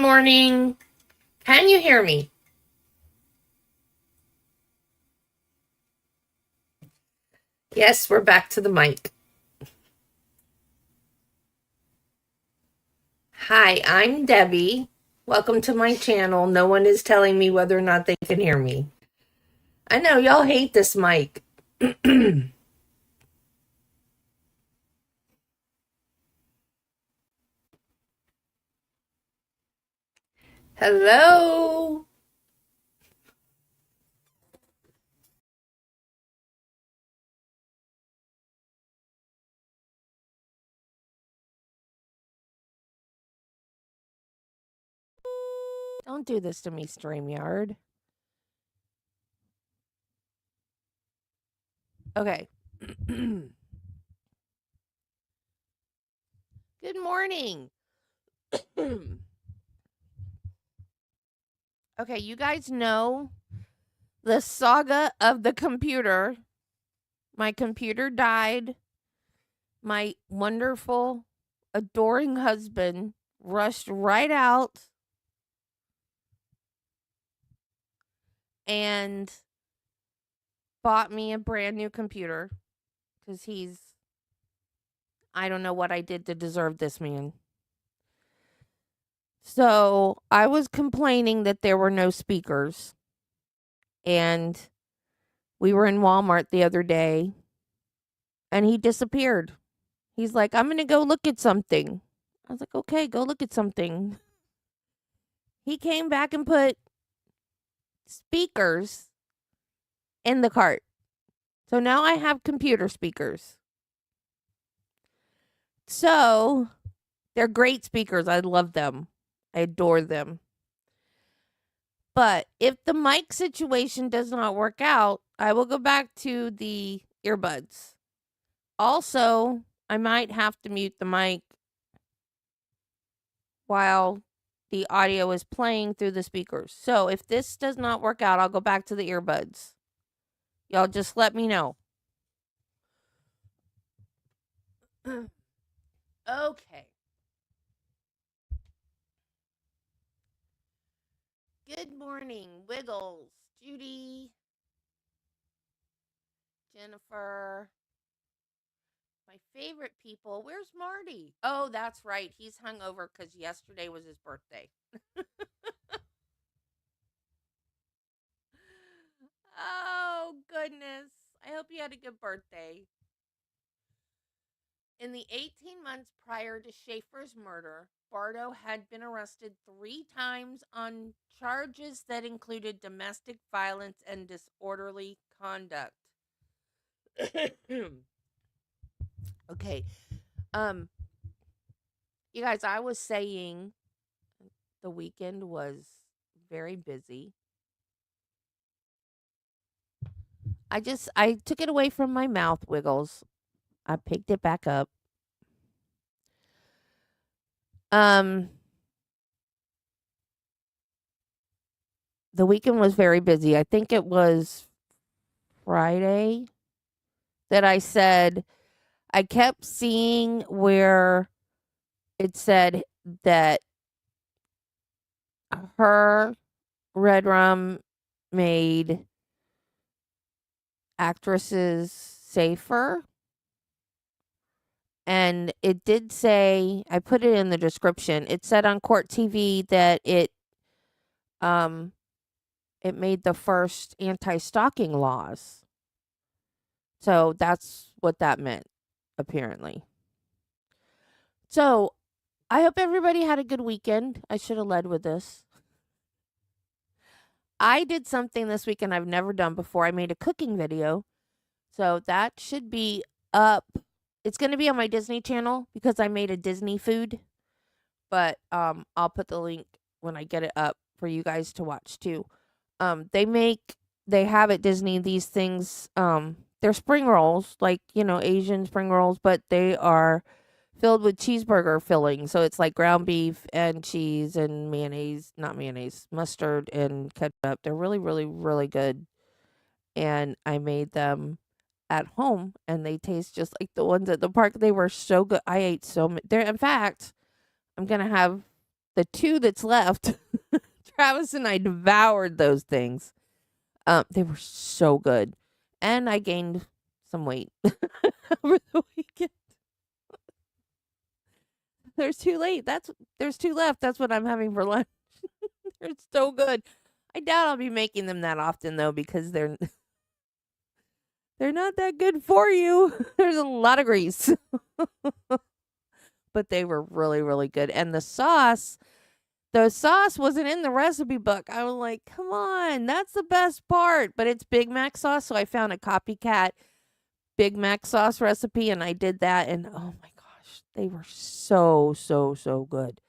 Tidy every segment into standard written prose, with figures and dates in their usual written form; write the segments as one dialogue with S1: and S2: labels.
S1: morning. Can you hear me? Yes, we're back to the mic. Hi, I'm Debbie. Welcome to my channel. No one is telling me whether or not they can hear me. I know y'all hate this mic. Hello. Don't do this to me, StreamYard. Okay. Good morning. Okay, you guys know the saga of the computer. My computer died. My wonderful, adoring husband rushed right out and bought me a brand new computer because I don't know what I did to deserve this man. So I was complaining that there were no speakers. And we were in Walmart the other day and he disappeared. He's like, I'm going to go look at something. I was like, okay, go look at something. He came back and put speakers in the cart. So now I have computer speakers. So they're great speakers. I love them. I adore them. But if the mic situation does not work out, I will go back to the earbuds. Also, I might have to mute the mic while the audio is playing through the speakers. So if this does not work out, I'll go back to the earbuds. Y'all just let me know. Okay. Good morning, Wiggles, Judy, Jennifer. My favorite people. Where's Marty? Oh, that's right. He's hungover because yesterday was his birthday. Oh, goodness. I hope you had a good birthday. In the 18 months prior to Schaeffer's murder, Bardo had been arrested 3 times on charges that included domestic violence and disorderly conduct. Okay. You guys, I was saying the weekend was very busy. I took it away from my mouth, Wiggles. I picked it back up. The weekend was very busy. I think it was Friday that I said I kept seeing where it said that her red rum made actresses safer. And it did say, I put it in the description. It said on Court TV that it made the first anti-stalking laws. So that's what that meant, apparently. So I hope everybody had a good weekend. I should have led with this. I did something this weekend I've never done before. I made a cooking video. So that should be up. It's going to be on my Disney channel because I made a Disney food. But I'll put the link when I get it up for you guys to watch too. They have at Disney these things. They're spring rolls, like, Asian spring rolls, but they are filled with cheeseburger filling. So it's like ground beef and cheese and mustard and ketchup. They're really, really, really good. And I made them at home and they taste just like the ones at the park. They were so good. I ate so many. In fact, I'm going to have the 2 that's left, Travis and I devoured those things. They were so good. And I gained some weight over the weekend. There's 2 left. That's what I'm having for lunch. They're so good. I doubt I'll be making them that often though because they're not that good for you. There's a lot of grease. But they were really, really good. And the sauce wasn't in the recipe book. I was like, come on, that's the best part. But it's Big Mac sauce. So I found a copycat Big Mac sauce recipe and I did that. And oh my gosh, they were so, so, so good.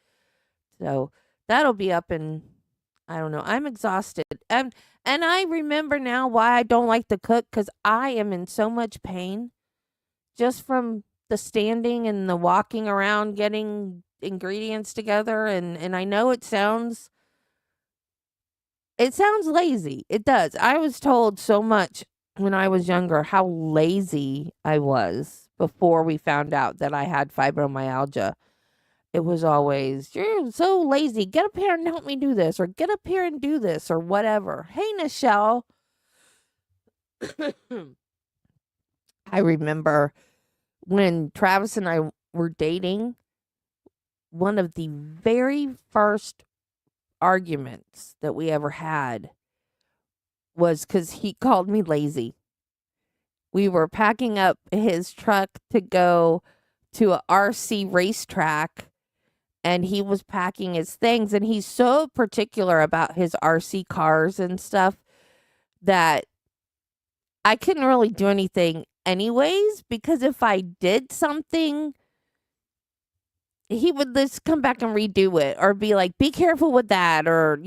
S1: So that'll be up in, I don't know. I'm exhausted. And I remember now why I don't like to cook because I am in so much pain just from the standing and the walking around getting ingredients together and I know it sounds lazy. It does. I was told so much when I was younger how lazy I was before we found out that I had fibromyalgia. It was always, "You're so lazy. Get up here and help me do this," or "Get up here and do this," or whatever. Hey, Nichelle. I remember when Travis and I were dating, one of the very first arguments that we ever had was because he called me lazy. We were packing up his truck to go to a RC racetrack and he was packing his things and he's so particular about his RC cars and stuff that I couldn't really do anything anyways because if I did something he would just come back and redo it or be like be careful with that or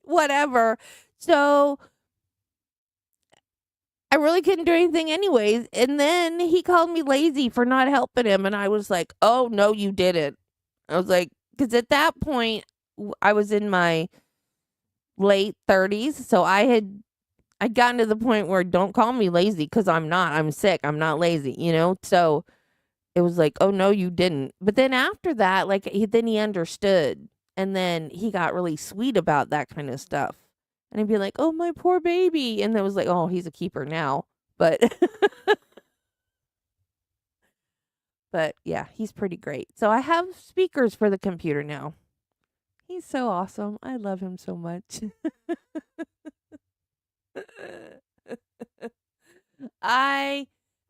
S1: whatever. So I really couldn't do anything anyways. And then he called me lazy for not helping him. And I was like, oh, no, you didn't. I was like, because at that point, I was in my late 30s. So I'd gotten to the point where don't call me lazy because I'm not. I'm sick. I'm not lazy. So it was like, oh, no, you didn't. But then after that, like, then he understood. And then he got really sweet about that kind of stuff. And I'd be like, oh, my poor baby. And it was like, oh, he's a keeper now. But but yeah, he's pretty great. So I have speakers for the computer now. He's so awesome. I love him so much. I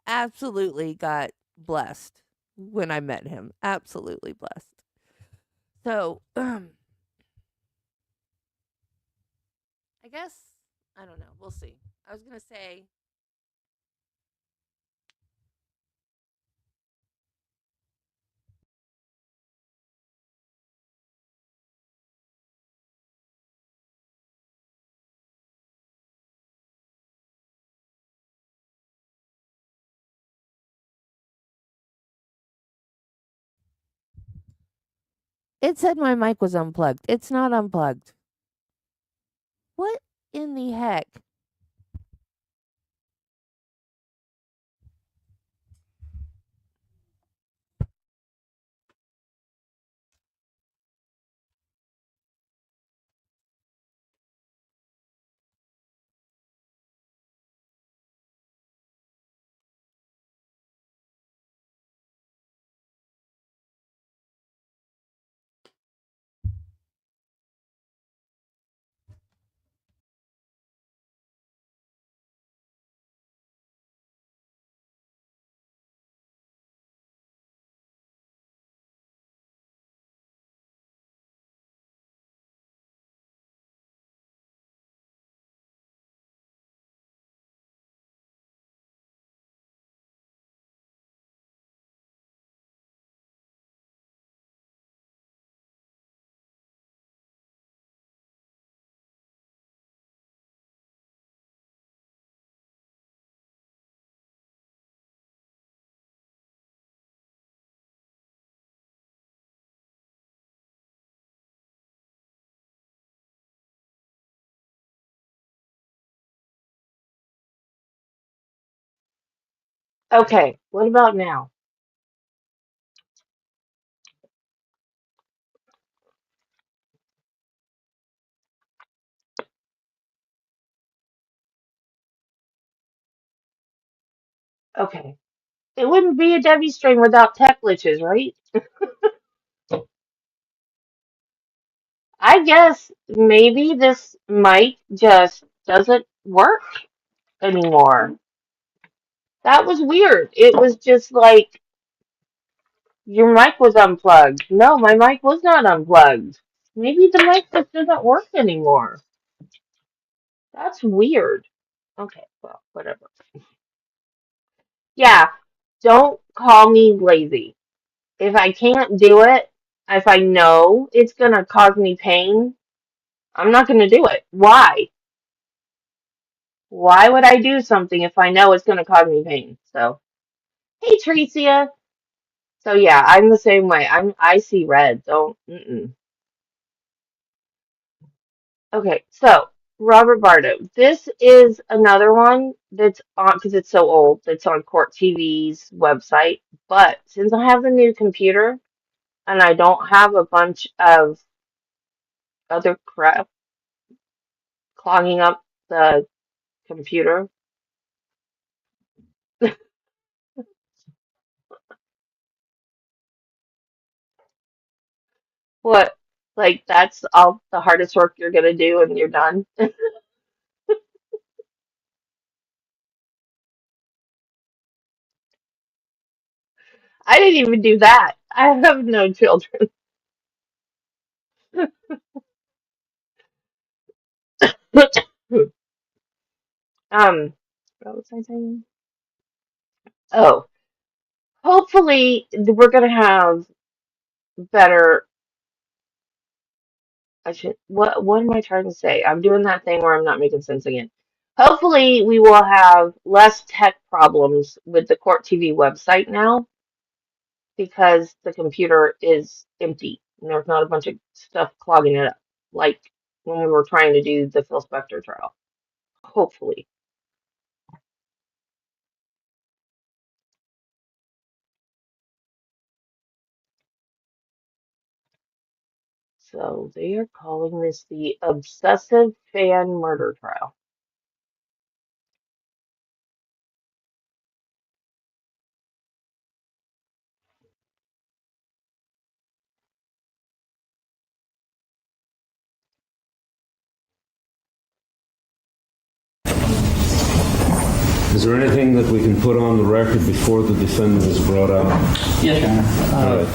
S1: absolutely got blessed when I met him. Absolutely blessed. So, I guess I don't know. We'll see. I was going to say it said my mic was unplugged. It's not unplugged. What in the heck?
S2: Okay, what about now? Okay. It wouldn't be a Debbie string without tech glitches, right? I guess maybe this mic just doesn't work anymore. That was weird. It was just like your mic was unplugged. No, my mic was not unplugged. Maybe the mic just doesn't work anymore. That's weird. Okay, well, whatever. Yeah, don't call me lazy. If I can't do it, if I know it's gonna cause me pain, I'm not gonna do it. Why? Why would I do something if I know it's gonna cause me pain? So, hey, Tricia. So yeah, I'm the same way. I see red. Don't. Mm-mm. Okay, so Robert Bardo. This is another one that's on because it's so old. That's on Court TV's website. But since I have the new computer and I don't have a bunch of other crap clogging up the computer, what? Like that's all the hardest work you're gonna do and you're done. I didn't even do that. I have no children. What was I saying? Oh, hopefully we're gonna have better. I should. What am I trying to say? I'm doing that thing where I'm not making sense again. Hopefully we will have less tech problems with the Court TV website now because the computer is empty and there's not a bunch of stuff clogging it up like when we were trying to do the Phil Spector trial. Hopefully. So they are calling this the Obsessive Fan Murder Trial.
S3: Is there anything that we can put on the record before the defendant is brought out?
S4: Yes, Your Honor.
S3: All right.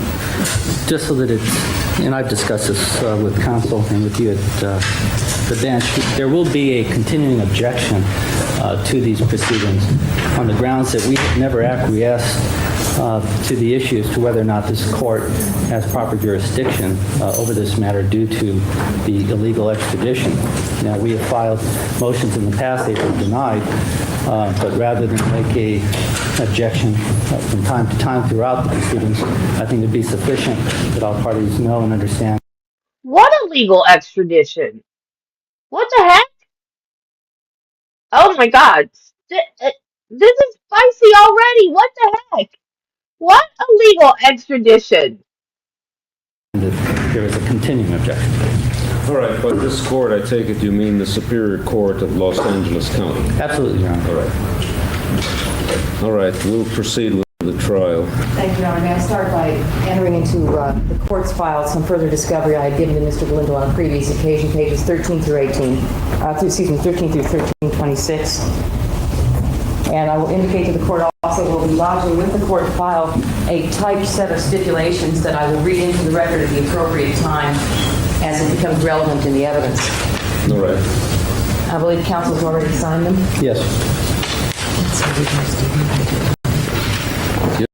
S4: Just so that it's, and I've discussed this with counsel and with you at the bench, there will be a continuing objection to these proceedings on the grounds that we have never acquiesced to the issue as to whether or not this court has proper jurisdiction over this matter due to the illegal extradition. Now, we have filed motions in the past, they were denied, but rather than make a objection from time to time throughout the proceedings, I think it'd be sufficient that all parties know and understand.
S2: What illegal extradition? What the heck? Oh my God. This is spicy already. What the heck? What illegal extradition?
S4: That there is a continuing objection.
S3: All right, but this court, I take it you mean the Superior Court of Los Angeles County?
S4: Absolutely, Your Honor.
S3: All right. All right, we'll proceed with the trial.
S5: Thank you, Your Honor. May I start by entering into the court's file some further discovery I had given to Mr. Galindo on a previous occasion, pages 13 through 18, 13 through 1326. And I will indicate to the court also will be lodging with the court file a typed set of stipulations that I will read into the record at the appropriate time as it becomes relevant in the evidence.
S3: All right.
S5: I believe counsel's already signed them.
S4: Yes.
S3: You?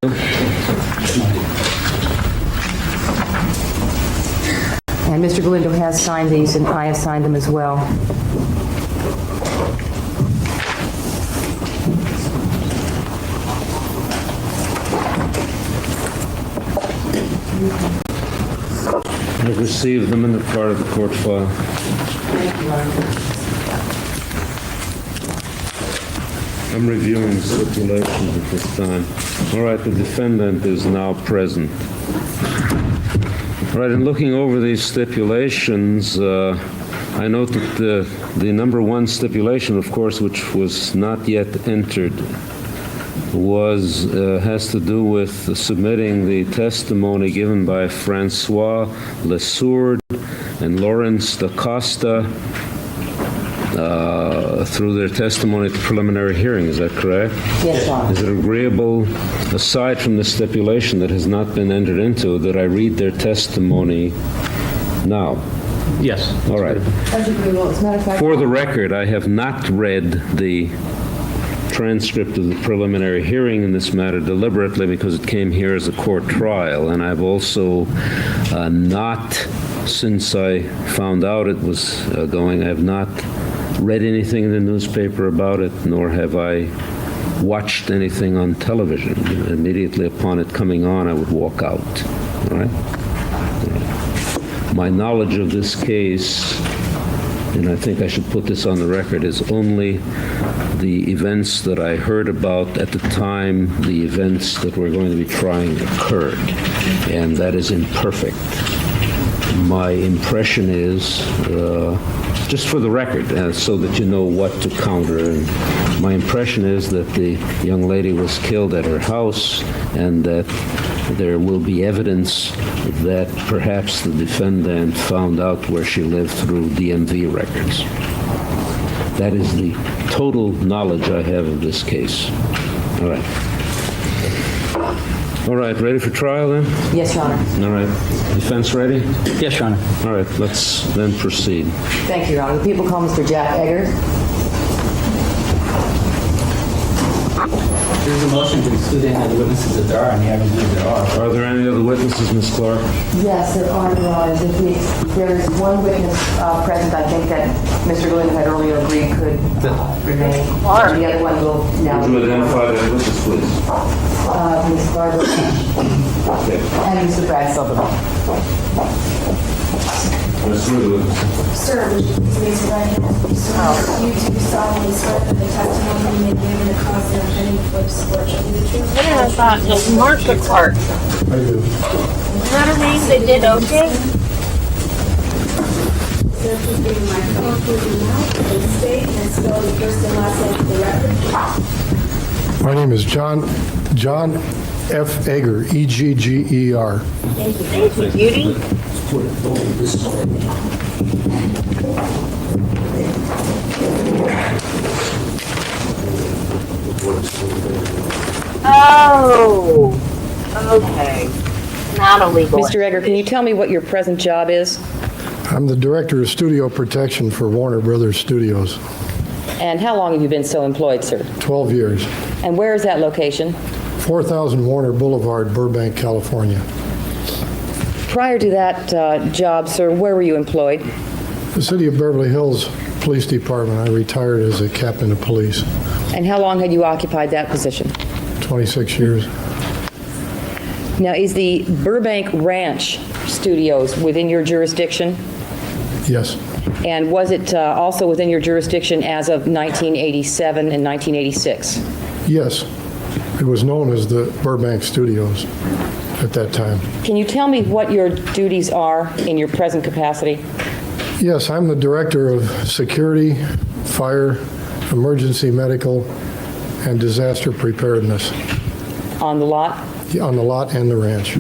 S5: And Mr. Galindo has signed these, and I have signed them as well.
S3: I've received them in the part of the court file.
S5: Thank you, Your Honor.
S3: I'm reviewing the stipulations at this time. All right, the defendant is now present. All right, in looking over these stipulations, I note that the number one stipulation, of course, which was not yet entered, has to do with submitting the testimony given by Francois Lesourd and Lawrence da Costa through their testimony at the preliminary hearing. Is that correct?
S5: Yes, Your Honor.
S3: Is it agreeable, aside from the stipulation that has not been entered into, that I read their testimony now?
S4: Yes.
S3: All right.
S5: As agreeable. As a matter of fact,
S3: For the record, I have not read the transcript of the preliminary hearing in this matter deliberately because it came here as a court trial, and I've also not, since I found out it was going, I have not read anything in the newspaper about it, nor have I watched anything on television. Immediately upon it coming on, I would walk out. All right? My knowledge of this case, and I think I should put this on the record, is only the events that I heard about at the time the events that we're going to be trying occurred, and that is imperfect. My impression is, just for the record, so that you know what to counter, and my impression is that the young lady was killed at her house and that there will be evidence that perhaps the defendant found out where she lived through DMV records. That is the total knowledge I have of this case. All right. All right, ready for trial then?
S5: yes, Your Honor.
S3: All right. Defense ready?
S4: Yes, Your Honor.
S3: All right, let's then proceed.
S5: Thank you, Your Honor. The people call Mr. Jack Eggers.
S4: There's a motion to exclude any of the witnesses that there are, and you haven't believed there are.
S3: Are there any other witnesses, Ms. Clark?
S5: Yes, there are, Your Honor. There is one witness present, I think, that Mr. Galindo had earlier agreed could remain. The other one will now.
S3: Would you identify that witness, please?
S5: Ms. Bardo
S3: Okay.
S5: and Mr. Brad Silverman.
S3: Let's do the witness.
S6: Sir, would you please raise your right hand? You do solemnly swear that the testimony you may give in the cause of any court support shall be the truth.
S1: I thought it was Martha Clark.
S7: I do.
S1: Isn't that her name? They did okay?
S6: Sir, please give me my phone, please your mouth, and state and spell your first and last name for the record.
S7: My name is John F. Egger, E-G-G-E-R.
S6: Thank you.
S1: Thank you, Beauty. Oh, okay. Not illegal.
S5: Mr. Egger, can you tell me what your present job is?
S7: I'm the Director of Studio Protection for Warner Brothers Studios.
S5: And how long have you been so employed, sir?
S7: 12 years.
S5: And where is that location?
S7: 4000 Warner Boulevard, Burbank, California.
S5: Prior to that job, sir, where were you employed?
S7: The City of Beverly Hills Police Department. I retired as a captain of police.
S5: And how long had you occupied that position?
S7: 26 years.
S5: Now, is the Burbank Ranch Studios within your jurisdiction?
S7: Yes.
S5: And was it also within your jurisdiction as of 1987 and 1986?
S7: Yes. It was known as the Burbank Studios at that time.
S5: Can you tell me what your duties are in your present capacity?
S7: Yes, I'm the Director of Security, Fire, Emergency Medical, and Disaster Preparedness
S5: On the lot?
S7: on the lot and the ranch.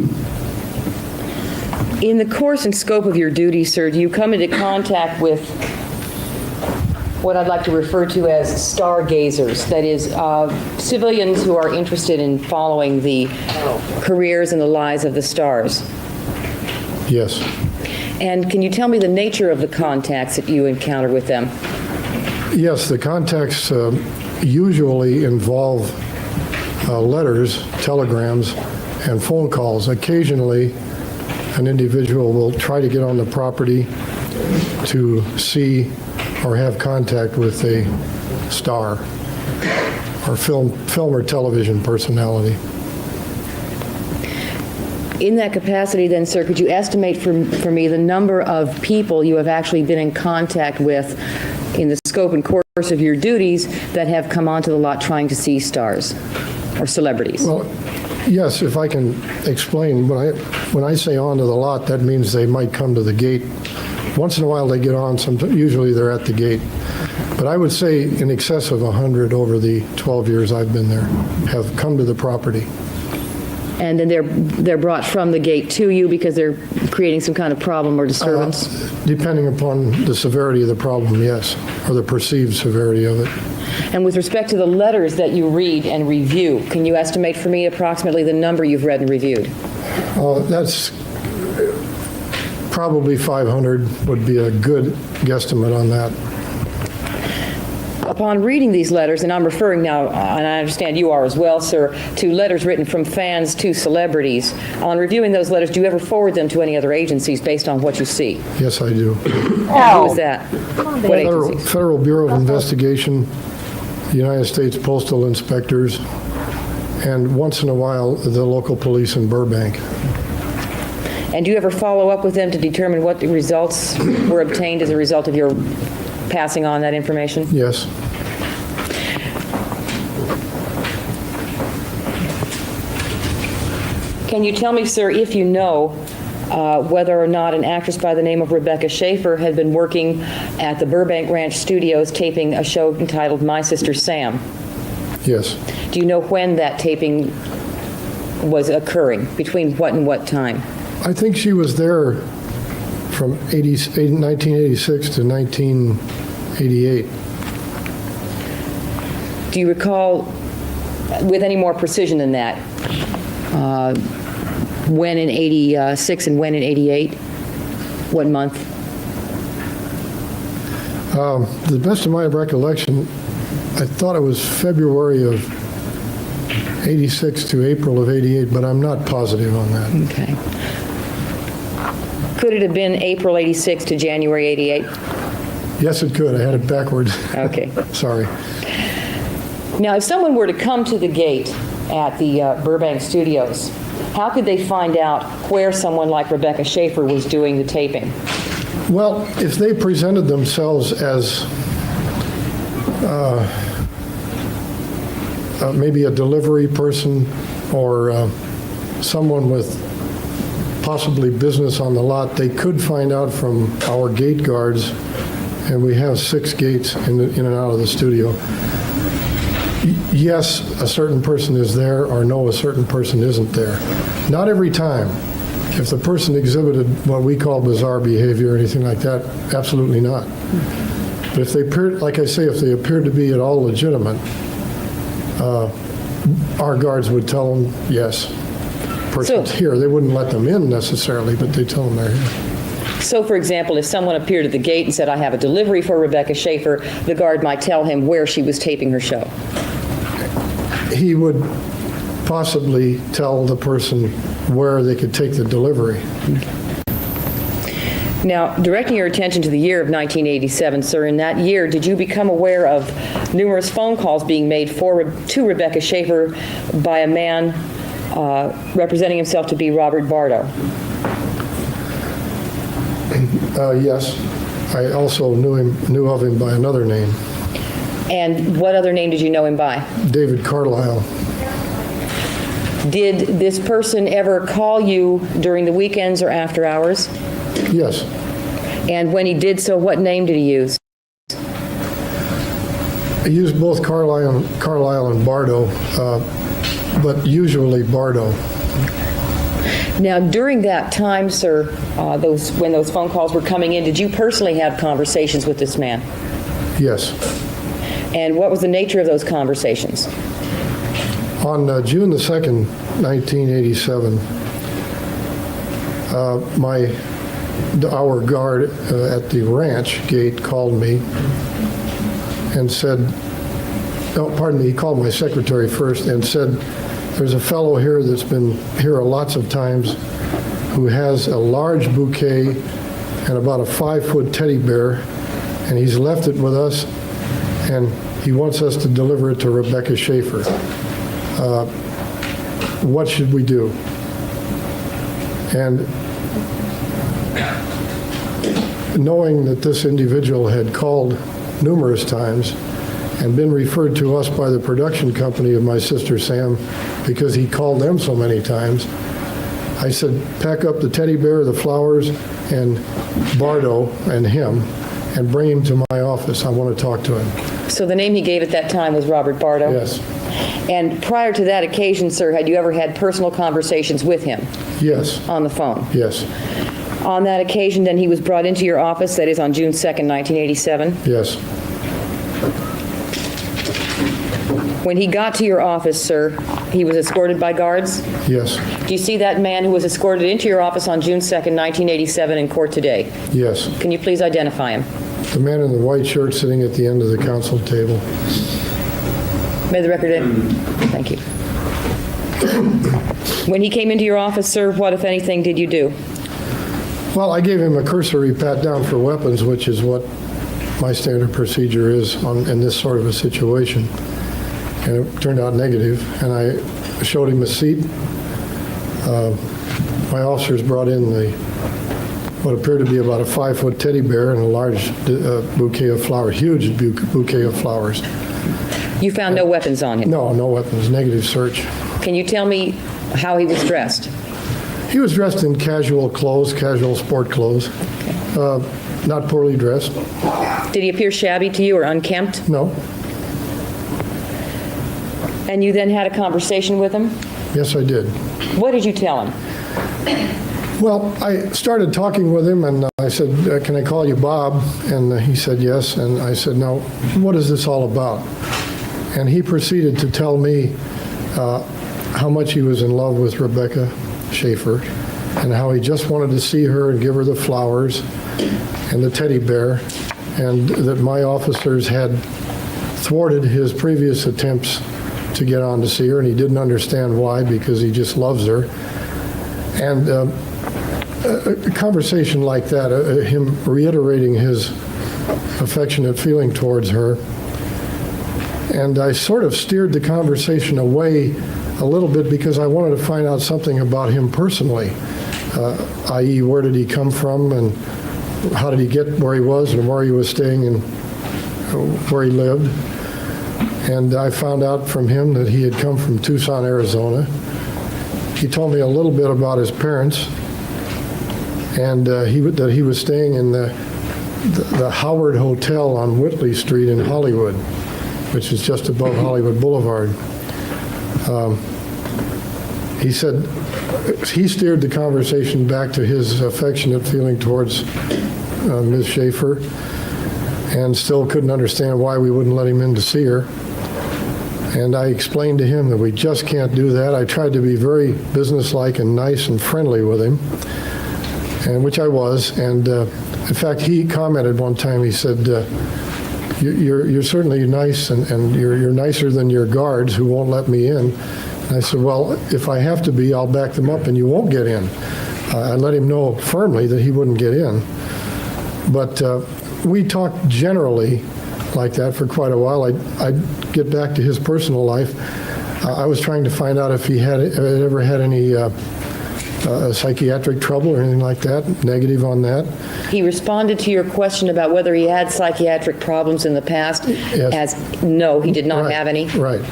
S5: In the course and scope of your duties, sir, do you come into contact with what I'd like to refer to as stargazers, that is, civilians who are interested in following the careers and the lives of the stars?
S7: Yes.
S5: And can you tell me the nature of the contacts that you encounter with them?
S7: Yes, the contacts usually involve letters, telegrams, and phone calls. Occasionally, an individual will try to get on the property to see or have contact with a star or film or television personality.
S5: In that capacity, then, sir, could you estimate for me the number of people you have actually been in contact with in the scope and course of your duties that have come onto the lot trying to see stars or celebrities?
S7: Well, yes, if I can explain, when I say onto the lot, that means they might come to the gate. Once in a while they get on, usually they're at the gate. But I would say in excess of 100 over the 12 years I've been there have come to the property.
S5: And then they're brought from the gate to you because they're creating some kind of problem or disturbance?
S7: Depending upon the severity of the problem, yes, or the perceived severity of it.
S5: And with respect to the letters that you read and review, can you estimate for me approximately the number you've read and reviewed?
S7: That's probably 500 would be a good guesstimate on that.
S5: Upon reading these letters, and I'm referring now, and I understand you are as well, sir, to letters written from fans to celebrities, on reviewing those letters, do you ever forward them to any other agencies based on what you see?
S7: Yes, I do.
S5: Who is that? What agencies?
S7: Federal Bureau of Investigation, United States Postal Inspectors, and once in a while, the local police in Burbank.
S5: And do you ever follow up with them to determine what the results were obtained as a result of your passing on that information?
S7: Yes.
S5: Can you tell me, sir, if you know whether or not an actress by the name of Rebecca Schaeffer had been working at the Burbank Ranch Studios taping a show entitled My Sister Sam?
S7: Yes.
S5: Do you know when that taping was occurring? Between what and what time?
S7: I think she was there from 1986 to 1988.
S5: Do you recall, with any more precision than that, when in 86 and when in 88? What month?
S7: To the best of my recollection, I thought it was February of 86 to April of 88, but I'm not positive on that.
S5: Okay. Could it have been April 86 to January 88?
S7: Yes, it could. I had it backwards.
S5: Okay.
S7: Sorry.
S5: Now, if someone were to come to the gate at the Burbank Studios, how could they find out where someone like Rebecca Schaeffer was doing the taping?
S7: Well, if they presented themselves as maybe a delivery person or someone with possibly business on the lot, they could find out from our gate guards, and we have 6 gates in and out of the studio. Yes, a certain person is there, or no, a certain person isn't there. Not every time. If the person exhibited what we call bizarre behavior or anything like that, absolutely not. But if they appeared, like I say, if they appeared to be at all legitimate, our guards would tell them, yes, person's here. They wouldn't let them in necessarily, but they tell them they're here.
S5: So, for example, if someone appeared at the gate and said, I have a delivery for Rebecca Schaeffer, the guard might tell him where she was taping her show.
S7: He would possibly tell the person where they could take the delivery.
S5: Now, directing your attention to the year of 1987, sir, in that year, did you become aware of numerous phone calls being made to Rebecca Schaeffer by a man representing himself to be Robert Bardo?
S7: Yes. I also knew of him by another name.
S5: And what other name did you know him by?
S7: David Carlisle.
S5: Did this person ever call you during the weekends or after hours?
S7: Yes.
S5: And when he did so, what name did he use?
S7: I used both Carlisle and Bardo, but usually Bardo.
S5: Now, during that time, sir, when those phone calls were coming in, did you personally have conversations with this man?
S7: Yes.
S5: And what was the nature of those conversations?
S7: On June the 2nd, 1987, our guard at the ranch gate called me and said, no, pardon me, he called my secretary first and said, there's a fellow here that's been here lots of times who has a large bouquet and about a 5-foot teddy bear, and he's left it with us, and he wants us to deliver it to Rebecca Schaeffer. What should we do? And knowing that this individual had called numerous times and been referred to us by the production company of My Sister Sam because he called them so many times, I said, pack up the teddy bear, the flowers, and Bardo and him, and bring him to my office. I want to talk to him.
S5: So the name he gave at that time was Robert Bardo?
S7: Yes.
S5: And prior to that occasion, sir, had you ever had personal conversations with him
S7: Yes.
S5: on the phone?
S7: Yes.
S5: On that occasion, then, he was brought into your office, that is on June 2nd, 1987?
S7: Yes.
S5: When he got to your office, sir, he was escorted by guards?
S7: Yes.
S5: Do you see that man who was escorted into your office on June 2nd, 1987 in court today?
S7: Yes.
S5: Can you please identify him?
S7: The man in the white shirt sitting at the end of the council table.
S5: May the record in. Thank you. When he came into your office, sir, what, if anything, did you do?
S7: Well, I gave him a cursory pat down for weapons, which is what my standard procedure is in this sort of a situation. And it turned out negative, and I showed him a seat. My officers brought in what appeared to be about a 5-foot teddy bear and a large bouquet of flowers, huge bouquet of flowers.
S5: You found no weapons on him?
S7: No, no weapons, negative search.
S5: Can you tell me how he was dressed?
S7: He was dressed in casual clothes, casual sport clothes, not poorly dressed.
S5: Did he appear shabby to you or unkempt?
S7: No.
S5: And you then had a conversation with him?
S7: Yes, I did.
S5: What did you tell him?
S7: Well, I started talking with him, and I said, can I call you Bob? And he said yes, and I said, now, what is this all about? And he proceeded to tell me how much he was in love with Rebecca Schaeffer, and how he just wanted to see her and give her the flowers and the teddy bear, and that my officers had thwarted his previous attempts to get on to see her, and he didn't understand why, because he just loves her. And a conversation like that, him reiterating his affectionate feeling towards her, and I sort of steered the conversation away a little bit because I wanted to find out something about him personally, i.e. where did he come from, and how did he get where he was, and where he was staying, and where he lived. And I found out from him that he had come from Tucson, Arizona. He told me a little bit about his parents, and that he was staying in the Howard Hotel on Whitley Street in Hollywood, which is just above Hollywood Boulevard. He said he steered the conversation back to his affectionate feeling towards Ms. Schaeffer, and still couldn't understand why we wouldn't let him in to see her. And I explained to him that we just can't do that. I tried to be very businesslike and nice and friendly with him, and which I was. And in fact, he commented one time, he said, you're certainly nice, and you're nicer than your guards who won't let me in. And I said, well, if I have to be, I'll back them up and you won't get in. I let him know firmly that he wouldn't get in. But we talked generally like that for quite a while. I'd get back to his personal life. I was trying to find out if he had ever had any psychiatric trouble or anything like that, negative on that.
S5: He responded to your question about whether he had psychiatric problems in the past
S7: Yes.
S5: as no, he did not have any.
S7: Right.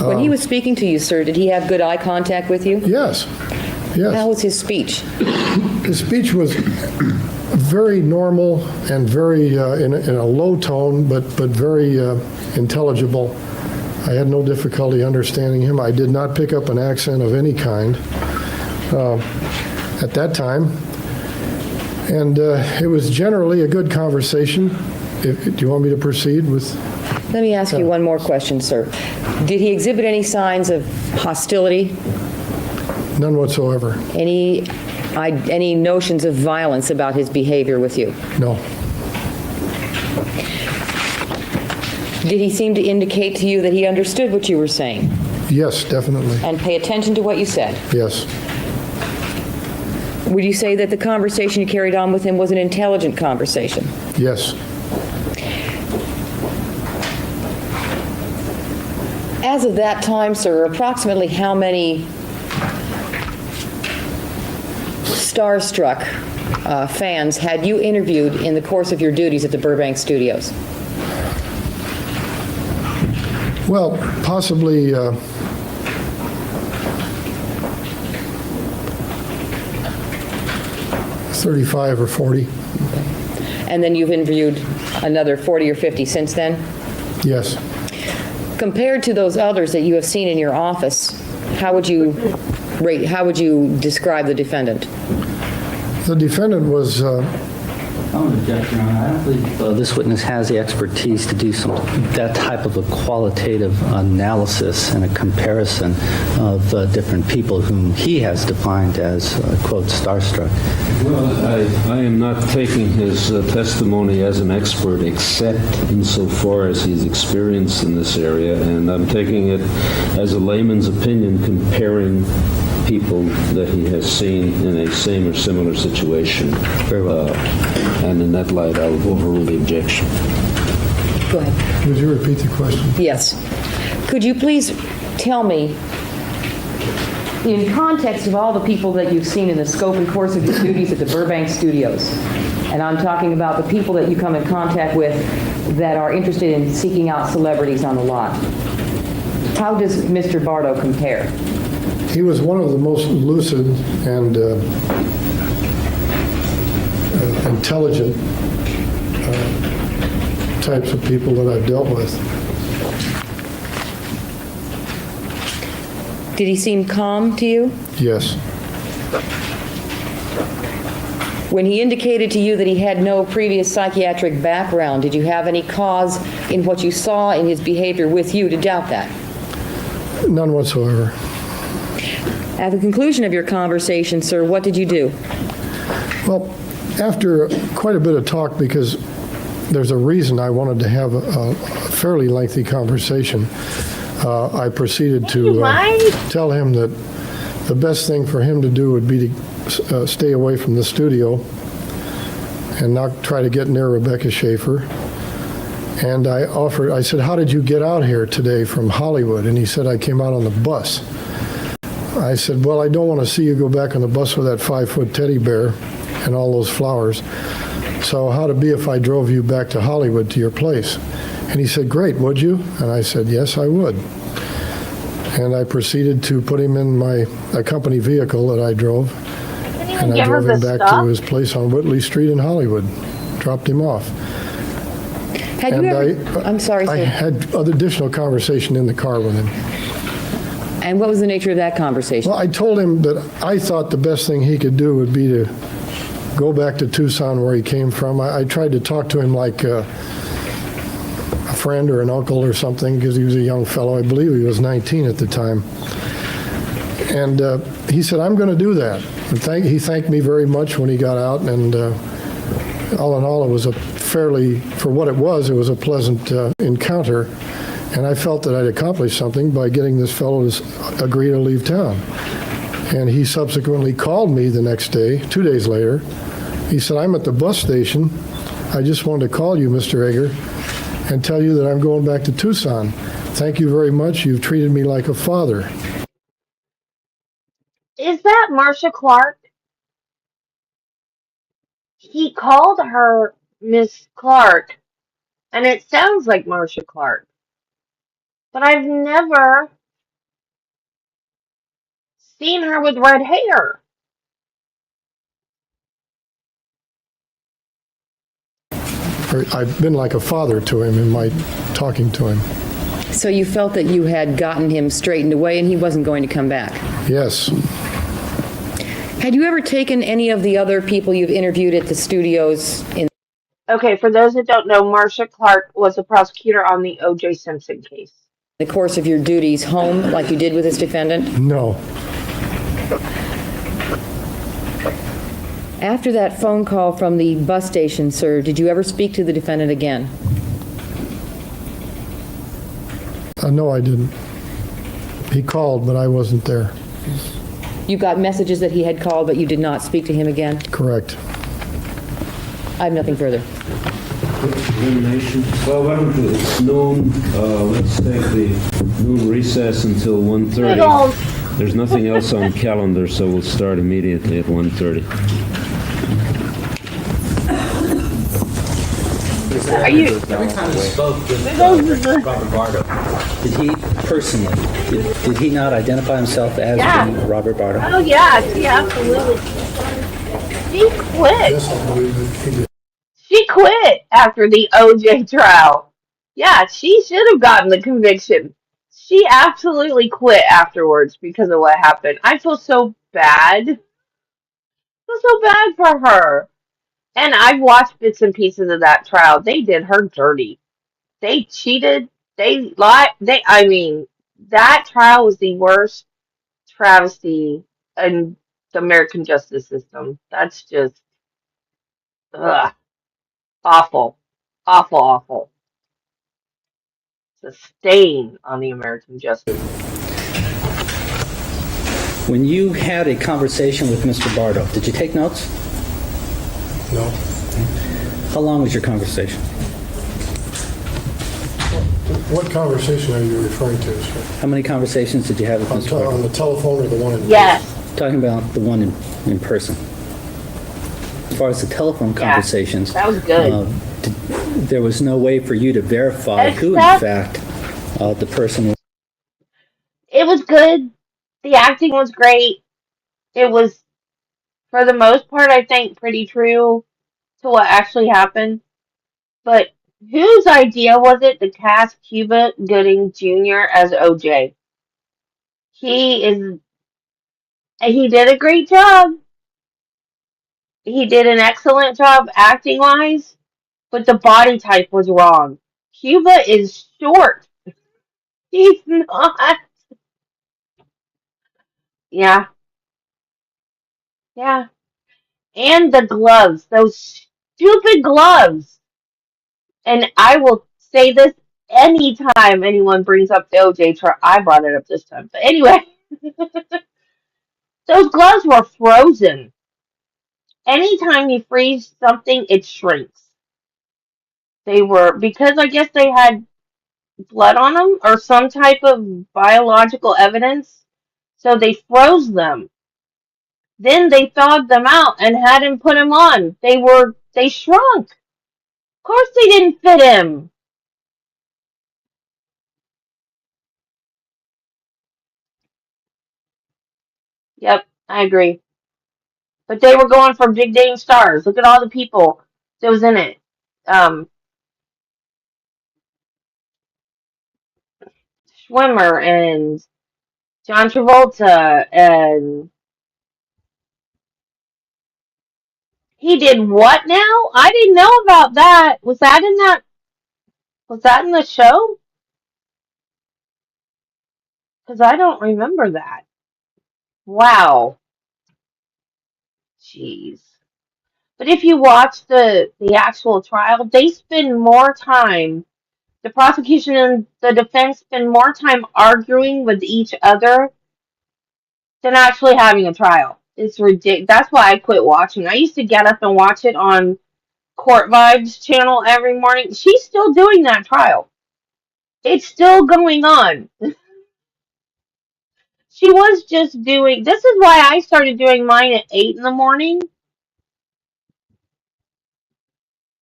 S5: When he was speaking to you, sir, did he have good eye contact with you?
S7: Yes. Yes.
S5: How was his speech?
S7: His speech was very normal and very in a low tone, but very intelligible. I had no difficulty understanding him. I did not pick up an accent of any kind at that time. And it was generally a good conversation. Do you want me to proceed with?
S5: Let me ask you one more question, sir. Did he exhibit any signs of hostility?
S7: None whatsoever.
S5: Any notions of violence about his behavior with you?
S7: No.
S5: Did he seem to indicate to you that he understood what you were saying
S7: Yes, definitely.
S5: and pay attention to what you said?
S7: Yes.
S5: Would you say that the conversation you carried on with him was an intelligent conversation?
S7: Yes.
S5: As of that time, sir, approximately how many starstruck fans had you interviewed in the course of your duties at the Burbank Studios?
S7: Well, possibly 35 or 40.
S5: and then you've interviewed another 40 or 50 since then?
S7: Yes.
S5: Compared to those others that you have seen in your office, how would you describe the defendant?
S7: The defendant was,
S4: I'm going to object, Your Honor. I don't believe this witness has the expertise to do that type of a qualitative analysis and a comparison of different people whom he has defined as, quote, starstruck.
S3: Well, I am not taking his testimony as an expert except insofar as he's experienced in this area, and I'm taking it as a layman's opinion comparing people that he has seen in a same or similar situation.
S4: Very well.
S3: And in that light, I would overrule the objection.
S5: Go ahead.
S7: would you repeat the question?
S5: Yes. Could you please tell me, in context of all the people that you've seen in the scope and course of your duties at the Burbank Studios, and I'm talking about the people that you come in contact with that are interested in seeking out celebrities on the lot, how does Mr. Bardo compare?
S7: He was one of the most lucid and intelligent types of people that I've dealt with.
S5: Did he seem calm to you?
S7: Yes.
S5: When he indicated to you that he had no previous psychiatric background, did you have any cause in what you saw in his behavior with you to doubt that?
S7: None whatsoever.
S5: At the conclusion of your conversation, sir, what did you do?
S7: Well, after quite a bit of talk, because there's a reason I wanted to have a fairly lengthy conversation, I proceeded to tell him that the best thing for him to do would be to stay away from the studio and not try to get near Rebecca Schaeffer. And I said, how did you get out here today from Hollywood? And he said, I came out on the bus. I said, well, I don't want to see you go back on the bus with that 5-foot teddy bear and all those flowers. So how'd it be if I drove you back to Hollywood to your place? And he said, great, would you? And I said, yes, I would. And I proceeded to put him in a company vehicle that I drove. And I drove him back to his place on Whitley Street in Hollywood, dropped him off.
S5: I'm sorry,
S7: I
S5: sir.
S7: had additional conversation in the car with him.
S5: And what was the nature of that conversation?
S7: Well, I told him that I thought the best thing he could do would be to go back to Tucson where he came from. I tried to talk to him like a friend or an uncle or something because he was a young fellow. I believe he was 19 at the time. And he said, I'm going to do that. And he thanked me very much when he got out. And all in all, it was for what it was a pleasant encounter. And I felt that I'd accomplished something by getting this fellow to agree to leave town. And he subsequently called me the next day, 2 days later. He said, I'm at the bus station. I just wanted to call you, Mr. Egger, and tell you that I'm going back to Tucson. Thank you very much. You've treated me like a father.
S2: Is that Marcia Clark? He called her Miss Clark, and it sounds like Marcia Clark. But I've never seen her with red hair.
S7: I've been like a father to him in my talking to him.
S5: So you felt that you had gotten him straightened away and he wasn't going to come back?
S7: Yes.
S5: Had you ever taken any of the other people you've interviewed at the studios in?
S2: Okay, for those that don't know, Marcia Clark was a prosecutor on the O.J. Simpson case.
S5: The course of your duties home, like you did with this defendant?
S7: No.
S5: After that phone call from the bus station, sir, did you ever speak to the defendant again?
S7: No, I didn't. He called, but I wasn't there.
S5: You got messages that he had called, but you did not speak to him again?
S7: Correct.
S5: I have nothing further.
S3: Elimination. Well, why don't we, it's noon, let's take the noon recess until 1:30. There's nothing else on calendar, so we'll start immediately at 1:30.
S2: Are you?
S4: Every time he spoke with Robert Bardo, did he personally, did he not identify himself as being Robert Bardo?
S2: Oh, yeah, absolutely. She quit.
S7: Yes, I believe that he did.
S2: She quit after the OJ trial. Yeah, she should have gotten the conviction. She absolutely quit afterwards because of what happened. I feel so bad. I feel so bad for her. And I've watched bits and pieces of that trial. They did her dirty. They cheated. They lied. I mean, that trial was the worst travesty in the American justice system. That's just, ugh, awful. Awful, awful. It's a stain on the American justice system.
S4: When you had a conversation with Mr. Bardo, did you take notes?
S7: No.
S4: How long was your conversation?
S7: What conversation are you referring to, sir?
S4: How many conversations did you have with Mr. Bardo?
S7: On the telephone or the one in?
S2: Yes.
S4: Talking about the one in person. As far as the telephone conversations,
S2: that was good.
S4: There was no way for you to verify who, in fact, the person was.
S2: It was good. The acting was great. It was, for the most part, I think, pretty true to what actually happened. But whose idea was it to cast Cuba Gooding Jr. as OJ? He did a great job. He did an excellent job acting wise, but the body type was wrong. Cuba is short. He's not. Yeah, yeah. And the gloves, those stupid gloves. And I will say this anytime anyone brings up the OJ trial. I brought it up this time. But anyway, those gloves were frozen. Anytime you freeze something, it shrinks. They were, because I guess they had blood on them or some type of biological evidence, so they froze them. Then they thawed them out and had him put them on. They shrunk. Of course they didn't fit him. Yep, I agree. But they were going for big name stars. Look at all the people that was in it. Um, Schwimmer and John Travolta, and he did what now? I didn't know about that. Was that in the show? Because I don't remember that. Wow. Jeez. But if you watch the actual trial, they spend more time, the prosecution and the defense spend more time arguing with each other than actually having a trial. It's ridiculous. That's why I quit watching. I used to get up and watch it on Court Vibes channel every morning. She's still doing that trial. It's still going on. She was just doing, this is why I started doing mine at 8 in the morning.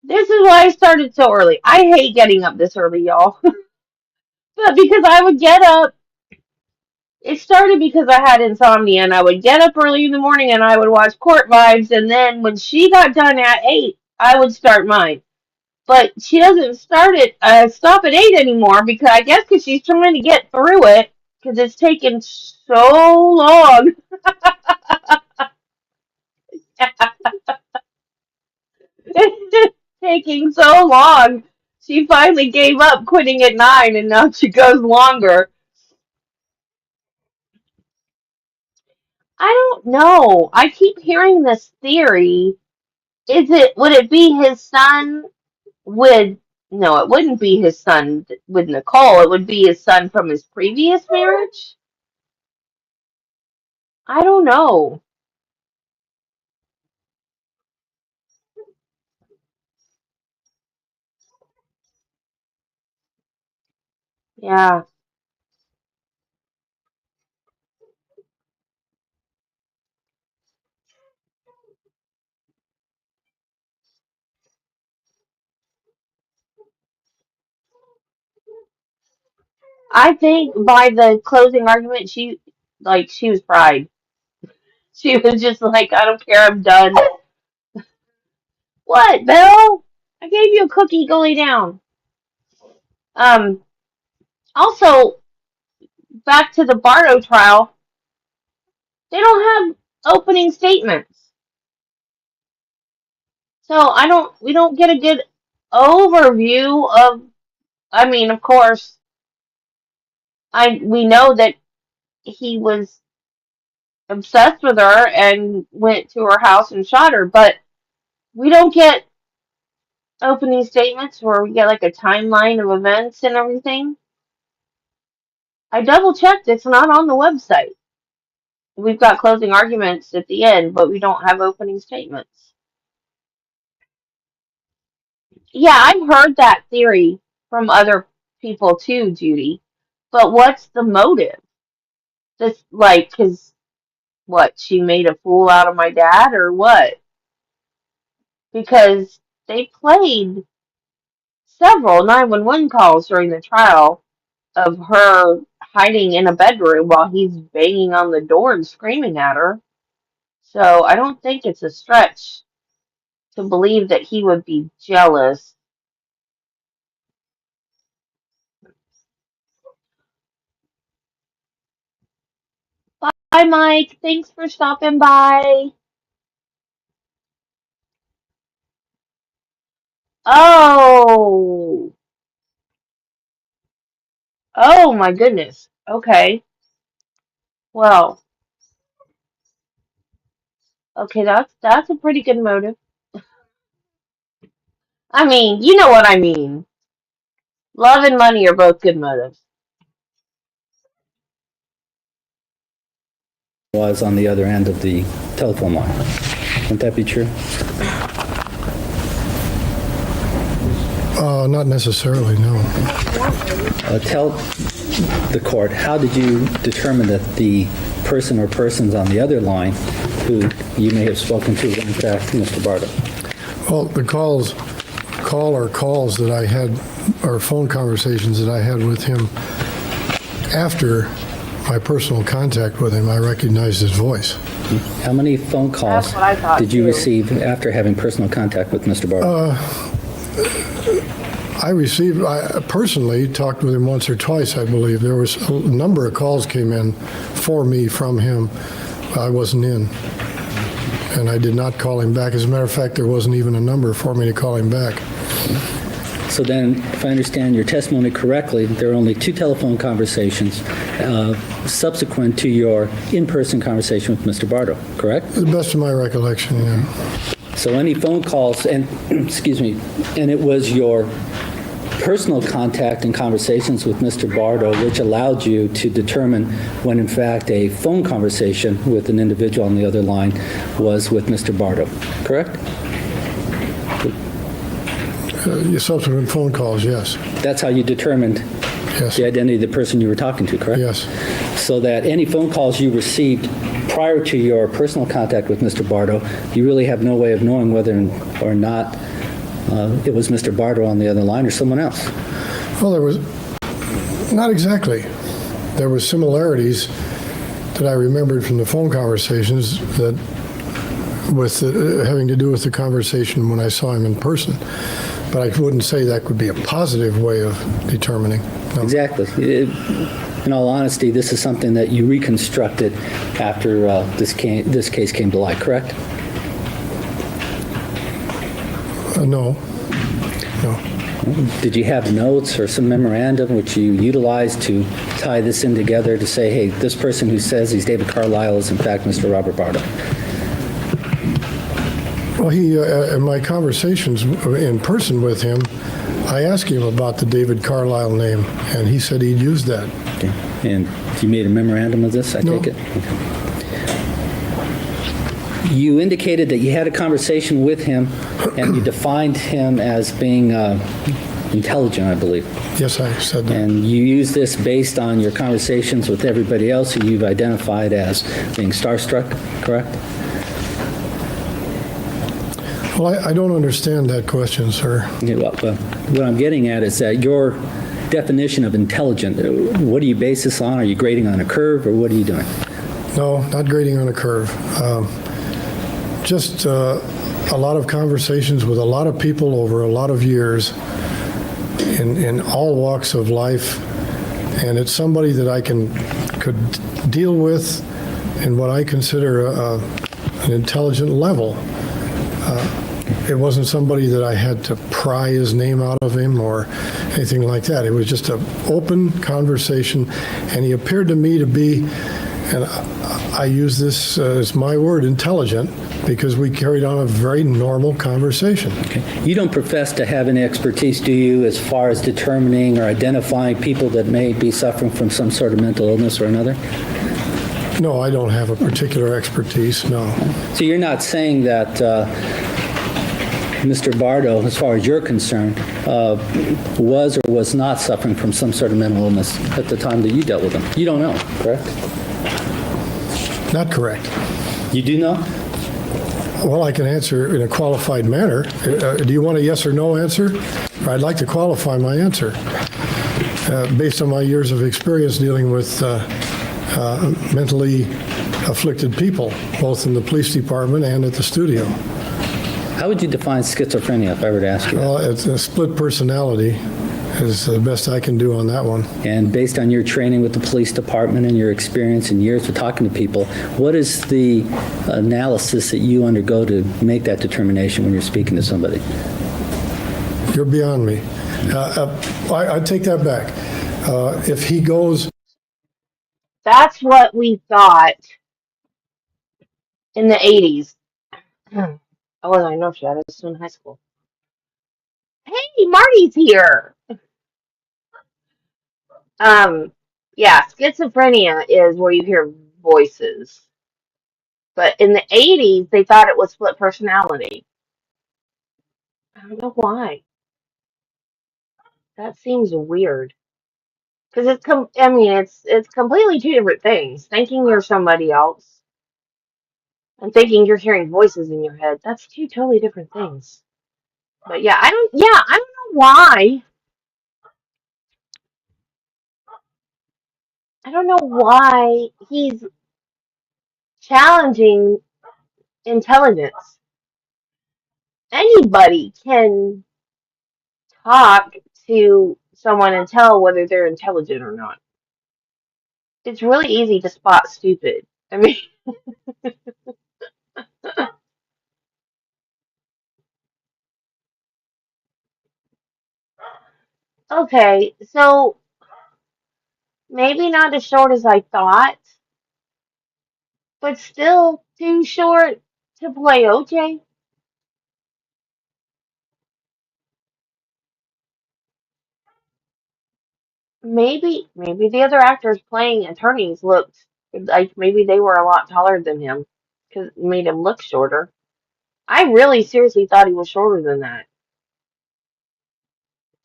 S2: This is why I started so early. I hate getting up this early, y'all. But because I would get up, it started because I had insomnia, and I would get up early in the morning and I would watch Court Vibes, and then when she got done at 8, I would start mine. But she doesn't stop at 8 anymore, because I guess because she's trying to get through it, because it's taken so long. It's taking so long. She finally gave up quitting at 9, and now she goes longer. I don't know. I keep hearing this theory. Would it be his son with, no, it wouldn't be his son with Nicole. It would be his son from his previous marriage? I don't know. Yeah. I think by the closing argument, she was fried. She was just like, I don't care, I'm done. What, Bill? I gave you a cookie. Go lay down. Um, Also, back to the Bardo trial, they don't have opening statements. So we don't get a good overview of, I mean, of course, we know that he was obsessed with her and went to her house and shot her, but we don't get opening statements where we get like a timeline of events and everything. I double checked, it's not on the website. We've got closing arguments at the end, but we don't have opening statements. Yeah, I've heard that theory from other people too, Judy. But what's the motive? This, like, cause what, she made a fool out of my dad or what? Because they played several 911 calls during the trial of her hiding in a bedroom while he's banging on the door and screaming at her. So I don't think it's a stretch to believe that he would be jealous. Bye, Mike. Thanks for stopping by. Oh. Oh my goodness. Okay. Well, okay, that's a pretty good motive. I mean, you know what I mean. Love and money are both good motives.
S4: Was on the other end of the telephone line. Wouldn't that be true?
S7: Not necessarily, no.
S4: Tell the court, how did you determine that the person or persons on the other line who you may have spoken to were in fact Mr. Bardo?
S7: Well, the calls that I had, or phone conversations that I had with him after my personal contact with him, I recognized his voice.
S4: How many phone calls
S2: That's what I thought,
S4: did you
S2: too.
S4: receive after having personal contact with Mr. Bardo?
S7: I personally talked with him once or twice, I believe. There was a number of calls came in for me from him. I wasn't in, and I did not call him back. As a matter of fact, there wasn't even a number for me to call him back.
S4: So then, if I understand your testimony correctly, there are only 2 telephone conversations subsequent to your in-person conversation with Mr. Bardo, correct?
S7: To the best of my recollection, yeah.
S4: So any phone calls, and, excuse me, and it was your personal contact and conversations with Mr. Bardo which allowed you to determine when, in fact, a phone conversation with an individual on the other line was with Mr. Bardo, correct?
S7: Your subsequent phone calls, yes.
S4: That's how you determined
S7: Yes.
S4: the identity of the person you were talking to, correct?
S7: Yes.
S4: So that any phone calls you received prior to your personal contact with Mr. Bardo, you really have no way of knowing whether or not it was Mr. Bardo on the other line or someone else.
S7: Well, there was, not exactly. There were similarities that I remembered from the phone conversations that having to do with the conversation when I saw him in person. But I wouldn't say that could be a positive way of determining. No.
S4: Exactly. In all honesty, this is something that you reconstructed after this case came to light, correct?
S7: No.
S4: Did you have notes or some memorandum which you utilized to tie this in together to say, hey, this person who says he's David Carlisle is in fact Mr. Robert Bardo?
S7: Well, in my conversations in person with him, I asked him about the David Carlisle name, and he said he'd used that.
S4: Okay. And you made a memorandum of this, I
S7: No.
S4: take it? Okay. You indicated that you had a conversation with him, and you defined him as being intelligent, I believe.
S7: Yes, I said that.
S4: And you use this based on your conversations with everybody else who you've identified as being starstruck, correct?
S7: Well, I don't understand that question, sir.
S4: Yeah, well, what I'm getting at is that your definition of intelligent, what do you base this on? Are you grading on a curve, or what are you doing?
S7: No, not grading on a curve. just a lot of conversations with a lot of people over a lot of years in all walks of life, and it's somebody that I could deal with in what I consider an intelligent level. It wasn't somebody that I had to pry his name out of him or anything like that. It was just an open conversation, and he appeared to me to be, and I use this as my word, intelligent, because we carried on a very normal conversation.
S4: Okay. You don't profess to have any expertise, do you, as far as determining or identifying people that may be suffering from some sort of mental illness or another?
S7: No, I don't have a particular expertise, no.
S4: So you're not saying that Mr. Bardo, as far as you're concerned, was or was not suffering from some sort of mental illness at the time that you dealt with him? You don't know, correct?
S7: Not correct.
S4: You do know?
S7: Well, I can answer in a qualified manner. Do you want a yes or no answer? I'd like to qualify my answer based on my years of experience dealing with mentally afflicted people, both in the police department and at the studio.
S4: How would you define schizophrenia, if I were to ask you?
S7: Well, it's a split personality is the best I can do on that one.
S4: And based on your training with the police department and your experience and years of talking to people, what is the analysis that you undergo to make that determination when you're speaking to somebody?
S7: You're beyond me. I take that back. If he goes...
S2: That's what we thought in the 80s. I wasn't, I know she had, I was still in high school. Hey, Marty's here. Yeah, schizophrenia is where you hear voices. But in the 80s, they thought it was split personality. I don't know why. That seems weird. Because I mean, it's completely two different things. Thinking you're somebody else and thinking you're hearing voices in your head. That's two totally different things. But yeah, I don't know why. I don't know why he's challenging intelligence. Anybody can talk to someone and tell whether they're intelligent or not. It's really easy to spot stupid. I mean, okay, so maybe not as short as I thought, but still too short to play OJ. Maybe the other actors playing attorneys looked like maybe they were a lot taller than him because it made him look shorter. I really seriously thought he was shorter than that.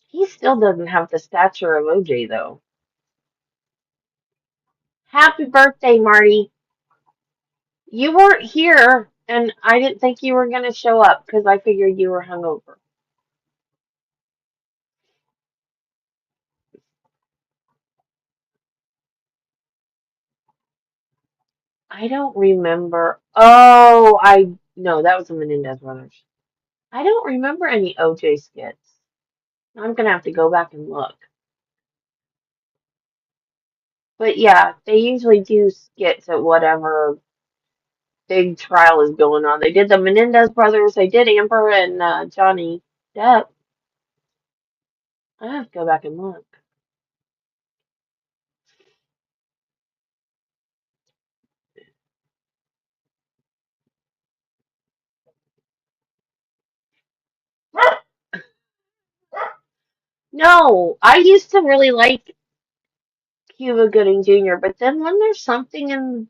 S2: He still doesn't have the stature of OJ though. Happy birthday, Marty. You weren't here, and I didn't think you were going to show up because I figured you were hungover. I don't remember. Oh, no, that was the Menendez brothers. I don't remember any OJ skits. I'm going to have to go back and look. But yeah, they usually do skits at whatever big trial is going on. They did the Menendez brothers, they did Amber and Johnny Depp. I have to go back and look. No, I used to really like Cuba Gooding Jr., but then when there's something in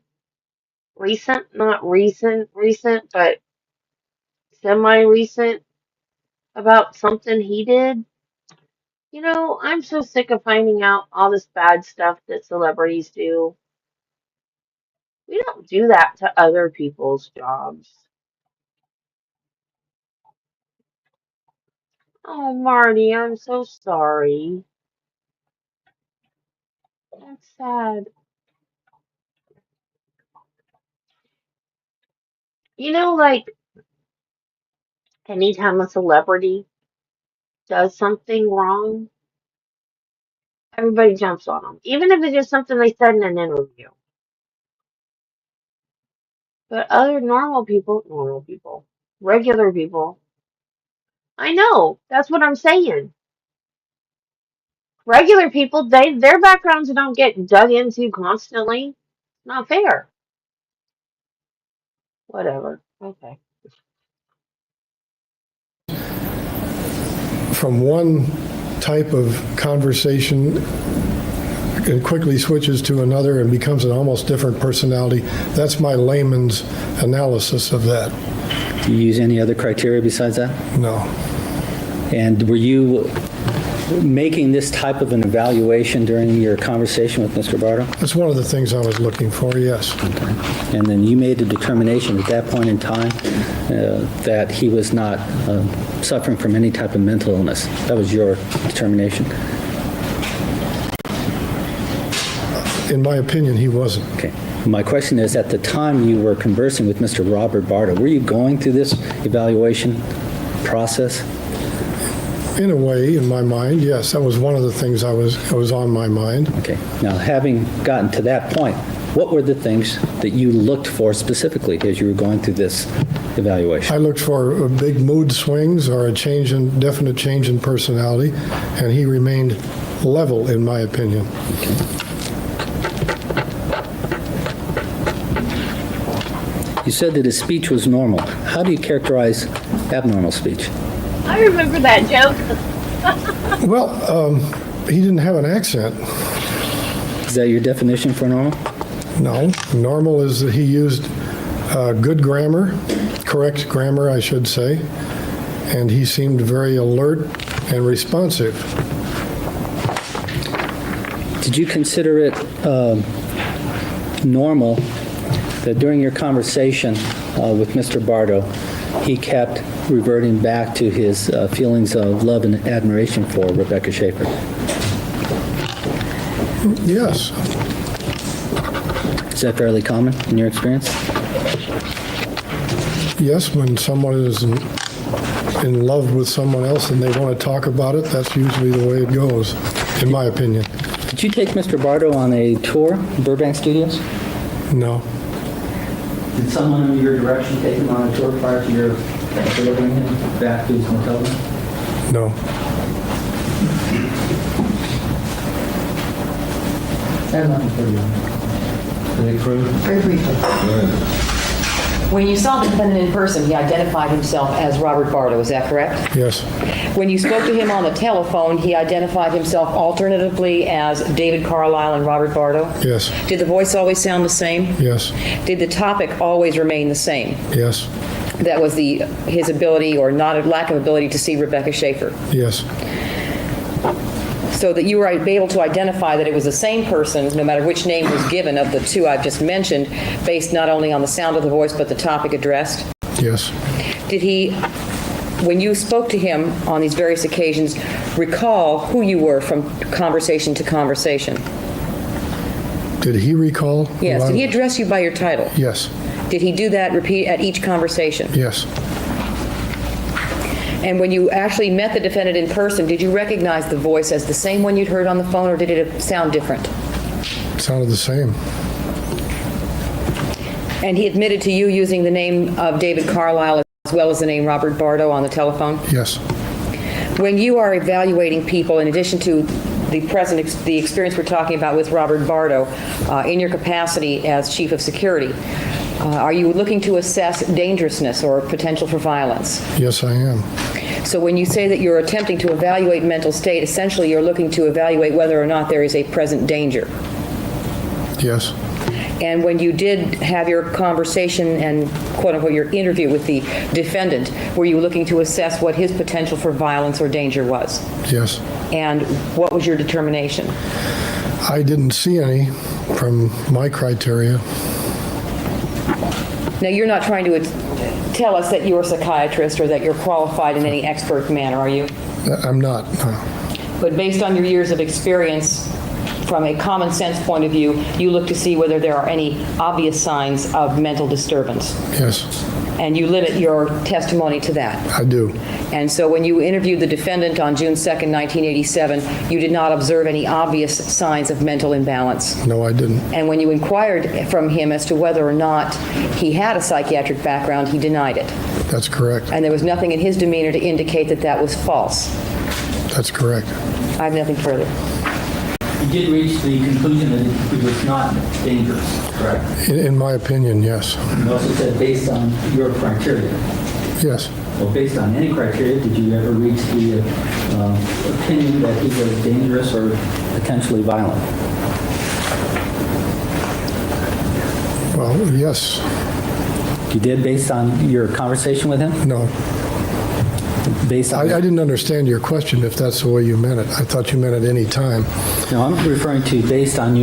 S2: not recent, but semi-recent about something he did, I'm so sick of finding out all this bad stuff that celebrities do. We don't do that to other people's jobs. Oh, Marty, I'm so sorry. That's sad. Like Anytime a celebrity does something wrong, everybody jumps on them. Even if it's just something they said in an interview. But other normal people, regular people, I know, that's what I'm saying. Regular people, their backgrounds don't get dug into constantly. Not fair. Whatever. Okay.
S7: From one type of conversation, it quickly switches to another and becomes an almost different personality. That's my layman's analysis of that.
S4: Do you use any other criteria besides that?
S7: No.
S4: And were you making this type of an evaluation during your conversation with Mr. Bardo?
S7: That's one of the things I was looking for, yes.
S4: And then you made a determination at that point in time that he was not suffering from any type of mental illness. That was your determination?
S7: In my opinion, he wasn't.
S4: Okay. My question is, at the time you were conversing with Mr. Robert Bardo, were you going through this evaluation process?
S7: In a way, in my mind, yes. That was one of the things that was on my mind.
S4: Okay. Now, having gotten to that point, what were the things that you looked for specifically as you were going through this evaluation?
S7: I looked for big mood swings or definite change in personality, and he remained level, in my opinion.
S4: You said that his speech was normal. How do you characterize abnormal speech?
S2: I remember that joke.
S7: Well, he didn't have an accent.
S4: Is that your definition for normal?
S7: No. Normal is that he used good grammar, correct grammar, I should say, and he seemed very alert and responsive.
S4: Did you consider it normal that during your conversation with Mr. Bardo, he kept reverting back to his feelings of love and admiration for Rebecca Schaeffer?
S7: Yes.
S4: Is that fairly common in your experience?
S7: Yes, when someone is in love with someone else and they want to talk about it, that's usually the way it goes, in my opinion.
S4: Did you take Mr. Bardo on a tour in Burbank Studios?
S7: No.
S4: Did someone in your direction take him on a tour prior to your delivering him back to his hotel room?
S7: No.
S4: I have nothing for you.
S5: Very briefly. When you saw the defendant in person, he identified himself as Robert Bardo, is that correct?
S7: Yes.
S5: When you spoke to him on the telephone, he identified himself alternatively as David Carlisle and Robert Bardo?
S7: Yes.
S5: Did the voice always sound the same?
S7: Yes.
S5: Did the topic always remain the same?
S7: Yes.
S5: That was his ability or lack of ability to see Rebecca Schaeffer.
S7: Yes.
S5: So that you were able to identify that it was the same person, no matter which name was given of the two I've just mentioned, based not only on the sound of the voice, but the topic addressed?
S7: Yes.
S5: Did he, when you spoke to him on these various occasions, recall who you were from conversation to conversation?
S7: Did he recall?
S5: Yes. Did he address you by your title?
S7: Yes.
S5: Did he do that repeat at each conversation?
S7: Yes.
S5: And when you actually met the defendant in person, did you recognize the voice as the same one you'd heard on the phone, or did it sound different?
S7: It sounded the same.
S5: And he admitted to you using the name of David Carlisle as well as the name Robert Bardo on the telephone?
S7: Yes.
S5: When you are evaluating people, in addition to the experience we're talking about with Robert Bardo, in your capacity as chief of security, are you looking to assess dangerousness or potential for violence?
S7: Yes, I am.
S5: So when you say that you're attempting to evaluate mental state, essentially you're looking to evaluate whether or not there is a present danger.
S7: Yes.
S5: And when you did have your conversation and, quote-unquote, your interview with the defendant, were you looking to assess what his potential for violence or danger was?
S7: Yes.
S5: And what was your determination?
S7: I didn't see any from my criteria.
S5: Now, you're not trying to tell us that you're a psychiatrist or that you're qualified in any expert manner, are you?
S7: I'm not. No.
S5: But based on your years of experience, from a common sense point of view, you look to see whether there are any obvious signs of mental disturbance.
S7: Yes.
S5: And you limit your testimony to that.
S7: I do.
S5: And so when you interviewed the defendant on June 2nd, 1987, you did not observe any obvious signs of mental imbalance.
S7: No, I didn't.
S5: And when you inquired from him as to whether or not he had a psychiatric background, he denied it.
S7: That's correct.
S5: And there was nothing in his demeanor to indicate that that was false.
S7: That's correct.
S5: I have nothing further.
S4: You did reach the conclusion that it was not dangerous, correct?
S7: In my opinion, yes.
S4: You also said based on your criteria.
S7: Yes.
S4: Well, based on any criteria, did you ever reach the opinion that he was dangerous or potentially violent?
S7: Well, yes.
S4: You did based on your conversation with him?
S7: No.
S4: Based on
S7: I didn't understand your question, if that's the way you meant it. I thought you meant at any time.
S4: No, I'm referring to based on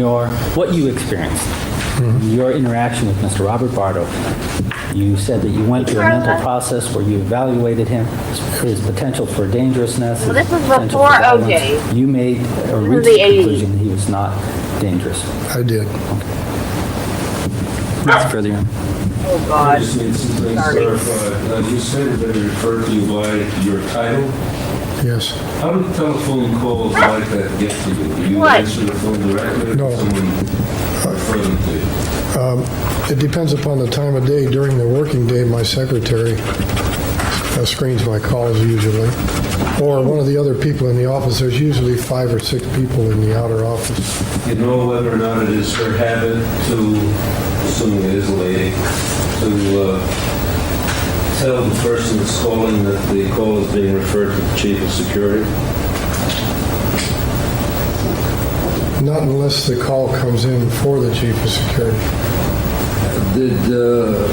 S4: what you experienced, your interaction with Mr. Robert Bardo. You said that you went through a mental process where you evaluated him, his potential for dangerousness.
S2: Well, this was
S4: potential
S2: before
S4: for violence.
S2: OJ.
S4: You made or
S2: This
S4: reached
S2: was
S4: the
S2: the 80s.
S4: conclusion that he was not dangerous.
S7: I did.
S4: That's further on.
S2: Oh, God.
S3: Just need to clarify. You said that it referred to you by your title.
S7: Yes.
S3: How do telephone calls like that get to you? Do you
S2: What?
S3: answer the phone directly or
S7: No.
S3: does someone refer them to you?
S7: It depends upon the time of day. During the working day, my secretary screens my calls usually. Or one of the other people in the office. There's usually 5 or 6 people in the outer office.
S3: You know whether or not it is her habit to, assuming it is a lady, to tell the person that's calling that the call is being referred to the chief of security?
S7: Not unless the call comes in for the chief of security.
S3: Did the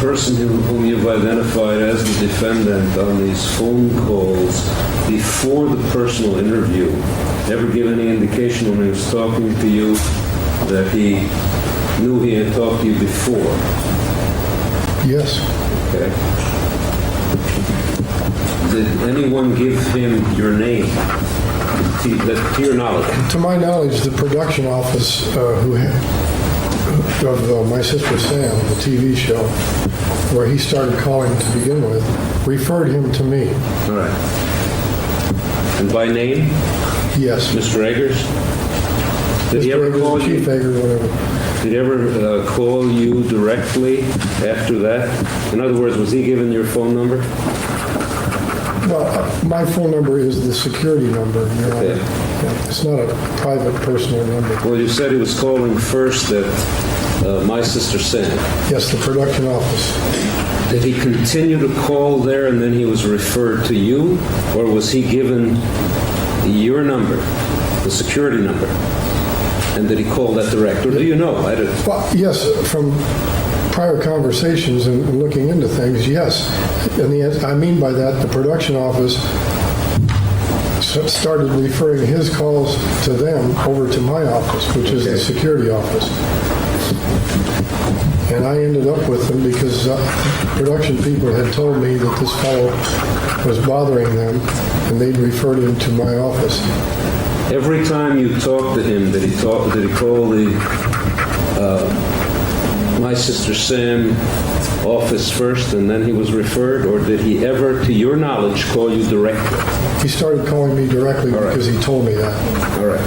S3: person whom you've identified as the defendant on these phone calls before the personal interview ever give any indication when he was talking to you that he knew he had talked to you before?
S7: Yes.
S3: Okay. Did anyone give him your name, to your knowledge?
S7: To my knowledge, the production office of My Sister Sam, the TV show, where he started calling to begin with, referred him to me.
S3: All right. And by name,
S7: Yes.
S3: Mr. Eggers? Did he
S7: Mr.
S3: ever
S7: Eggers,
S3: call you?
S7: Chief Eggers, whatever.
S3: Did he ever call you directly after that? In other words, was he given your phone number?
S7: Well, my phone number is the security number. You know.
S3: Okay.
S7: Yeah, it's not a private personal number.
S3: Well, you said he was calling first at My Sister Sam.
S7: Yes, the production office.
S3: Did he continue to call there and then he was referred to you? Or was he given your number, the security number? And did he call that direct? Or do you know? I don't.
S7: Well, yes, from prior conversations and looking into things, yes. And I mean by that, the production office started referring his calls to them over to my office, which is the security office. And I ended up with them because production people had told me that this fellow was bothering them, and they'd referred him to my office.
S3: Every time you talked to him, did he call the My Sister Sam office first and then he was referred? Or did he ever, to your knowledge, call you directly?
S7: He started calling me directly
S3: All right.
S7: because he told me that.
S3: All right.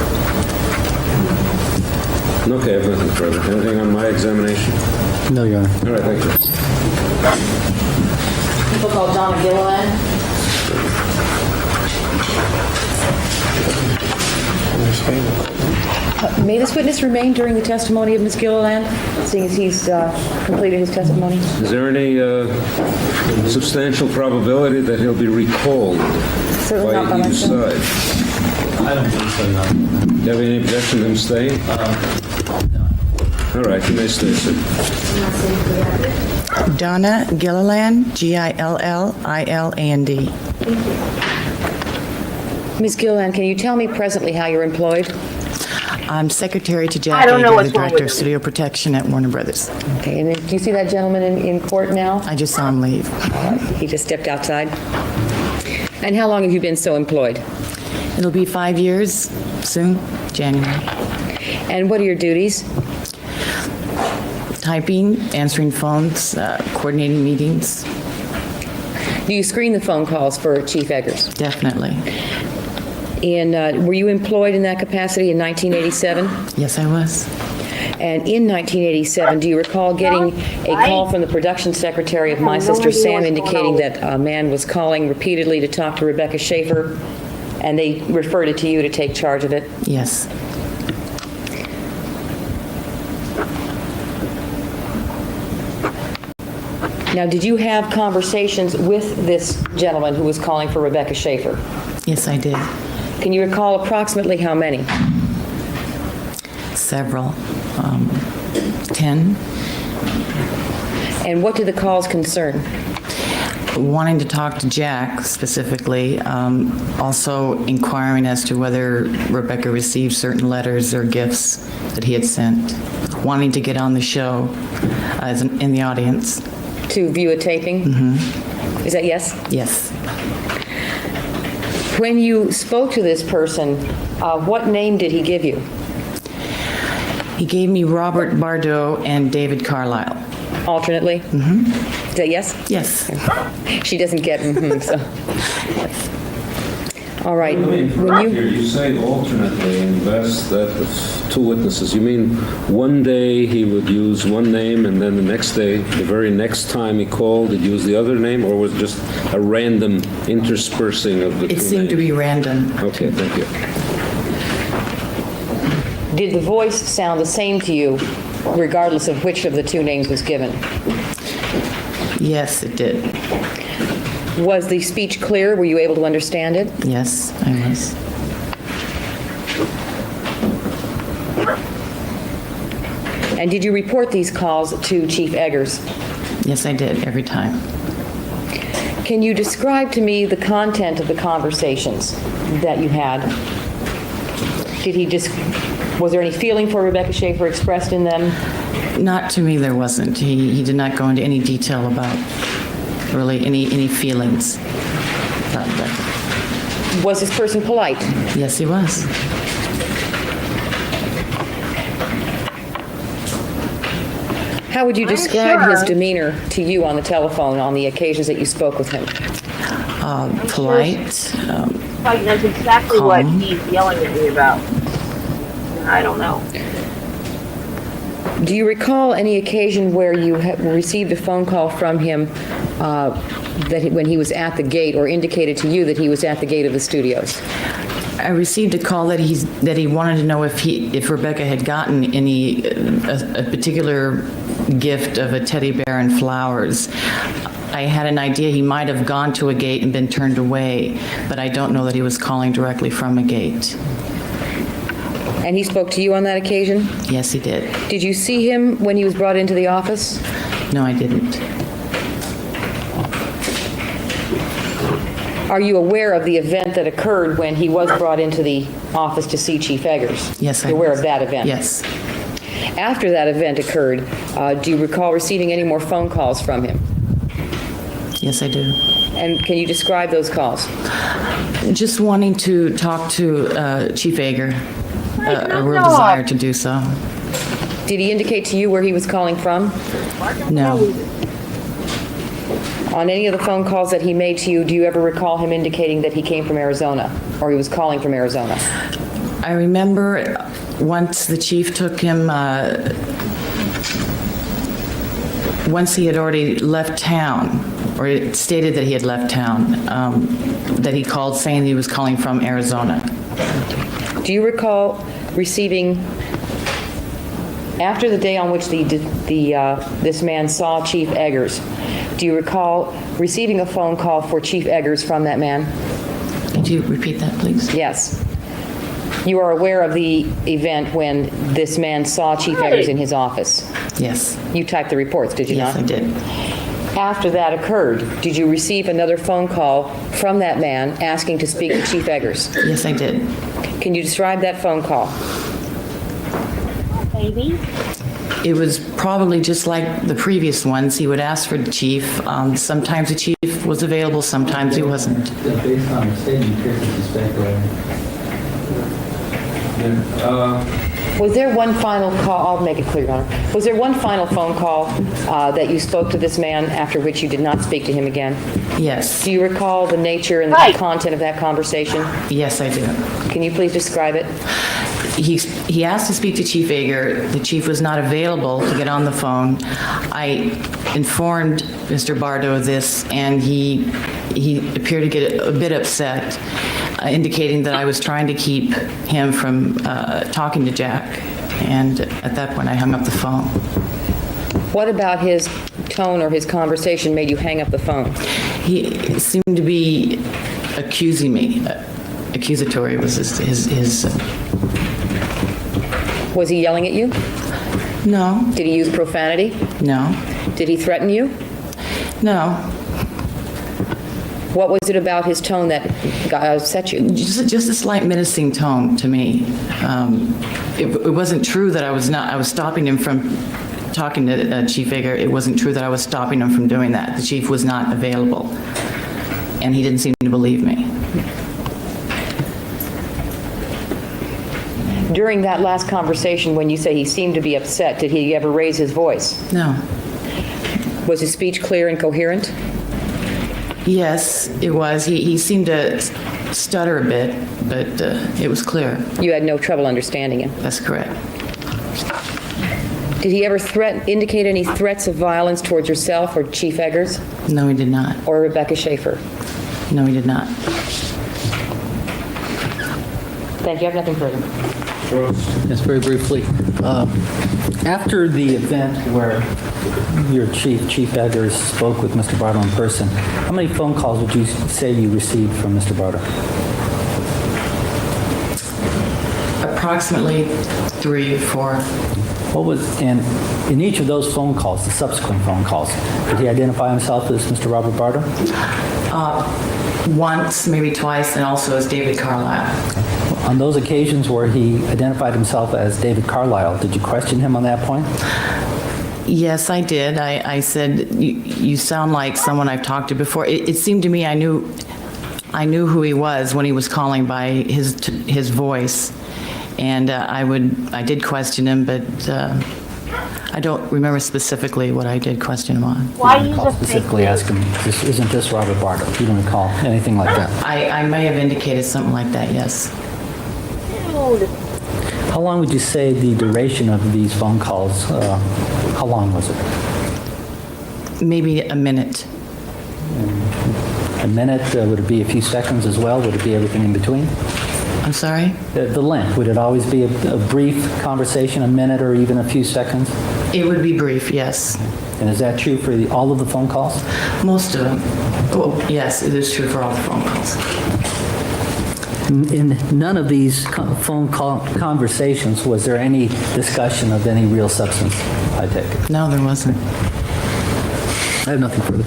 S3: Okay, I have nothing further. Anything on my examination?
S4: No, Your Honor.
S3: All right, thank you.
S5: People called Donna Gilliland. May this witness remain during the testimony of Ms. Gilliland, seeing as he's completed his testimony?
S3: Is there any substantial probability that he'll be recalled
S5: Certainly not by
S3: by either
S5: myself.
S3: side?
S4: I don't believe so, Your Honor.
S3: Do you have any objection to him staying? All right, you may stay, sir.
S8: Donna Gilliland, Gilliland.
S5: Ms. Gilliland, can you tell me presently how you're employed?
S8: I'm secretary to
S2: I
S8: Jack
S2: don't know
S8: Yeager,
S2: what's
S8: the
S2: wrong
S8: director
S2: with
S8: of
S2: him.
S8: studio protection at Warner Brothers.
S5: Okay, and do you see that gentleman in court now?
S8: I just saw him leave.
S5: He just stepped outside. And how long have you been so employed?
S8: It'll be 5 years soon, January.
S5: And what are your duties?
S8: typing, answering phones, coordinating meetings,
S5: Do you screen the phone calls for Chief Eggers?
S8: definitely.
S5: Were you employed in that capacity in 1987?
S8: Yes, I was.
S5: And in 1987, do you recall getting a call from the production secretary of My Sister Sam indicating that a man was calling repeatedly to talk to Rebecca Schaeffer, and they referred it to you to take charge of it?
S8: Yes.
S5: Now, did you have conversations with this gentleman who was calling for Rebecca Schaeffer?
S8: Yes, I did.
S5: Can you recall approximately how many?
S8: Several. 10.
S5: And what did the calls concern?
S8: Wanting to talk to Jack specifically, also inquiring as to whether Rebecca received certain letters or gifts that he had sent, wanting to get on the show as in the audience.
S5: To view a taping? Mm-hmm. Is that yes?
S8: Yes.
S5: When you spoke to this person, what name did he give you?
S8: He gave me Robert Bardo and David Carlisle.
S5: Alternately? Mm-hmm. Is that yes?
S8: Yes.
S5: She doesn't get so. All right. When
S3: You say alternately, and that's two witnesses. You mean one day he would use one name, and then the next day, the very next time he called, he'd use the other name, or was it just a random interspersing of the two
S8: It seemed to
S3: names?
S8: be random.
S3: Okay, thank you.
S5: Did the voice sound the same to you, regardless of which of the two names was given?
S8: Yes, it did.
S5: Was the speech clear? Were you able to understand it?
S8: Yes, I was.
S5: And did you report these calls to Chief Eggers?
S8: Yes, I did, every time.
S5: Can you describe to me the content of the conversations that you had? Was there any feeling for Rebecca Schaeffer expressed in them?
S8: Not to me, there wasn't. He did not go into any detail about really any feelings about Rebecca.
S5: Was this person polite?
S8: Yes, he was.
S5: How would you describe his demeanor to you on the telephone on the occasions that you spoke with him?
S8: Polite.
S2: Like, that's exactly what
S8: Calm.
S2: he's yelling at me about. I don't know.
S5: Do you recall any occasion where you received a phone call from him when he was at the gate, or indicated to you that he was at the gate of the studios?
S8: I received a call that he wanted to know if Rebecca had gotten a particular gift of a teddy bear and flowers. I had an idea he might have gone to a gate and been turned away, but I don't know that he was calling directly from a gate.
S5: And he spoke to you on that occasion?
S8: Yes, he did.
S5: Did you see him when he was brought into the office?
S8: No, I didn't.
S5: Are you aware of the event that occurred when he was brought into the office to see Chief Eggers?
S8: Yes, I
S5: You're aware
S8: was.
S5: of that event?
S8: Yes.
S5: After that event occurred, do you recall receiving any more phone calls from him?
S8: Yes, I do.
S5: And can you describe those calls?
S8: Just wanting to talk to Chief Eger, a real desire to do so.
S5: Did he indicate to you where he was calling from?
S8: No.
S5: On any of the phone calls that he made to you, do you ever recall him indicating that he came from Arizona, or he was calling from Arizona?
S8: I remember once the chief took him, once he had already left town, or it stated that he had left town, that he called saying he was calling from Arizona.
S5: Do you recall receiving, after the day on which this man saw Chief Eggers, do you recall receiving a phone call for Chief Eggers from that man?
S8: Could you repeat that, please?
S5: Yes. You are aware of the event when this man saw Chief Eggers in his office?
S8: Yes.
S5: You typed the reports, did you
S8: Yes,
S5: not?
S8: I did.
S5: After that occurred, did you receive another phone call from that man asking to speak to Chief Eggers?
S8: Yes, I did.
S5: Can you describe that phone call?
S2: Maybe.
S8: It was probably just like the previous ones. He would ask for the chief. Sometimes the chief was available, sometimes he wasn't.
S4: Based on the statement, Chris is speculating.
S5: Was there one final call, I'll make it clear, Your Honor. Was there one final phone call that you spoke to this man after which you did not speak to him again?
S8: Yes.
S5: Do you recall the nature and the
S2: Right.
S5: content of that conversation?
S8: Yes, I do.
S5: Can you please describe it?
S8: He asked to speak to Chief Ager. The chief was not available to get on the phone. I informed Mr. Bardo of this, and he appeared to get a bit upset, indicating that I was trying to keep him from talking to Jack. And at that point, I hung up the phone.
S5: What about his tone or his conversation made you hang up the phone?
S8: He seemed to be accusing me. Accusatory was his
S5: Was he yelling at you?
S8: No,
S5: Did he use profanity?
S8: no,
S5: Did he threaten you?
S8: no.
S5: What was it about his tone that upset you?
S8: Just a slight menacing tone to me. It wasn't true that I was stopping him from talking to Chief Ager. It wasn't true that I was stopping him from doing that. The chief was not available, and he didn't seem to believe me.
S5: During that last conversation, when you say he seemed to be upset, did he ever raise his voice?
S8: No.
S5: Was his speech clear and coherent?
S8: Yes, it was. He seemed to stutter a bit, but it was clear.
S5: You had no trouble understanding him.
S8: That's correct.
S5: Did he ever indicate any threats of violence towards yourself or Chief Eggers
S8: No, he did not.
S5: or Rebecca Schaeffer?
S8: No, he did not.
S5: Thank you. I have nothing further.
S4: Just very briefly, after the event where your Chief Eggers, spoke with Mr. Bardo in person, how many phone calls would you say you received from Mr. Bardo?
S8: Approximately 3 or 4.
S4: What was, and in each of those phone calls, the subsequent phone calls, did he identify himself as Mr. Robert Bardo?
S8: Once, maybe twice, and also as David Carlisle.
S4: On those occasions where he identified himself as David Carlisle, did you question him on that point?
S8: Yes, I did. I said, you sound like someone I've talked to before. It seemed to me I knew who he was when he was calling by his voice. And I did question him, but I don't remember specifically what I did question him on.
S2: Why
S4: You
S2: use
S4: recall
S2: a fake
S4: specifically
S2: name?
S4: ask him, isn't this Robert Bardo? You don't recall anything like that?
S8: I may have indicated something like that, yes.
S2: Dude.
S4: How long would you say the duration of these phone calls, how long was it?
S8: Maybe a minute.
S4: A minute? Would it be a few seconds as well? Would it be everything in between?
S8: I'm sorry?
S4: The length, would it always be a brief conversation, a minute or even a few seconds?
S8: It would be brief, yes.
S4: And is that true for all of the phone calls?
S8: Most of them. Oh, yes, it is true for all the phone calls.
S4: In none of these phone call conversations was there any discussion of any real substance, I take it?
S8: No, there wasn't.
S4: I have nothing further.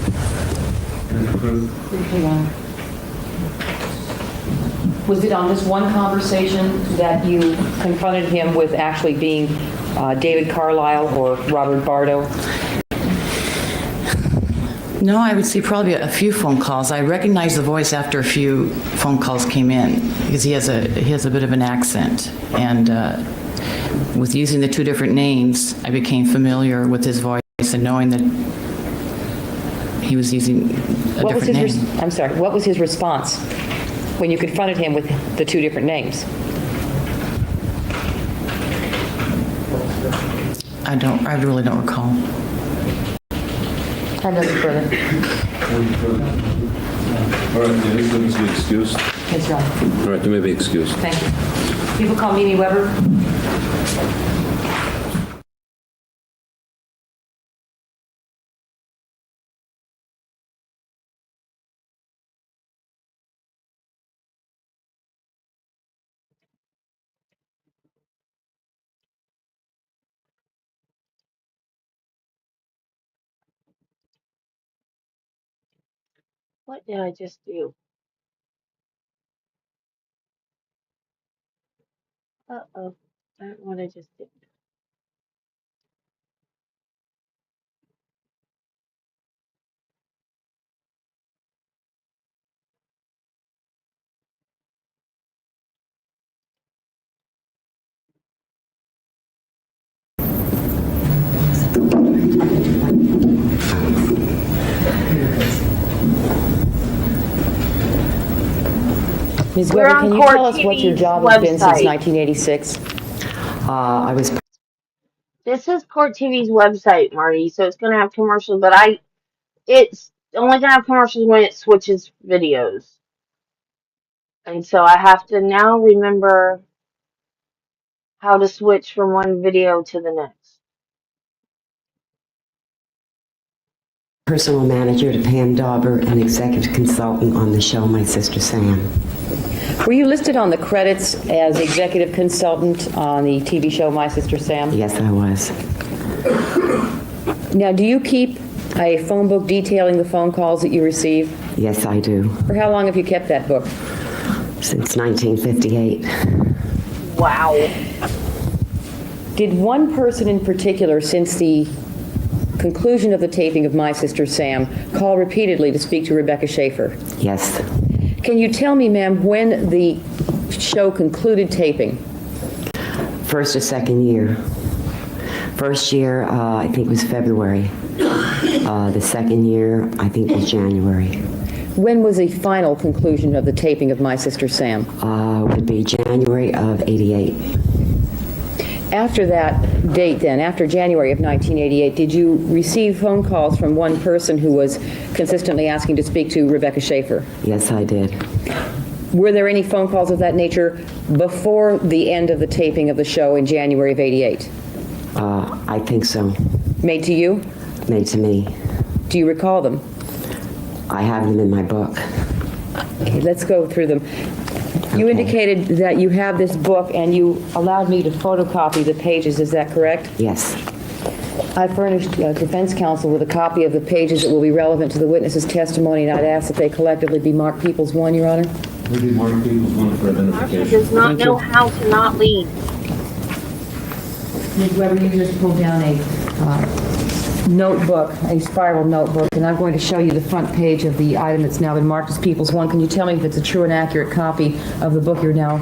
S5: Was it on this one conversation that you confronted him with actually being David Carlisle or Robert Bardo?
S8: No, I would say probably a few phone calls. I recognized the voice after a few phone calls came in because he has a bit of an accent, and with using the two different names, I became familiar with his voice and knowing that he was using a
S5: What was
S8: different
S5: his?
S8: name.
S5: I'm sorry. What was his response when you confronted him with the two different names?
S8: I really don't recall.
S5: I have nothing further.
S3: All right, Dennis, let me be excused.
S5: Yes, Your Honor.
S3: All right, you may be excused.
S5: Thank you. People call Mimi Weber.
S2: What did I just do? Uh-oh. I don't know what I just did.
S5: Ms.
S2: We're
S5: Weber,
S2: on
S5: can you
S2: Court
S5: tell us what your
S2: TV's
S5: job has been since
S2: website.
S5: 1986?
S9: I was
S2: This is Court TV's website, Marty, so it's going to have commercials, but it's only going to have commercials when it switches videos. And so I have to now remember how to switch from one video to the next.
S9: personal manager to Pam Dauber and executive consultant on the show My Sister Sam.
S5: Were you listed on the credits as executive consultant on the TV show My Sister Sam?
S9: Yes, I was.
S5: Now, do you keep a phone book detailing the phone calls that you receive?
S9: Yes, I do.
S5: For how long have you kept that book?
S9: Since 1958.
S2: Wow.
S5: Did one person in particular, since the conclusion of the taping of My Sister Sam, call repeatedly to speak to Rebecca Schaeffer?
S9: Yes.
S5: Can you tell me, ma'am, when the show concluded taping?
S9: First or second year. First year, I think was February. The second year, I think was January.
S5: When was the final conclusion of the taping of My Sister Sam?
S9: Would be January of 88.
S5: After that date then, after January of 1988, did you receive phone calls from one person who was consistently asking to speak to Rebecca Schaeffer?
S9: Yes, I did.
S5: Were there any phone calls of that nature before the end of the taping of the show in January of 88?
S9: I think so.
S5: Made to you?
S9: Made to me.
S5: Do you recall them?
S9: I have them in my book.
S5: Okay, let's go through them. You
S9: Okay.
S5: indicated that you have this book and you allowed me to photocopy the pages, is that correct?
S9: Yes.
S5: I furnished defense counsel with a copy of the pages that will be relevant to the witness's testimony, and I'd ask that they collectively be marked Peoples 1, Your Honor.
S3: Maybe mark people's one for
S2: Marcia
S3: identification.
S2: does not know how to not leave.
S5: Ms. Weber, you just pulled down a notebook, a spiral notebook, and I'm going to show you the front page of the item that's now been marked as People's 1. Can you tell me if it's a true and accurate copy of the book you're now...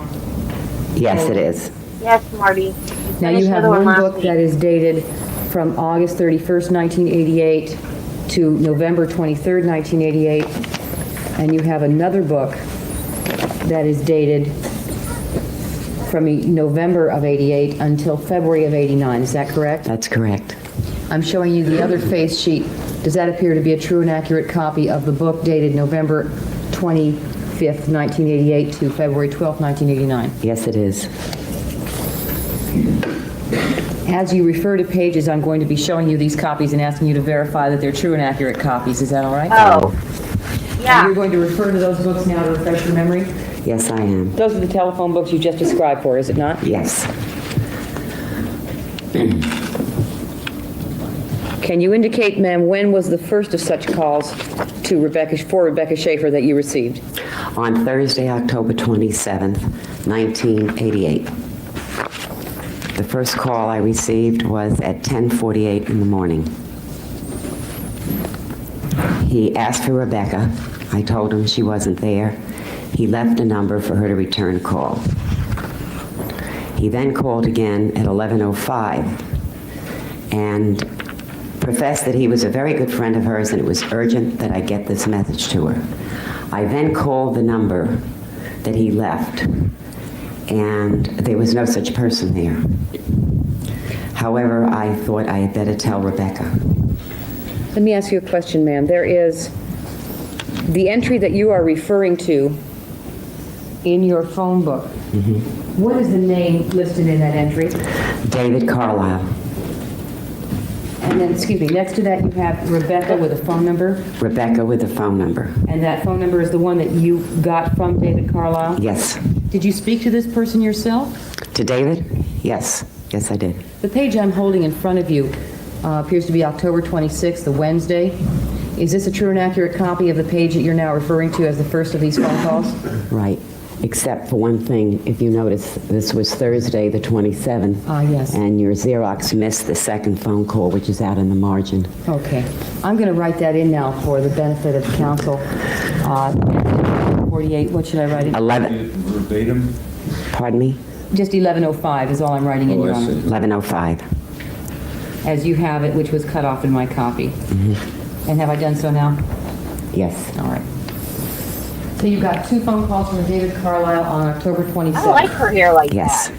S9: Yes, it is.
S2: Yes, Marty.
S5: Now, you have one book that is dated from August 31st, 1988 to November 23rd, 1988, and you have another book that is dated from November of 88 until February of 89. Is that correct?
S9: That's correct.
S5: I'm showing you the other face sheet. Does that appear to be a true and accurate copy of the book dated November 25th, 1988 to February 12th, 1989?
S9: Yes, it is.
S5: As you refer to pages, I'm going to be showing you these copies and asking you to verify that they're true and accurate copies. Is that all right?
S2: Oh.
S5: And
S2: Yeah.
S5: you're going to refer to those books now to refresh your memory?
S9: Yes, I am.
S5: Those are the telephone books you just described for, is it not?
S9: Yes.
S5: Can you indicate, ma'am, when was the first of such calls to Rebecca Schaeffer that you received?
S9: On Thursday, October 27th, 1988. The first call I received was at 10:48 in the morning. He asked for Rebecca. I told him she wasn't there. He left a number for her to return a call. He then called again at 11:05 and professed that he was a very good friend of hers and it was urgent that I get this message to her. I then called the number that he left, and there was no such person there. However, I thought I had better tell Rebecca.
S5: Let me ask you a question, ma'am. There is the entry that you are referring to in your phone book. What is the name listed in that entry?
S9: David Carlisle.
S5: And then, excuse me, next to that you have Rebecca with a phone number,
S9: Rebecca with a phone number.
S5: and that phone number is the one that you got from David Carlisle?
S9: Yes.
S5: Did you speak to this person yourself?
S9: To David? Yes. Yes, I did.
S5: The page I'm holding in front of you appears to be October 26th, the Wednesday. Is this a true and accurate copy of the page that you're now referring to as the first of these phone calls?
S9: Right. Except for one thing, if you notice, this was Thursday, the 27th.
S5: Ah, yes.
S9: And your Xerox missed the second phone call, which is out in the margin.
S5: Okay. I'm going to write that in now for the benefit of counsel. 48, what should I write it?
S9: 11.
S3: Verbatim?
S9: Pardon me?
S5: Just 11:05 is all I'm writing in,
S3: Oh,
S5: Your
S3: I
S5: Honor.
S3: see.
S9: 11:05.
S5: As you have it, which was cut off in my copy. And have I done so now?
S9: Yes.
S5: All right. So you got 2 phone calls from David Carlisle on October 27th.
S2: I like her hair like
S9: Yes.
S2: that.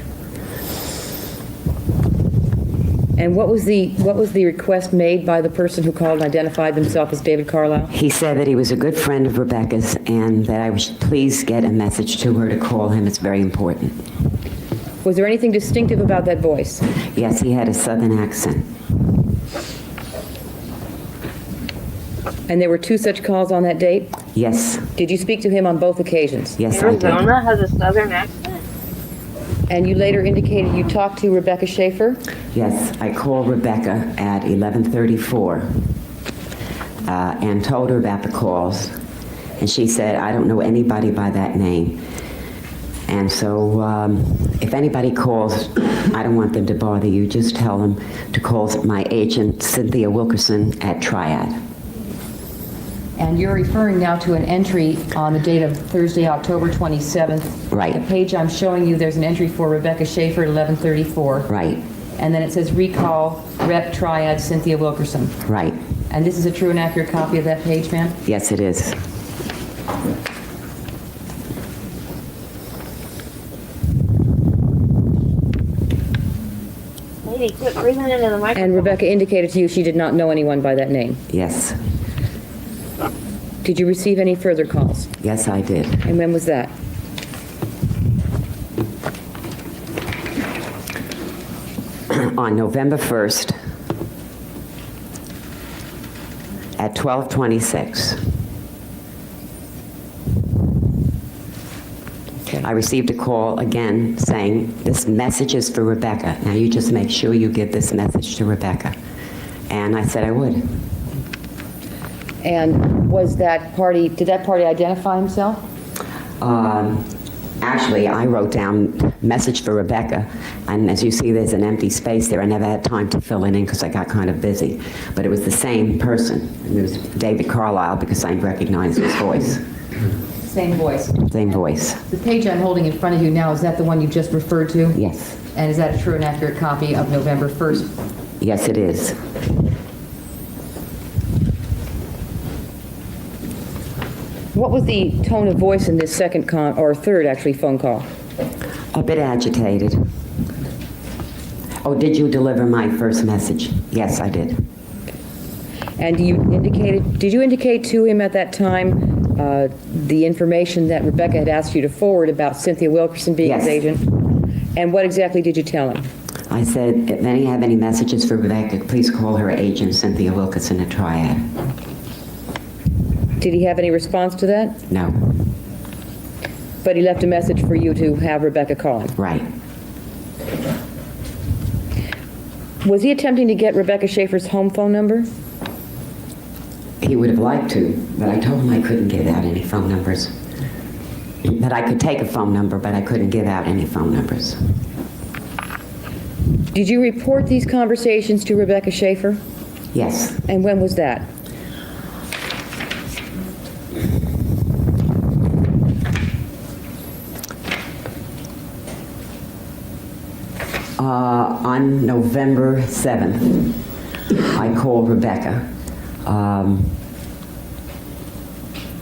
S5: And what was the request made by the person who called and identified themselves as David Carlisle?
S9: He said that he was a good friend of Rebecca's and that I should please get a message to her to call him. It's very important.
S5: Was there anything distinctive about that voice?
S9: Yes, he had a southern accent.
S5: And there were 2 such calls on that date?
S9: Yes.
S5: Did you speak to him on both occasions?
S9: Yes, I did.
S2: Arizona has a southern accent?
S5: And you later indicated you talked to Rebecca Schaeffer?
S9: Yes, I called Rebecca at 11:34 and told her about the calls. And she said, I don't know anybody by that name. And so if anybody calls, I don't want them to bother you. Just tell them to call my agent, Cynthia Wilkerson, at Triad.
S5: And you're referring now to an entry on the date of Thursday, October 27th.
S9: Right.
S5: The page I'm showing you, there's an entry for Rebecca Schaeffer at 11:34.
S9: Right,
S5: And then it says recall Rep Triad Cynthia Wilkerson.
S9: right.
S5: And this is a true and accurate copy of that page, ma'am?
S9: Yes, it is.
S2: Lady, quit breathing into the microphone.
S5: And Rebecca indicated to you she did not know anyone by that name.
S9: Yes.
S5: Did you receive any further calls?
S9: Yes, I did.
S5: And when was that?
S9: On November 1st at 12:26.
S5: Okay.
S9: I received a call again saying, this message is for Rebecca. Now you just make sure you give this message to Rebecca. And I said I would.
S5: And did that party identify himself?
S9: Actually, I wrote down message for Rebecca, and as you see, there's an empty space there. I never had time to fill it in because I got kind of busy. But it was the same person. It was David Carlisle because I recognized his voice.
S5: Same voice.
S9: Same voice.
S5: The page I'm holding in front of you now, is that the one you just referred to?
S9: Yes.
S5: And is that a true and accurate copy of November 1st?
S9: Yes, it is.
S5: What was the tone of voice in this third phone call?
S9: A bit agitated. Oh, did you deliver my first message? Yes, I did.
S5: And did you indicate to him at that time the information that Rebecca had asked you to forward about Cynthia Wilkerson being his
S9: Yes.
S5: agent? And what exactly did you tell him?
S9: I said, if any have any messages for Rebecca, please call her agent, Cynthia Wilkerson, at Triad.
S5: Did he have any response to that?
S9: No.
S5: But he left a message for you to have Rebecca call him.
S9: Right.
S5: Was he attempting to get Rebecca Schaeffer's home phone number?
S9: He would have liked to, but I told him I couldn't give out any phone numbers. That I could take a phone number, but I couldn't give out any phone numbers.
S5: Did you report these conversations to Rebecca Schaeffer?
S9: Yes.
S5: And when was that?
S9: On November 7th, I called Rebecca.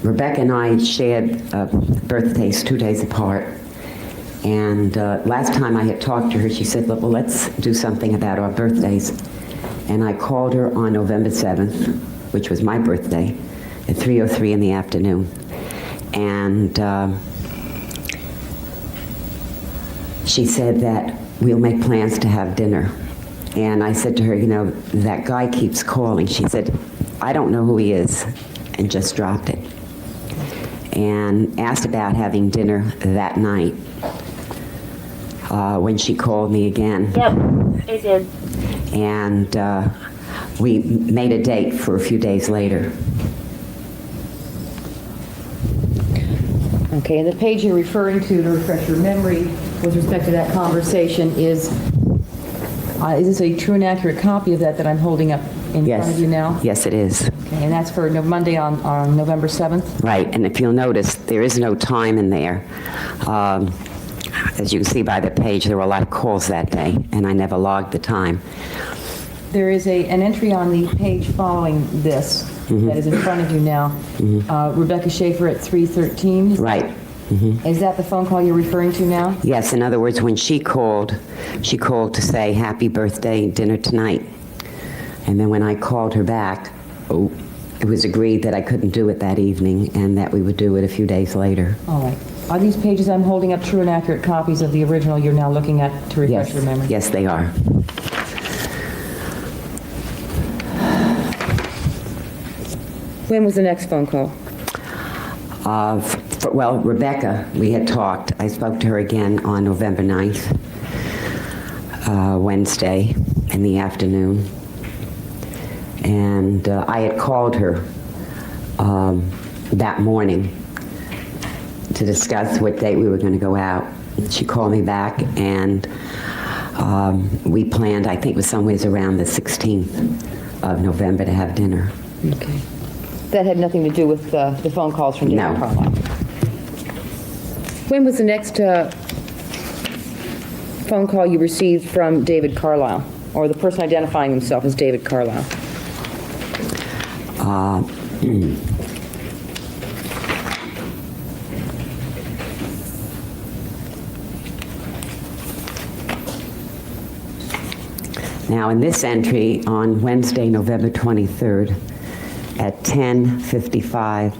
S9: Rebecca and I shared birthdays 2 days apart. And last time I had talked to her, she said, well, let's do something about our birthdays. And I called her on November 7th, which was my birthday, at 3:03 in the afternoon. And she said that we'll make plans to have dinner. And I said to her, you know, that guy keeps calling. She said, I don't know who he is, and just dropped it. And asked about having dinner that night when she called me again.
S2: Yep, it did.
S9: And we made a date for a few days later.
S5: Okay, and the page you're referring to refresh your memory with respect to that conversation is this a true and accurate copy of that I'm holding up in front of you now?
S9: Yes, it is.
S5: Okay, and that's for Monday on November 7th?
S9: Right, and if you'll notice, there is no time in there. As you can see by the page, there were a lot of calls that day, and I never logged the time.
S5: There is an entry on the page following this that is in front of you now. Rebecca Schaeffer at 3:13.
S9: Right.
S5: Is that the phone call you're referring to now?
S9: Yes, in other words, when she called to say, happy birthday, dinner tonight. And then when I called her back, it was agreed that I couldn't do it that evening and that we would do it a few days later.
S5: All right. Are these pages I'm holding up true and accurate copies of the original you're now looking at to refresh your memory?
S9: Yes, they are.
S5: When was the next phone call?
S9: Well, Rebecca, we had talked. I spoke to her again on November 9th, Wednesday in the afternoon. And I had called her that morning to discuss what date we were going to go out. She called me back, and we planned, I think it was somewhere around the 16th of November to have dinner.
S5: Okay. That had nothing to do with the phone calls from David
S9: No.
S5: Carlisle. When was the next phone call you received from David Carlisle, or the person identifying himself as David Carlisle?
S9: Now, in this entry on Wednesday, November 23rd, at 10:55,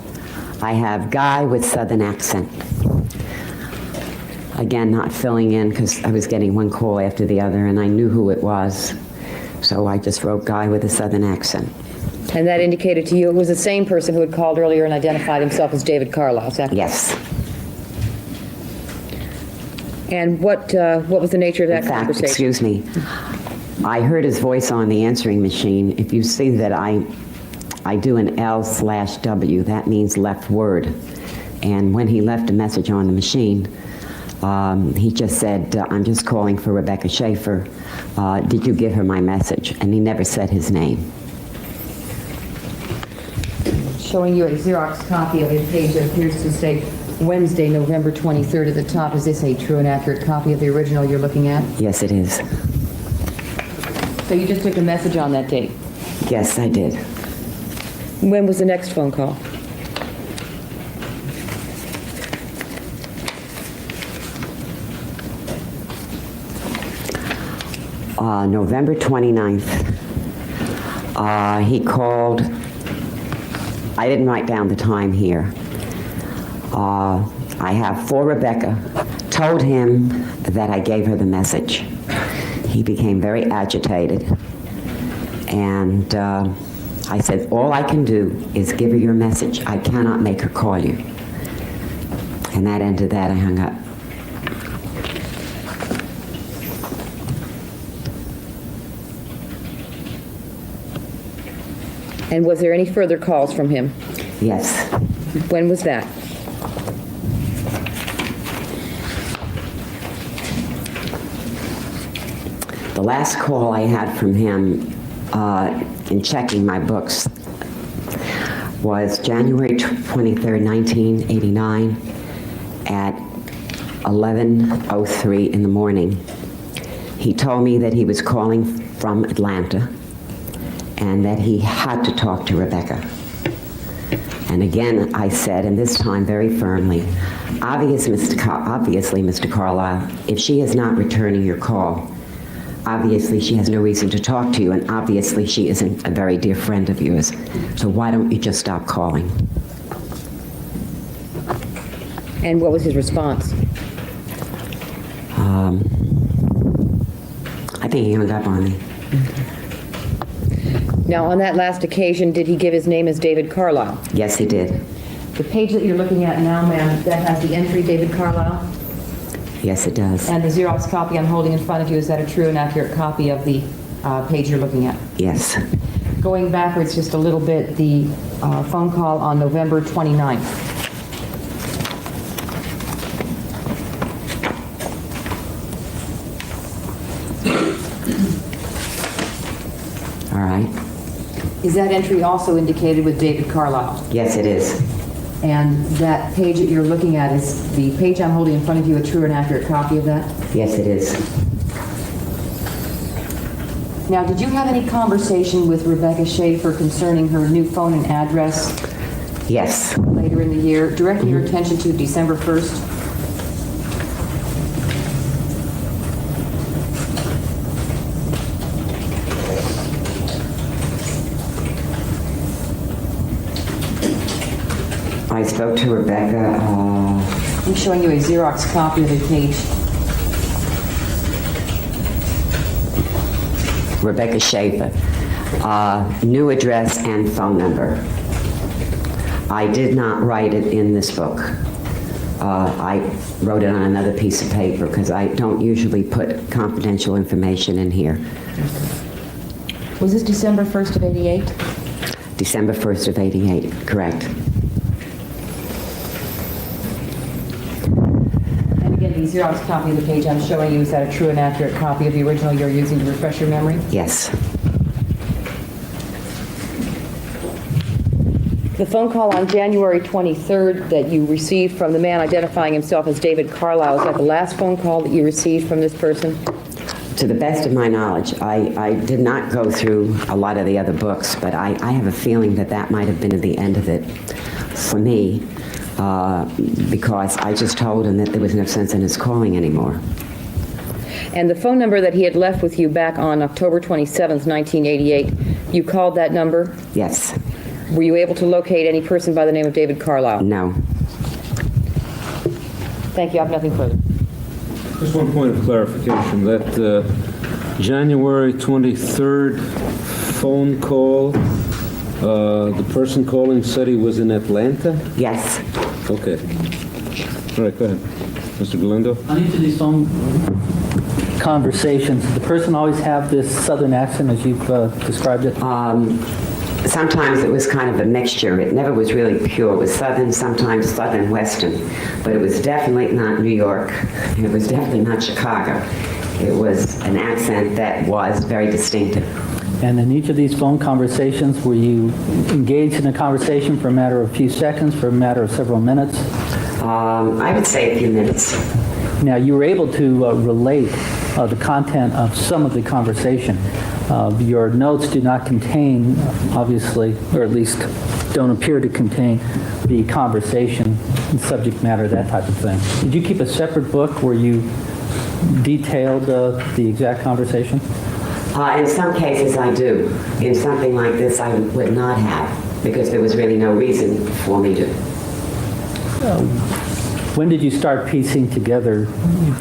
S9: I have guy with southern accent. Again, not filling in because I was getting one call after the other and I knew who it was. So I just wrote guy with a southern accent.
S5: And that indicated to you it was the same person who had called earlier and identified himself as David Carlisle, is that correct?
S9: Yes.
S5: And what was the nature of that
S9: In fact,
S5: conversation?
S9: excuse me, I heard his voice on the answering machine. If you see that I do an L/W, that means left word. And when he left a message on the machine, he just said, I'm just calling for Rebecca Schaeffer. Did you give her my message? And he never said his name.
S5: Showing you a Xerox copy of a page that appears to say Wednesday, November 23rd at the top. Is this a true and accurate copy of the original you're looking at?
S9: Yes, it is.
S5: So you just took a message on that date.
S9: Yes, I did.
S5: When was the next phone call?
S9: November 29th. He called. I didn't write down the time here. I have for Rebecca. Told him that I gave her the message. He became very agitated. And I said, all I can do is give her your message. I cannot make her call you. And that ended that. I hung up.
S5: And was there any further calls from him?
S9: Yes.
S5: When was that?
S9: The last call I had from him in checking my books was January 23rd, 1989 at 11:03 in the morning. He told me that he was calling from Atlanta and that he had to talk to Rebecca. And again, I said, and this time very firmly, obviously, Mr. Carlisle, if she is not returning your call, obviously she has no reason to talk to you, and obviously she isn't a very dear friend of yours. So why don't you just stop calling?
S5: And what was his response?
S9: I think he hung up on me.
S5: Now, on that last occasion, did he give his name as David Carlisle?
S9: Yes, he did.
S5: The page that you're looking at now, ma'am, that has the entry David Carlisle?
S9: Yes, it does.
S5: And the Xerox copy I'm holding in front of you, is that a true and accurate copy of the page you're looking at?
S9: Yes.
S5: Going backwards just a little bit, the phone call on November 29th.
S9: All right.
S5: Is that entry also indicated with David Carlisle?
S9: Yes, it is.
S5: And that page that you're looking at, is the page I'm holding in front of you a true and accurate copy of that?
S9: Yes, it is.
S5: Now, did you have any conversation with Rebecca Schaeffer concerning her new phone and address
S9: Yes.
S5: later in the year, directing your attention to December 1st?
S9: I spoke to Rebecca.
S5: I'm showing you a Xerox copy of a page.
S9: Rebecca Schaeffer. New address and phone number. I did not write it in this book. I wrote it on another piece of paper because I don't usually put confidential information in here.
S5: Was this December 1st of '88?
S9: December 1st of '88, correct.
S5: And again, the Xerox copy of the page I'm showing you, is that a true and accurate copy of the original you're using to refresh your memory?
S9: Yes.
S5: The phone call on January 23rd that you received from the man identifying himself as David Carlisle, is that the last phone call that you received from this person?
S9: To the best of my knowledge, I did not go through a lot of the other books, but I have a feeling that that might have been at the end of it for me, because I just told him that there was no sense in his calling anymore.
S5: And the phone number that he had left with you back on October 27th, 1988, you called that number?
S9: Yes.
S5: Were you able to locate any person by the name of David Carlisle?
S9: No.
S5: Thank you. I have nothing further.
S3: Just one point of clarification, that January 23rd phone call, the person calling said he was in Atlanta?
S9: Yes.
S3: Okay. All right, go ahead. Mr. Galindo?
S4: On each of these phone conversations, the person always have this southern accent as you've described it?
S9: Sometimes it was kind of a mixture. It never was really pure. It was Southern, sometimes Southern Western. But it was definitely not New York. It was definitely not Chicago. It was an accent that was very distinctive.
S4: And in each of these phone conversations, were you engaged in a conversation for a matter of a few seconds, for a matter of several minutes?
S9: I would say a few minutes.
S4: Now, you were able to relate the content of some of the conversation. Your notes do not contain, obviously, or at least don't appear to contain the conversation, subject matter, that type of thing. Did you keep a separate book where you detailed the exact conversation?
S9: In some cases, I do. In something like this, I would not have, because there was really no reason for me to.
S4: When did you start piecing together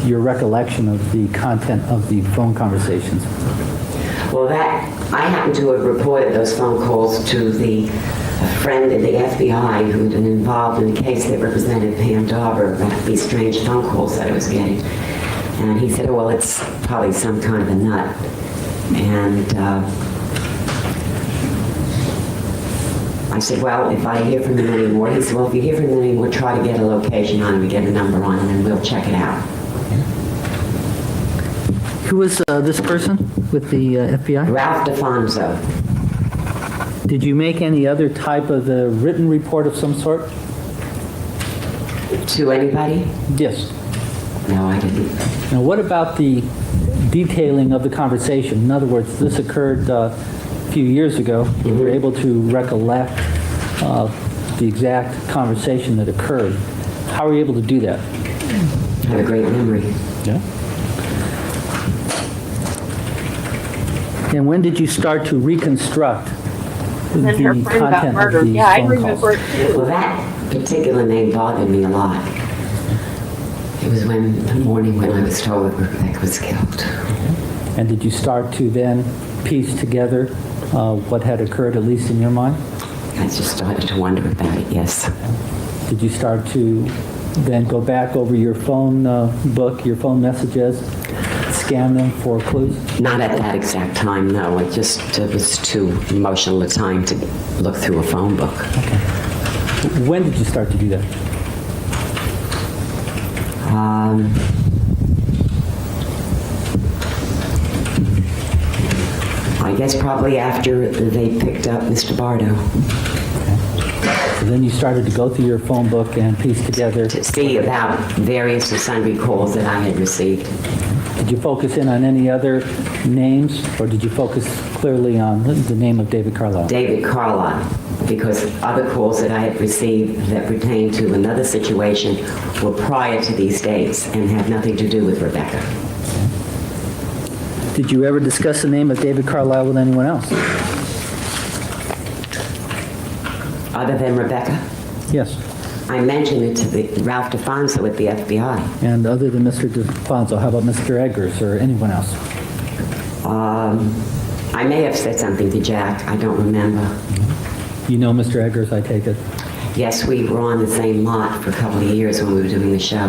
S4: your recollection of the content of the phone conversations?
S9: Well, I happen to have reported those phone calls to a friend in the FBI who had been involved in a case that represented Pam Dauber about these strange phone calls that I was getting. And he said, oh, well, it's probably some kind of a nut. And I said, well, if I hear from him anymore, he said, well, if you hear from him anymore, try to get a location on him and get a number on him, and we'll check it out.
S4: Who was this person with the FBI?
S9: Ralph DeFonso.
S4: Did you make any other type of written report of some sort?
S9: To anybody?
S4: Yes.
S9: No, I didn't.
S4: Now, what about the detailing of the conversation? In other words, this occurred a few years ago. You were able to recollect the exact conversation that occurred. How were you able to do that?
S9: I have a great memory.
S4: Yeah. And when did you start to reconstruct the content of these phone calls?
S9: Well, that particular name bothered me a lot. It was the morning when I was told that Rebecca was killed.
S4: And did you start to then piece together what had occurred, at least in your mind?
S9: I just started to wonder about it, yes.
S4: Did you start to then go back over your phone book, your phone messages, scan them for clues?
S9: Not at that exact time, no. It was too emotional a time to look through a phone book.
S4: Okay. When did you start to do that?
S9: I guess probably after they picked up Mr. Bardo.
S4: Okay. So then you started to go through your phone book and piece together.
S9: To see about various and sundry calls that I had received.
S4: Did you focus in on any other names, or did you focus clearly on the name of David Carlisle?
S9: David Carlisle, because other calls that I had received that pertained to another situation were prior to these dates and had nothing to do with Rebecca.
S4: Did you ever discuss the name of David Carlisle with anyone else?
S9: Other than Rebecca,
S4: Yes.
S9: I mentioned it to Ralph DeFonso at the FBI.
S4: And other than Mr. DeFonso, how about Mr. Eggers or anyone else?
S9: I may have said something to Jack. I don't remember.
S4: You know Mr. Eggers, I take it?
S9: Yes, we were on the same lot for a couple of years when we were doing the show.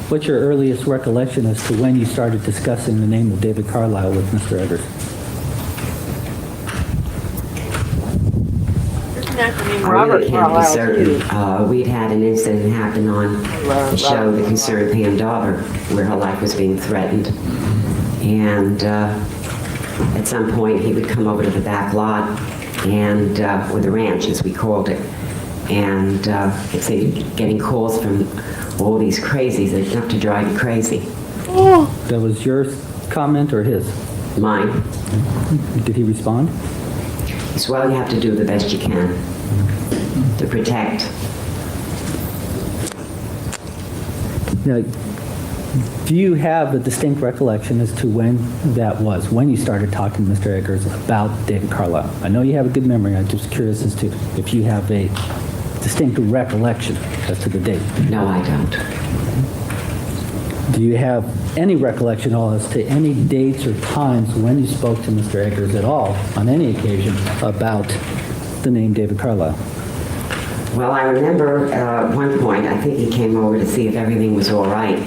S4: What's your earliest recollection as to when you started discussing the name of David Carlisle with Mr. Eggers?
S9: I really can't be certain. We'd had an incident happen on the show that concerned Pam Dauber, where her life was being threatened. And at some point, he would come over to the back lot, and or the ranch, as we called it, and it's getting calls from all these crazies that enough to drive you crazy.
S4: That was your comment or his?
S9: Mine.
S4: Did he respond?
S9: As well, you have to do the best you can to protect.
S4: Now, do you have a distinct recollection as to when that was, when you started talking to Mr. Eggers about David Carlisle? I know you have a good memory. I'm just curious as to if you have a distinct recollection as to the date.
S9: No, I don't.
S4: Do you have any recollection at all as to any dates or times when you spoke to Mr. Eggers at all, on any occasion, about the name David Carlisle?
S9: Well, I remember at one point, I think he came over to see if everything was all right.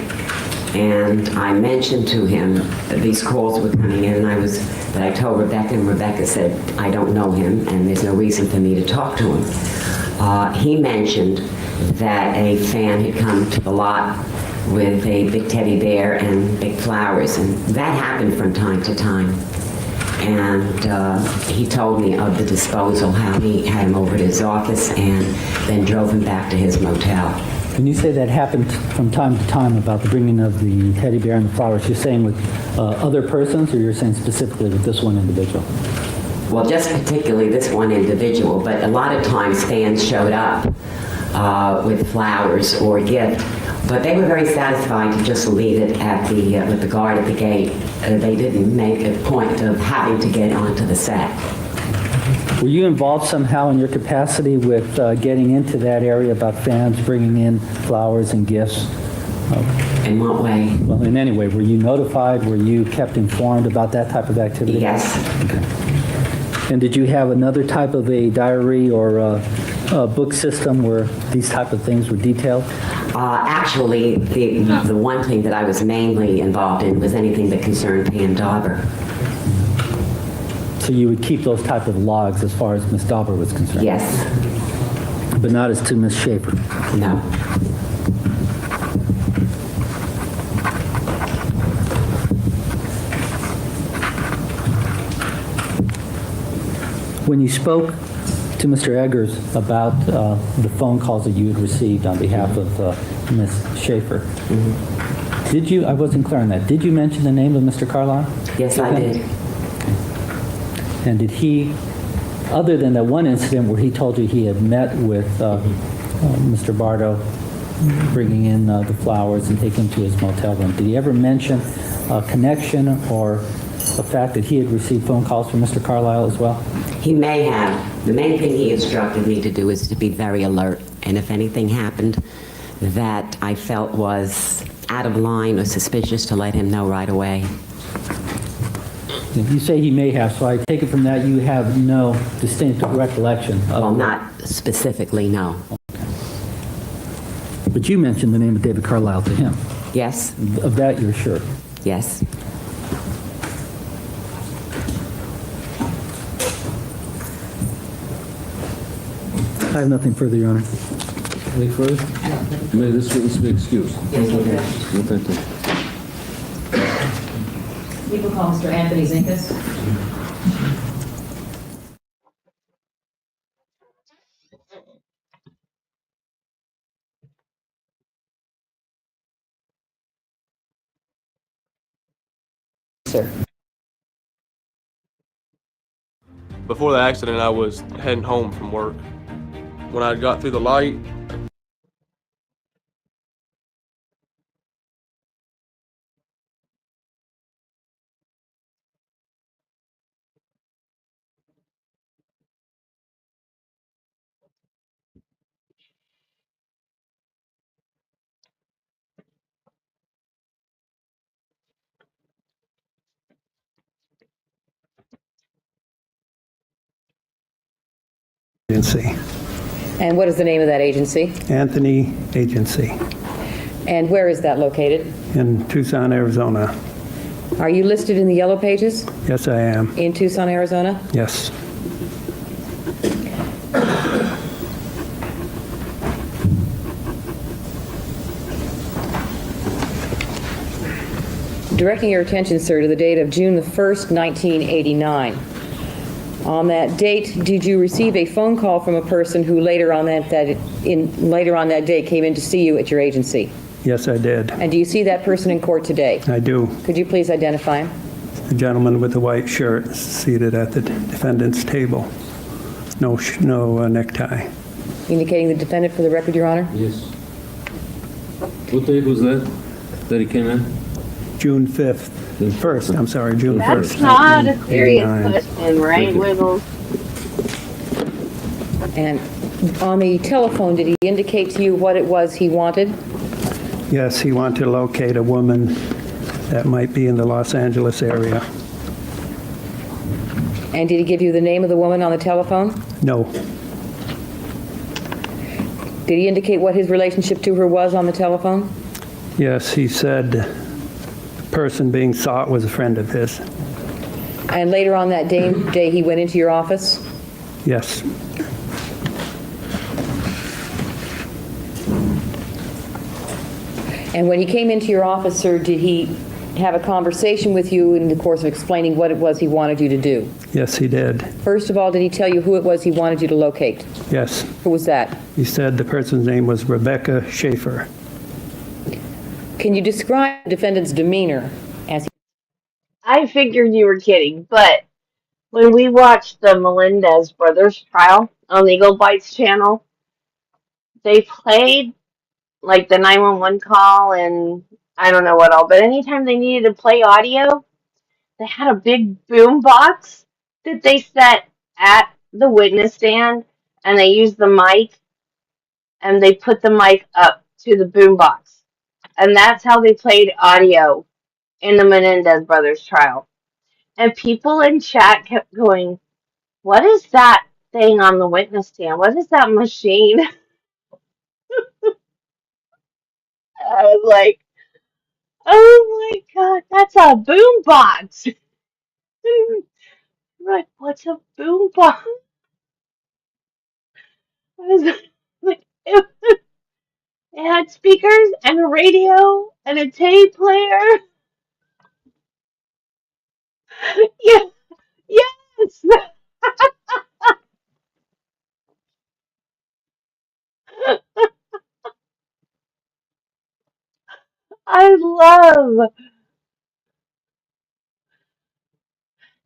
S9: And I mentioned to him that these calls were coming in, and I told Rebecca, and Rebecca said, I don't know him, and there's no reason for me to talk to him. He mentioned that a fan had come to the lot with a big teddy bear and big flowers, and that happened from time to time. And he told me of the disposal, how he had him over to his office and then drove him back to his motel.
S4: When you say that happened from time to time about the bringing of the teddy bear and the flowers, you're saying with other persons, or you're saying specifically with this one individual?
S9: Well, just particularly this one individual, but a lot of times fans showed up with flowers or a gift, but they were very satisfied to just leave it at the with the guard at the gate. They didn't make a point of having to get onto the set.
S4: Were you involved somehow in your capacity with getting into that area about fans bringing in flowers and gifts?
S9: In what way?
S4: Well, in any way. Were you notified? Were you kept informed about that type of activity?
S9: Yes.
S4: Okay. And did you have another type of a diary or a book system where these type of things were detailed?
S9: Actually, the one thing that I was mainly involved in was anything that concerned Pam Dauber.
S4: So you would keep those type of logs as far as Ms. Dauber was concerned?
S9: Yes.
S4: But not as to Ms. Schaeffer?
S9: No.
S4: When you spoke to Mr. Eggers about the phone calls that you had received on behalf of Ms. Schaeffer, did you, I wasn't clear on that, did you mention the name of Mr. Carlisle?
S9: Yes, I did.
S4: And did he, other than that one incident where he told you he had met with Mr. Bardo, bringing in the flowers and taking him to his motel room, did he ever mention a connection or the fact that he had received phone calls from Mr. Carlisle as well?
S9: He may have. The main thing he instructed me to do is to be very alert, and if anything happened that I felt was out of line or suspicious, to let him know right away.
S4: You say he may have, so I take it from that you have no distinct recollection of...
S9: Well, not specifically, no.
S4: But you mentioned the name of David Carlisle to him.
S9: Yes?
S4: Of that you're sure?
S9: Yes.
S4: I have nothing further, Your Honor.
S3: Any further? May this witness be excused.
S9: Yes, you did.
S3: No, thank you.
S5: People call Mr. Anthony Zinkus.
S10: Before the accident, I was heading home from work. When I got through the light,
S11: Agency,
S5: And what is the name of that agency?
S11: Anthony Agency,
S5: And where is that located?
S11: in Tucson, Arizona.
S5: Are you listed in the Yellow Pages
S11: Yes, I am.
S5: in Tucson, Arizona?
S11: Yes.
S5: Directing your attention, sir, to the date of June the 1st, 1989. On that date, did you receive a phone call from a person who later on that day came in to see you at your agency?
S11: Yes, I did.
S5: And do you see that person in court today?
S11: I do.
S5: Could you please identify him?
S11: The gentleman with the white shirt seated at the defendant's table. No necktie.
S5: Indicating the defendant for the record, Your Honor?
S3: Yes. What date was that he came in?
S11: June 5th. 1st, I'm sorry, June 1st.
S2: That's not a serious
S11: 1989.
S2: question, right, Wiggles?
S5: And on the telephone, did he indicate to you what it was he wanted?
S11: Yes, he wanted to locate a woman that might be in the Los Angeles area.
S5: And did he give you the name of the woman on the telephone?
S11: No.
S5: Did he indicate what his relationship to her was on the telephone?
S11: Yes, he said the person being sought was a friend of his.
S5: And later on that day he went into your office?
S11: Yes.
S5: And when he came into your office, sir, did he have a conversation with you in the course of explaining what it was he wanted you to do?
S11: Yes, he did.
S5: First of all, did he tell you who it was he wanted you to locate?
S11: Yes.
S5: Who was that?
S11: He said the person's name was Rebecca Schaeffer.
S5: Can you describe the defendant's demeanor as he...
S2: I figured you were kidding, but when we watched the Melendez brothers trial on Legal Bites channel, they played like the 911 call and I don't know what all, but anytime they needed to play audio, they had a big boom box that they set at the witness stand and they used the mic and they put the mic up to the boom box. And that's how they played audio in the Menendez brothers trial. And people in chat kept going, what is that thing on the witness stand? What is that machine? I was like, oh my God, that's a boom box. Like, what's a boom box? I was like, it had speakers and a radio and a tape player. Yeah, yes. I love.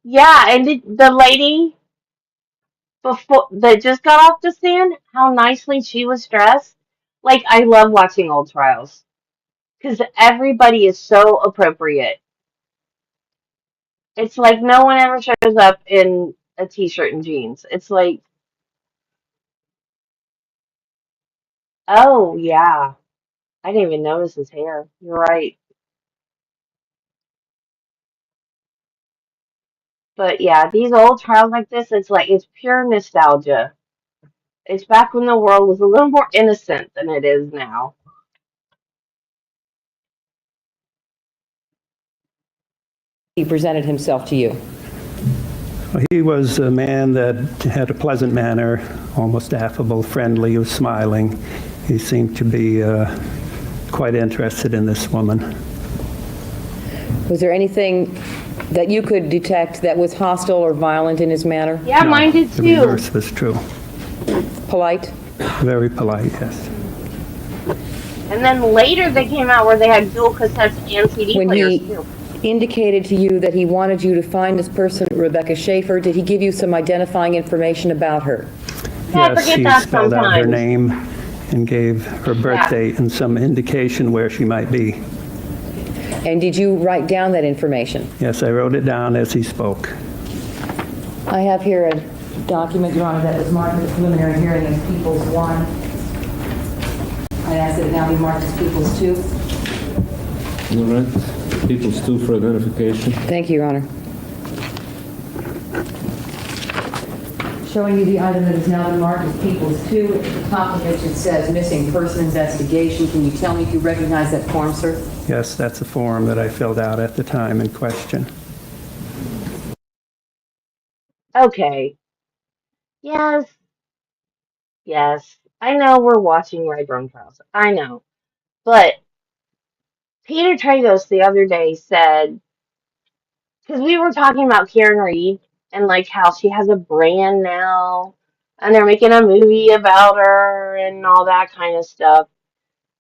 S2: Yeah, and the lady before that just got off the stand, how nicely she was dressed. Like, I love watching old trials because everybody is so appropriate. It's like no one ever shows up in a t-shirt and jeans. It's like, oh yeah, I didn't even notice his hair. You're right. But yeah, these old trials like this, it's like it's pure nostalgia. It's back when the world was a little more innocent than it is now.
S5: He presented himself to you?
S11: Well, he was a man that had a pleasant manner, almost affable, friendly, he was smiling. He seemed to be quite interested in this woman.
S5: Was there anything that you could detect that was hostile or violent in his manner?
S2: Yeah,
S11: No,
S2: mine did
S11: the
S2: too.
S11: reverse was true.
S5: Polite?
S11: Very polite, yes.
S2: And then later they came out where they had dual cassettes and CD
S5: When
S2: players
S5: he
S2: too.
S5: indicated to you that he wanted you to find this person, Rebecca Schaeffer. Did he give you some identifying information about her?
S2: Yeah, I
S11: Yes,
S2: forget
S11: he
S2: that
S11: spelled out her
S2: sometimes.
S11: name and gave her birth date and some indication where she might be.
S5: And did you write down that information?
S11: Yes, I wrote it down as he spoke.
S5: I have here a document, Your Honor, that was marked at the preliminary hearing as Peoples 1. I ask that it now be marked as Peoples 2.
S3: All right. People's 2 for identification.
S5: Thank you, Your Honor. Showing you the item that is now been marked as Peoples 2. At the top of which it says missing person investigation. Can you tell me if you recognize that form, sir?
S11: Yes, that's a form that I filled out at the time in question.
S2: Okay. Yes. Yes. I know we're watching Rayburn trials. I know. But Peter Tragos the other day said, because we were talking about Karen Reed and like how she has a brand now and they're making a movie about her and all that kind of stuff.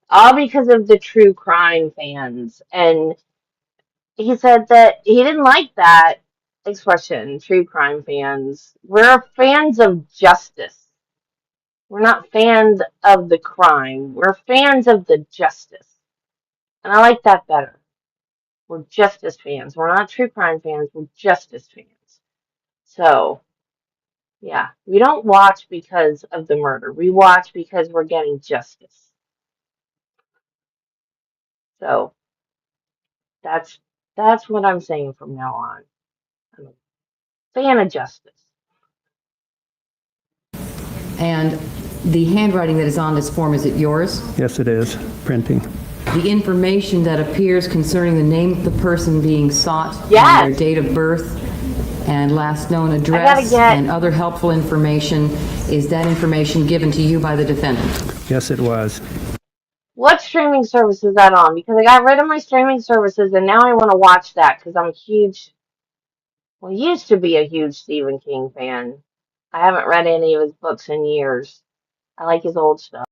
S2: All because of the true crime fans. And he said that he didn't like that expression, true crime fans. We're fans of justice. We're not fans of the crime. We're fans of the justice. And I like that better. We're justice fans. We're not true crime fans. We're justice fans. So, yeah, we don't watch because of the murder. We watch because we're getting justice. So, that's what I'm saying from now on. I'm a fan of justice.
S5: And the handwriting that is on this form, is it yours?
S11: Yes, it is. Printing.
S5: The information that appears concerning the name of the person being sought,
S2: Yes.
S5: and their date of birth and last known
S2: gotta
S5: address,
S2: get-
S5: and other helpful information, is that information given to you by the defendant?
S11: Yes, it was.
S2: What streaming service is that on? Because I got rid of my streaming services and now I want to watch that because I'm a huge, well, used to be a huge Stephen King fan. I haven't read any of his books in years. I like his old stuff.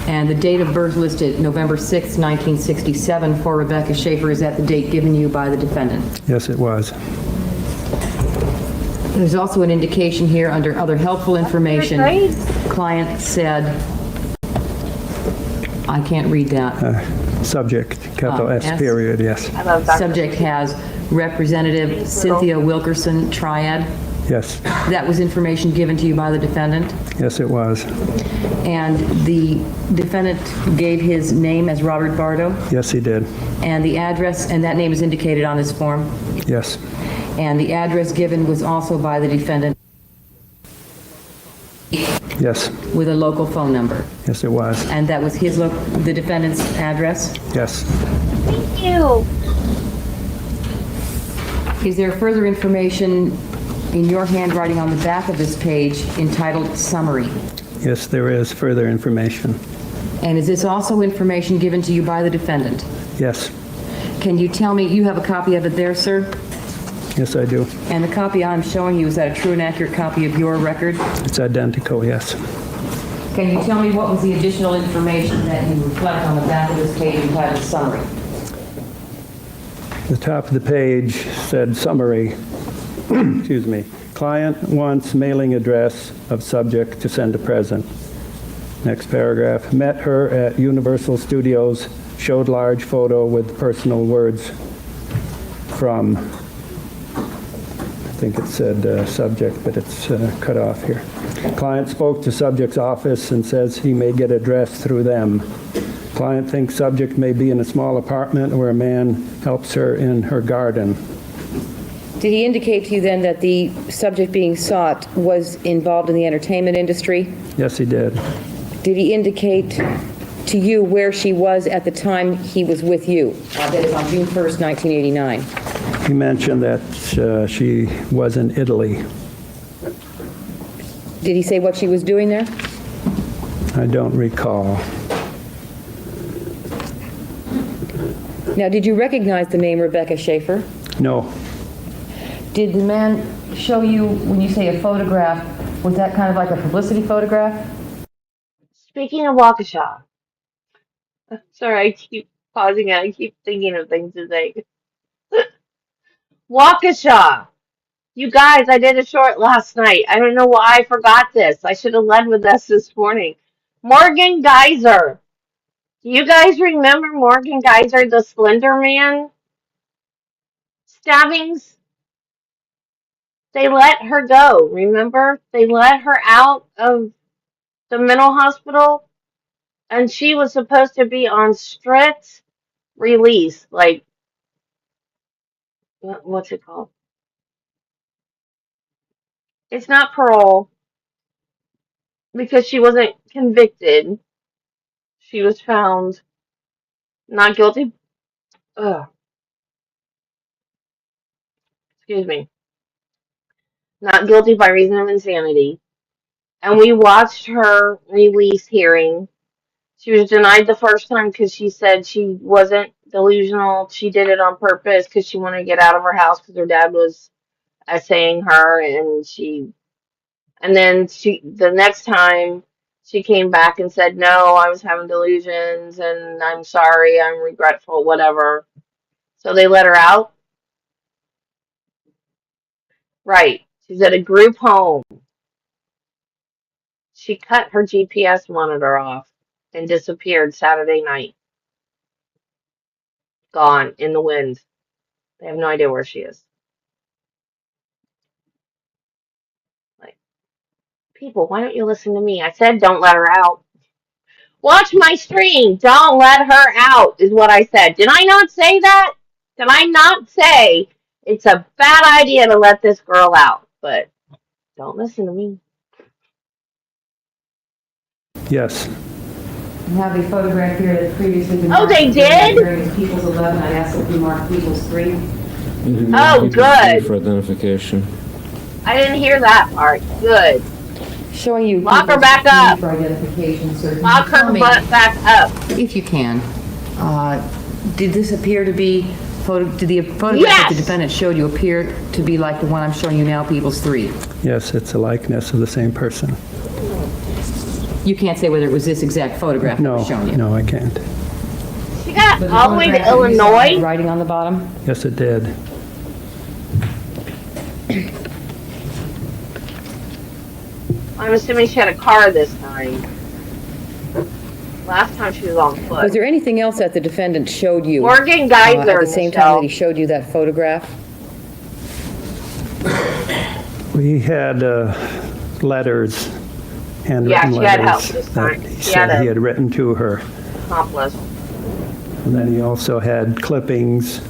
S5: And the date of birth listed November 6, 1967 for Rebecca Schaeffer, is that the date given you by the defendant?
S11: Yes, it was.
S5: There's also an indication here under other helpful information.
S2: Great.
S5: Client said, I can't read that.
S11: Subject, capital S
S5: S.
S11: period, yes.
S2: I love Dr.
S5: Subject has Representative Cynthia Wilkerson, Triad.
S11: Yes,
S5: That was information given to you by the defendant.
S11: yes, it was.
S5: And the defendant gave his name as Robert Bardo.
S11: Yes, he did.
S5: And the address, and that name is indicated on this form.
S11: Yes,
S5: And the address given was also by the defendant
S11: yes,
S5: with a local phone number.
S11: yes, it was.
S5: And that was the defendant's address.
S11: Yes,
S2: Thank you.
S5: Is there further information in your handwriting on the back of this page entitled Summary?
S11: yes, there is further information.
S5: And is this also information given to you by the defendant?
S11: Yes,
S5: Can you tell me, you have a copy of it there, sir?
S11: yes, I do.
S5: And the copy I'm showing you, is that a true and accurate copy of your record?
S11: It's identical, yes.
S5: Can you tell me what was the additional information that you reflect on the back of this page entitled Summary?
S11: The top of the page said summary, excuse me, client wants mailing address of subject to send a present. Next paragraph, met her at Universal Studios, showed large photo with personal words from, I think it said subject, but it's cut off here. Client spoke to subject's office and says he may get address through them. Client thinks subject may be in a small apartment where a man helps her in her garden.
S5: Did he indicate to you then that the subject being sought was involved in the entertainment industry?
S11: Yes, he did.
S5: Did he indicate to you where she was at the time he was with you? That is on June 1st, 1989.
S11: He mentioned that she was in Italy.
S5: Did he say what she was doing there?
S11: I don't recall.
S5: Now, did you recognize the name Rebecca Schaeffer?
S11: No,
S5: Did the man show you, when you say a photograph, was that kind of like a publicity photograph?
S2: Speaking of Waukesha. Sorry, I keep pausing and I keep thinking of things to say. Waukesha. You guys, I did a short last night. I don't know why I forgot this. I should have led with this morning. Morgan Geyser. Do you guys remember Morgan Geyser, the Slender Man stabbings? They let her go, remember? They let her out of the mental hospital, and she was supposed to be on strict release. Like, what's it called? It's not parole because she wasn't convicted. She was found not guilty. Ugh, excuse me. Not guilty by reason of insanity. And we watched her release hearing. She was denied the first time because she said she wasn't delusional. She did it on purpose because she wanted to get out of her house because her dad was essaying her, and then the next time she came back and said, no, I was having delusions and I'm sorry, I'm regretful, whatever. So they let her out. Right. She's at a group home. She cut her GPS monitor off and disappeared Saturday night. Gone in the wind. They have no idea where she is. Like, people, why don't you listen to me? I said don't let her out. Watch my stream. Don't let her out, is what I said. Did I not say that? Did I not say it's a bad idea to let this girl out? But don't listen to me.
S11: Yes.
S5: I have a photograph here that previously been
S2: Oh, they
S5: marked
S2: did?
S5: during People's 11. I asked if you mark People's 3.
S2: Oh, good.
S3: For identification.
S2: I didn't hear that part. Good.
S5: Showing you
S2: Lock her
S5: People's
S2: back
S5: 3
S2: up.
S5: for identification. So
S2: Lock her butt back up.
S5: if you can, did this appear to be did the photograph that the
S2: Yes.
S5: defendant showed you appear to be like the one I'm showing you now, People's 3?
S11: Yes, it's a likeness of the same person.
S5: You can't say whether it was this exact photograph that
S11: No,
S5: was shown you.
S11: no, I can't.
S2: She got
S5: But the
S2: all the way to
S5: photograph that you saw had
S2: Illinois.
S5: writing on the bottom?
S11: Yes, it did.
S2: I'm assuming she had a car this time. Last time she was on foot.
S5: Was there anything else that the defendant showed you?
S2: Morgan Geyser,
S5: at the same time that he showed you that photograph?
S11: We had letters, handwritten
S2: Yeah, she had help
S11: letters
S2: this
S11: that
S2: time.
S11: he
S2: She had
S11: said he
S2: a-
S11: had written to her.
S2: Accomplice.
S11: And then he also had clippings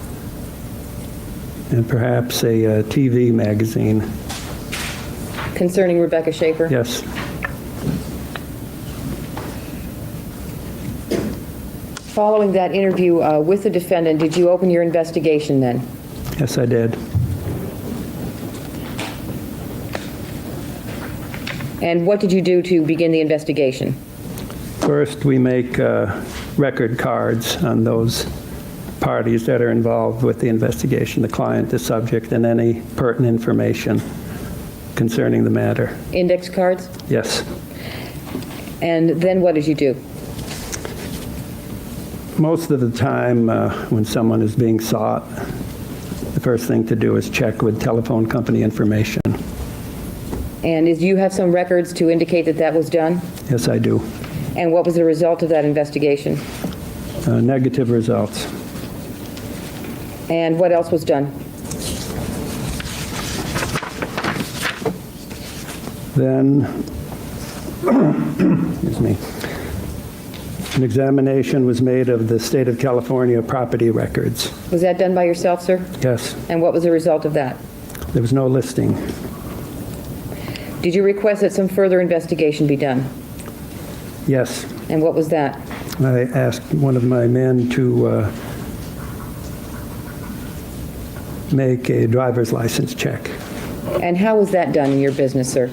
S11: and perhaps a TV magazine.
S5: Concerning Rebecca Schaeffer?
S11: Yes.
S5: Following that interview with the defendant, did you open your investigation then?
S11: Yes, I did.
S5: And what did you do to begin the investigation?
S11: First, we make record cards on those parties that are involved with the investigation, the client, the subject, and any pertinent information concerning the matter.
S5: Index cards?
S11: Yes.
S5: And then what did you do?
S11: Most of the time, when someone is being sought, the first thing to do is check with telephone company information.
S5: And do you have some records to indicate that that was done?
S11: Yes, I do.
S5: And what was the result of that investigation?
S11: Negative results.
S5: And what else was done?
S11: Then, excuse me, an examination was made of the state of California property records.
S5: Was that done by yourself, sir?
S11: Yes,
S5: And what was the result of that?
S11: there was no listing.
S5: Did you request that some further investigation be done?
S11: Yes,
S5: And what was that?
S11: I asked one of my men to make a driver's license check.
S5: And how was that done in your business, sir?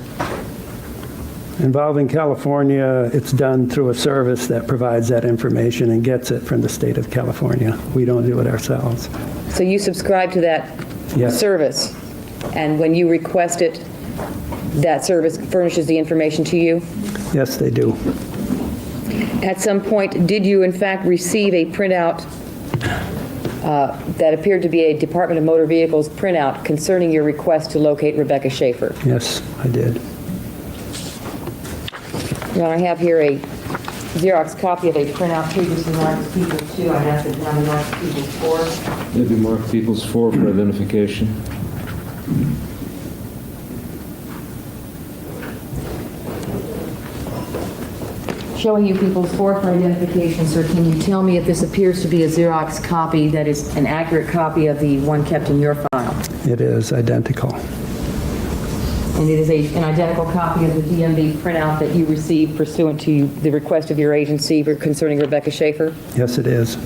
S11: Involving California, it's done through a service that provides that information and gets it from the state of California. We don't do it ourselves.
S5: So you subscribe to that
S11: Yes.
S5: service, and when you request it, that service furnishes the information to you?
S11: Yes, they do.
S5: At some point, did you in fact receive a printout that appeared to be a Department of Motor Vehicles printout concerning your request to locate Rebecca Schaeffer.
S11: Yes, I did.
S5: Now, I have here a Xerox copy of a printout previously marked as Peoples 2. I'd ask it now be marked as Peoples 4.
S3: Maybe mark Peoples 4 for identification.
S5: Showing you Peoples 4 for identification, sir. Can you tell me if this appears to be a Xerox copy that is an accurate copy of the one kept in your file?
S11: It is identical.
S5: And it is an identical copy of the DMV printout that you received pursuant to the request of your agency concerning Rebecca Schaeffer?
S11: Yes, it is.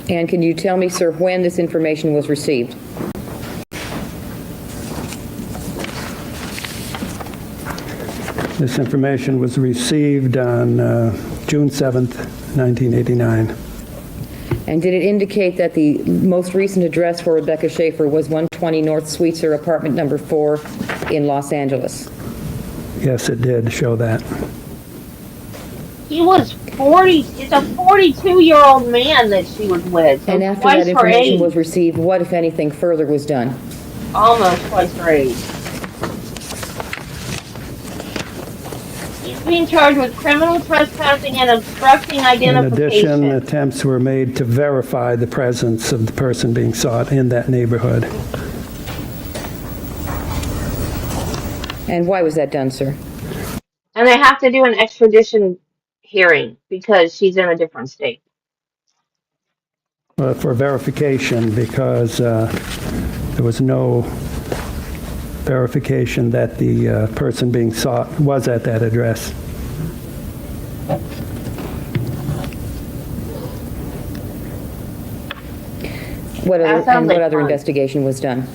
S5: And can you tell me, sir, when this information was received?
S11: This information was received on June 7th, 1989.
S5: And did it indicate that the most recent address for Rebecca Schaeffer was 120 North Sweetser, apartment number 4 in Los Angeles?
S11: Yes, it did show that.
S2: He was 40, it's a 42-year-old man that she was with. So
S5: And after
S2: twice
S5: that
S2: her
S5: information
S2: age.
S5: was received, what, if anything, further was done?
S2: Almost twice her age. He's being charged with criminal trespassing and obstructing
S11: In
S2: identification.
S11: addition, attempts were made to verify the presence of the person being sought in that neighborhood.
S5: And why was that done, sir?
S2: And they have to do an extradition hearing because she's in a different state.
S11: For verification, because there was no verification that the person being sought was at that address.
S5: What
S2: That
S5: other,
S2: sounds
S5: and what
S2: like
S5: other
S2: fun.
S5: investigation was done?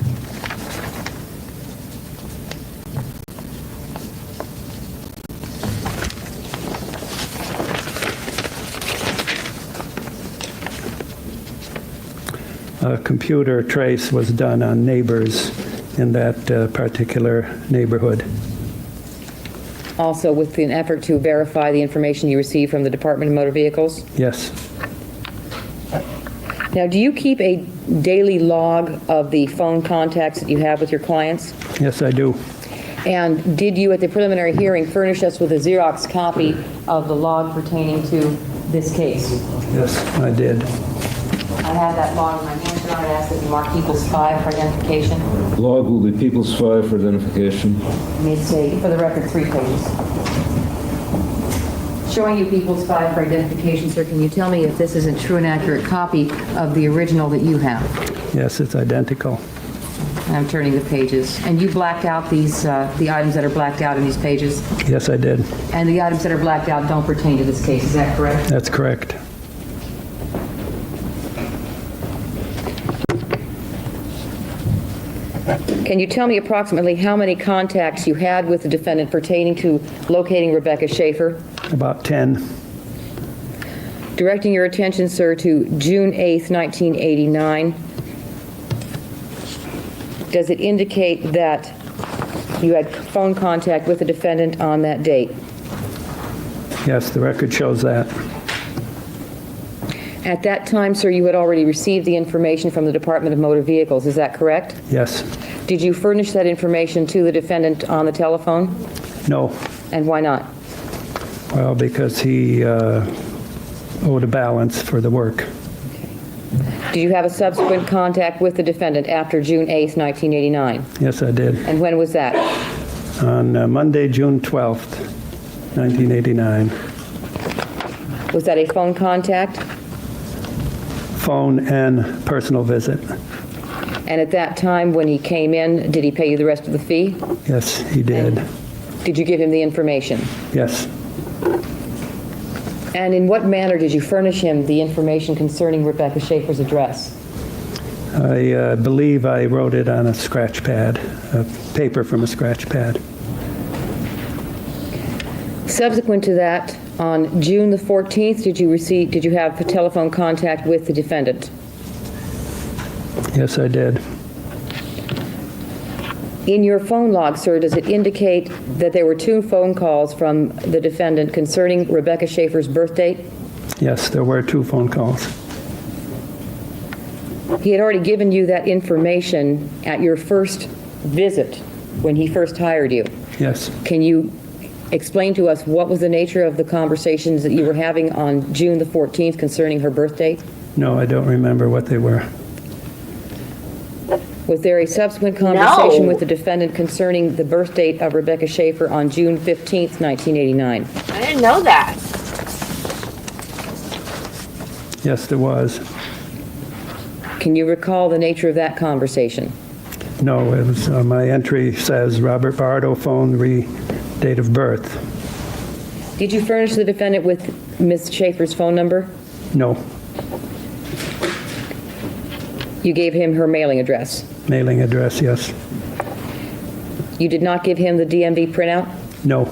S11: A computer trace was done on neighbors in that particular neighborhood.
S5: Also with an effort to verify the information you received from the Department of Motor Vehicles?
S11: Yes,
S5: Now, do you keep a daily log of the phone contacts that you have with your clients?
S11: yes, I do.
S5: And did you, at the preliminary hearing, furnish us with a Xerox copy of the log pertaining to this case?
S11: Yes, I did.
S5: I have that log in my hand, sir. I'd ask that you mark Peoples 5 for identification.
S3: Log will be Peoples 5 for identification.
S5: It's a, for the record, 3 pages. Showing you Peoples 5 for identification, sir, can you tell me if this is a true and accurate copy of the original that you have?
S11: Yes, it's identical.
S5: I'm turning the pages. And you blacked out these, the items that are blacked out in these pages?
S11: Yes, I did.
S5: And the items that are blacked out don't pertain to this case, is that correct?
S11: That's correct.
S5: Can you tell me approximately how many contacts you had with the defendant pertaining to locating Rebecca Schaeffer?
S11: About 10.
S5: Directing your attention, sir, to June 8th, 1989, does it indicate that you had phone contact with the defendant on that date?
S11: Yes, the record shows that.
S5: At that time, sir, you had already received the information from the Department of Motor Vehicles, is that correct?
S11: Yes.
S5: Did you furnish that information to the defendant on the telephone?
S11: No.
S5: And why not?
S11: Well, because he owed a balance for the work.
S5: Did you have a subsequent contact with the defendant after June 8th, 1989?
S11: Yes, I did.
S5: And when was that?
S11: On Monday, June 12th, 1989.
S5: Was that a phone contact?
S11: Phone and personal visit.
S5: And at that time, when he came in, did he pay you the rest of the fee?
S11: Yes, he did.
S5: Did you give him the information?
S11: Yes.
S5: And in what manner did you furnish him the information concerning Rebecca Schaeffer's address?
S11: I believe I wrote it on a scratch pad, a paper from a scratch pad.
S5: Subsequent to that, on June the 14th, did you have telephone contact with the defendant?
S11: Yes, I did.
S5: In your phone log, sir, does it indicate that there were 2 phone calls from the defendant concerning Rebecca Schaeffer's birth date?
S11: Yes, there were 2 phone calls.
S5: He had already given you that information at your first visit when he first hired you.
S11: Yes.
S5: Can you explain to us what was the nature of the conversations that you were having on June the 14th concerning her birth date?
S11: No, I don't remember what they were.
S5: Was there a subsequent conversation
S2: No.
S5: with the defendant concerning the birth date of Rebecca Schaeffer on June 15th, 1989?
S2: I didn't know that.
S11: Yes, there was.
S5: Can you recall the nature of that conversation?
S11: No, it was, my entry says Robert Bardo, phone, date of birth.
S5: Did you furnish the defendant with Ms. Schaeffer's phone number?
S11: No.
S5: You gave him her mailing address.
S11: Mailing address, yes.
S5: You did not give him the DMV printout?
S11: No.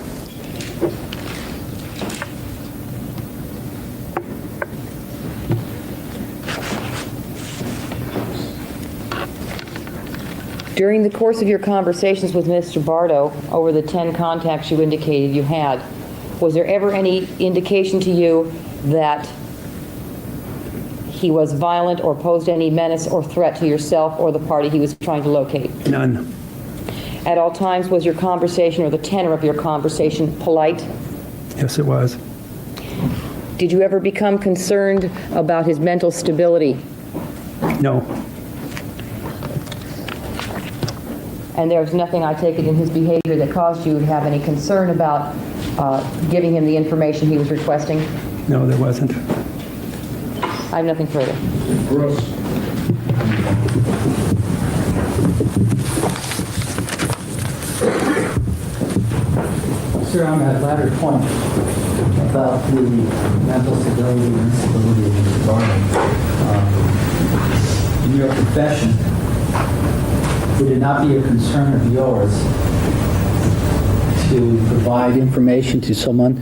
S5: During the course of your conversations with Mr. Bardo, over the 10 contacts you indicated you had, was there ever any indication to you that he was violent or posed any menace or threat to yourself or the party he was trying to locate?
S11: None.
S5: At all times, was your conversation or the tenor of your conversation polite?
S11: Yes, it was.
S5: Did you ever become concerned about his mental stability?
S11: No.
S5: And there was nothing, I take it, in his behavior that caused you to have any concern about giving him the information he was requesting?
S11: No, there wasn't.
S5: I have nothing further.
S4: Sir, on that latter point about the mental stability and instability of Mr. Bardo, in your confession, would it not be a concern of yours to provide information to someone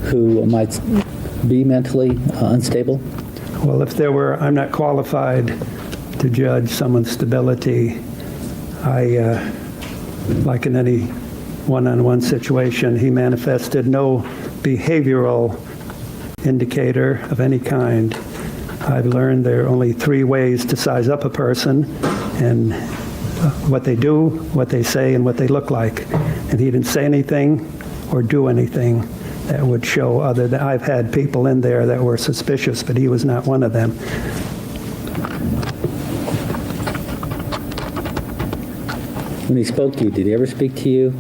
S4: who might be mentally unstable?
S11: Well, if there were, I'm not qualified to judge someone's stability. Like in any one-on-one situation, he manifested no behavioral indicator of any kind. I've learned there are only 3 ways to size up a person, and what they do, what they say, and what they look like. And he didn't say anything or do anything that would show other than, I've had people in there that were suspicious, but he was not one of them.
S4: When he spoke to you, did he ever speak to you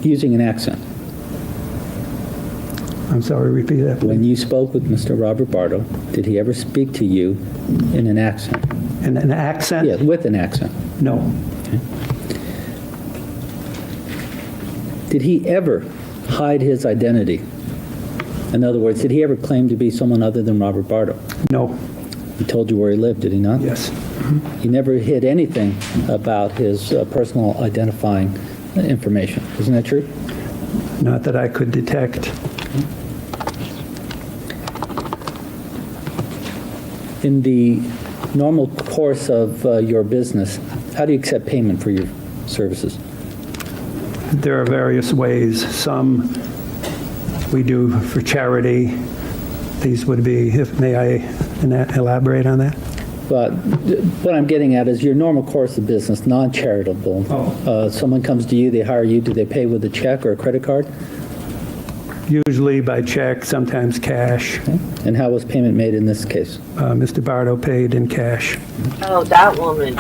S4: using an accent?
S11: I'm sorry, repeat that.
S4: When you spoke with Mr. Robert Bardo, did he ever speak to you in an accent?
S11: In an accent?
S4: Yeah, with an accent.
S11: No.
S4: Okay. Did he ever hide his identity? In other words, did he ever claim to be someone other than Robert Bardo?
S11: No.
S4: He told you where he lived, did he not?
S11: Yes.
S4: He never hid anything about his personal identifying information. Isn't that true?
S11: Not that I could detect.
S4: In the normal course of your business, how do you accept payment for your services?
S11: There are various ways. Some we do for charity. These would be, may I elaborate on that?
S4: But what I'm getting at is your normal course of business, non-charitable. Someone comes to you, they hire you, do they pay with a check or a credit card?
S11: Usually by check, sometimes cash.
S4: Okay. And how was payment made in this case?
S11: Mr. Bardo paid in cash.
S2: Oh, that woman.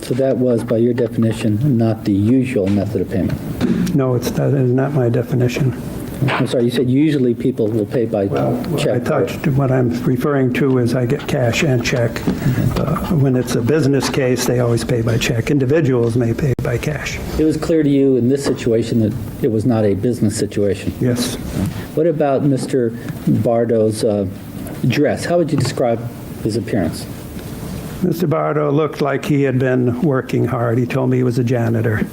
S4: So that was, by your definition, not the usual method of payment?
S11: No, that is not my definition.
S4: I'm sorry, you said usually people will pay by check.
S11: What I'm referring to is I get cash and check. When it's a business case, they always pay by check. Individuals may pay by cash.
S4: It was clear to you in this situation that it was not a business situation.
S11: Yes.
S4: What about Mr. Bardo's dress? How would you describe his appearance?
S11: Mr. Bardo looked like he had been working hard. He told me he was a janitor.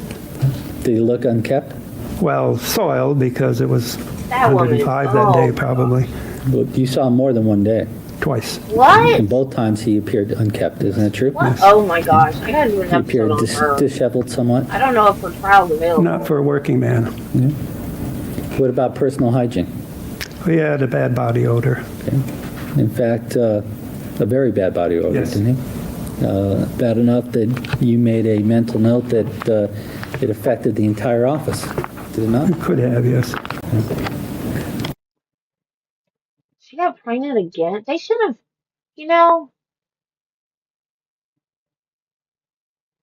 S4: Did he look unkempt?
S11: Well, soiled because it was
S2: That
S11: 105
S2: woman.
S11: that day probably.
S4: Well, you saw him more than one day.
S11: Twice.
S2: What?
S4: And both times he appeared unkempt, isn't that true?
S2: What? Oh my gosh, I gotta do an
S4: He appeared
S2: episode on her.
S4: disheveled somewhat.
S2: I don't know if her trial's available.
S11: Not for a working man.
S4: What about personal hygiene?
S11: He had a bad body odor.
S4: Okay. In fact, a very bad body odor,
S11: Yes.
S4: didn't he? Bad enough that you made a mental note that it affected the entire office, did it not?
S11: Could have, yes.
S2: She got pregnant again. They should have, you know,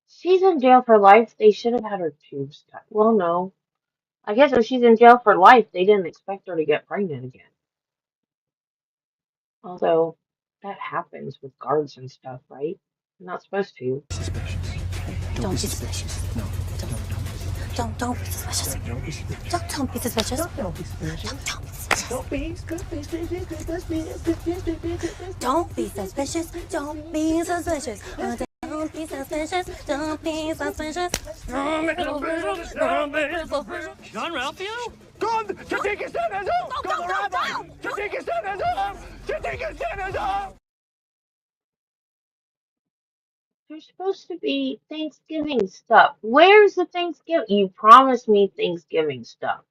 S2: she's in jail for life. They should have had her tubes tied. Well, no. I guess if she's in jail for life, they didn't expect her to get pregnant again. Although, that happens with guards and stuff, right? You're not supposed to.
S6: Don't be suspicious. No. Don't be suspicious. Don't be suspicious. Don't be suspicious. Don't be suspicious. Don't be suspicious. Don't be suspicious. Don't be suspicious. Don't be suspicious. Don't be suspicious.
S12: John Ralphio? Kom! Kritiek is er en zo! Kom eruit! Kritiek is er en zo! Kritiek is er en zo!
S2: There's supposed to be Thanksgiving stuff. Where's the Thanksgiving? You promised me Thanksgiving stuff.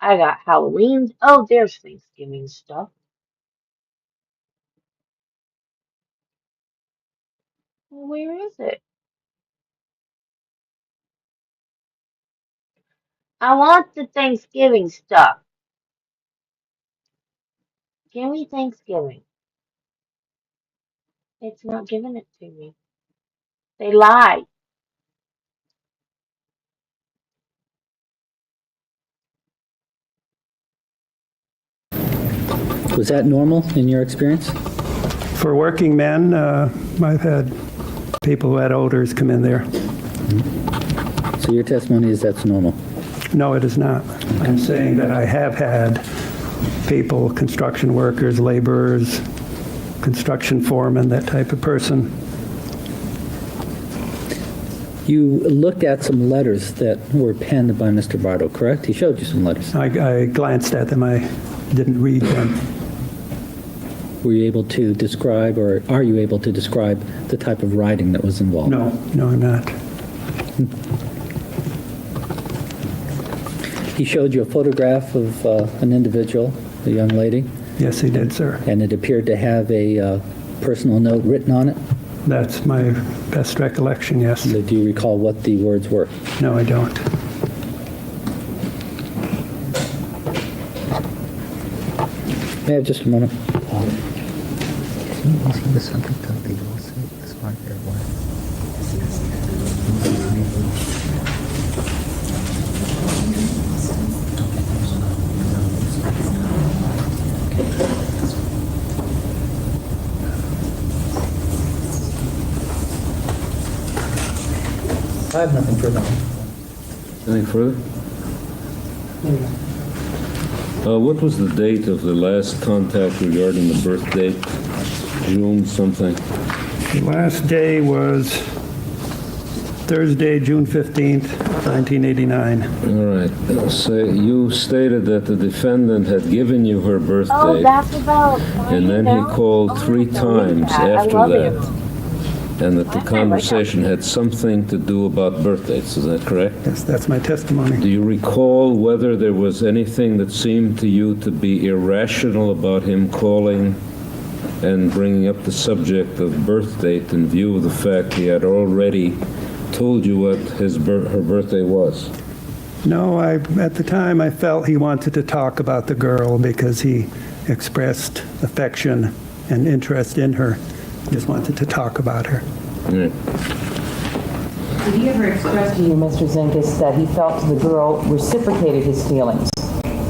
S2: I got Halloween. Oh, there's Thanksgiving stuff. Well, where is it? I want the Thanksgiving stuff. Give me Thanksgiving. It's not giving it to me. They lied.
S4: Was that normal in your experience?
S11: For working men, I've had people who had odors come in there.
S4: So your testimony is that's normal?
S11: No, it is not. I'm saying that I have had people, construction workers, laborers, construction foremen, that type of person.
S4: You looked at some letters that were penned by Mr. Bardo, correct? He showed you some letters.
S11: I glanced at them. I didn't read them.
S4: Were you able to describe, or are you able to describe the type of writing that was involved?
S11: No, I'm not.
S4: He showed you a photograph of an individual, a young lady,
S11: Yes, he did, sir.
S4: and it appeared to have a personal note written on it.
S11: That's my best recollection, yes.
S4: Do you recall what the words were?
S11: No, I don't.
S4: May I have just a moment? I have nothing further.
S3: Anything further? What was the date of the last contact regarding the birth date? June something?
S11: The last day was Thursday, June 15th, 1989.
S3: All right. So you stated that the defendant had given you her birth
S2: Oh,
S3: date,
S2: that's about
S3: and then he called 3 times after that, and that the conversation had something to do about birth dates. Is that correct?
S11: Yes, that's my testimony.
S3: Do you recall whether there was anything that seemed to you to be irrational about him calling and bringing up the subject of birth date in view of the fact he had already told you what her birthday was?
S11: No, at the time I felt he wanted to talk about the girl because he expressed affection and interest in her. Just wanted to talk about her.
S3: Yeah.
S5: Did he ever express to you, Mr. Zinkis, that he felt the girl reciprocated his feelings?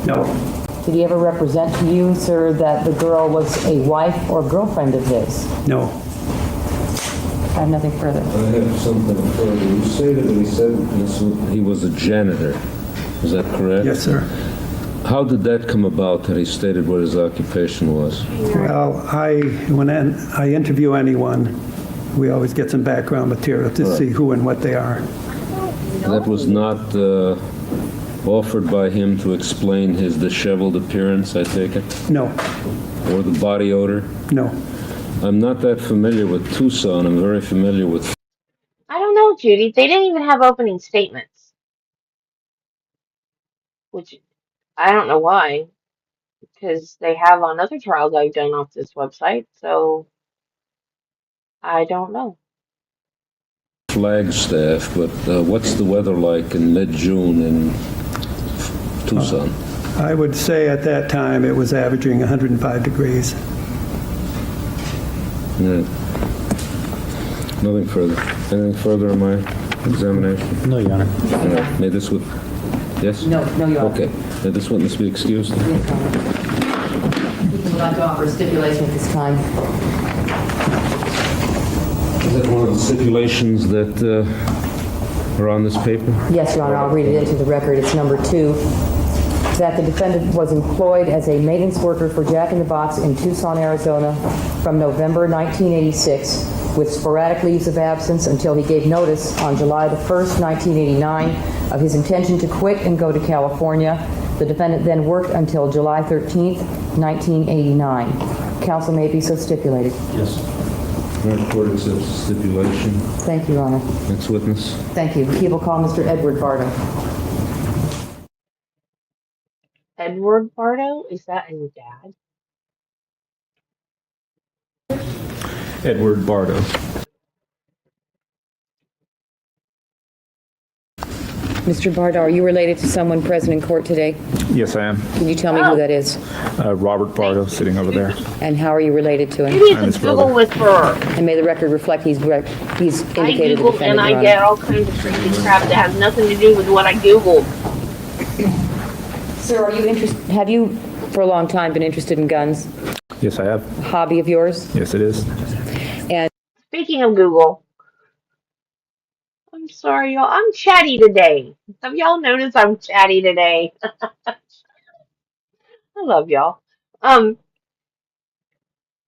S11: No,
S5: Did he ever represent to you, sir, that the girl was a wife or girlfriend of his?
S11: no.
S5: I have nothing further.
S3: I have something further. You stated that he said he was a janitor. Is that correct?
S11: Yes, sir.
S3: How did that come about that he stated what his occupation was?
S11: Well, when I interview anyone, we always get some background material to see who and what they are.
S3: That was not offered by him to explain his disheveled appearance, I take it?
S11: No,
S3: Or the body odor?
S11: no.
S3: I'm not that familiar with Tucson. I'm very familiar with...
S2: I don't know, Judy. They didn't even have opening statements. Which, I don't know why. because they have on other trials I've done off this website, so I don't know.
S3: Flagstaff, but what's the weather like in mid-June in Tucson?
S11: I would say at that time it was averaging 105 degrees.
S3: Yeah. Nothing further. Anything further in my examination?
S4: No, Your Honor.
S3: May this with, yes?
S5: No, Your Honor.
S3: Okay. May this witness be excused?
S5: Yes, Your Honor. We would like to offer a stipulation at this time.
S3: Is that one of the stipulations that are on this paper?
S5: Yes, Your Honor, I'll read it into the record. It's number 2. That the defendant was employed as a maintenance worker for Jack in the Box in Tucson, Arizona from November 1986 with sporadic leaves of absence until he gave notice on July the 1st, 1989 of his intention to quit and go to California. The defendant then worked until July 13th, 1989. Counsel may be so stipulated.
S3: Yes. Court accepts stipulation.
S5: Thank you, Your Honor.
S3: Next witness.
S5: Thank you. He will call Mr. Edward Bardo.
S2: Edward Bardo? Is that his dad?
S13: Edward Bardo.
S5: Mr. Bardo, are you related to someone present in court today?
S13: Yes, I am.
S5: Can you tell me who that is?
S13: Robert Bardo, sitting over there.
S5: And how are you related to him?
S2: Maybe it's a Google whisperer.
S5: And may the record reflect he's
S2: I
S5: indicated the
S2: Googled
S5: defendant,
S2: and I
S5: Your
S2: get
S5: Honor.
S2: all kinds of crazy crap that has nothing to do with what I Googled.
S5: Sir, have you for a long time been interested in guns?
S13: Yes, I have.
S5: Hobby of yours?
S13: Yes, it is.
S5: And
S2: Speaking of Google, I'm sorry, y'all. I'm chatty today. Have y'all noticed I'm chatty today? I love y'all.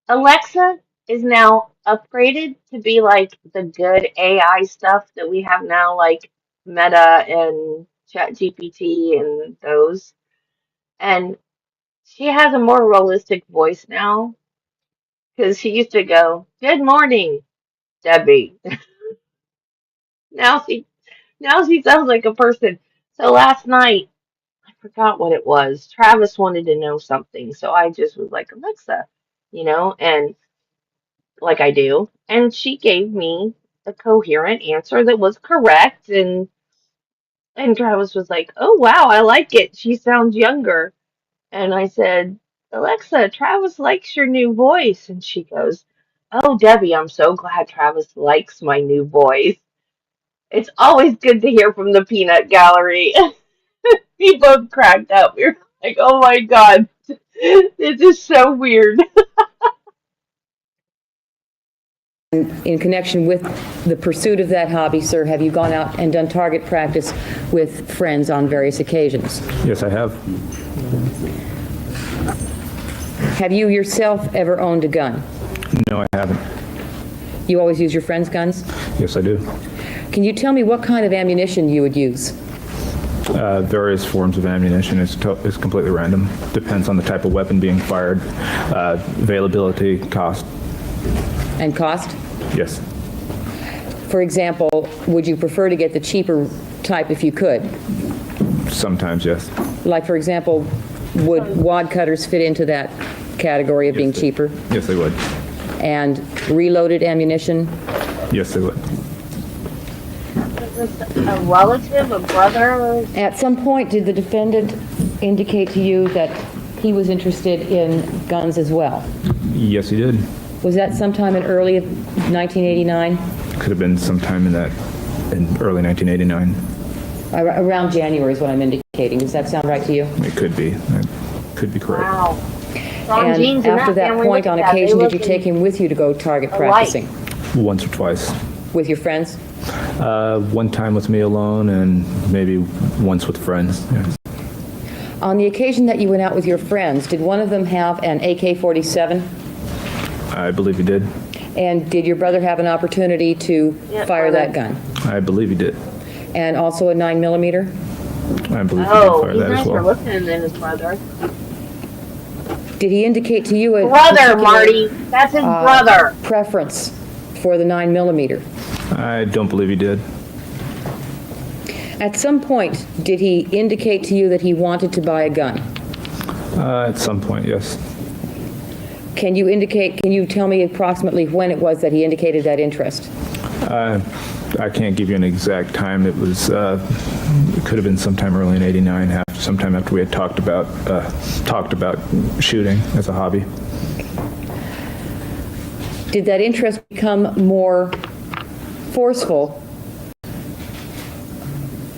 S2: Alexa is now upgraded to be like the good AI stuff that we have now, like Meta and ChatGPT and those. And she has a more realistic voice now because she used to go, "Good morning, Debbie." Now she sounds like a person. So last night, I forgot what it was. Travis wanted to know something, so I just was like, "Alexa," and like I do, and she gave me a coherent answer that was correct, and Travis was like, "Oh wow, I like it. She sounds younger." And I said, "Alexa, Travis likes your new voice." And she goes, "Oh, Debbie, I'm so glad Travis likes my new voice. It's always good to hear from the peanut gallery." We both cracked up. We were like, "Oh my God, this is so weird."
S5: in connection with the pursuit of that hobby, sir, have you gone out and done target practice with friends on various occasions?
S13: Yes, I have.
S5: Have you yourself ever owned a gun?
S13: No, I haven't.
S5: You always use your friends' guns?
S13: Yes, I do.
S5: Can you tell me what kind of ammunition you would use?
S13: Various forms of ammunition. It's completely random. Depends on the type of weapon being fired, availability, cost.
S5: And cost?
S13: Yes.
S5: For example, would you prefer to get the cheaper type if you could?
S13: Sometimes, yes.
S5: Like, for example, would wad cutters fit into that category of being cheaper?
S13: Yes, they would.
S5: And reloaded ammunition?
S13: Yes, they would.
S2: Is this a relative, a brother?
S5: At some point, did the defendant indicate to you that he was interested in guns as well?
S13: Yes, he did.
S5: Was that sometime in early 1989?
S13: Could have been sometime in early 1989.
S5: Around January is what I'm indicating. Does that sound right to you?
S13: It could be. That could be correct.
S2: Wow. Strong
S5: And
S2: genes in
S5: after that
S2: family.
S5: point,
S2: Look
S5: on
S2: at that. They
S5: occasion, did
S2: look
S5: you take him with you to go target
S2: alike.
S5: practicing?
S13: Once or twice.
S5: With your friends?
S13: One time with me alone and maybe once with friends. Yes.
S5: On the occasion that you went out with your friends, did one of them have an AK-47?
S13: I believe he did.
S5: And did your brother have an opportunity to fire that gun?
S13: I believe he did.
S5: And also a 9mm?
S13: I believe he did
S2: Oh,
S13: fire
S2: you
S13: that as
S2: guys were
S13: well.
S2: listening to his brother.
S5: Did he indicate to you a
S2: Brother,
S5: particular,
S2: Marty. That's his brother.
S5: preference for the 9mm?
S13: I don't believe he did.
S5: At some point, did he indicate to you that he wanted to buy a gun?
S13: At some point, yes.
S5: Can you tell me approximately when it was that he indicated that interest?
S13: I can't give you an exact time. It was, it could have been sometime early in '89, sometime after we had talked about shooting as a hobby.
S5: Did that interest become more forceful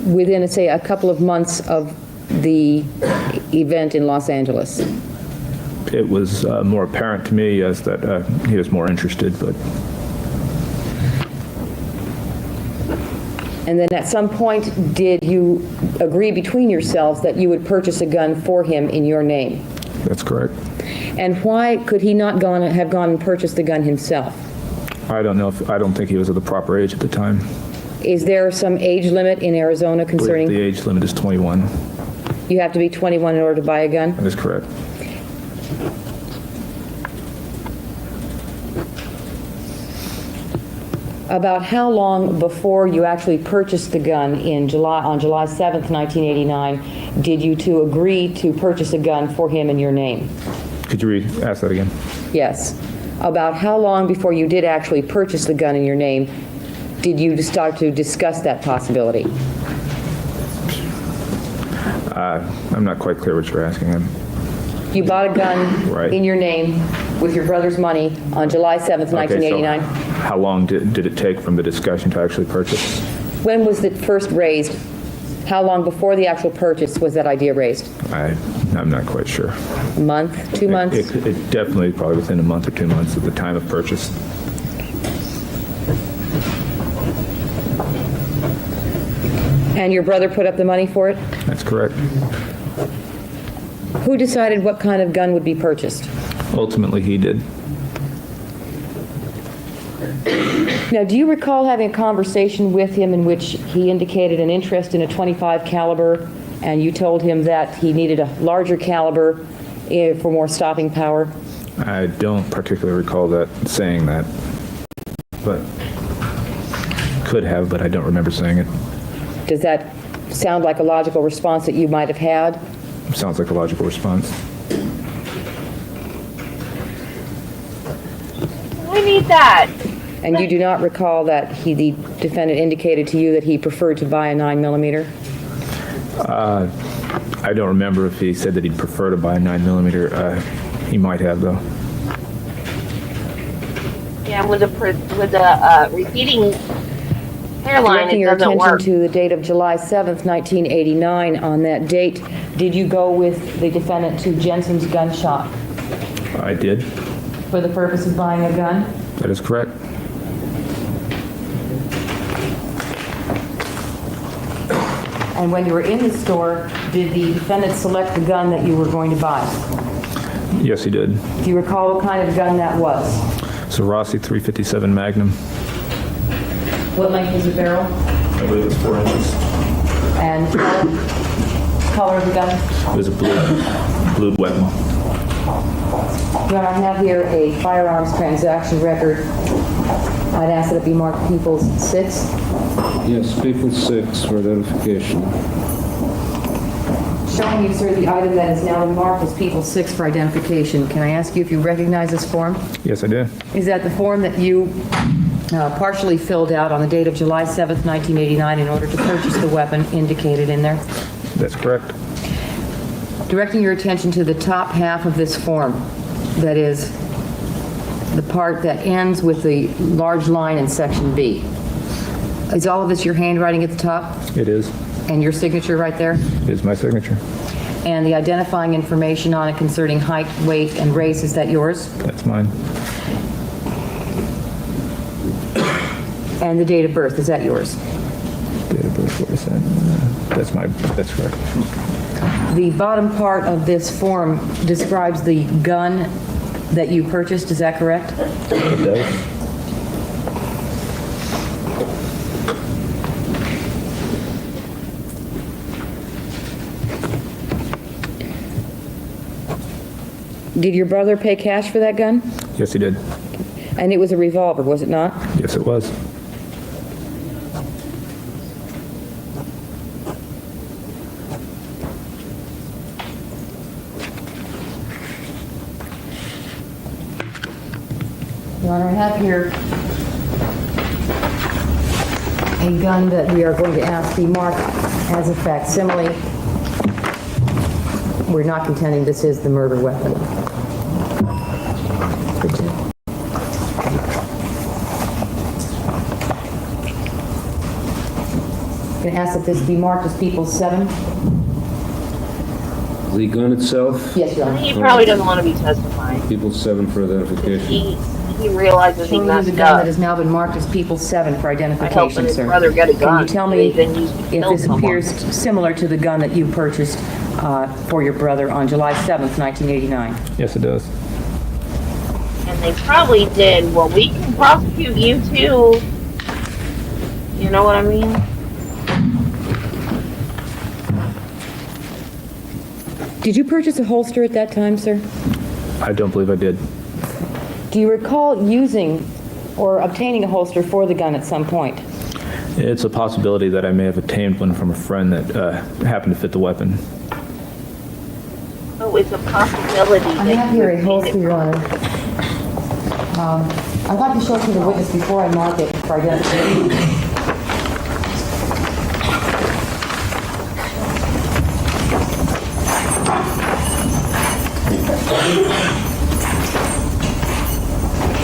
S5: within, say, a couple of months of the event in Los Angeles?
S13: It was more apparent to me as that he was more interested, but
S5: And then at some point, did you agree between yourselves that you would purchase a gun for him in your name?
S13: that's correct.
S5: And why could he not have gone and purchased the gun himself?
S13: I don't know I don't think he was of the proper age at the time.
S5: Is there some age limit in Arizona concerning?
S13: The age limit is 21.
S5: You have to be 21 in order to buy a gun?
S13: That is correct.
S5: About how long before you actually purchased the gun on July 7th, 1989, did you two agree to purchase a gun for him in your name?
S13: Could you ask that again?
S5: Yes. About how long before you did actually purchase the gun in your name did you start to discuss that possibility?
S13: I'm not quite clear what you're asking.
S5: You bought a gun
S13: Right.
S5: in your name with your brother's money on July 7th, 1989.
S13: Okay, so how long did it take from the discussion to actually purchase?
S5: When was it first raised? How long before the actual purchase was that idea raised?
S13: I'm not quite sure.
S5: A month? 2 months?
S13: It definitely probably within a month or 2 months at the time of purchase.
S5: And your brother put up the money for it?
S13: That's correct.
S5: Who decided what kind of gun would be purchased?
S13: Ultimately, he did.
S5: Now, do you recall having a conversation with him in which he indicated an interest in a .25 caliber, and you told him that he needed a larger caliber for more stopping power?
S13: I don't particularly recall saying that, but could have, but I don't remember saying it.
S5: Does that sound like a logical response that you might have had?
S13: Sounds like a logical response.
S2: I need that.
S5: And you do not recall that the defendant indicated to you that he preferred to buy a 9mm?
S13: I don't remember if he said that he'd prefer to buy a 9mm. He might have, though.
S2: Yeah, with the repeating hairline,
S5: Directing
S2: it
S5: your
S2: doesn't
S5: attention
S2: work.
S5: to the date of July 7th, 1989. On that date, did you go with the defendant to Jensen's gun shop
S13: I did.
S5: for the purpose of buying a gun?
S13: That is correct.
S5: And when you were in the store, did the defendant select the gun that you were going to buy?
S13: Yes, he did.
S5: Do you recall what kind of gun that was?
S13: It's a Rossi 357 Magnum.
S5: What length was the barrel?
S13: I believe it's 4 inches.
S5: And color of the gun?
S13: It was a blue weapon.
S5: John, I have here a firearms transaction record. I'd ask that it be marked Peoples 6.
S3: Yes, people 6 for identification.
S5: Showing you, sir, the item that is now marked as Peoples 6 for identification. Can I ask you if you recognize this form?
S13: Yes, I did.
S5: Is that the form that you partially filled out on the date of July 7th, 1989 in order to purchase the weapon indicated in there?
S13: That's correct.
S5: Directing your attention to the top half of this form, that is the part that ends with the large line in section B. Is all of this your handwriting at the top?
S13: It is.
S5: And your signature right there?
S13: It is my signature.
S5: And the identifying information on it concerning height, weight, and race, is that yours?
S13: That's mine.
S5: And the date of birth, is that yours?
S13: Date of birth, what is that? That's correct.
S5: The bottom part of this form describes the gun that you purchased, is that correct?
S13: It does.
S5: Did your brother pay cash for that gun?
S13: Yes, he did.
S5: And it was a revolver, was it not?
S13: Yes, it was.
S5: have here a gun that we are going to ask be marked as a facsimile. We're not contending this is the murder weapon. I'm going to ask that this be marked as People's 7.
S3: The gun itself?
S5: Yes, Your Honor.
S2: He probably doesn't want to be testifying.
S3: People's 7 for identification.
S2: He realizes he
S5: Showing you
S2: messed
S5: the gun
S2: up.
S5: that has now been marked as People's 7 for
S2: I helped
S5: identification,
S2: his
S5: sir.
S2: brother get a
S5: Can
S2: gun.
S5: you tell me
S2: Then used to
S5: if
S2: kill
S5: this
S2: someone.
S5: appears similar to the gun that you purchased for your brother on July 7th, 1989?
S13: Yes, it does.
S2: And they probably did, well, we can prosecute you too. You know what I mean?
S5: Did you purchase a holster at that time, sir?
S13: I don't believe I did.
S5: Do you recall using or obtaining a holster for the gun at some point?
S13: It's a possibility that I may have obtained one from a friend that happened to fit the weapon.
S2: Oh, it's a possibility.
S5: I have here a holster, Your Honor. I'd like to show it to the witness before I mark it for identification.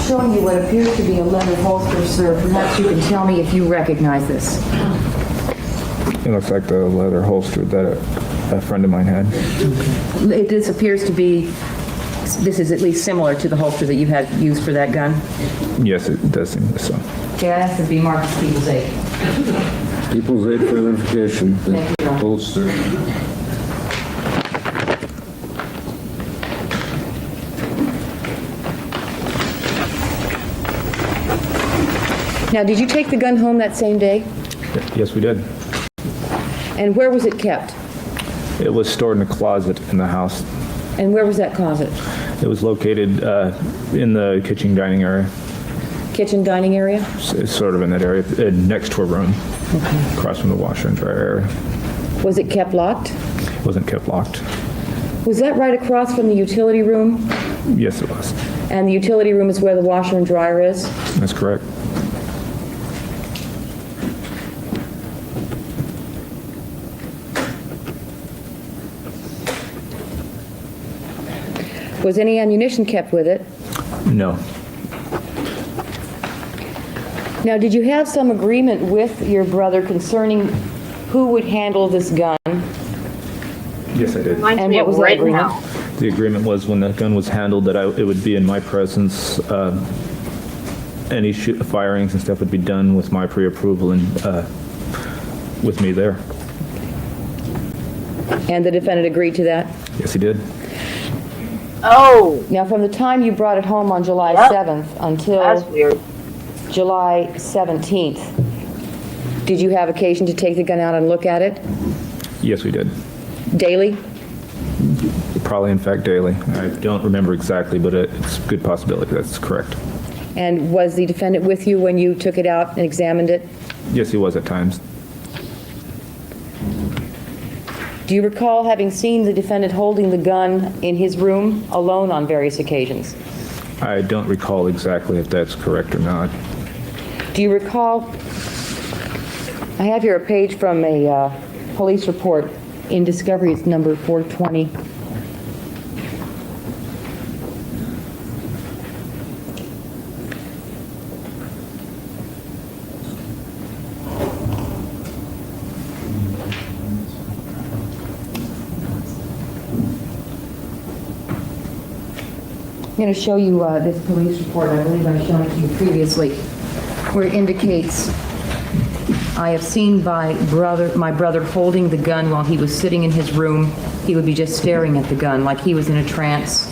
S5: Showing you what appears to be a leather holster, sir. Perhaps you can tell me if you recognize this.
S13: It looks like the leather holster that a friend of mine had.
S5: This appears to be, this is at least similar to the holster that you had used for that gun.
S13: Yes, it does seem so.
S5: Okay, I asked to be marked as People's 8.
S3: People's 8 for identification.
S5: Thank you, Your Honor.
S3: Holster.
S5: Now, did you take the gun home that same day?
S13: Yes, we did.
S5: And where was it kept?
S13: It was stored in a closet in the house.
S5: And where was that closet?
S13: It was located in the kitchen dining area.
S5: Kitchen dining area?
S13: It's sort of in that area, next to a room, across from the washer and dryer area.
S5: Was it kept locked?
S13: It wasn't kept locked.
S5: Was that right across from the utility room?
S13: Yes, it was.
S5: And the utility room is where the washer and dryer is?
S13: That's correct.
S5: Was any ammunition kept with it?
S13: No.
S5: Now, did you have some agreement with your brother concerning who would handle this gun?
S13: Yes, I did.
S5: And what was that agreement?
S13: The agreement was when the gun was handled that it would be in my presence. Any firings and stuff would be done with my pre-approval and with me there.
S5: And the defendant agreed to that?
S13: Yes, he did.
S2: Oh,
S5: Now, from the time you brought it home on July
S2: Yep.
S5: 7th
S2: that's
S5: until
S2: weird.
S5: July 17th, did you have occasion to take the gun out and look at it
S13: Yes, we did.
S5: daily?
S13: Probably, in fact, daily. I don't remember exactly, but it's a good possibility. That's correct.
S5: And was the defendant with you when you took it out and examined it?
S13: Yes, he was at times.
S5: Do you recall having seen the defendant holding the gun in his room alone on various occasions?
S13: I don't recall exactly if that's correct or not.
S5: Do you recall, I have here a page from a police report in Discovery, it's number 420. I'm going to show you this police report. I believe I've shown it to you previously, where it indicates I have seen my brother holding the gun while he was sitting in his room. He would be just staring at the gun like he was in a trance.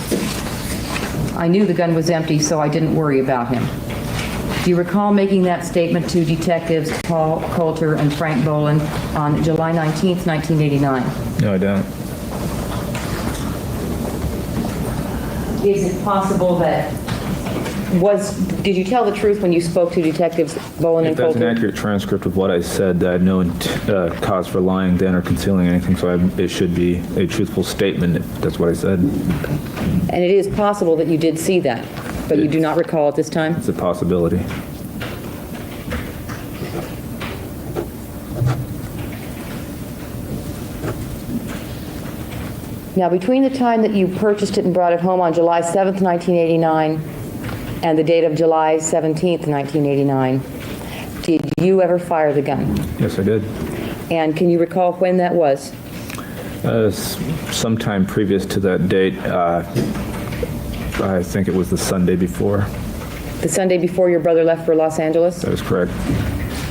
S5: I knew the gun was empty, so I didn't worry about him. Do you recall making that statement to Detectives Paul Coulter and Frank Boland on July 19th, 1989?
S13: No, I don't.
S5: Is it possible that did you tell the truth when you spoke to Detectives Boland and
S13: If that's an
S5: Coulter?
S13: accurate transcript of what I said, I had no cause for lying then or concealing anything, so it should be a truthful statement if that's what I said.
S5: And it is possible that you did see that? but you do not recall at this time?
S13: It's a possibility.
S5: Now, between the time that you purchased it and brought it home on July 7th, 1989, and the date of July 17th, 1989, did you ever fire the gun?
S13: Yes, I did.
S5: And can you recall when that was?
S13: Sometime previous to that date, I think it was the Sunday before.
S5: The Sunday before your brother left for Los Angeles?
S13: That is correct.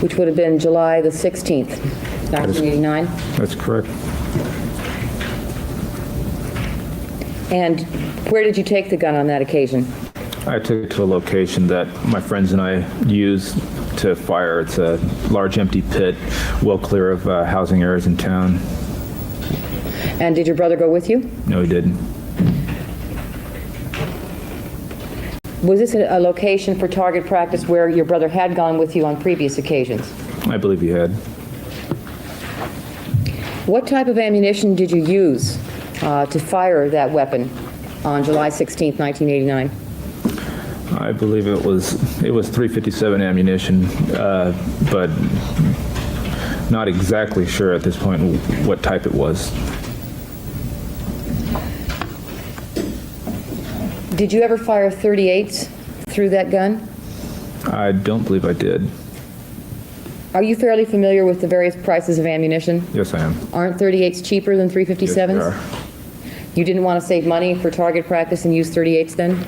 S5: Which would have been July the 16th, 1989?
S13: That's correct.
S5: And where did you take the gun on that occasion?
S13: I took it to a location that my friends and I use to fire. It's a large empty pit, well clear of housing areas in town.
S5: And did your brother go with you?
S13: No, he didn't.
S5: Was this a location for target practice where your brother had gone with you on previous occasions?
S13: I believe he had.
S5: What type of ammunition did you use to fire that weapon on July 16th, 1989?
S13: I believe it was .357 ammunition, but not exactly sure at this point what type it was.
S5: Did you ever fire .38s through that gun?
S13: I don't believe I did.
S5: Are you fairly familiar with the various prices of ammunition?
S13: Yes, I am.
S5: Aren't .38s cheaper than .357s?
S13: Yes, they are.
S5: You didn't want to save money for target practice and use .38s then?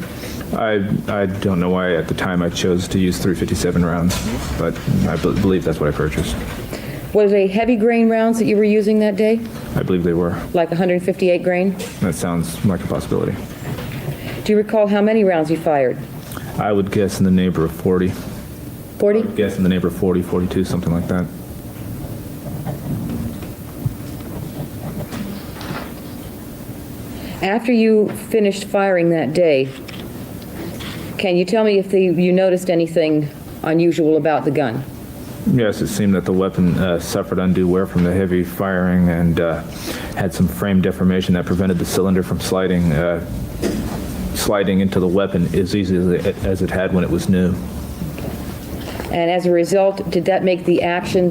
S13: I don't know why at the time I chose to use .357 rounds, but I believe that's what I purchased.
S5: Was they heavy grain rounds that you were using that day?
S13: I believe they were.
S5: Like 158 grain?
S13: That sounds like a possibility.
S5: Do you recall how many rounds you fired?
S13: I would guess in the neighborhood of 40.
S5: 40?
S13: I would guess in the neighborhood of 40, 42, something like that.
S5: After you finished firing that day, can you tell me if you noticed anything unusual about the gun?
S13: Yes, it seemed that the weapon suffered undue wear from the heavy firing and had some frame deformation that prevented the cylinder from sliding into the weapon as easily as it had when it was new.
S5: And as a result, did that make the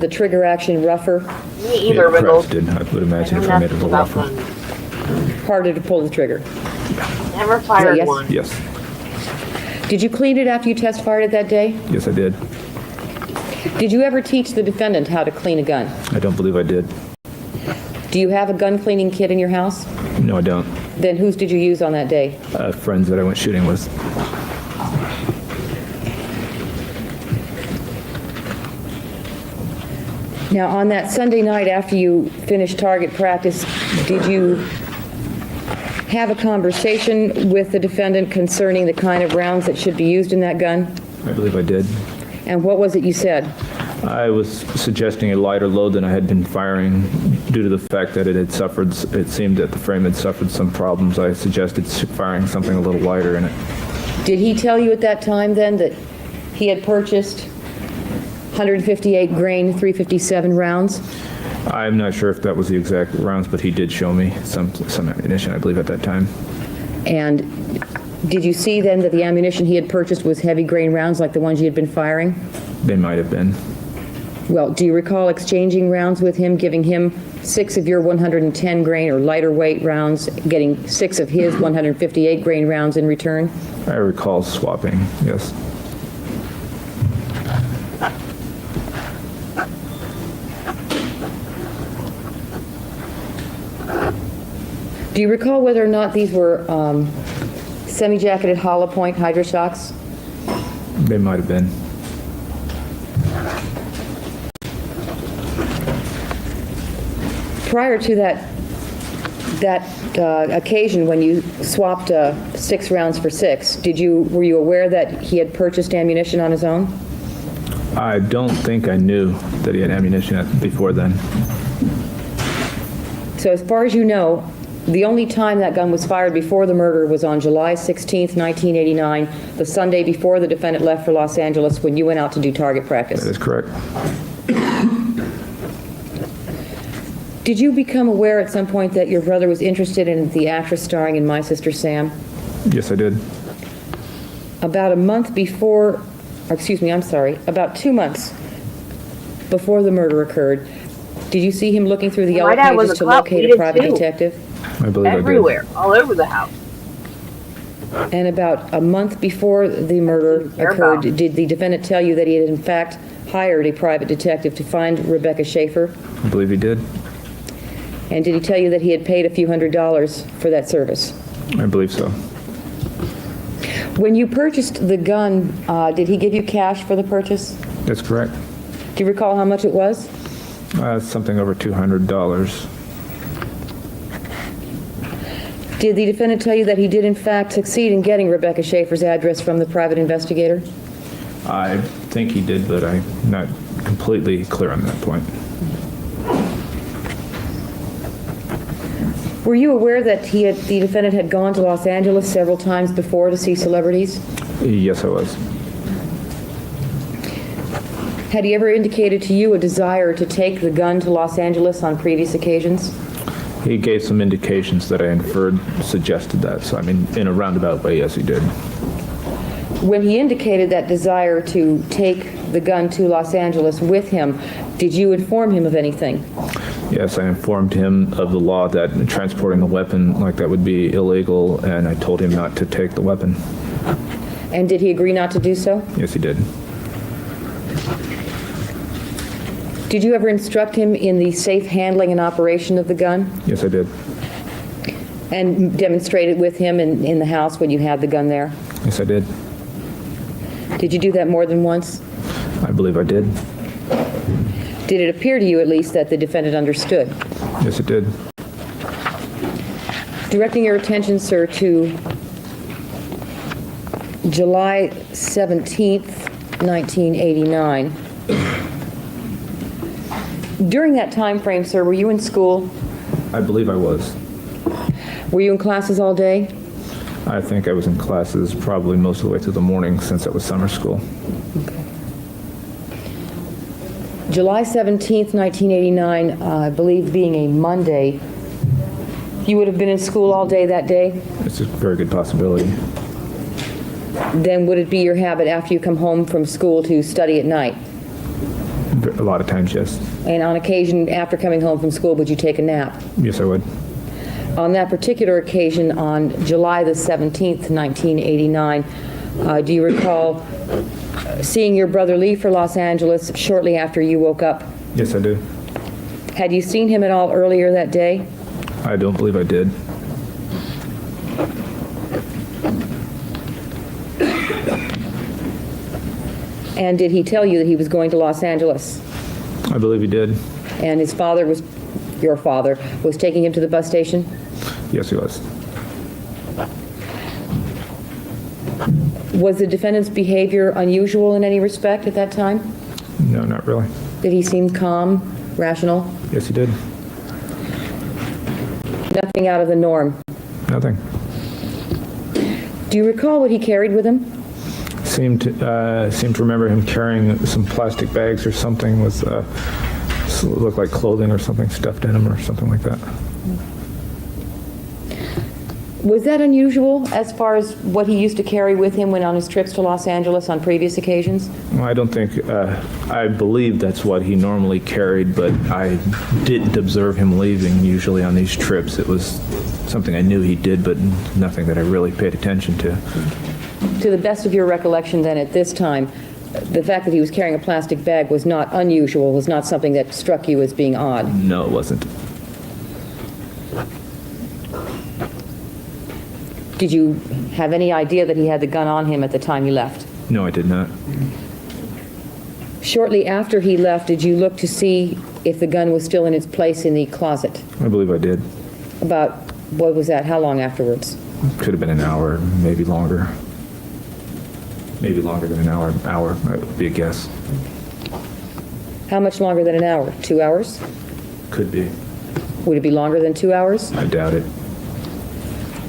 S5: trigger action rougher?
S2: Me either, Riggles.
S13: It did. I would imagine if I made it a little rougher.
S5: Harder to pull the trigger?
S2: Never fired
S5: yes?
S2: one.
S13: Yes.
S5: Did you clean it after you test fired it that day?
S13: Yes, I did.
S5: Did you ever teach the defendant how to clean a gun?
S13: I don't believe I did.
S5: Do you have a gun cleaning kit in your house?
S13: No, I don't.
S5: Then whose did you use on that day?
S13: Friends that I went shooting with.
S5: Now, on that Sunday night after you finished target practice, did you have a conversation with the defendant concerning the kind of rounds that should be used in that gun?
S13: I believe I did.
S5: And what was it you said?
S13: I was suggesting a lighter load than I had been firing due to the fact that it seemed that the frame had suffered some problems. I suggested firing something a little lighter in it.
S5: Did he tell you at that time then that he had purchased 158 grain .357 rounds?
S13: I'm not sure if that was the exact rounds, but he did show me some ammunition, I believe, at that time.
S5: And did you see then that the ammunition he had purchased was heavy grain rounds like the ones you had been firing?
S13: They might have been.
S5: Well, do you recall exchanging rounds with him, giving him 6 of your 110 grain or lighter weight rounds, getting 6 of his 158 grain rounds in return?
S13: I recall swapping, yes.
S5: Do you recall whether or not these were semi-jacketed hollow point hydroshocks?
S13: They might have been.
S5: Prior to that occasion when you swapped 6 rounds for 6, were you aware that he had purchased ammunition on his own?
S13: I don't think I knew that he had ammunition before then.
S5: So as far as you know, the only time that gun was fired before the murder was on July 16th, 1989, the Sunday before the defendant left for Los Angeles when you went out to do target practice.
S13: That is correct.
S5: Did you become aware at some point that your brother was interested in the actress starring in My Sister Sam?
S13: Yes, I did.
S5: About a month before, about 2 months before the murder occurred, did you see him looking through the
S2: My
S5: yellow
S2: dad was
S5: pages
S2: a
S5: to
S2: cop. We
S5: locate a
S2: did
S5: private
S2: too.
S5: detective?
S13: I believe
S2: Everywhere, all over the house.
S5: And about a month before the murder occurred, did the defendant tell you that he had in fact hired a private detective to find Rebecca Schaeffer?
S13: I believe he did.
S5: And did he tell you that he had paid a few $100s for that service?
S13: I believe so.
S5: When you purchased the gun, did he give you cash for the purchase?
S13: That's correct.
S5: Do you recall how much it was?
S13: Something over $200.
S5: Did the defendant tell you that he did in fact succeed in getting Rebecca Schaeffer's address from the private investigator?
S13: I think he did, but I'm not completely clear on that point.
S5: Were you aware that the defendant had gone to Los Angeles several times before to see celebrities?
S13: Yes, I was.
S5: Had he ever indicated to you a desire to take the gun to Los Angeles on previous occasions?
S13: He gave some indications that I inferred suggested that. So, I mean, in a roundabout way, yes, he did.
S5: When he indicated that desire to take the gun to Los Angeles with him, did you inform him of anything?
S13: Yes, I informed him of the law that transporting a weapon like that would be illegal, and I told him not to take the weapon.
S5: And did he agree not to do so?
S13: Yes, he did.
S5: Did you ever instruct him in the safe handling and operation of the gun?
S13: Yes, I did.
S5: And demonstrate it with him in the house when you had the gun there?
S13: Yes, I did.
S5: Did you do that more than once?
S13: I believe I did.
S5: Did it appear to you, at least, that the defendant understood?
S13: Yes, it did.
S5: Directing your attention, sir, to July 17th, 1989. During that time frame, sir, were you in school?
S13: I believe I was.
S5: Were you in classes all day?
S13: I think I was in classes probably most of the way through the morning since it was summer school.
S5: July 17th, 1989, I believe being a Monday, you would have been in school all day that day?
S13: It's a very good possibility.
S5: Then would it be your habit after you come home from school to study at night?
S13: A lot of times, yes.
S5: And on occasion, after coming home from school, would you take a nap?
S13: Yes, I would.
S5: On that particular occasion, on July the 17th, 1989, do you recall seeing your brother leave for Los Angeles shortly after you woke up?
S13: Yes, I do.
S5: Had you seen him at all earlier that day?
S13: I don't believe I did.
S5: And did he tell you that he was going to Los Angeles?
S13: I believe he did.
S5: And his father was, your father, was taking him to the bus station?
S13: Yes, he was.
S5: Was the defendant's behavior unusual in any respect at that time?
S13: No, not really.
S5: Did he seem calm, rational?
S13: Yes, he did.
S5: Nothing out of the norm?
S13: Nothing.
S5: Do you recall what he carried with him?
S13: Seemed to remember him carrying some plastic bags or something with looked like clothing or something stuffed in them or something like that.
S5: Was that unusual as far as what he used to carry with him when on his trips to Los Angeles on previous occasions?
S13: Well, I don't think, I believe that's what he normally carried, but I didn't observe him leaving usually on these trips. It was something I knew he did, but nothing that I really paid attention to.
S5: To the best of your recollection then at this time, the fact that he was carrying a plastic bag was not unusual, was not something that struck you as being odd?
S13: No, it wasn't.
S5: Did you have any idea that he had the gun on him at the time he left?
S13: No, I did not.
S5: Shortly after he left, did you look to see if the gun was still in its place in the closet?
S13: I believe I did.
S5: About, what was that, how long afterwards?
S13: Could have been an hour, maybe longer. Maybe longer than an hour. Hour, that would be a guess.
S5: How much longer than an hour? 2 hours?
S13: Could be.
S5: Would it be longer than 2 hours?
S13: I doubt it.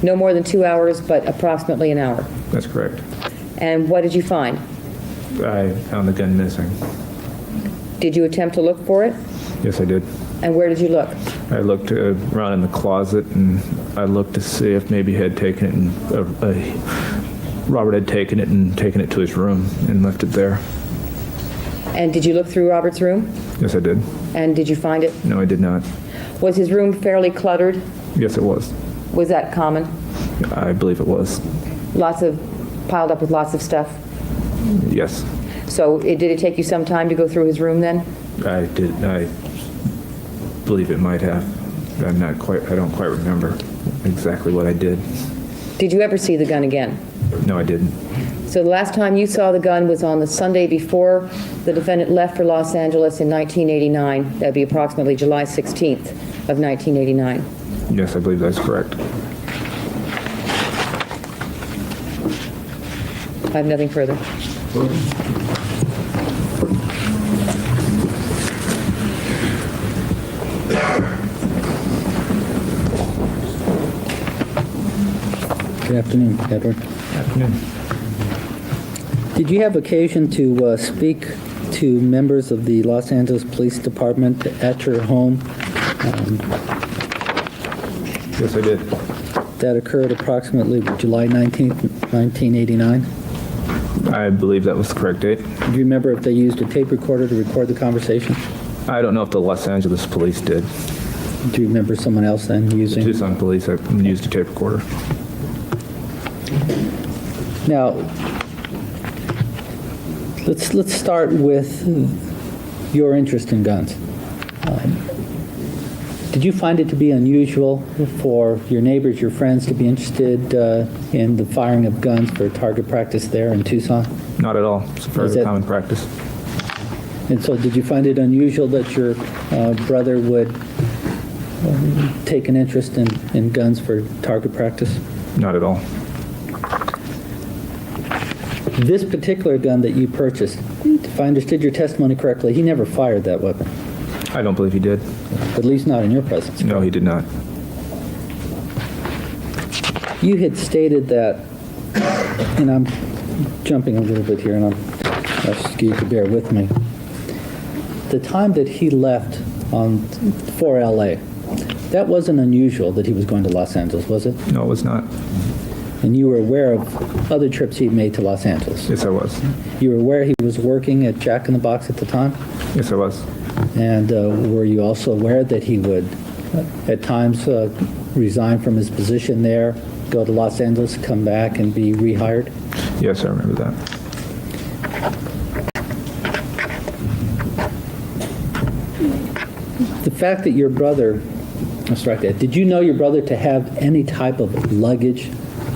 S5: No more than 2 hours, but approximately an hour.
S13: That's correct.
S5: And what did you find?
S13: I found the gun missing.
S5: Did you attempt to look for it?
S13: Yes, I did.
S5: And where did you look?
S13: I looked around in the closet, and I looked to see if maybe he had taken it and Robert had taken it to his room and left it there.
S5: And did you look through Robert's room?
S13: Yes, I did.
S5: And did you find it?
S13: No, I did not.
S5: Was his room fairly cluttered?
S13: Yes, it was.
S5: Was that common?
S13: I believe it was.
S5: Piled up with lots of stuff?
S13: Yes.
S5: So did it take you some time to go through his room then?
S13: I did. I believe it might have. I don't quite remember exactly what I did.
S5: Did you ever see the gun again?
S13: No, I didn't.
S5: So the last time you saw the gun was on the Sunday before the defendant left for Los Angeles in 1989. That'd be approximately July 16th of 1989.
S13: Yes, I believe that's correct.
S5: I have nothing further.
S14: Good afternoon, Edward.
S13: Afternoon.
S14: Did you have occasion to speak to members of the Los Angeles Police Department at your home?
S13: Yes, I did.
S14: That occurred approximately July 19th, 1989?
S13: I believe that was the correct date.
S14: Do you remember if they used a tape recorder to record the conversation?
S13: I don't know if the Los Angeles police did.
S14: Do you remember someone else then using?
S13: The Tucson police used a tape recorder.
S14: Now, let's start with your interest in guns. Did you find it to be unusual for your neighbors, your friends, to be interested in the firing of guns for target practice there in Tucson?
S13: Not at all. It's a very common practice.
S14: And so did you find it unusual that your brother would take an interest in guns for target practice?
S13: Not at all.
S14: This particular gun that you purchased, if I understood your testimony correctly, he never fired that weapon.
S13: I don't believe he did.
S14: At least not in your presence.
S13: No, he did not.
S14: You had stated that, and I'm jumping a little bit here, and I'm asking you to bear with me. The time that he left for LA, that wasn't unusual that he was going to Los Angeles, was it?
S13: No, it was not.
S14: And you were aware of other trips he'd made to Los Angeles?
S13: Yes, I was.
S14: You were aware he was working at Jack in the Box at the time?
S13: Yes, I was.
S14: And were you also aware that he would, at times, resign from his position there, go to Los Angeles, come back, and be rehired?
S13: Yes, I remember that.
S14: The fact that your brother, did you know your brother to have any type of luggage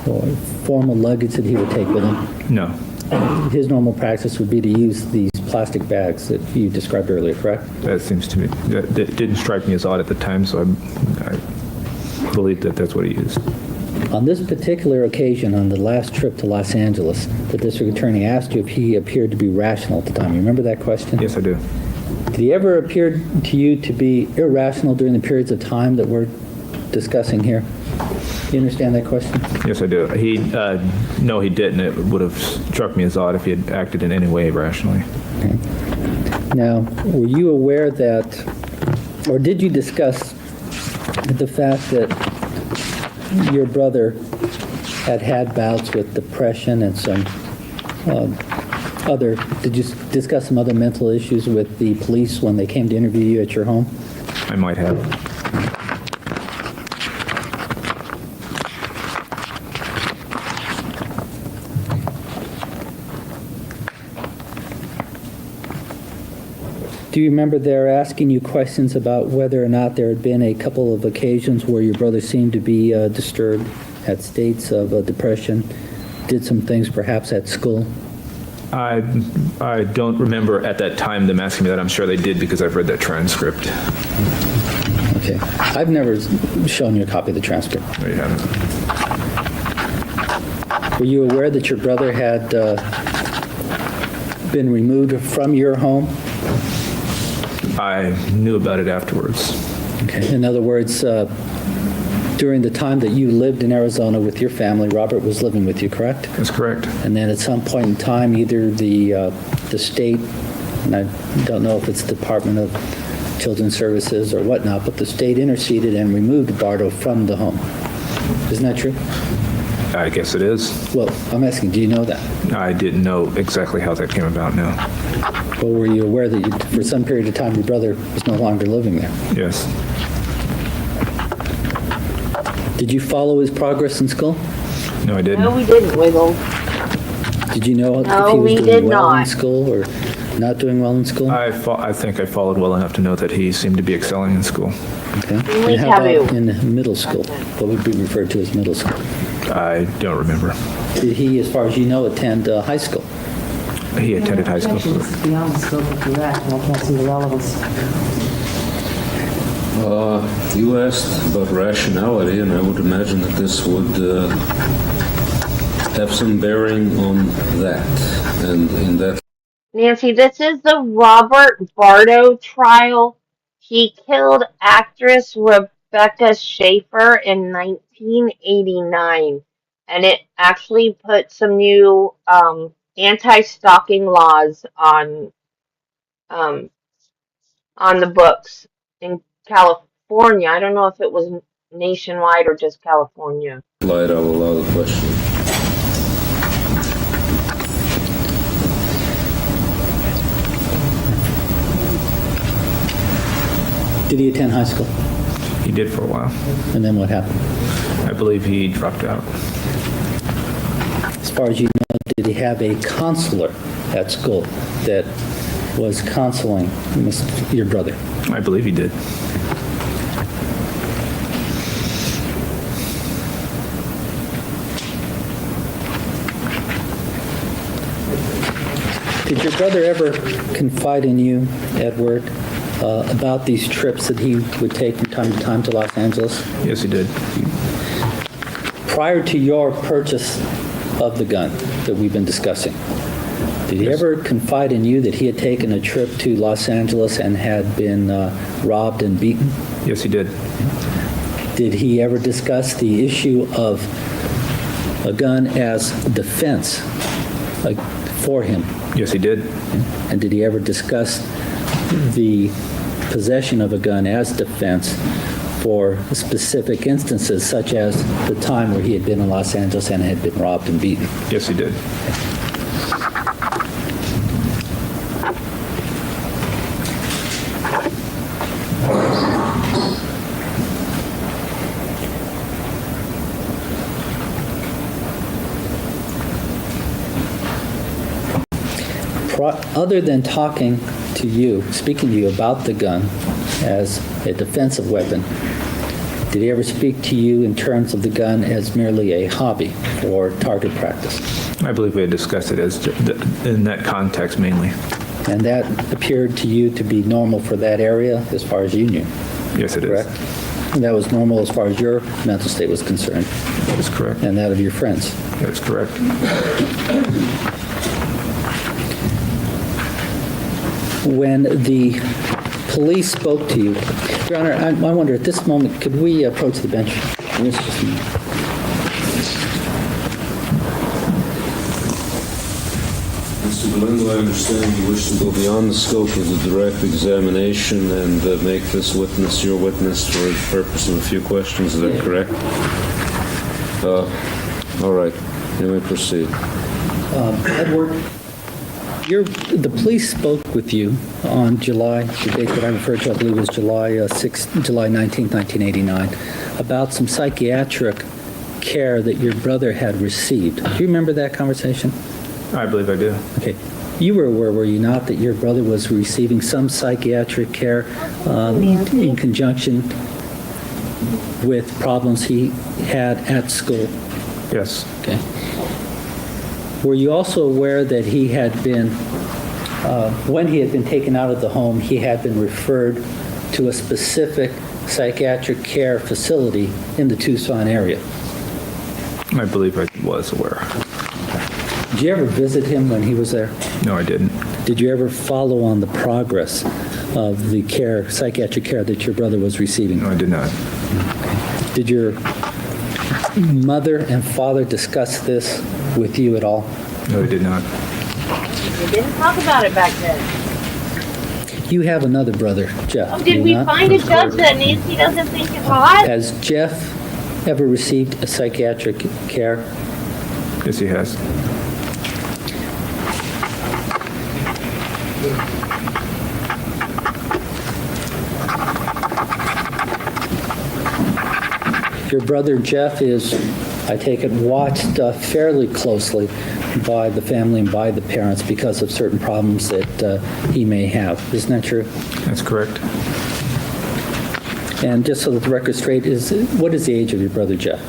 S14: or formal luggage that he would take with him?
S13: No.
S14: His normal practice would be to use these plastic bags that you described earlier, correct?
S13: That seems to me, that didn't strike me as odd at the time, so I believe that that's what he used.
S14: On this particular occasion, on the last trip to Los Angeles, the district attorney asked you if he appeared to be rational at the time. You remember that question?
S13: Yes, I do.
S14: Did he ever appear to you to be irrational during the periods of time that we're discussing here? Do you understand that question?
S13: Yes, I do. No, he didn't. It would have struck me as odd if he had acted in any way irrationally.
S14: Okay. Now, were you aware that, or did you discuss the fact that your brother had bouts with depression and some did you discuss some other mental issues with the police when they came to interview you at your home?
S13: I might have.
S14: Do you remember they're asking you questions about whether or not there had been a couple of occasions where your brother seemed to be disturbed, had states of depression, did some things perhaps at school?
S13: I don't remember at that time them asking me that. I'm sure they did because I've read that transcript.
S14: Okay. I've never shown you a copy of the transcript.
S13: No, you haven't.
S14: Were you aware that your brother had been removed from your home?
S13: I knew about it afterwards.
S14: Okay. In other words, during the time that you lived in Arizona with your family, Robert was living with you, correct?
S13: That's correct.
S14: And then at some point in time, either the state, and I don't know if it's the Department of Children's Services or whatnot, but the state interceded and removed Bardo from the home. Isn't that true?
S13: I guess it is.
S14: Well, I'm asking, do you know that?
S13: I didn't know exactly how that came about now.
S14: Or were you aware that for some period of time your brother was no longer living there?
S13: Yes.
S14: Did you follow his progress in school?
S13: No, I didn't.
S2: No, we didn't, Wiggle.
S14: Did you know
S2: No,
S14: if he
S2: we
S14: was
S2: did
S14: doing well in
S2: not.
S14: school or not doing well in school?
S13: I think I followed well enough to know that he seemed to be excelling in school.
S14: Okay.
S2: Only
S14: And how about
S2: taboo.
S14: in middle school? What would be referred to as middle school?
S13: I don't remember.
S14: Did he, as far as you know, attend high school?
S13: He attended high school.
S5: It's beyond the scope of your act, and I can't see the relevance.
S3: You asked about rationality, and I would imagine that this would have some bearing on that. And in that,
S2: Nancy, this is the Robert Bardo trial. He killed actress Rebecca Schaeffer in 1989, and it actually put some new anti-stalking laws um, on the books in California. I don't know if it was nationwide or just California.
S3: light, I'll allow the question.
S14: Did he attend high school?
S13: He did for a while.
S14: And then what happened?
S13: I believe he dropped out.
S14: As far as you know, did he have a counselor at school that was counseling your brother?
S13: I believe he did.
S14: Did your brother ever confide in you at work about these trips that he would take from time to time to Los Angeles?
S13: Yes, he did.
S14: Prior to your purchase of the gun that we've been discussing, did he ever confide in you that he had taken a trip to Los Angeles and had been robbed and beaten?
S13: Yes, he did.
S14: Did he ever discuss the issue of a gun as defense for him?
S13: Yes, he did.
S14: And did he ever discuss the possession of a gun as defense for specific instances, such as the time where he had been in Los Angeles and had been robbed and beaten?
S13: Yes, he did.
S14: Other than talking to you, speaking to you about the gun as a defensive weapon, did he ever speak to you in terms of the gun as merely a hobby or target practice?
S13: I believe we had discussed it as in that context mainly.
S14: And that appeared to you to be normal for that area as far as you knew?
S13: Yes, it
S14: correct?
S13: is.
S14: And that was normal as far as your mental state was concerned?
S13: That is correct.
S14: And that of your friends?
S13: That is correct.
S14: When the police spoke to you, Your Honor, I wonder at this moment, could we approach the bench?
S3: Mr. Galindo, I understand you wish to go beyond the scope of the direct examination and make this witness your witness for the purpose of a few questions. Is that correct? All right. You may proceed.
S14: Edward, the police spoke with you on July, the date that I referred to, I believe was July 19th, 1989, about some psychiatric care that your brother had received. Do you remember that conversation?
S13: I believe I do.
S14: Okay. You were aware, were you not, that your brother was receiving some psychiatric care in conjunction with problems he had at school?
S13: Yes.
S14: Okay. Were you also aware that he had been, when he had been taken out of the home, he had been referred to a specific psychiatric care facility in the Tucson area?
S13: I believe I was aware.
S14: Did you ever visit him when he was there?
S13: No, I didn't.
S14: Did you ever follow on the progress of the care, psychiatric care that your brother was receiving?
S13: No, I did not.
S14: Did your mother and father discuss this with you at all?
S13: No, they did not.
S2: We didn't talk about it back then.
S14: You have another brother, Jeff.
S2: Oh,
S14: do
S2: did
S14: you
S2: we
S14: not?
S2: find a judge that Nancy doesn't think is hot?
S14: Has Jeff ever received a psychiatric care?
S13: Yes, he has.
S14: Your brother Jeff is, I take it, watched fairly closely by the family and by the parents because of certain problems that he may have. Isn't that true?
S13: That's correct.
S14: And just so that the record's straight, what is the age of your brother Jeff?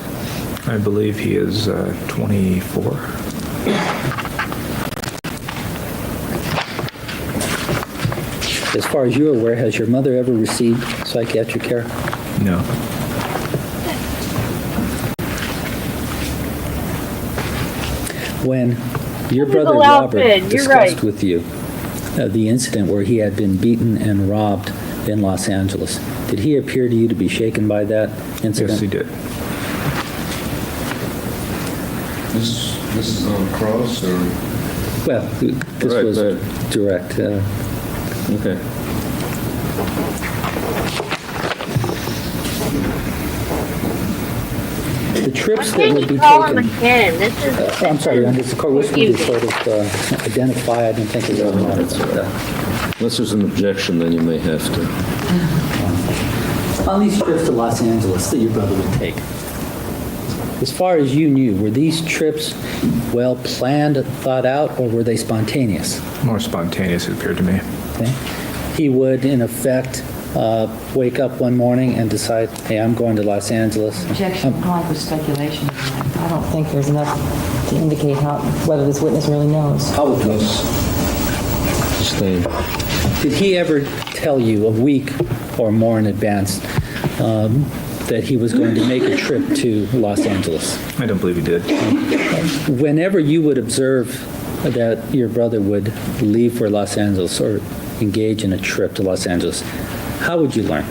S13: I believe he is 24.
S14: As far as you're aware, has your mother ever received psychiatric care?
S13: No.
S14: When your brother Robert discussed with you the incident where he had been beaten and robbed in Los Angeles, did he appear to you to be shaken by that incident?
S13: Yes, he did.
S3: This is on cross, or?
S14: Well, this
S3: Right,
S14: was
S3: but-
S14: direct.
S3: Okay.
S14: The trips
S2: Why
S14: that
S2: can't
S14: would
S2: you
S14: be
S2: call him
S14: taken.
S2: again? This is.
S14: I'm sorry, this court was going to
S2: confusing.
S14: sort of identify. I didn't think it was.
S3: Unless there's an objection, then you may have to.
S14: On these trips to Los Angeles that your brother would take, as far as you knew, were these trips well planned, thought out, or were they spontaneous?
S13: More spontaneous, it appeared to me.
S14: Okay. He would, in effect, wake up one morning and decide, hey, I'm going to Los Angeles.
S5: Objection, calling for speculation. I don't think there's enough to indicate whether this witness really knows.
S14: How would you?
S3: Sustained.
S14: Did he ever tell you a week or more in advance that he was going to make a trip to Los Angeles?
S13: I don't believe he did.
S14: Whenever you would observe that your brother would leave for Los Angeles or engage in a trip to Los Angeles, how would you learn?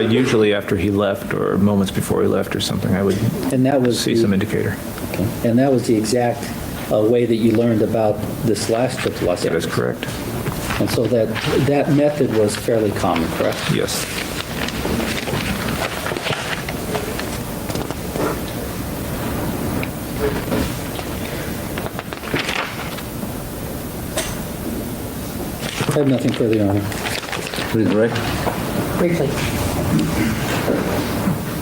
S13: Usually after he left or moments before he left or something, I would see some indicator.
S14: Okay. And that was the exact way that you learned about this last trip to Los Angeles?
S13: That is correct.
S14: And so that method was fairly common, correct?
S13: Yes.
S14: I have nothing further, Your Honor.
S3: Please, Rick.
S5: Briefly.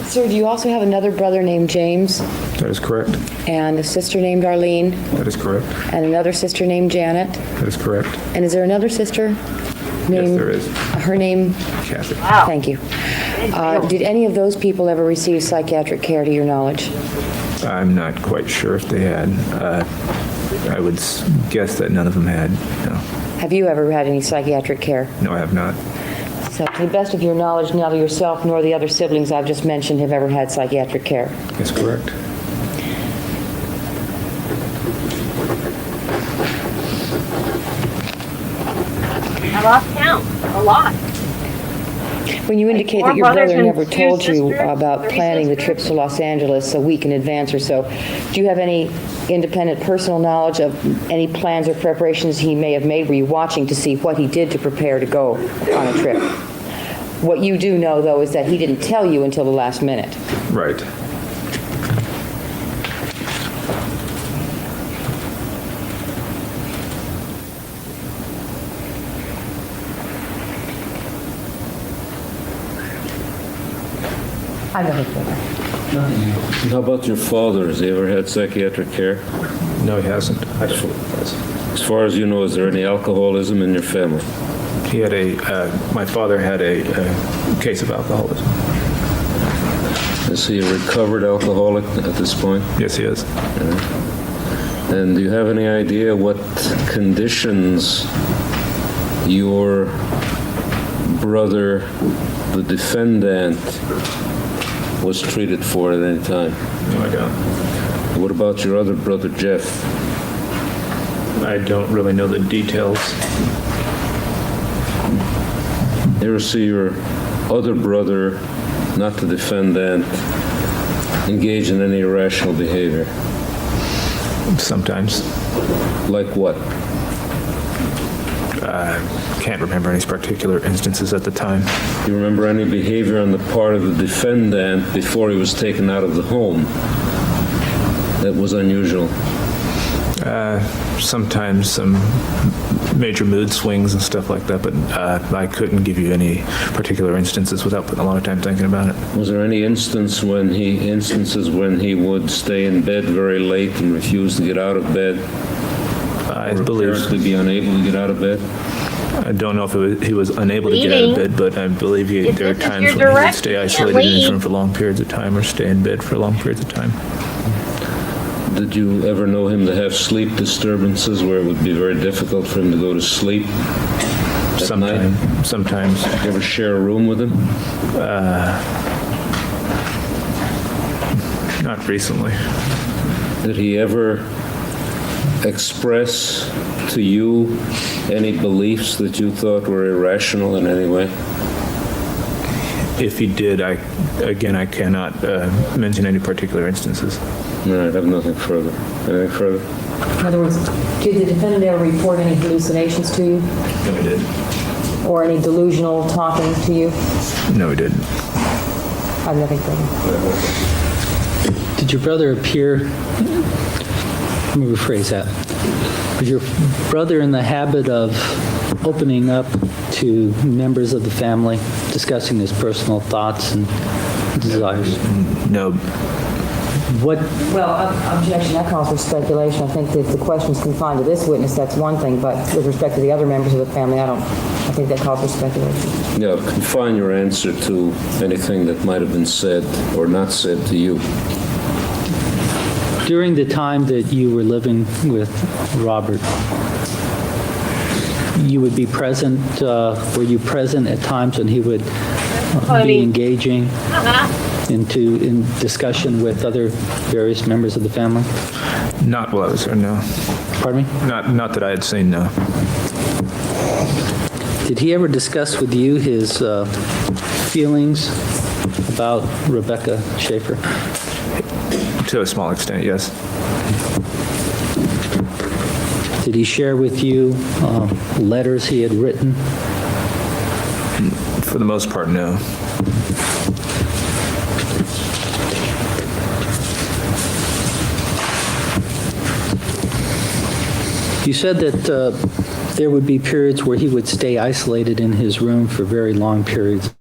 S5: Sir, do you also have another brother named James
S13: That is correct.
S5: and a sister named Arlene
S13: That is correct.
S5: and another sister named Janet?
S13: That is correct.
S5: And is there another sister named?
S13: Yes, there is.
S5: Her name?
S13: Kathy.
S5: Thank you. Did any of those people ever receive psychiatric care to your knowledge?
S13: I'm not quite sure if they had. I would guess that none of them had. No.
S5: Have you ever had any psychiatric care?
S13: No, I have not.
S5: So to the best of your knowledge, neither yourself nor the other siblings I've just mentioned have ever had psychiatric care.
S13: That's correct.
S2: I lost count. A lot.
S5: When you indicate
S2: four
S5: that your
S2: brothers
S5: brother
S2: and
S5: never
S2: two
S5: told you
S2: sisters,
S5: about
S2: 3
S5: planning the
S2: sisters.
S5: trips to Los Angeles a week in advance or so, do you have any independent personal knowledge of any plans or preparations he may have made? Were you watching to see what he did to prepare to go on a trip? What you do know, though, is that he didn't tell you until the last minute.
S13: Right.
S5: I have nothing further.
S3: How about your father? Has he ever had psychiatric care?
S13: No, he hasn't.
S3: As far as you know, is there any alcoholism in your family?
S13: He had my father had a case of alcoholism.
S3: Is he a recovered alcoholic at this point?
S13: Yes, he is.
S3: And do you have any idea what conditions your brother, the defendant, was treated for at any time?
S13: No, I don't.
S3: What about your other brother, Jeff?
S13: I don't really know the details.
S3: You ever see your other brother, not the defendant, engage in any irrational behavior?
S13: Sometimes.
S3: Like what?
S13: Can't remember any particular instances at the time.
S3: Do you remember any behavior on the part of the defendant before he was taken out of the home that was unusual?
S13: Sometimes some major mood swings and stuff like that, but I couldn't give you any particular instances without putting a lot of time thinking about it.
S3: Was there any instances when he would stay in bed very late and refuse to get out of bed?
S13: I believe
S3: apparently be unable to get out of bed?
S13: I don't know if he was unable to get out of bed, but I believe there are times when he would stay isolated in his room for long periods of time or stay in bed for long periods of time.
S3: Did you ever know him to have sleep disturbances where it would be very difficult for him to go to sleep at night?
S13: Sometimes.
S3: Did you ever share a room with him?
S13: Not recently.
S3: Did he ever express to you any beliefs that you thought were irrational in any way?
S13: If he did, I cannot mention any particular instances.
S3: All right, I have nothing further. Anything further?
S5: In other words, did the defendant ever report any hallucinations to you?
S13: No, he didn't.
S5: Or any delusional talking to you?
S13: No, he didn't.
S5: I have nothing further.
S14: Did your brother appear, let me rephrase that. Was your brother in the habit of opening up to members of the family, discussing his personal thoughts and desires?
S13: No.
S14: What?
S5: Well, objection, that calls for speculation. I think that if the question's confined to this witness, that's one thing, but with respect to the other members of the family, I think that calls for speculation.
S3: Yeah, confine your answer to anything that might have been said or not said to you.
S14: During the time that you were living with Robert, you would be present, were you present at times when he would be engaging in discussion with other various members of the family?
S13: Not while I was there, no.
S14: Pardon me?
S13: Not that I had seen, no.
S14: Did he ever discuss with you his feelings about Rebecca Schaeffer?
S13: To a small extent, yes.
S14: Did he share with you letters he had written?
S13: For the most part, no.
S14: You said that there would be periods where he would stay isolated in his room for very long periods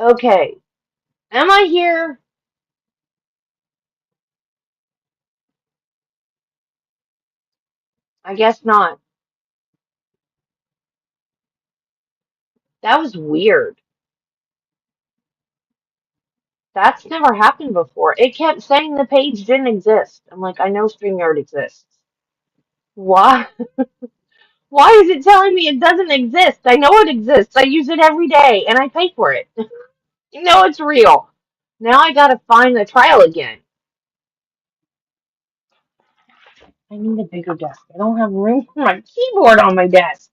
S2: Okay. Am I here? I guess not. That was weird. That's never happened before. It kept saying the page didn't exist. I'm like, I know StreamYard exists. Why? Why is it telling me it doesn't exist? I know it exists. I use it every day, and I pay for it. You know it's real. Now I gotta find the trial again. I need a bigger desk. I don't have room for my keyboard on my desk.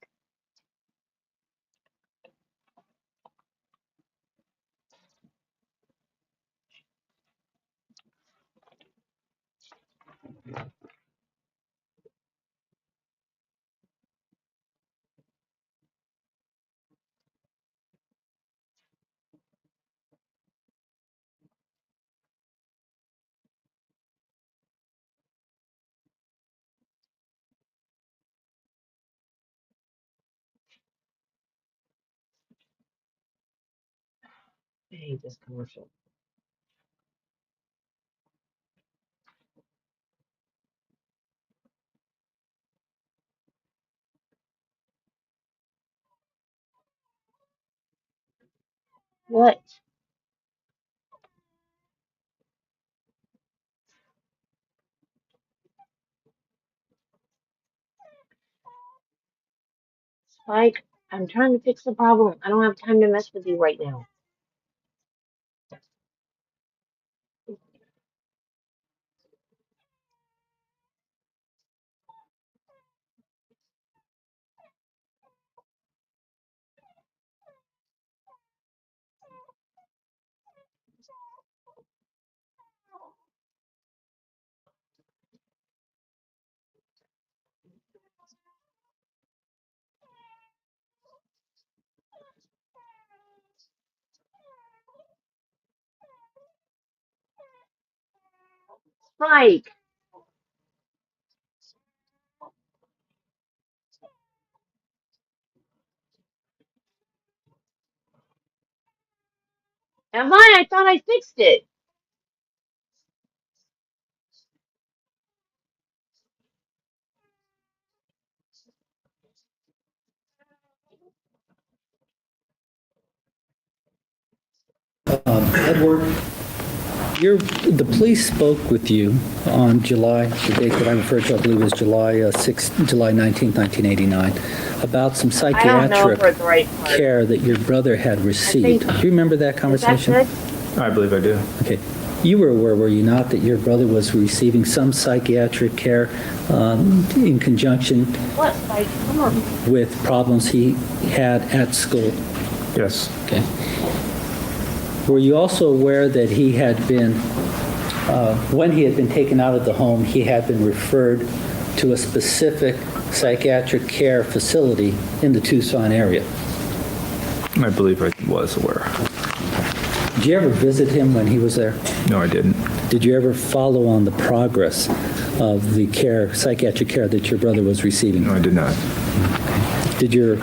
S2: I hate this commercial. What? Spike, I'm trying to fix the problem. I don't have time to mess with you right now. Spike, am I? I thought I fixed it.
S14: Edward, the police spoke with you on July, the date that I referred to, I believe was July 19th, 1989, about some
S2: I don't know
S14: psychiatric
S2: if we're at the right part.
S14: care that your brother had received. Do you remember that conversation?
S2: Is that good?
S13: I believe I do.
S14: Okay. You were aware, were you not, that your brother was receiving some psychiatric care in conjunction
S2: What, Spike? Come on.
S14: with problems he had at school?
S13: Yes.
S14: Okay. Were you also aware that he had been, when he had been taken out of the home, he had been referred to a specific psychiatric care facility in the Tucson area?
S13: I believe I was aware.
S14: Did you ever visit him when he was there?
S13: No, I didn't.
S14: Did you ever follow on the progress of the care, psychiatric care that your brother was receiving?
S13: No, I did not.
S14: Did your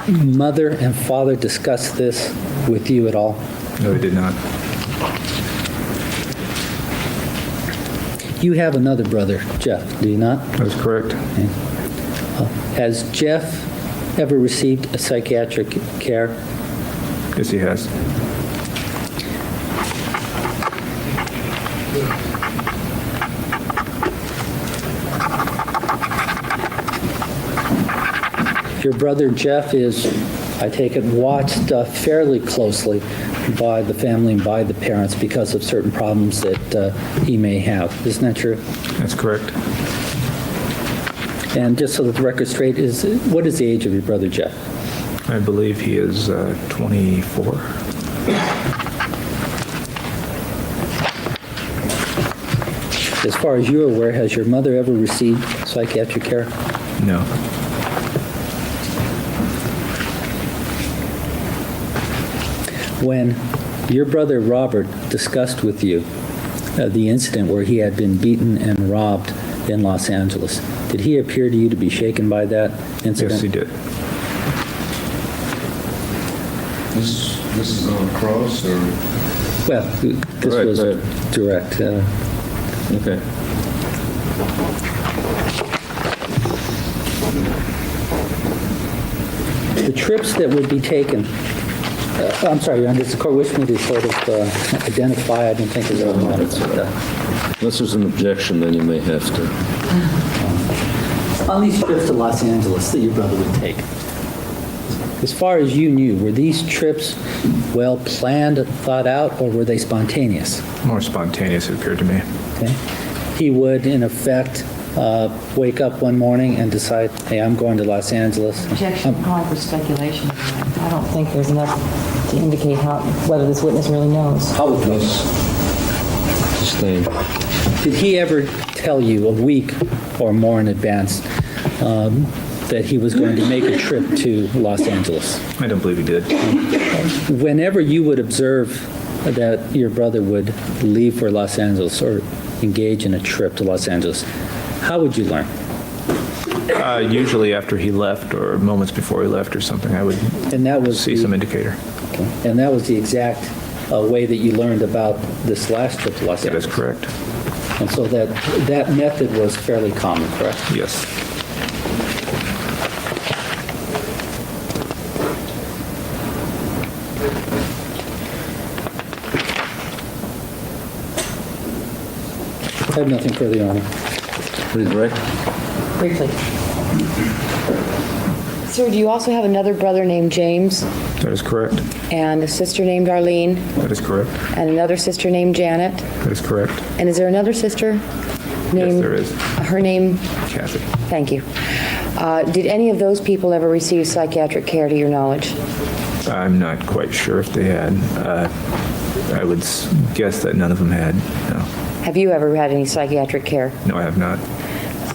S14: mother and father discuss this with you at all?
S13: No, I did not.
S14: You have another brother, Jeff, do you not?
S13: That's correct.
S14: Okay. Has Jeff ever received a psychiatric care?
S13: Yes, he has.
S14: Your brother Jeff is, I take it, watched fairly closely by the family and by the parents because of certain problems that he may have. Isn't that true?
S13: That's correct.
S14: And just so that the record's straight, what is the age of your brother Jeff?
S13: I believe he is 24.
S14: As far as you're aware, has your mother ever received psychiatric care?
S13: No.
S14: When your brother Robert discussed with you the incident where he had been beaten and robbed in Los Angeles, did he appear to you to be shaken by that incident?
S13: Yes, he did.
S3: This is going across, or?
S14: Well, this
S3: Right,
S14: was
S3: right.
S14: direct.
S3: Okay.
S14: The trips that would be taken, I'm sorry, Your Honor, does the court wish me to sort of identify? I don't think there's a lot of
S3: Unless there's an objection, then you may have to.
S14: On these trips to Los Angeles that your brother would take, as far as you knew, were these trips well planned, thought out, or were they spontaneous?
S13: More spontaneous, it appeared to me.
S14: Okay. He would, in effect, wake up one morning and decide, hey, I'm going to Los Angeles.
S5: Objection, calling for speculation. I don't think there's enough to indicate whether this witness really knows.
S14: How would you?
S3: Sustain.
S14: Did he ever tell you a week or more in advance that he was going to make a trip to Los Angeles?
S13: I don't believe he did.
S14: Whenever you would observe that your brother would leave for Los Angeles or engage in a trip to Los Angeles, how would you learn?
S13: Usually after he left or moments before he left or something, I would see some indicator.
S14: Okay. And that was the exact way that you learned about this last trip to Los Angeles?
S13: That is correct.
S14: And so that method was fairly common, correct?
S13: Yes.
S14: I have nothing further, Your Honor.
S3: Please, Rick.
S5: Briefly. Sir, do you also have another brother named James
S13: That is correct.
S5: and a sister named Arlene
S13: That is correct.
S5: and another sister named Janet?
S13: That is correct.
S5: And is there another sister named?
S13: Yes, there is.
S5: Her name?
S13: Kathy.
S5: Thank you. Did any of those people ever receive psychiatric care to your knowledge?
S13: I'm not quite sure if they had. I would guess that none of them had. No.
S5: Have you ever had any psychiatric care?
S13: No, I have not.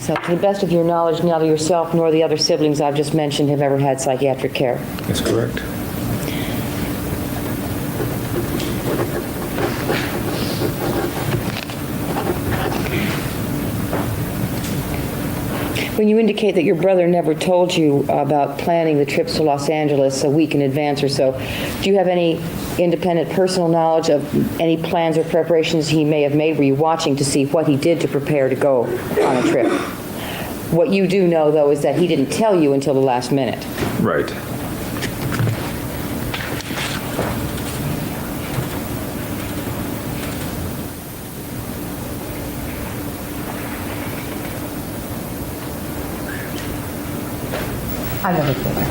S5: So to the best of your knowledge, neither yourself nor the other siblings I've just mentioned have ever had psychiatric care.
S13: That's correct.
S5: When you indicate that your brother never told you about planning the trips to Los Angeles a week in advance or so, do you have any independent personal knowledge of any plans or preparations he may have made? Were you watching to see what he did to prepare to go on a trip? What you do know, though, is that he didn't tell you until the last minute.
S13: Right.
S5: I've never been there.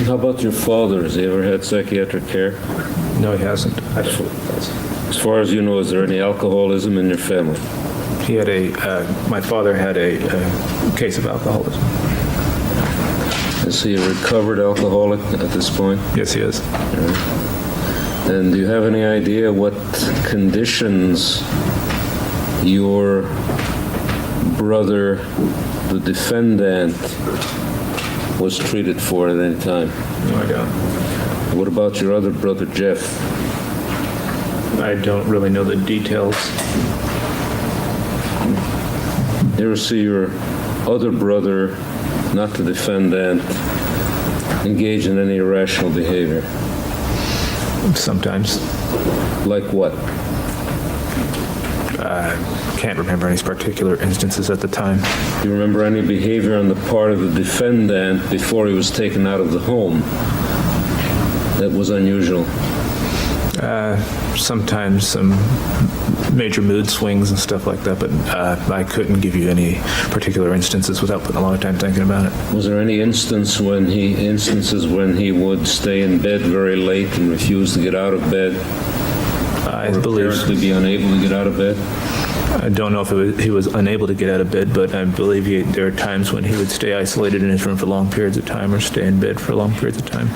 S3: How about your father? Has he ever had psychiatric care?
S13: No, he hasn't.
S3: As far as you know, is there any alcoholism in your family?
S13: He had my father had a case of alcoholism.
S3: Is he a recovered alcoholic at this point?
S13: Yes, he is.
S3: And do you have any idea what conditions your brother, the defendant, was treated for at any time?
S13: No, I don't.
S3: What about your other brother, Jeff?
S13: I don't really know the details.
S3: You ever see your other brother, not the defendant, engage in any irrational behavior?
S13: Sometimes.
S3: Like what?
S13: Can't remember any particular instances at the time.
S3: Do you remember any behavior on the part of the defendant before he was taken out of the home that was unusual?
S13: Sometimes some major mood swings and stuff like that, but I couldn't give you any particular instances without putting a lot of time thinking about it.
S3: Was there any instances when he would stay in bed very late and refuse to get out of bed?
S13: I believe
S3: apparently be unable to get out of bed?
S13: I don't know if he was unable to get out of bed, but I believe there are times when he would stay isolated in his room for long periods of time or stay in bed for long periods of time.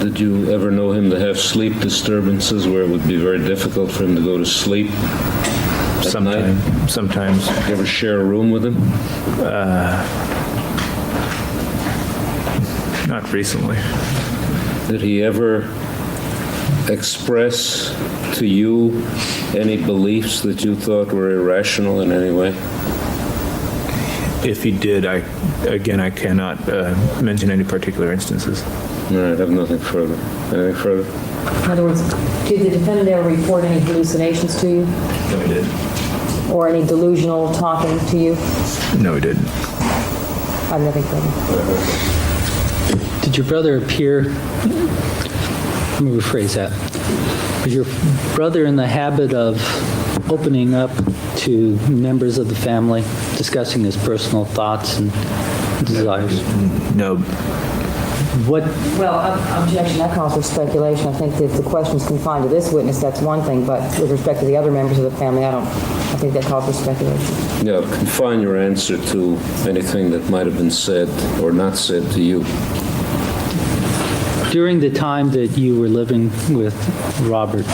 S3: Did you ever know him to have sleep disturbances where it would be very difficult for him to go to sleep at night?
S13: Sometimes.
S3: Did you ever share a room with him?
S13: Not recently.
S3: Did he ever express to you any beliefs that you thought were irrational in any way?
S13: If he did, I cannot mention any particular instances.
S3: No, I have nothing further. Anything further?
S5: In other words, did the defendant ever report any hallucinations to you?
S13: No, he didn't.
S5: Or any delusional talking to you?
S13: No, he didn't.
S5: I have nothing further.
S14: Did your brother appear, let me rephrase that. Was your brother in the habit of opening up to members of the family, discussing his personal thoughts and desires?
S13: No.
S14: What?
S5: Well, objection, that calls for speculation. I think that if the question's confined to this witness, that's one thing, but with respect to the other members of the family, I think that calls for speculation.
S3: Yeah, confine your answer to anything that might have been said or not said to you.
S14: During the time that you were living with Robert,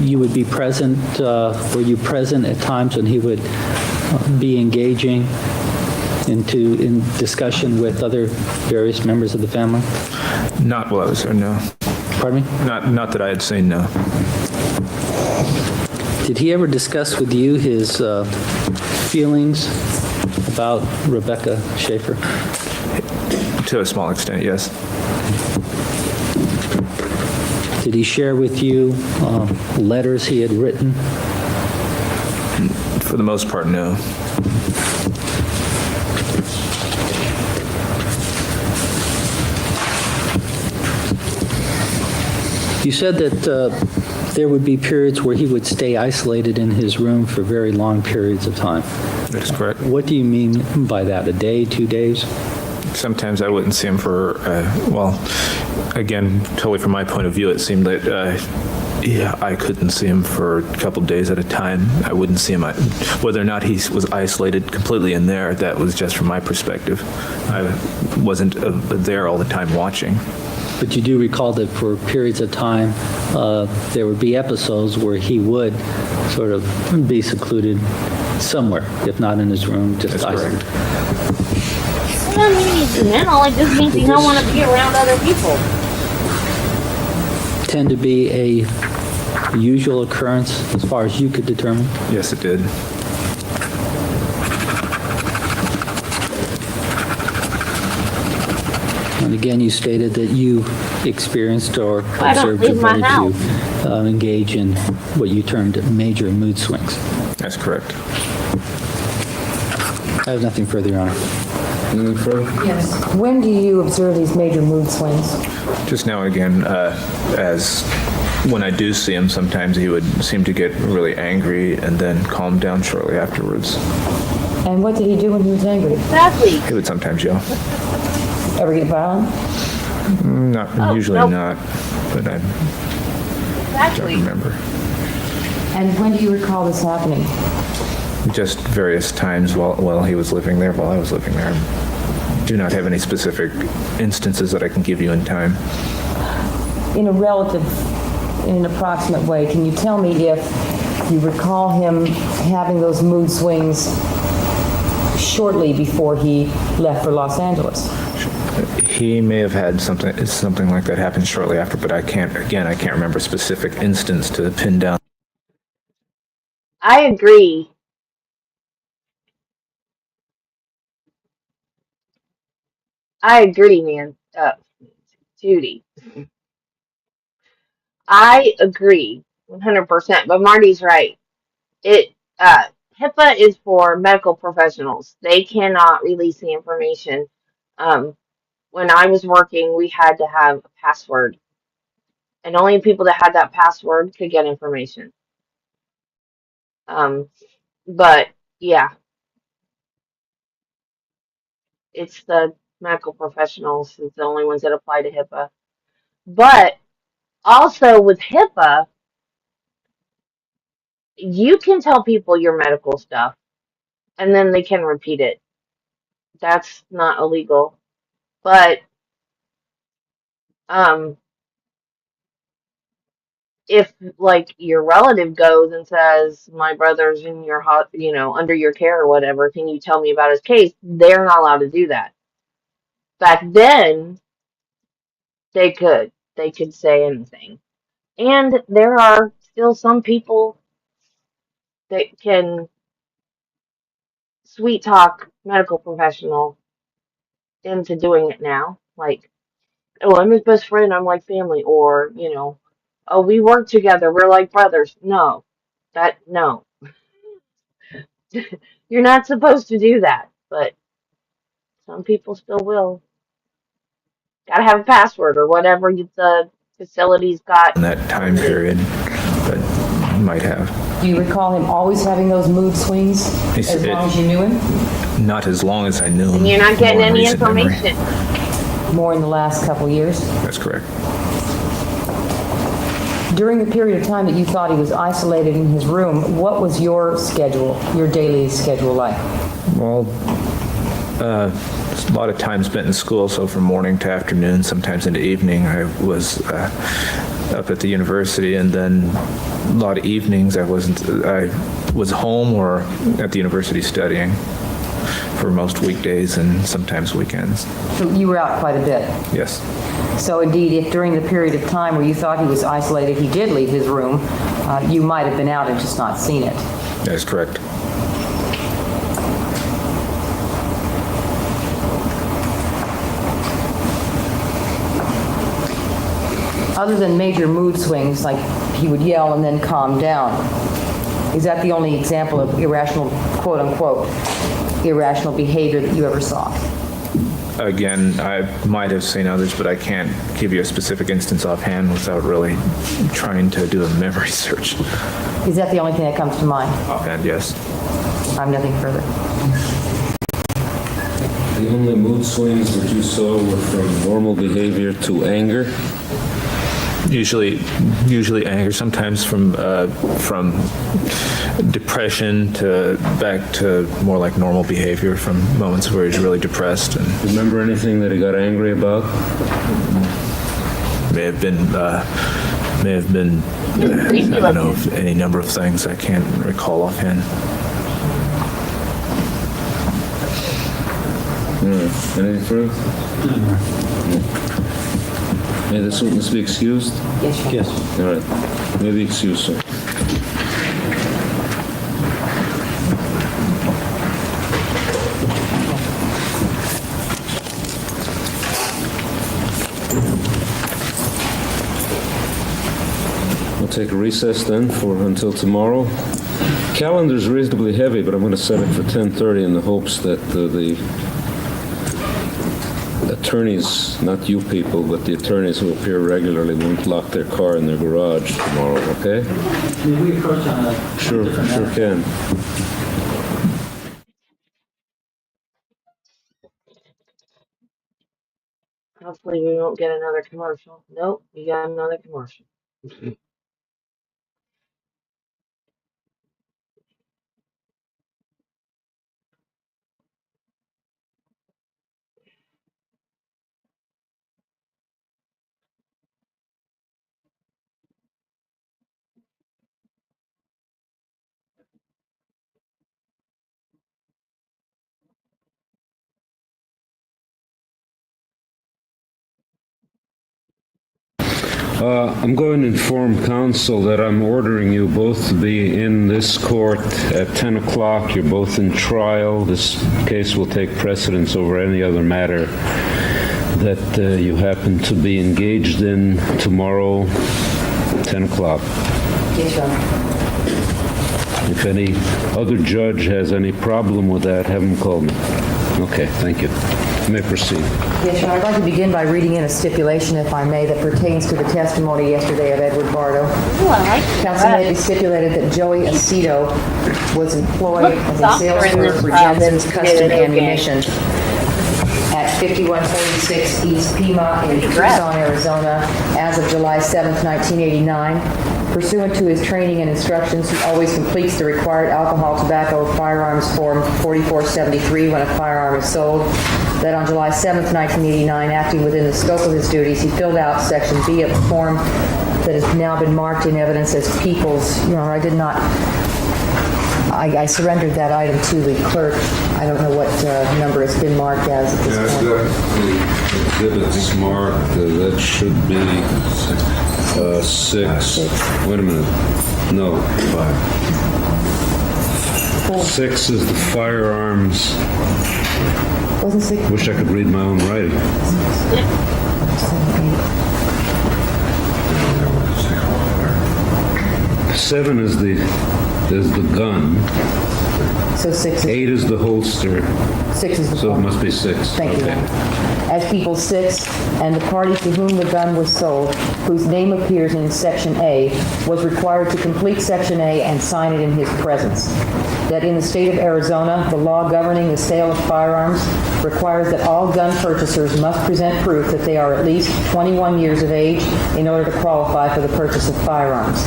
S14: you would be present, were you present at times when he would be engaging in discussion with other various members of the family?
S13: Not while I was there, no.
S14: Pardon me?
S13: Not that I had seen, no.
S14: Did he ever discuss with you his feelings about Rebecca Schaeffer?
S13: To a small extent, yes.
S14: Did he share with you letters he had written?
S13: For the most part, no.
S14: You said that there would be periods where he would stay isolated in his room for very long periods of time.
S13: That is correct.
S14: What do you mean by that? A day, 2 days?
S13: Sometimes I wouldn't see him for, well, again, totally from my point of view, it seemed that, I couldn't see him for a couple days at a time. I wouldn't see him, whether or not he was isolated completely in there, that was just from my perspective. I wasn't there all the time watching.
S14: But you do recall that for periods of time, there would be episodes where he would sort of be secluded somewhere, if not in his room, just isolated.
S2: It doesn't mean he's mental, it just means he don't want to be around other people.
S14: Tend to be a usual occurrence as far as you could determine?
S13: Yes, it did.
S14: And again, you stated that you experienced or
S2: I don't
S14: observed your
S2: leave my
S14: brother to engage in what you termed major mood swings.
S13: That's correct.
S14: I have nothing further, Your Honor.
S3: Anything further?
S5: Yes. When do you observe these major mood swings?
S13: Just now and again, as when I do see him, sometimes he would seem to get really angry and then calm down shortly afterwards.
S5: And what did he do when he was angry?
S2: Exactly.
S13: He would sometimes yell.
S5: Ever get violent?
S13: Usually
S2: nope.
S13: not, but I
S2: Exactly.
S13: don't remember.
S5: And when do you recall this happening?
S13: Just various times while he was living there, while I was living there. I do not have any specific instances that I can give you in time.
S5: In an approximate way, can you tell me if you recall him having those mood swings shortly before he left for Los Angeles?
S13: He may have had something like that happen shortly after, but I can't remember a specific instance to pin down.
S2: I agree. I agree, man. Judy. I agree 100%, but Marty's right. HIPAA is for medical professionals. They cannot release the information. When I was working, we had to have a password, and only people that had that password could get information. But yeah, it's the medical professionals is the only ones that apply to HIPAA. But also with HIPAA, you can tell people your medical stuff, and then they can repeat it. That's not illegal. But if like your relative goes and says, "My brother's in your under your care or whatever, can you tell me about his case?" They're not allowed to do that. Back then, they could. They could say anything. And there are still some people that can sweet talk medical professional into doing it now. Like, oh, I'm his best friend, I'm like family, or, oh, we work together, we're like brothers. No. No. You're not supposed to do that, but some people still will. Gotta have a password or whatever the facility's got.
S13: In that time period, but might have.
S5: Do you recall him always having those mood swings as long as you knew him?
S13: Not as long as I knew him.
S2: And you're not getting
S13: More in
S2: any
S13: recent memory.
S2: information.
S5: More in the last couple years?
S13: That's correct.
S5: During the period of time that you thought he was isolated in his room, what was your schedule, your daily schedule like?
S13: Well, a lot of time spent in school, so from morning to afternoon, sometimes into evening, I was up at the university, and then a lot of evenings I was home or at the university studying for most weekdays and sometimes weekends.
S5: So you were out quite a bit.
S13: Yes.
S5: So indeed, if during the period of time where you thought he was isolated, he did leave his room, you might have been out and just not seen it.
S13: That is correct.
S5: Other than major mood swings, like he would yell and then calm down, is that the only example of irrational, quote unquote, irrational behavior that you ever saw?
S13: Again, I might have seen others, but I can't give you a specific instance offhand without really trying to do a memory search.
S5: Is that the only thing that comes to mind?
S13: Offhand, yes.
S5: I have nothing further.
S3: The only mood swings that you saw were from normal behavior to anger?
S13: Usually anger, sometimes from depression to back to more like normal behavior from moments where he's really depressed. And
S3: remember anything that he got angry about?
S13: May have been I don't know, any number of things I can't recall offhand.
S3: Anything further? May this witness be excused?
S5: Yes,
S14: Yes.
S3: All right. May be excused, sir. We'll take a recess then until tomorrow. Calendar's reasonably heavy, but I'm going to set it for 10:30 in the hopes that the attorneys, not you people, but the attorneys who appear regularly won't lock their car in their garage tomorrow, okay?
S14: May we approach on a
S3: Sure can.
S2: Hopefully we won't get another commercial. Nope, we got another commercial.
S3: I'm going to inform counsel that I'm ordering you both to be in this court at 10 o'clock. You're both in trial. This case will take precedence over any other matter that you happen to be engaged in tomorrow, 10 o'clock.
S5: Yes, Your Honor.
S3: If any other judge has any problem with that, have them call me. Okay, thank you. You may proceed.
S5: Yes, Your Honor. I'd like to begin by reading in a stipulation, if I may, that pertains to the testimony yesterday of Edward Bardo. Counsel may be stipulated that Joey Aceto was employed as a salesman for Jensen's Custom Ammunition at 5146 East Pima in Tucson, Arizona, as of July 7th, 1989. Pursuant to his training and instructions, he always completes the required alcohol, tobacco, firearms form 4473 when a firearm is sold. That on July 7th, 1989, acting within the scope of his duties, he filled out Section B of the form that has now been marked in evidence as People's. Your Honor, I did not... I surrendered that item to the clerk. I don't know what number it's been marked as at this point.
S3: The exhibit's marked. That should be 6. Wait a minute. No, 5.
S5: 4.
S3: 6 is the firearms.
S5: Wasn't 6?
S3: Wish I could read my own writing. 7 is the gun.
S5: So 6 is...
S3: 8 is the holster.
S5: 6 is the
S3: So it must be 6.
S5: Thank you. As People 6, and the party to whom the gun was sold, whose name appears in Section A, was required to complete Section A and sign it in his presence. That in the state of Arizona, the law governing the sale of firearms requires that all gun purchasers must present proof that they are at least 21 years of age in order to qualify for the purchase of firearms.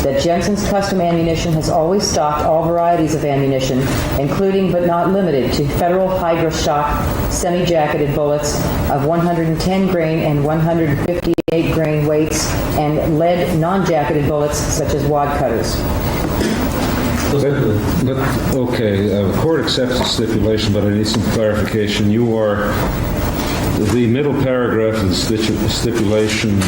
S5: That Jensen's Custom Ammunition has always stocked all varieties of ammunition, including but not limited to Federal Hydra-Shock semi-jacketed bullets of 110 grain and 158 grain weights, and lead non-jacketed bullets such as wad cutters.
S3: Okay, the court accepts the stipulation, but I need some clarification. You are... The middle paragraph of the stipulation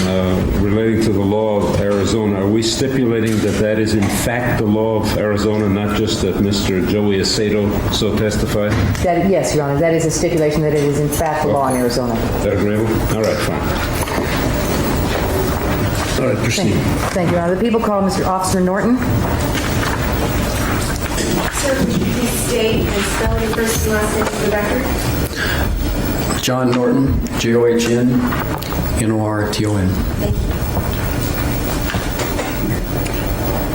S3: relating to the law of Arizona, are we stipulating that that is in fact the law of Arizona, not just that Mr. Joey Aceto so testified?
S5: Yes, Your Honor, that is a stipulation that it is in fact the law in Arizona.
S3: Is that agreeable? All right, fine. All right, proceed.
S5: Thank you, Your Honor. The people call Mr. Officer Norton.
S15: Sir, would you please state and spell your first and last name for the record?
S16: John Norton, John, Norton.
S15: Thank you.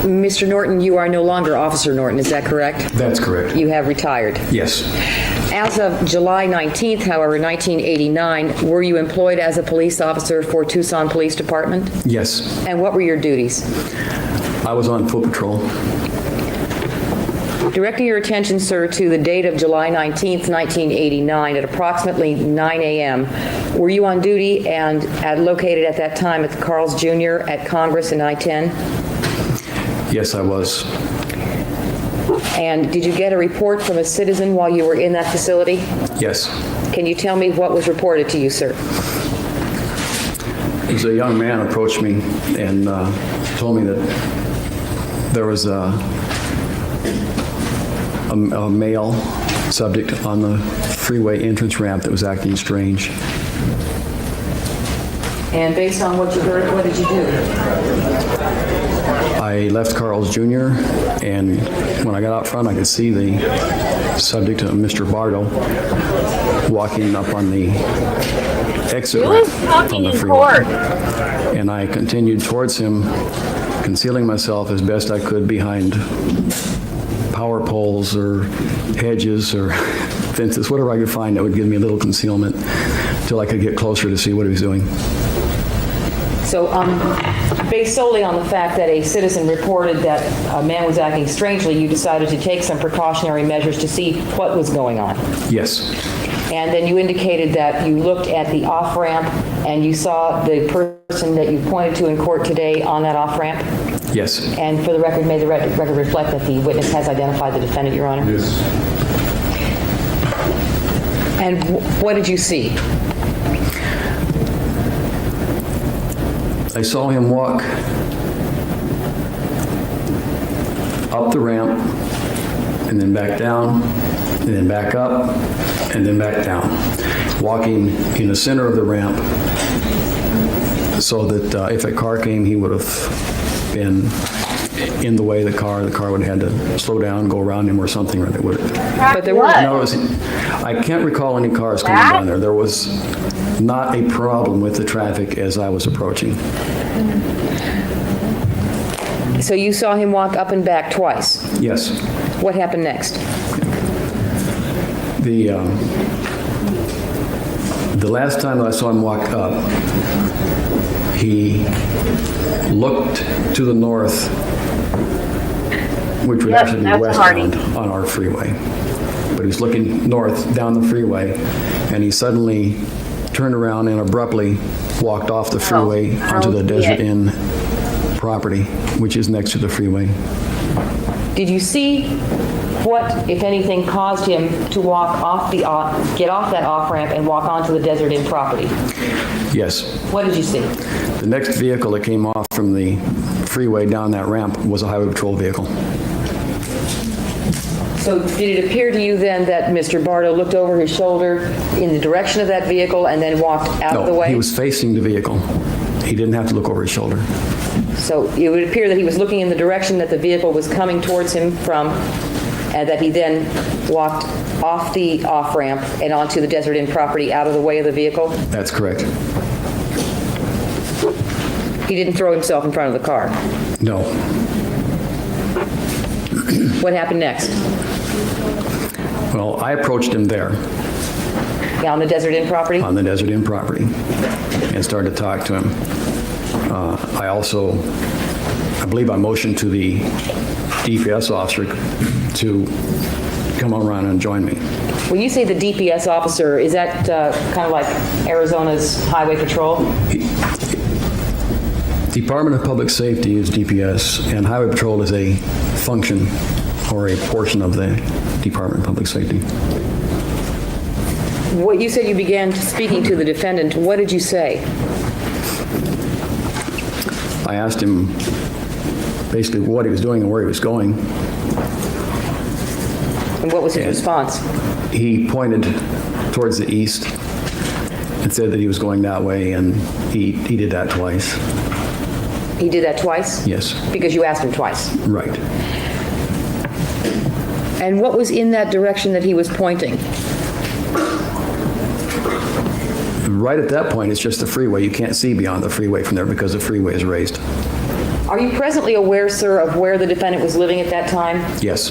S5: Mr. Norton, you are no longer Officer Norton, is that correct?
S16: That's correct.
S5: You have retired.
S16: Yes.
S5: As of July 19th, however, 1989, were you employed as a police officer for Tucson Police Department?
S16: Yes.
S5: And what were your duties?
S16: I was on foot patrol.
S5: Directing your attention, sir, to the date of July 19th, 1989, at approximately 9 a.m., were you on duty and located at that time at the Carl's Jr. at Congress and I-10?
S16: Yes, I was.
S5: And did you get a report from a citizen while you were in that facility?
S16: Yes.
S5: Can you tell me what was reported to you, sir?
S16: It was a young man approached me and told me that there was a male subject on the freeway entrance ramp that was acting strange.
S5: And based on what you heard, what did you do?
S16: I left Carl's Jr., and when I got out front, I could see the subject, Mr. Bardo, walking up on the exit ramp from the freeway. And I continued towards him, concealing myself as best I could behind power poles or hedges or fences, whatever I could find that would give me a little concealment till I could get closer to see what he was doing.
S5: So, based solely on the fact that a citizen reported that a man was acting strangely, you decided to take some precautionary measures to see what was going on?
S16: Yes.
S5: And then you indicated that you looked at the off-ramp and you saw the person that you pointed to in court today on that off-ramp?
S16: Yes.
S5: And for the record, may the record reflect that the witness has identified the defendant, Your Honor?
S16: Yes.
S5: And what did you see?
S16: I saw him walk up the ramp and then back down and then back up and then back down, walking in the center of the ramp so that if a car came, he would have been in the way of the car would have had to slow down, go around him or something, or they would have.
S5: But there were
S16: no, I can't recall any cars coming down there. There was not a problem with the traffic as I was approaching.
S5: So you saw him walk up and back twice?
S16: Yes.
S5: What happened next?
S16: The last time I saw him walk up, he looked to the north, which would actually be westbound on our freeway. But he was looking north down the freeway, and he suddenly turned around and abruptly walked off the freeway onto the Desert Inn property, which is next to the freeway.
S5: Did you see what, if anything, caused him to walk off get off that off-ramp and walk onto the Desert Inn property?
S16: Yes.
S5: What did you see?
S16: The next vehicle that came off from the freeway down that ramp was a highway patrol vehicle.
S5: So did it appear to you then that Mr. Bardo looked over his shoulder in the direction of that vehicle and then walked out of the way?
S16: No, he was facing the vehicle. He didn't have to look over his shoulder.
S5: So it would appear that he was looking in the direction that the vehicle was coming towards him from, and that he then walked off the off-ramp and onto the Desert Inn property out of the way of the vehicle?
S16: That's correct.
S5: He didn't throw himself in front of the car?
S16: No.
S5: What happened next?
S16: Well, I approached him there.
S5: Yeah, on the Desert Inn property?
S16: On the Desert Inn property, and started to talk to him. I believe I motioned to the DPS officer to come around and join me.
S5: When you say the DPS officer, is that kind of like Arizona's Highway Patrol?
S16: Department of Public Safety is DPS, and Highway Patrol is a function or a portion of the Department of Public Safety.
S5: What you said you began speaking to the defendant, what did you say?
S16: I asked him basically what he was doing and where he was going.
S5: And what was his response?
S16: He pointed towards the east and said that he was going that way, and he did that twice.
S5: He did that twice?
S16: Yes.
S5: Because you asked him twice?
S16: Right.
S5: And what was in that direction that he was pointing?
S16: Right at that point, it's just the freeway. You can't see beyond the freeway from there because the freeway is raised.
S5: Are you presently aware, sir, of where the defendant was living at that time?
S16: Yes.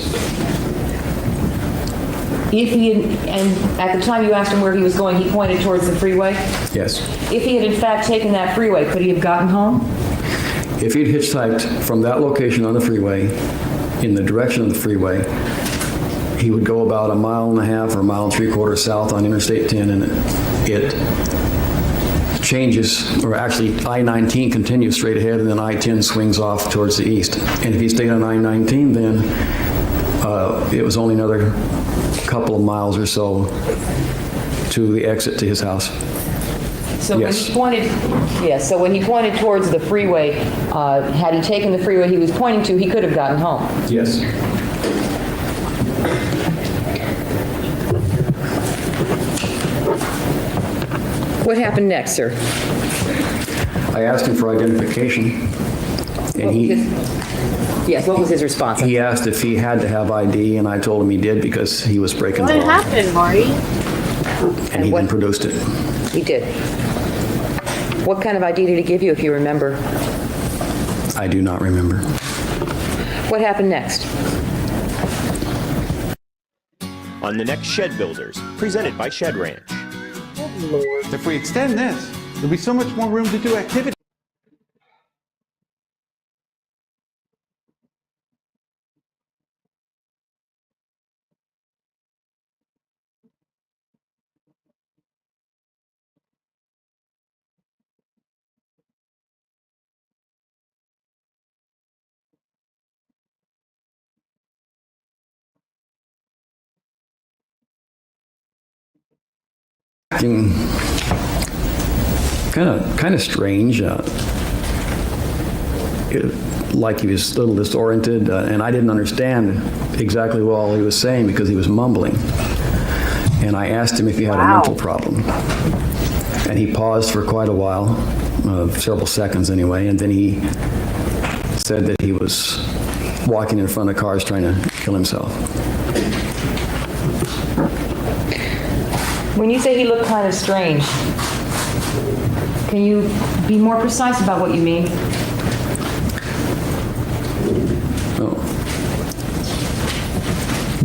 S5: If he had, and at the time you asked him where he was going, he pointed towards the freeway?
S16: Yes.
S5: If he had in fact taken that freeway, could he have gotten home?
S16: If he'd hitchhiked from that location on the freeway in the direction of the freeway, he would go about 1.5 miles or 1.75 miles south on Interstate 10, and it changes, or actually I-19 continues straight ahead, and then I-10 swings off towards the east. And if he stayed on I-19, then it was only another couple of miles or so to the exit to his house.
S5: So
S16: yes.
S5: When he pointed, so when he pointed towards the freeway, had he taken the freeway he was pointing to, he could have gotten home.
S16: Yes.
S5: What happened next, sir?
S16: I asked him for identification, and
S5: yes, what was his response?
S16: He asked if he had to have ID, and I told him he did because he was breaking the law.
S2: What happened, Marty?
S16: And he then produced it.
S5: He did. What kind of ID did he give you, if you remember?
S16: I do not remember.
S5: What happened next?
S17: On the next Shed Builders, presented by Shed Ranch.
S18: If we extend this, there'll be so much more room to do activity.
S16: Kind of strange, like he was a little disoriented, and I didn't understand exactly what all he was saying because he was mumbling. And I asked him if he had a mental problem, and he paused for quite a while, several seconds anyway, and then he said that he was walking in front of cars trying to kill himself.
S5: When you say he looked kind of strange, can you be more precise about what you mean?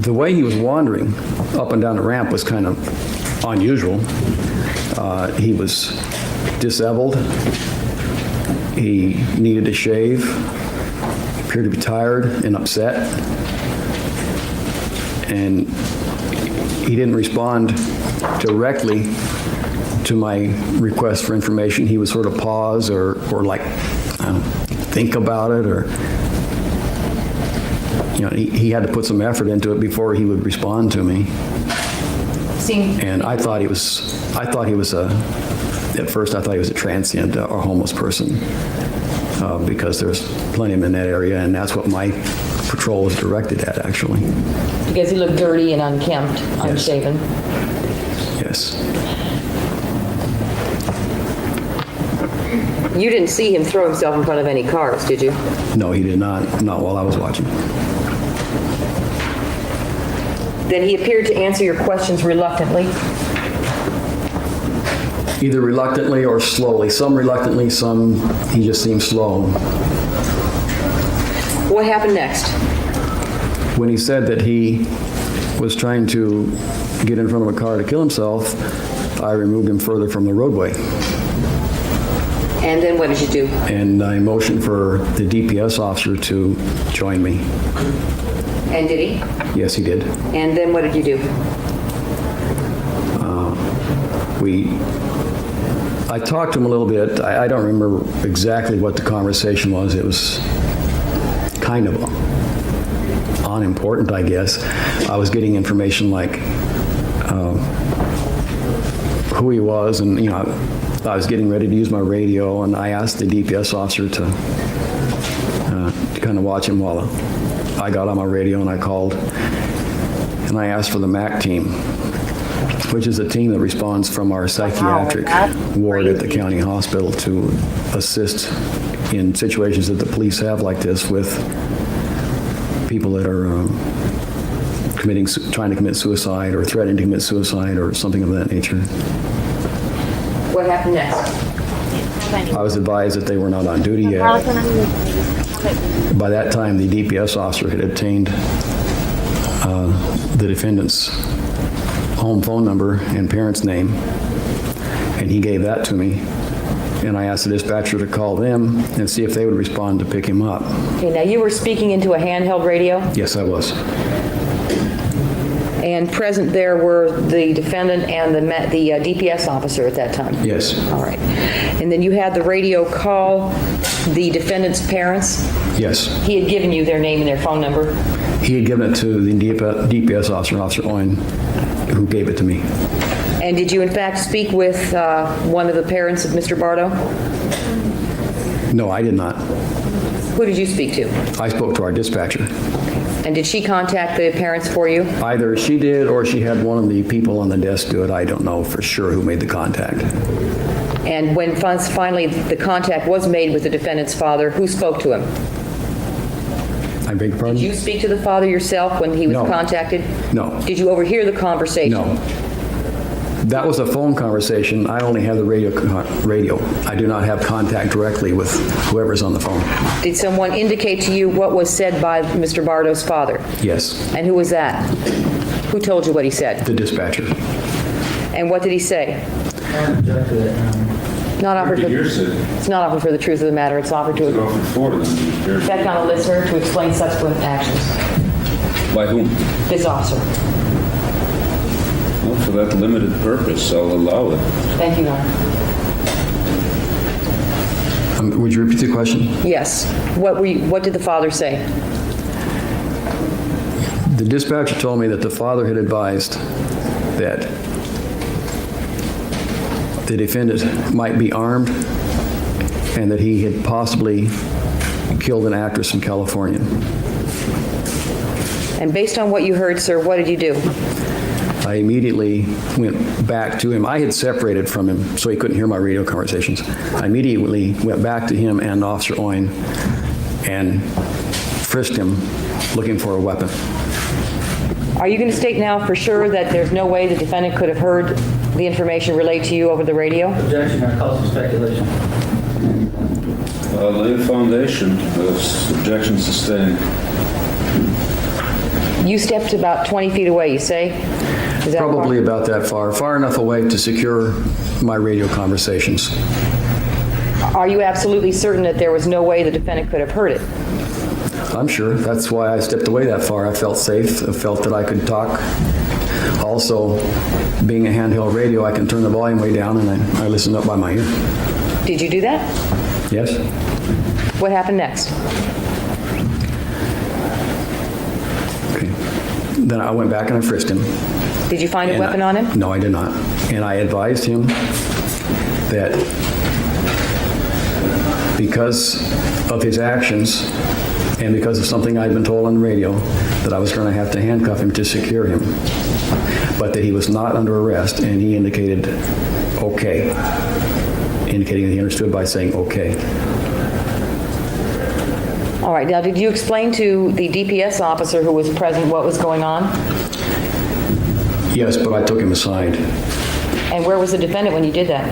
S16: The way he was wandering up and down the ramp was kind of unusual. He was disheveled. He needed to shave. He appeared to be tired and upset. And he didn't respond directly to my request for information. He would sort of pause or like, think about it, or he had to put some effort into it before he would respond to me. And I thought he was at first I thought he was a transient or homeless person because there's plenty of them in that area, and that's what my patrol was directed at, actually.
S5: Because he looked dirty and unkempt, unshaven.
S16: Yes.
S5: You didn't see him throw himself in front of any cars, did you?
S16: No, he did not. Not while I was watching.
S5: Then he appeared to answer your questions reluctantly.
S16: Either reluctantly or slowly. Some reluctantly, some he just seemed slow.
S5: What happened next?
S16: When he said that he was trying to get in front of a car to kill himself, I removed him further from the roadway.
S5: And then what did you do?
S16: And I motioned for the DPS officer to join me.
S5: And did he?
S16: Yes, he did.
S5: And then what did you do?
S16: I talked to him a little bit. I don't remember exactly what the conversation was. It was kind of unimportant, I guess. I was getting information like who he was, and I was getting ready to use my radio, and I asked the DPS officer to kind of watch him while I got on my radio, and I called, and I asked for the MAC team, which is a team that responds from our psychiatric ward at the county hospital to assist in situations that the police have like this with people that are trying to commit suicide or threatening to commit suicide or something of that nature.
S5: What happened next?
S16: I was advised that they were not on duty yet. By that time, the DPS officer had obtained the defendant's home phone number and parents' name, and he gave that to me. And I asked the dispatcher to call them and see if they would respond to pick him up.
S5: Okay, now you were speaking into a handheld radio?
S16: Yes, I was.
S5: And present there were the defendant and the DPS officer at that time?
S16: Yes.
S5: All right. And then you had the radio call the defendant's parents?
S16: Yes.
S5: He had given you their name and their phone number?
S16: He had given it to the DPS officer, Officer Owen, who gave it to me.
S5: And did you in fact speak with one of the parents of Mr. Bardo?
S16: No, I did not.
S5: Who did you speak to?
S16: I spoke to our dispatcher.
S5: And did she contact the parents for you?
S16: Either she did or she had one of the people on the desk do it. I don't know for sure who made the contact.
S5: And when finally the contact was made with the defendant's father, who spoke to him?
S16: I beg your pardon?
S5: Did you speak to the father yourself when he was contacted?
S16: No.
S5: Did you overhear the conversation?
S16: No. That was a phone conversation. I only have the radio. I do not have contact directly with whoever's on the phone.
S5: Did someone indicate to you what was said by Mr. Bardo's father?
S16: Yes.
S5: And who was that? Who told you what he said?
S16: The dispatcher.
S5: And what did he say? Not offered for, it's not offered for the truth of the matter. It's offered to effect on a listener to explain subsequent actions.
S3: By whom?
S5: This officer.
S3: Well, for that limited purpose, I'll allow it.
S5: Thank you, Your Honor.
S16: Would you repeat the question?
S5: Yes. What did the father say?
S16: The dispatcher told me that the father had advised that the defendant might be armed and that he had possibly killed an actress from California.
S5: And based on what you heard, sir, what did you do?
S16: I immediately went back to him. I had separated from him so he couldn't hear my radio conversations. I immediately went back to him and Officer Owen and frisked him looking for a weapon.
S5: Are you going to state now for sure that there's no way the defendant could have heard the information relayed to you over the radio?
S14: Objection, I call for speculation.
S3: I'll lay a foundation. Objection sustained.
S5: You stepped about 20 feet away, you say? Is that
S16: Probably about that far enough away to secure my radio conversations.
S5: Are you absolutely certain that there was no way the defendant could have heard it?
S16: I'm sure. That's why I stepped away that far. I felt safe. I felt that I could talk. Also, being a handheld radio, I can turn the volume way down and I listen up by my ear.
S5: Did you do that?
S16: Yes.
S5: What happened next?
S16: Okay. Then I went back and I frisked him.
S5: Did you find a weapon on him?
S16: No, I did not. And I advised him that because of his actions And because of something I'd been told on the radio, that I was going to have to handcuff him to secure him, but that he was not under arrest, and he indicated okay, indicating that he understood by saying okay.
S5: All right, now did you explain to the DPS officer who was present what was going on?
S16: Yes, but I took him aside.
S5: And where was the defendant when you did that?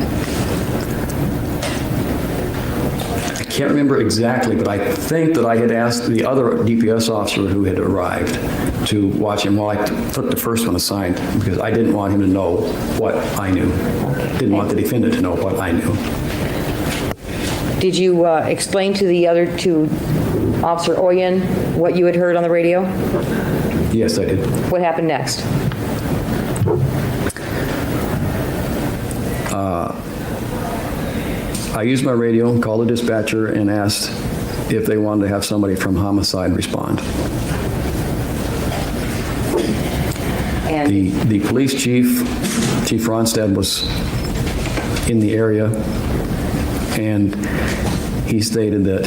S16: I can't remember exactly, but I think that I had asked the other DPS officer who had arrived to watch him while I took the first one aside, because I didn't want him to know what I knew. Didn't want the defendant to know what I knew.
S5: Did you explain to the other two, Officer Oyen, what you had heard on the radio?
S16: Yes, I did.
S5: What happened next?
S16: I used my radio, called the dispatcher, and asked if they wanted to have somebody from homicide respond.
S5: And
S16: the police chief, Chief Ronstadt, was in the area, and he stated that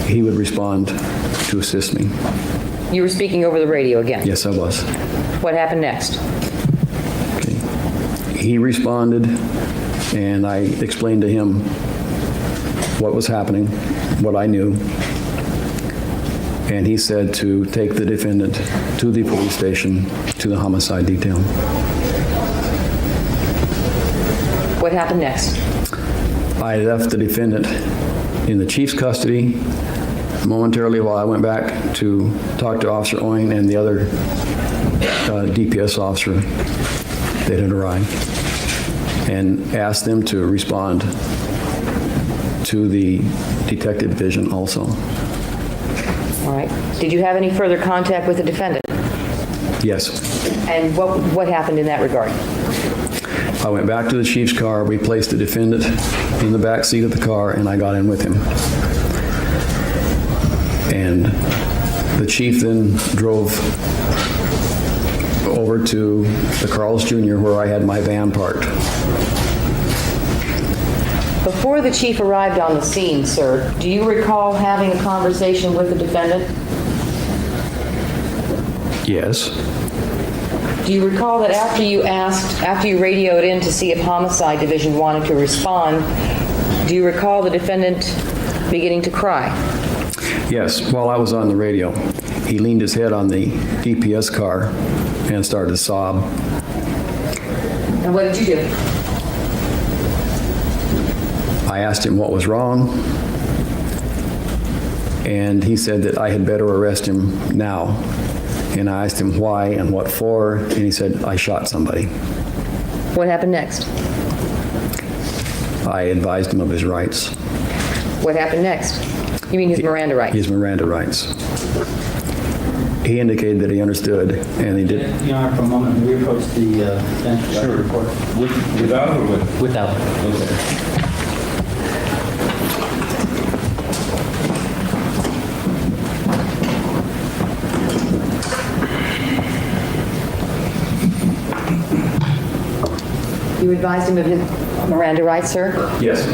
S16: he would respond to assist me.
S5: you were speaking over the radio again?
S16: Yes, I was.
S5: What happened next?
S16: He responded, and I explained to him what was happening, what I knew, and he said to take the defendant to the police station, to the homicide detail.
S5: What happened next?
S16: I left the defendant in the chief's custody momentarily while I went back to talk to Officer Owen and the other DPS officer that had arrived, and asked them to respond to the detective division also.
S5: All right. Did you have any further contact with the defendant?
S16: Yes.
S5: And what happened in that regard?
S16: I went back to the chief's car, we placed the defendant in the back seat of the car, and I got in with him. And the chief then drove over to the Carl's Jr. where I had my van parked.
S5: Before the chief arrived on the scene, sir, do you recall having a conversation with the defendant?
S16: Yes.
S5: Do you recall that after you radioed in to see if Homicide Division wanted to respond, do you recall the defendant beginning to cry?
S16: Yes, while I was on the radio, he leaned his head on the DPS car and started to sob.
S5: And what did you do?
S16: I asked him what was wrong, and he said that I had better arrest him now. And I asked him why and what for, and he said, I shot somebody.
S5: What happened next?
S16: I advised him of his rights.
S5: What happened next? You mean his Miranda rights?
S16: His Miranda rights. He indicated that he understood, and he did.
S4: Your Honor, for a moment, we approach the bench report.
S3: Without or with?
S4: Without.
S3: Okay.
S5: You advised him of his Miranda rights, sir?
S16: Yes.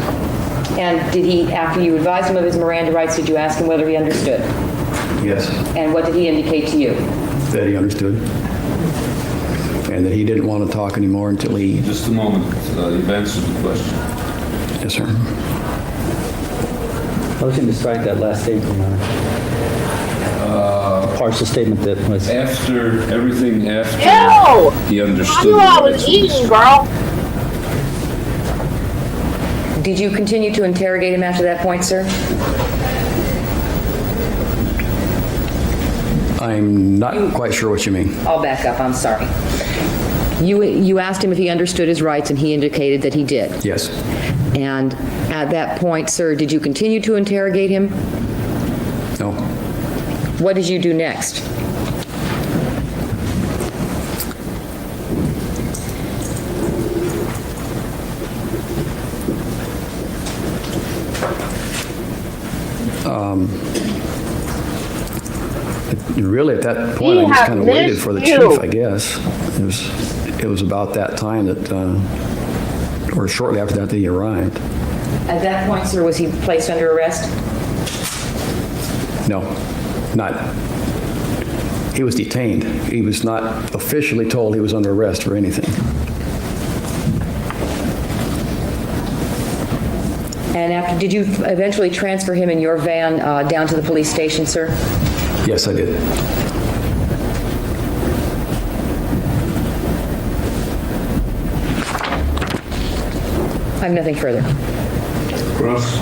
S5: And did he, after you advised him of his Miranda rights, did you ask him whether he understood?
S16: Yes.
S5: And what did he indicate to you?
S16: That he understood. And that he didn't want to talk anymore until he...
S3: Just a moment. You've answered the question.
S16: Yes, sir.
S4: Motion to strike that last statement, Your Honor. Partial statement that was...
S3: After everything after
S2: Ew!
S3: he understood.
S2: I knew I was eating, girl.
S5: Did you continue to interrogate him after that point, sir?
S16: I'm not quite sure what you mean.
S5: I'll back up, I'm sorry. You asked him if he understood his rights, and he indicated that he did.
S16: Yes.
S5: And at that point, sir, did you continue to interrogate him?
S16: No.
S5: What did you do next?
S16: Really, at that point, I just kind of waited for the chief, I guess. It was about that time that, or shortly after that he arrived.
S5: At that point, sir, was he placed under arrest?
S16: No. He was detained. He was not officially told he was under arrest for anything.
S5: And after, did you eventually transfer him in your van down to the police station, sir?
S16: Yes, I did.
S5: I have nothing further.
S3: Cross.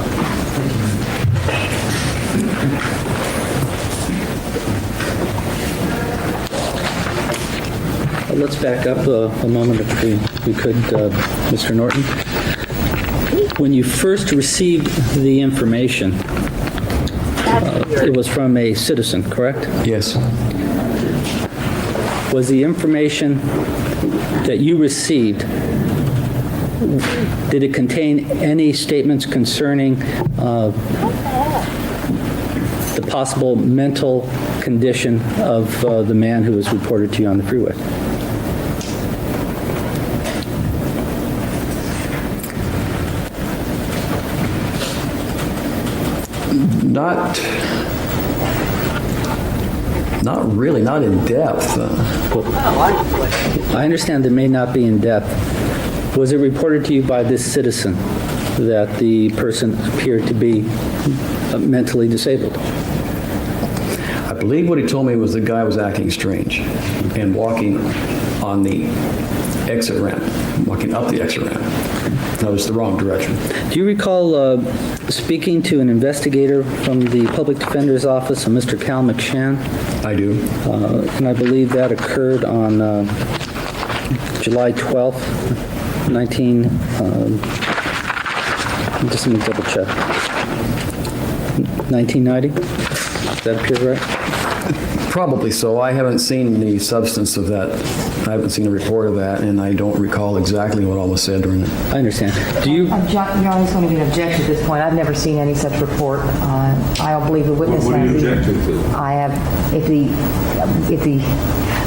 S14: Let's back up a moment if we could, Mr. Norton. When you first received the information, it was from a citizen, correct?
S16: Yes.
S14: Was the information that you received, did it contain any statements concerning the possible mental condition of the man who was reported to you on the freeway?
S16: Not really, not in depth.
S14: I understand that may not be in depth. Was it reported to you by this citizen that the person appeared to be mentally disabled?
S16: I believe what he told me was the guy was acting strange and walking on the exit ramp, walking up the exit ramp. That was the wrong direction.
S14: Do you recall speaking to an investigator from the Public Defender's Office, a Mr. Cal McShann?
S16: I do.
S14: And I believe that occurred on July 12th, just let me double check. 1990? Does that appear right?
S16: Probably so. I haven't seen the substance of that. I haven't seen a report of that, and I don't recall exactly what all was said during it.
S14: I understand. Do you...
S5: Your Honor, it's going to be an objection at this point. I've never seen any such report. I don't believe the witness
S3: What are you
S5: has either.
S3: objecting to?
S5: I have, if the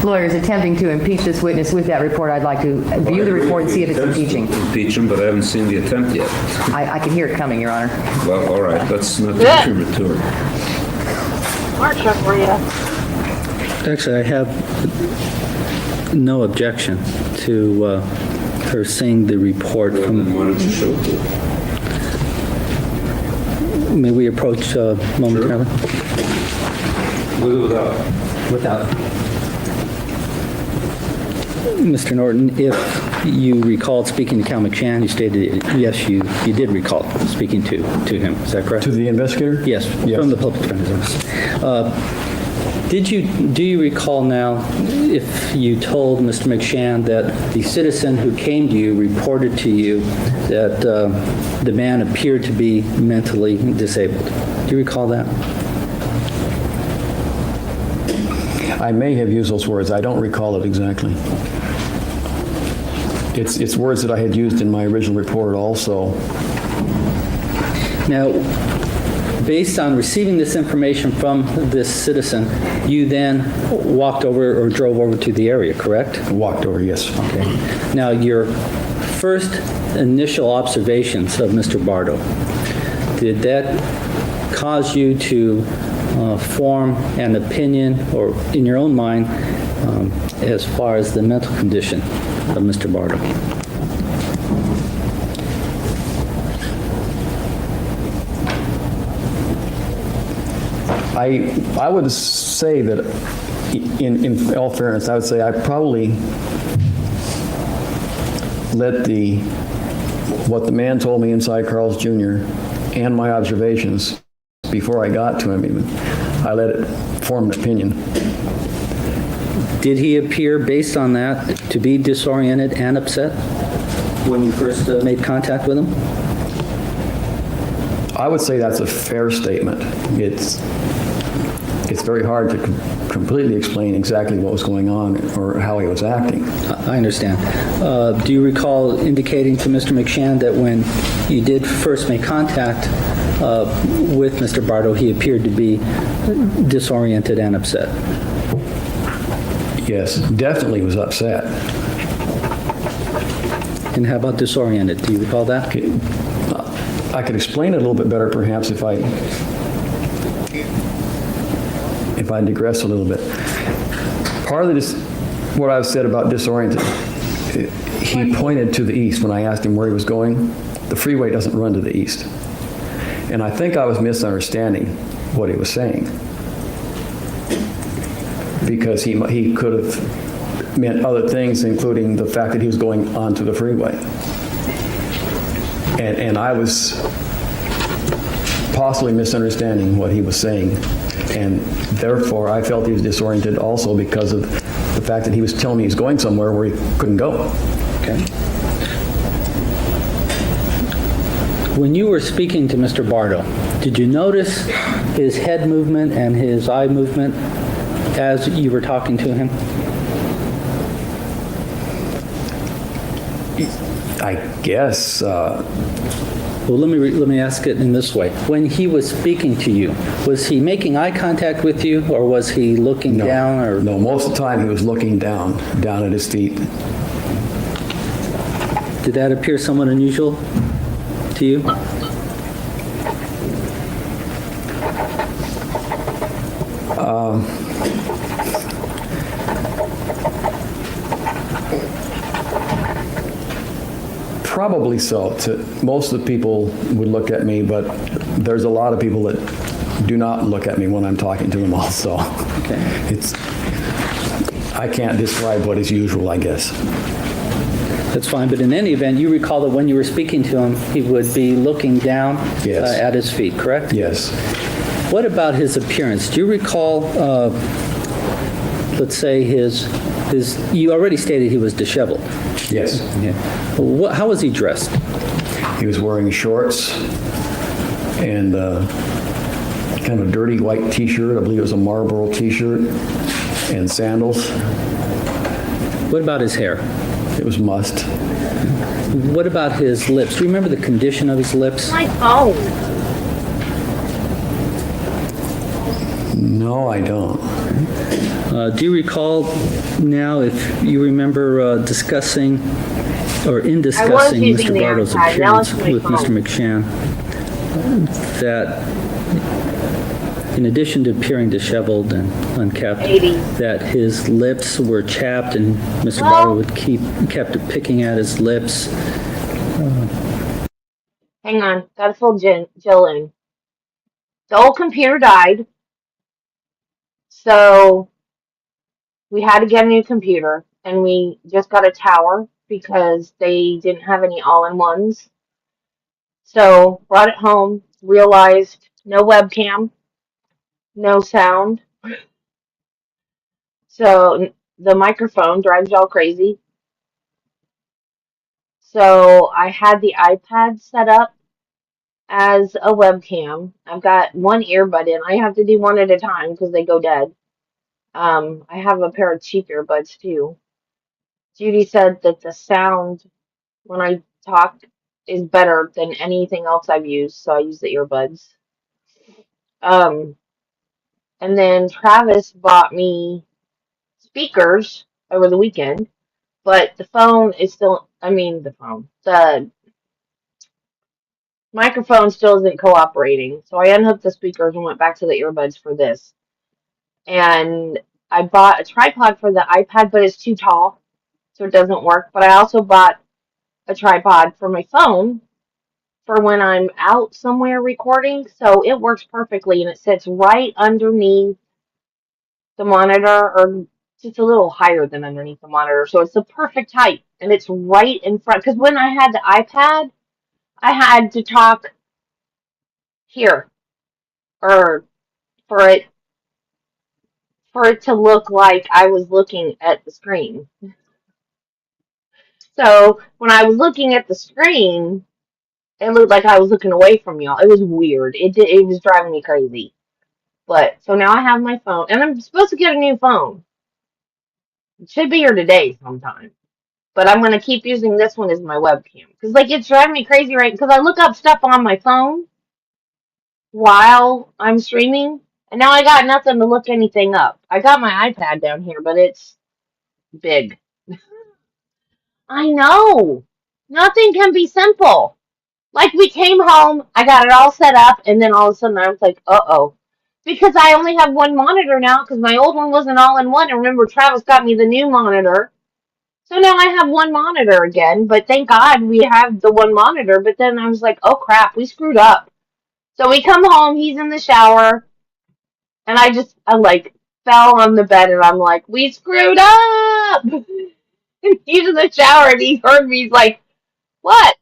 S5: lawyer is attempting to impeach this witness with that report, I'd like to view the report and see if it's impeaching.
S3: Impeach him, but I haven't seen the attempt yet.
S5: I can hear it coming, Your Honor.
S3: Well, all right, that's not
S2: Yeah.
S3: premature.
S2: March up, Rita.
S14: Actually, I have no objection to her seeing the report from...
S3: Why don't you show it to her?
S14: May we approach momentarily?
S3: With or without?
S14: Without. Mr. Norton, if you recalled speaking to Cal McShann, you stated, yes, you did recall speaking to him. Is that correct?
S16: To the investigator?
S14: Yes, from the Public Defender's Office. Do you recall now if you told Mr. McShann that the citizen who came to you reported to you that the man appeared to be mentally disabled? Do you recall that?
S16: I may have used those words. I don't recall it exactly. It's words that I had used in my original report also.
S14: Now, based on receiving this information from this citizen, you then walked over or drove over to the area, correct?
S16: Walked over, yes.
S14: Okay. Now, your first initial observations of Mr. Bardo, did that cause you to form an opinion, or in your own mind, as far as the mental condition of Mr. Bardo?
S16: I would say that, in all fairness, I would say I probably let what the man told me inside Carl's Jr. and my observations before I got to him even, I let it form an opinion.
S14: Did he appear, based on that, to be disoriented and upset when you first made contact with him?
S16: I would say that's a fair statement. It's very hard to completely explain exactly what was going on or how he was acting.
S14: I understand. Do you recall indicating to Mr. McShann that when you did first make contact with Mr. Bardo, he appeared to be disoriented and upset?
S16: Yes, definitely was upset.
S14: And how about disoriented? Do you recall that?
S16: I could explain it a little bit better, perhaps, if if I digress a little bit. Part of this, what I've said about disoriented, he pointed to the east when I asked him where he was going. The freeway doesn't run to the east. And I think I was misunderstanding what he was saying. Because he could have meant other things, including the fact that he was going onto the freeway. And I was possibly misunderstanding what he was saying. And therefore, I felt he was disoriented also because of the fact that he was telling me he was going somewhere where he couldn't go.
S14: Okay. When you were speaking to Mr. Bardo, did you notice his head movement and his eye movement as you were talking to him?
S16: I guess.
S14: Well, let me ask it in this way. When he was speaking to you, was he making eye contact with you, or was he looking down? Or
S16: no, most of the time he was looking down at his feet.
S14: Did that appear somewhat unusual to you?
S16: Probably so. Most of the people would look at me, but there's a lot of people that do not look at me when I'm talking to them also.
S14: Okay.
S16: I can't describe what is usual, I guess.
S14: That's fine, but in any event, you recall that when you were speaking to him, he would be looking down at his feet, correct?
S16: Yes.
S14: What about his appearance? Do you recall, let's say you already stated he was disheveled.
S16: Yes.
S14: Yeah. How was he dressed?
S16: He was wearing shorts and kind of a dirty white t-shirt. I believe it was a Marlboro t-shirt, and sandals.
S14: What about his hair?
S16: It was mussed.
S14: What about his lips? Do you remember the condition of his lips?
S2: My phone.
S16: No, I don't.
S14: Do you recall now if you remember discussing Mr. Bardo's appearance with Mr. McShann, that in addition to appearing disheveled and unkempt, that his lips were chapped and Mr. Bardo would kept picking at his lips?
S2: Hang on, gotta fill Jill in. The old computer died, so we had to get a new computer, and we just got a tower because they didn't have any all-in-ones. So brought it home, realized no webcam, no sound. So the microphone drives y'all crazy. So I had the iPad set up as a webcam. I've got one earbud in. I have to do one at a time because they go dead. I have a pair of cheap earbuds too. Judy said that the sound when I talk is better than anything else I've used, so I use the earbuds. And then Travis bought me speakers over the weekend, but the phone is still, the microphone still isn't cooperating. So I unhooked the speakers and went back to the earbuds for this. And I bought a tripod for the iPad, but it's too tall, so it doesn't work. But I also bought a tripod for my phone for when I'm out somewhere recording, so it works perfectly, and it sits right underneath the monitor, or just a little higher than underneath the monitor, so it's the perfect height, and it's right in front, because when I had the iPad, I had to talk here, or for it to look like I was looking at the screen. So when I was looking at the screen, it looked like I was looking away from y'all. It was weird. It was driving me crazy. But so now I have my phone, and I'm supposed to get a new phone. It should be here today sometime. But I'm gonna keep using this one as my webcam because it's driving me crazy, right? Because I look up stuff on my phone while I'm streaming, and now I got nothing to look anything up. I got my iPad down here, but it's big. I know. Nothing can be simple. Like we came home, I got it all set up, and then all of a sudden I was like, uh-oh. because I only have one monitor now because my old one wasn't all in one. And remember, Travis got me the new monitor. So now I have one monitor again, but thank God we have the one monitor. But then I was like, oh crap, we screwed up. So we come home, he's in the shower, and I like fell on the bed and I'm like, we screwed up! And he's in the shower and he heard me, he's like, what?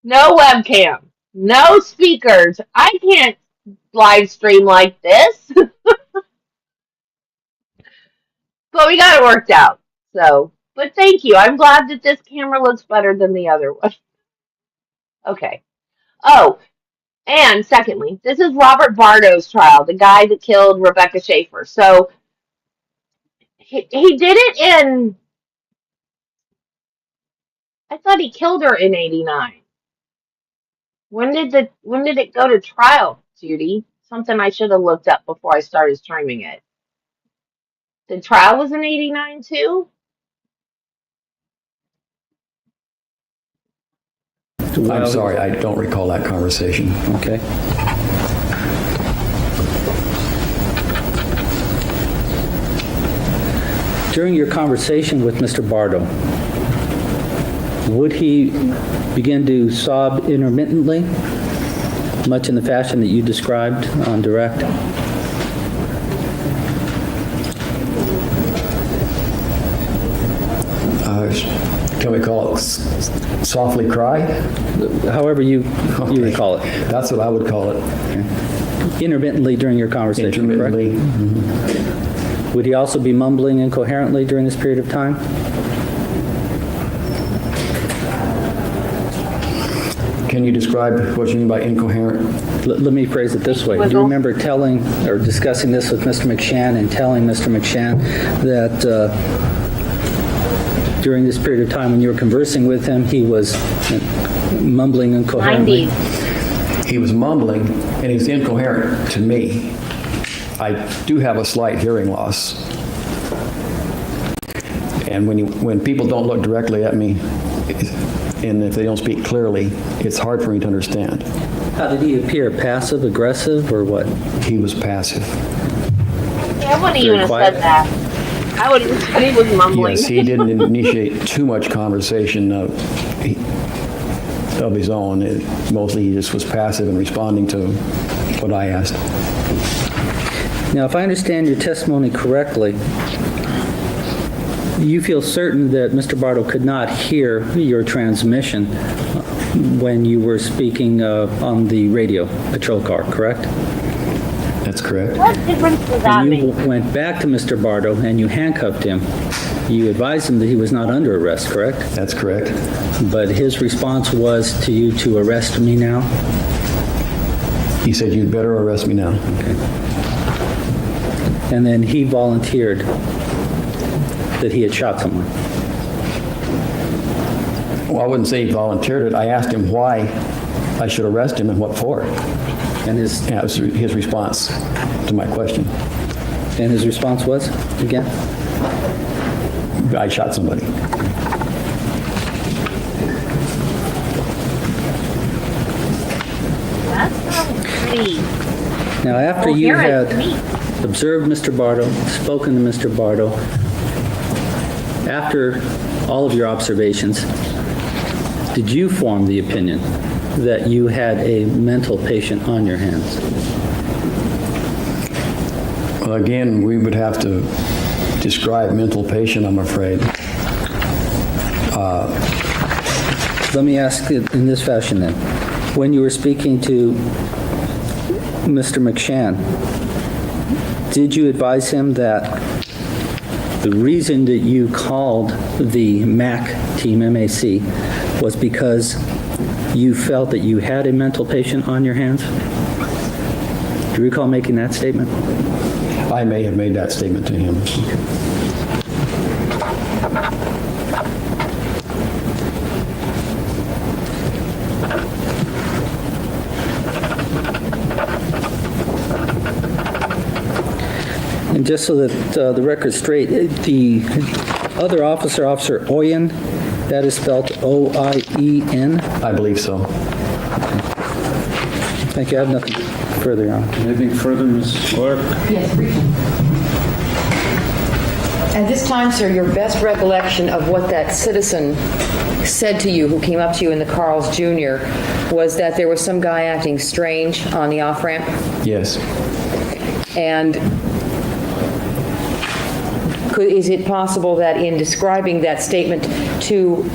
S2: No webcam, no speakers. I can't live stream like this. But we got it worked out. So, but thank you. I'm glad that this camera looks better than the other one. Okay. Oh, and secondly, this is Robert Bardo's trial, the guy that killed Rebecca Schaeffer. So he did it in, I thought he killed her in 89. When did it go to trial, Judy? Something I should have looked up before I started streaming it. The trial was in 89 too?
S16: I'm sorry, I don't recall that conversation.
S14: Okay. During your conversation with Mr. Bardo, would he begin to sob intermittently, much in the fashion that you described on direct?
S16: Can we call it softly cry?
S14: However you recall it.
S16: That's what I would call it.
S14: Okay. Intermittently during your conversation,
S16: Intermittently.
S14: correct? Mm-hmm. Would he also be mumbling incoherently during this period of time?
S16: Can you describe what you mean by incoherent?
S14: Let me phrase it this way. Do you remember telling or discussing this with Mr. McShann and telling Mr. McShann that during this period of time when you were conversing with him, he was mumbling incoherently?
S2: 90s.
S16: He was mumbling, and he's incoherent to me. I do have a slight hearing loss. And when people don't look directly at me, and if they don't speak clearly, it's hard for me to understand.
S14: How did he appear? Passive, aggressive, or what?
S16: He was passive.
S2: Yeah, I wouldn't even have said that. I would have said he was mumbling.
S16: Yes, he didn't initiate too much conversation of his own. Mostly he just was passive and responding to what I asked.
S14: Now, if I understand your testimony correctly, you feel certain that Mr. Bardo could not hear your transmission when you were speaking on the radio patrol car, correct?
S16: That's correct.
S2: What difference does that
S14: When
S2: make?
S14: you went back to Mr. Bardo and you handcuffed him, you advised him that he was not under arrest, correct?
S16: That's correct.
S14: But his response was to you to arrest me now?
S16: He said, "You'd better arrest me now."
S14: Okay. And then he volunteered that he had shot someone.
S16: Well, I wouldn't say he volunteered it. I asked him why I should arrest him and what for.
S14: And
S16: that was his response to my question.
S14: And his response was, again?
S16: I shot somebody.
S2: That's not pretty.
S14: Now, after you had observed Mr. Bardo, spoken to Mr. Bardo, after all of your observations, did you form the opinion that you had a mental patient on your hands?
S16: Well, again, we would have to describe mental patient, I'm afraid.
S14: Let me ask it in this fashion then. When you were speaking to Mr. McShann, did you advise him that the reason that you called the MAC team, MAC, was because you felt that you had a mental patient on your hands? Do you recall making that statement?
S16: I may have made that statement to him.
S14: And just so that the record's straight, the other officer, Officer Oyen, that is spelled O-I-E-N?
S16: I believe so.
S14: Thank you. I have nothing
S11: further, Your Honor.
S3: Anything further, Ms. Clark?
S5: Yes, briefly. At this time, sir, your best recollection of what that citizen said to you, who came up to you in the Carl's Jr., was that there was some guy acting strange on the off-ramp?
S16: Yes.
S5: And is it possible that in describing that statement to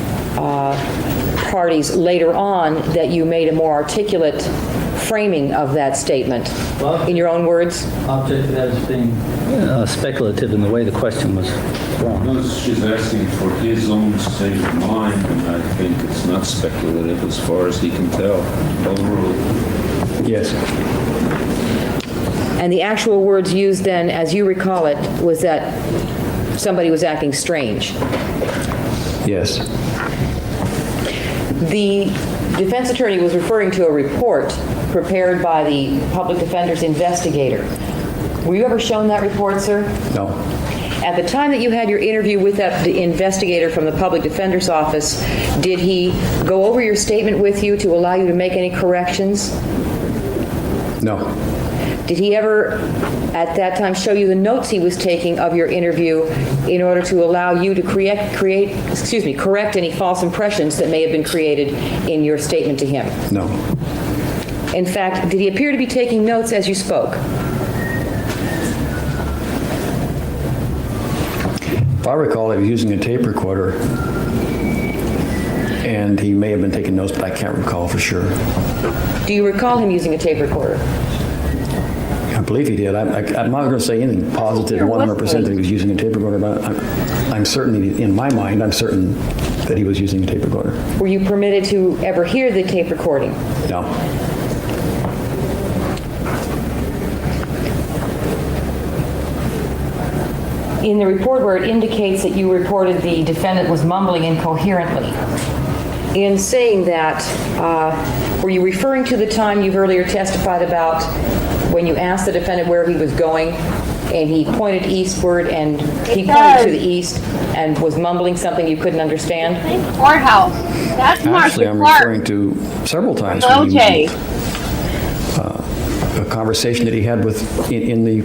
S5: parties later on, that you made a more articulate framing of that statement in your own words?
S14: Object that as being speculative in the way the question was wrong.
S3: No, she's asking for his own state of mind, and I think it's not speculative as far as he can tell. Overruled.
S16: Yes.
S5: And the actual words used then, as you recall it, was that somebody was acting strange.
S16: Yes.
S5: The defense attorney was referring to a report prepared by the public defender's investigator. Were you ever shown that report, sir?
S16: No.
S5: At the time that you had your interview with that investigator from the public defender's office, did he go over your statement with you to allow you to make any corrections?
S16: No.
S5: Did he ever, at that time, show you the notes he was taking of your interview in order to allow you to correct any false impressions that may have been created in your statement to him?
S16: No.
S5: In fact, did he appear to be taking notes as you spoke?
S16: If I recall, he was using a tape recorder, and he may have been taking notes, but I can't recall for sure.
S5: Do you recall him using a tape recorder?
S16: I believe he did. I'm not going to say anything positive 100% that he was using a tape recorder, but I'm certainly, in my mind, I'm certain that he was using a tape recorder.
S5: Were you permitted to ever hear the tape recording?
S16: No.
S5: In the report where it indicates that you reported the defendant was mumbling incoherently, in saying that, were you referring to the time you've earlier testified about when you asked the defendant where he was going and he pointed eastward and he pointed to the east and was mumbling something you couldn't understand?
S2: Courthouse. That's
S16: Actually, I'm referring to several times when he, a conversation that he had with in the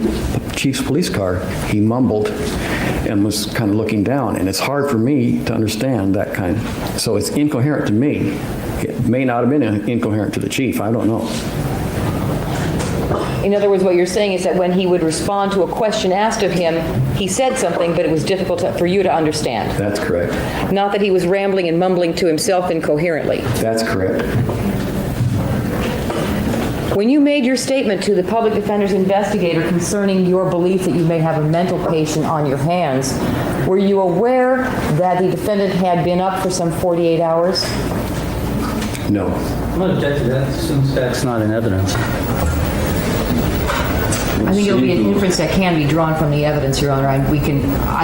S16: chief's police car. He mumbled and was kind of looking down, and it's hard for me to understand that kind of. So it's incoherent to me. It may not have been incoherent to the chief. I don't know.
S5: In other words, what you're saying is that when he would respond to a question asked of him, he said something, but it was difficult for you to understand.
S16: That's correct.
S5: Not that he was rambling and mumbling to himself incoherently.
S16: That's correct.
S5: When you made your statement to the public defender's investigator concerning your belief that you may have a mental patient on your hands, were you aware that the defendant had been up for some 48 hours?
S16: No.
S14: I'm going to object to that since that's not in evidence.
S5: I think it'll be an inference that can be drawn from the evidence, Your Honor. I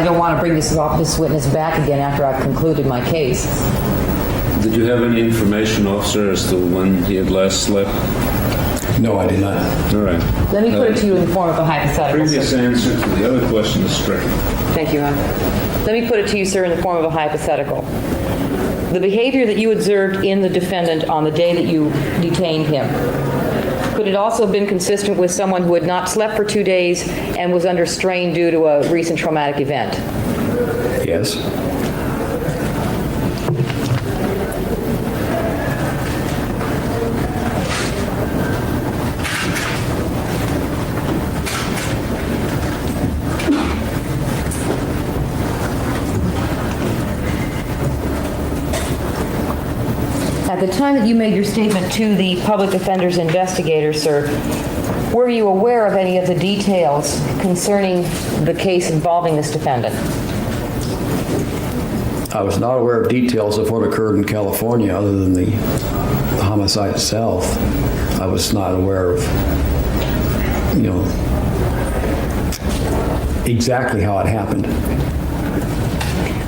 S5: don't want to bring this witness back again after I've concluded my case.
S3: Did you have any information, officer, as to when he had last slept?
S16: No, I did not.
S3: All right.
S5: Let me put it to you in the form of a hypothetical.
S3: Previous answer to the other question is stricken.
S5: Thank you, Your Honor. Let me put it to you, sir, in the form of a hypothetical. The behavior that you observed in the defendant on the day that you detained him, could it also have been consistent with someone who had not slept for 2 days and was under strain due to a recent traumatic event?
S16: Yes.
S5: At the time that you made your statement to the public defender's investigator, sir, were you aware of any of the details concerning the case involving this defendant?
S16: I was not aware of details of what occurred in California other than the homicide itself. I was not aware of, exactly how it happened.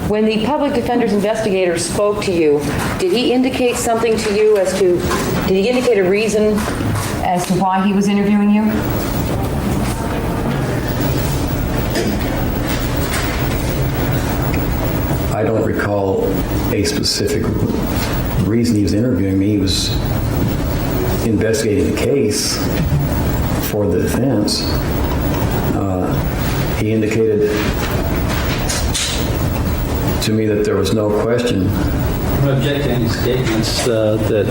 S5: When the public defender's investigator spoke to you, did he indicate something to you did he indicate a reason as to why he was interviewing you?
S16: I don't recall a specific reason he was interviewing me. He was investigating the case. for the defense, he indicated to me that there was no question.
S14: I object to any statements that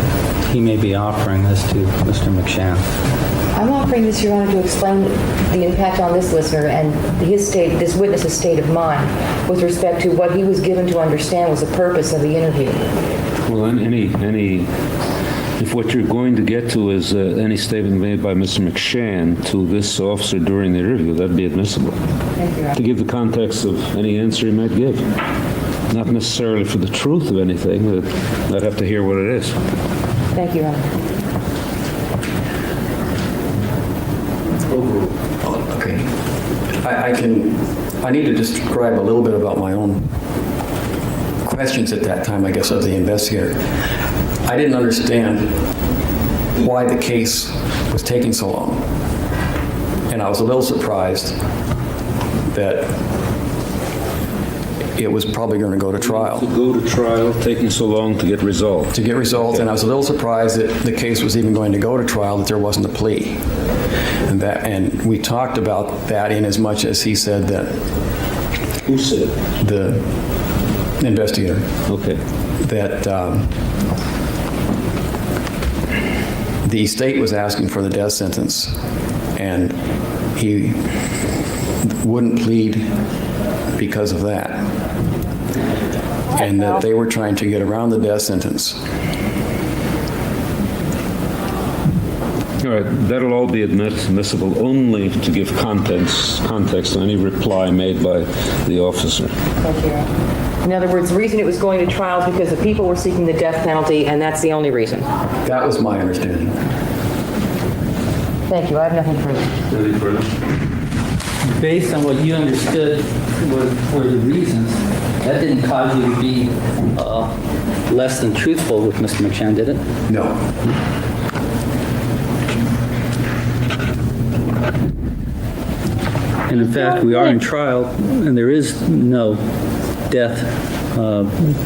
S14: he may be offering as to Mr. McShann.
S5: I'm offering this, Your Honor, to explain the impact on this listener and this witness's state of mind with respect to what he was given to understand was the purpose of the interview.
S3: Well, if what you're going to get to is any statement made by Mr. McShann to this officer during the interview, that'd be admissible.
S5: Thank you, Your Honor.
S3: To give the context of any answer he might give. Not necessarily for the truth of anything, but I'd have to hear what it is.
S5: Thank you, Your Honor.
S16: Okay. I need to describe a little bit about my own questions at that time, I guess, of the investigator. I didn't understand why the case was taking so long. And I was a little surprised that it was probably going to go to trial.
S3: To go to trial, taking so long to get resolved.
S16: To get resolved, and I was a little surprised that the case was even going to go to trial, that there wasn't a plea. And we talked about that in as much as he said that...
S3: Who said?
S16: The investigator.
S3: Okay.
S16: That the state was asking for the death sentence, and he wouldn't plead because of that. And that they were trying to get around the death sentence.
S3: All right, that'll all be admissible only to give context to any reply made by the officer.
S5: Thank you. In other words, the reason it was going to trial is because the people were seeking the death penalty, and that's the only reason.
S16: That was my understanding.
S5: Thank you. I have nothing further.
S3: Nothing further?
S14: Based on what you understood were the reasons, that didn't cause you to be less than truthful with Mr. McShann, did it?
S16: No.
S14: And in fact, we are in trial, and there is no death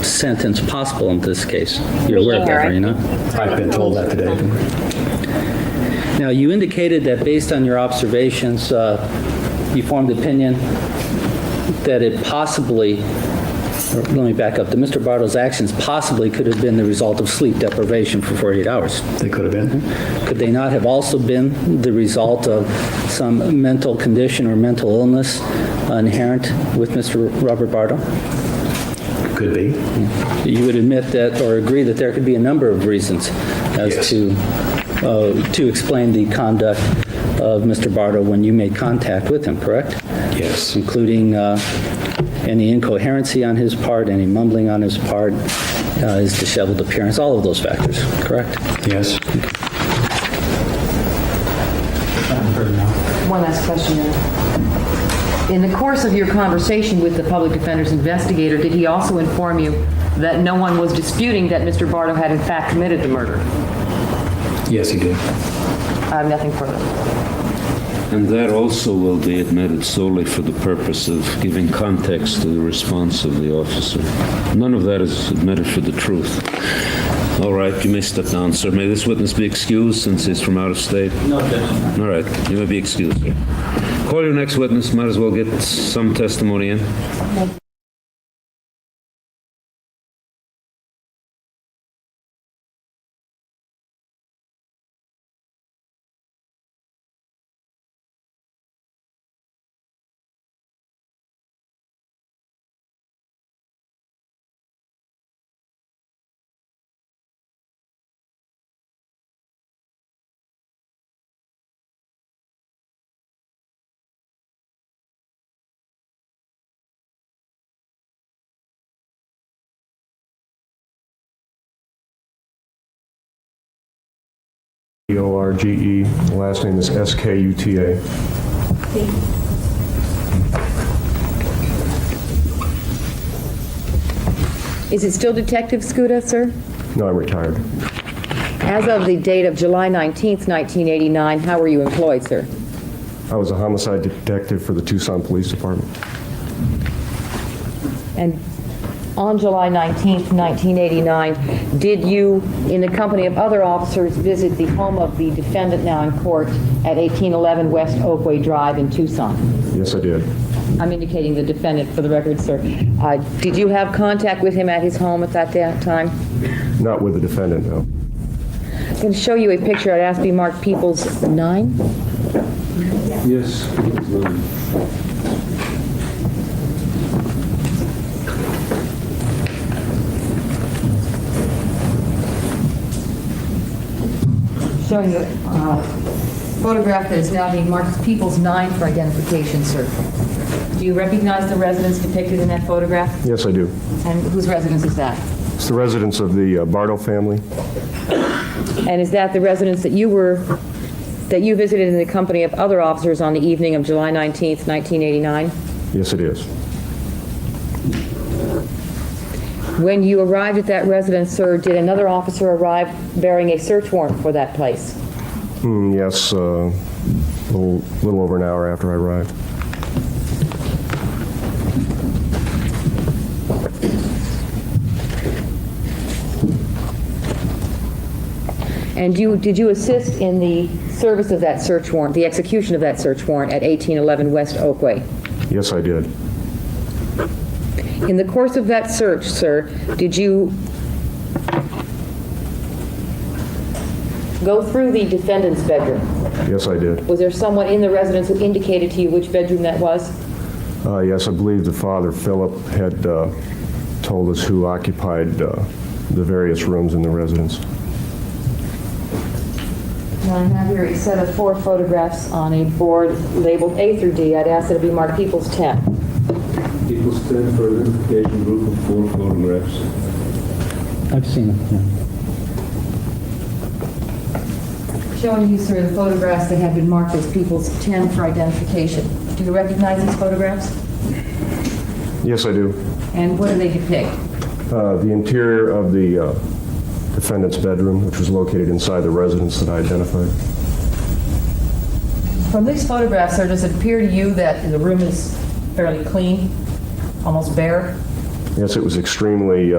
S14: sentence possible in this case. You're aware of that, are you not?
S16: I've been told that today.
S14: Now, you indicated that based on your observations, you formed the opinion that it possibly, or let me back up, that Mr. Bardo's actions possibly could have been the result of sleep deprivation for 48 hours.
S16: They could have been.
S14: Could they not have also been the result of some mental condition or mental illness inherent with Mr. Robert Bardo?
S16: Could be.
S14: You would admit that or agree that there could be a number of reasons as to explain the conduct of Mr. Bardo when you made contact with him, correct?
S16: Yes.
S14: Including any incoherency on his part, any mumbling on his part, his disheveled appearance, all of those factors, correct?
S16: Yes.
S5: One last question. In the course of your conversation with the public defender's investigator, did he also inform you that no one was disputing that Mr. Bardo had in fact committed the murder?
S16: Yes, he did.
S5: I have nothing further.
S3: And that also will be admitted solely for the purpose of giving context to the response of the officer. None of that is admitted for the truth. All right, you may step down, sir. May this witness be excused since he's from out of state?
S14: No objection.
S3: All right, you may be excused, sir. Call your next witness. Might as well get some testimony in.
S19: O-R-G-E, last name is S-K-U-T-A.
S5: Is it still Detective Scuda, sir?
S19: No, I'm retired.
S5: As of the date of July 19th, 1989, how were you employed, sir?
S19: I was a homicide detective for the Tucson Police Department.
S5: And on July 19th, 1989, did you, in the company of other officers, visit the home of the defendant now in court at 1811 West Oakway Drive in Tucson?
S19: Yes, I did.
S5: I'm indicating the defendant for the record, sir. Did you have contact with him at his home at that time?
S19: Not with the defendant, no.
S5: I'm going to show you a picture. I'd ask to be marked Peoples 9.
S3: Yes.
S5: Showing you a photograph that is now being marked Peoples 9 for identification, sir. Do you recognize the residence depicted in that photograph?
S19: Yes, I do.
S5: And whose residence is that?
S19: It's the residence of the Bardo family.
S5: And is that the residence that you visited in the company of other officers on the evening of July 19th, 1989?
S19: Yes, it is.
S5: When you arrived at that residence, sir, did another officer arrive bearing a search warrant for that place?
S19: Yes, a little over an hour after I arrived.
S5: And did you assist in the service of that search warrant, the execution of that search warrant at 1811 West Oakway?
S19: Yes, I did.
S5: In the course of that search, sir, did you go through the defendant's bedroom?
S19: Yes, I did.
S5: Was there someone in the residence who indicated to you which bedroom that was?
S19: Yes, I believe the father, Philip, had told us who occupied the various rooms in the residence.
S5: Now, I have here a set of 4 photographs on a board labeled A through D. I'd ask that it be marked Peoples 10.
S3: Peoples 10 for identification, group of 4 photographs.
S14: I've seen them, yeah.
S5: Showing you, sir, the photographs that have been marked as Peoples 10 for identification. Do you recognize these photographs?
S19: Yes, I do.
S5: And what do they depict?
S19: The interior of the defendant's bedroom, which was located inside the residence that I identified.
S5: From these photographs, sir, does it appear to you that the room is fairly clean, almost bare?
S19: Yes, it was extremely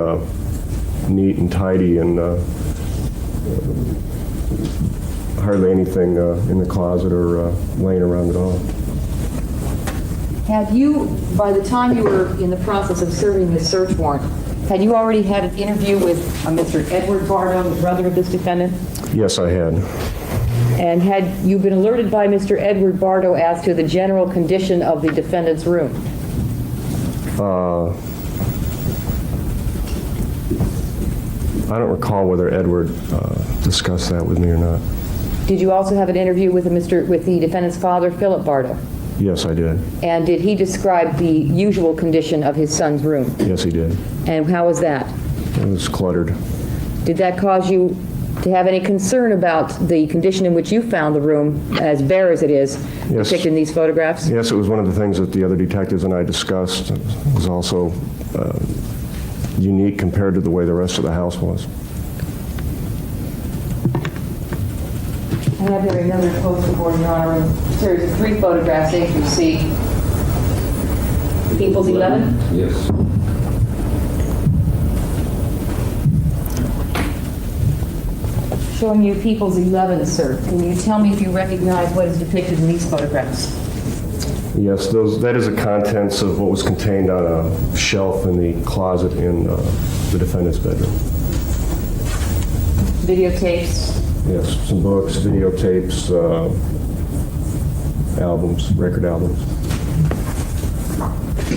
S19: neat and tidy, and hardly anything in the closet or laying around at all.
S5: Had you, by the time you were in the process of serving this search warrant, had you already had an interview with Mr. Edward Bardo, the brother of this defendant?
S19: Yes, I had.
S5: And had you been alerted by Mr. Edward Bardo as to the general condition of the defendant's room?
S19: I don't recall whether Edward discussed that with me or not.
S5: Did you also have an interview with the defendant's father, Philip Bardo?
S19: Yes, I did.
S5: And did he describe the usual condition of his son's room?
S19: Yes, he did.
S5: And how was that?
S19: It was cluttered.
S5: Did that cause you to have any concern about the condition in which you found the room, as bare as it is,
S19: Yes.
S5: depicted in these photographs?
S19: Yes, it was one of the things that the other detectives and I discussed. It was also unique compared to the way the rest of the house was.
S5: I have here another poster board, Your Honor, a series of 3 photographs, A through C. Peoples 11?
S3: Yes.
S5: Showing you Peoples 11, sir. Can you tell me if you recognize what is depicted in these photographs?
S19: Yes, that is the contents of what was contained on a shelf in the closet in the defendant's bedroom.
S5: Videotapes?
S19: Yes, some books, videotapes, albums, record albums.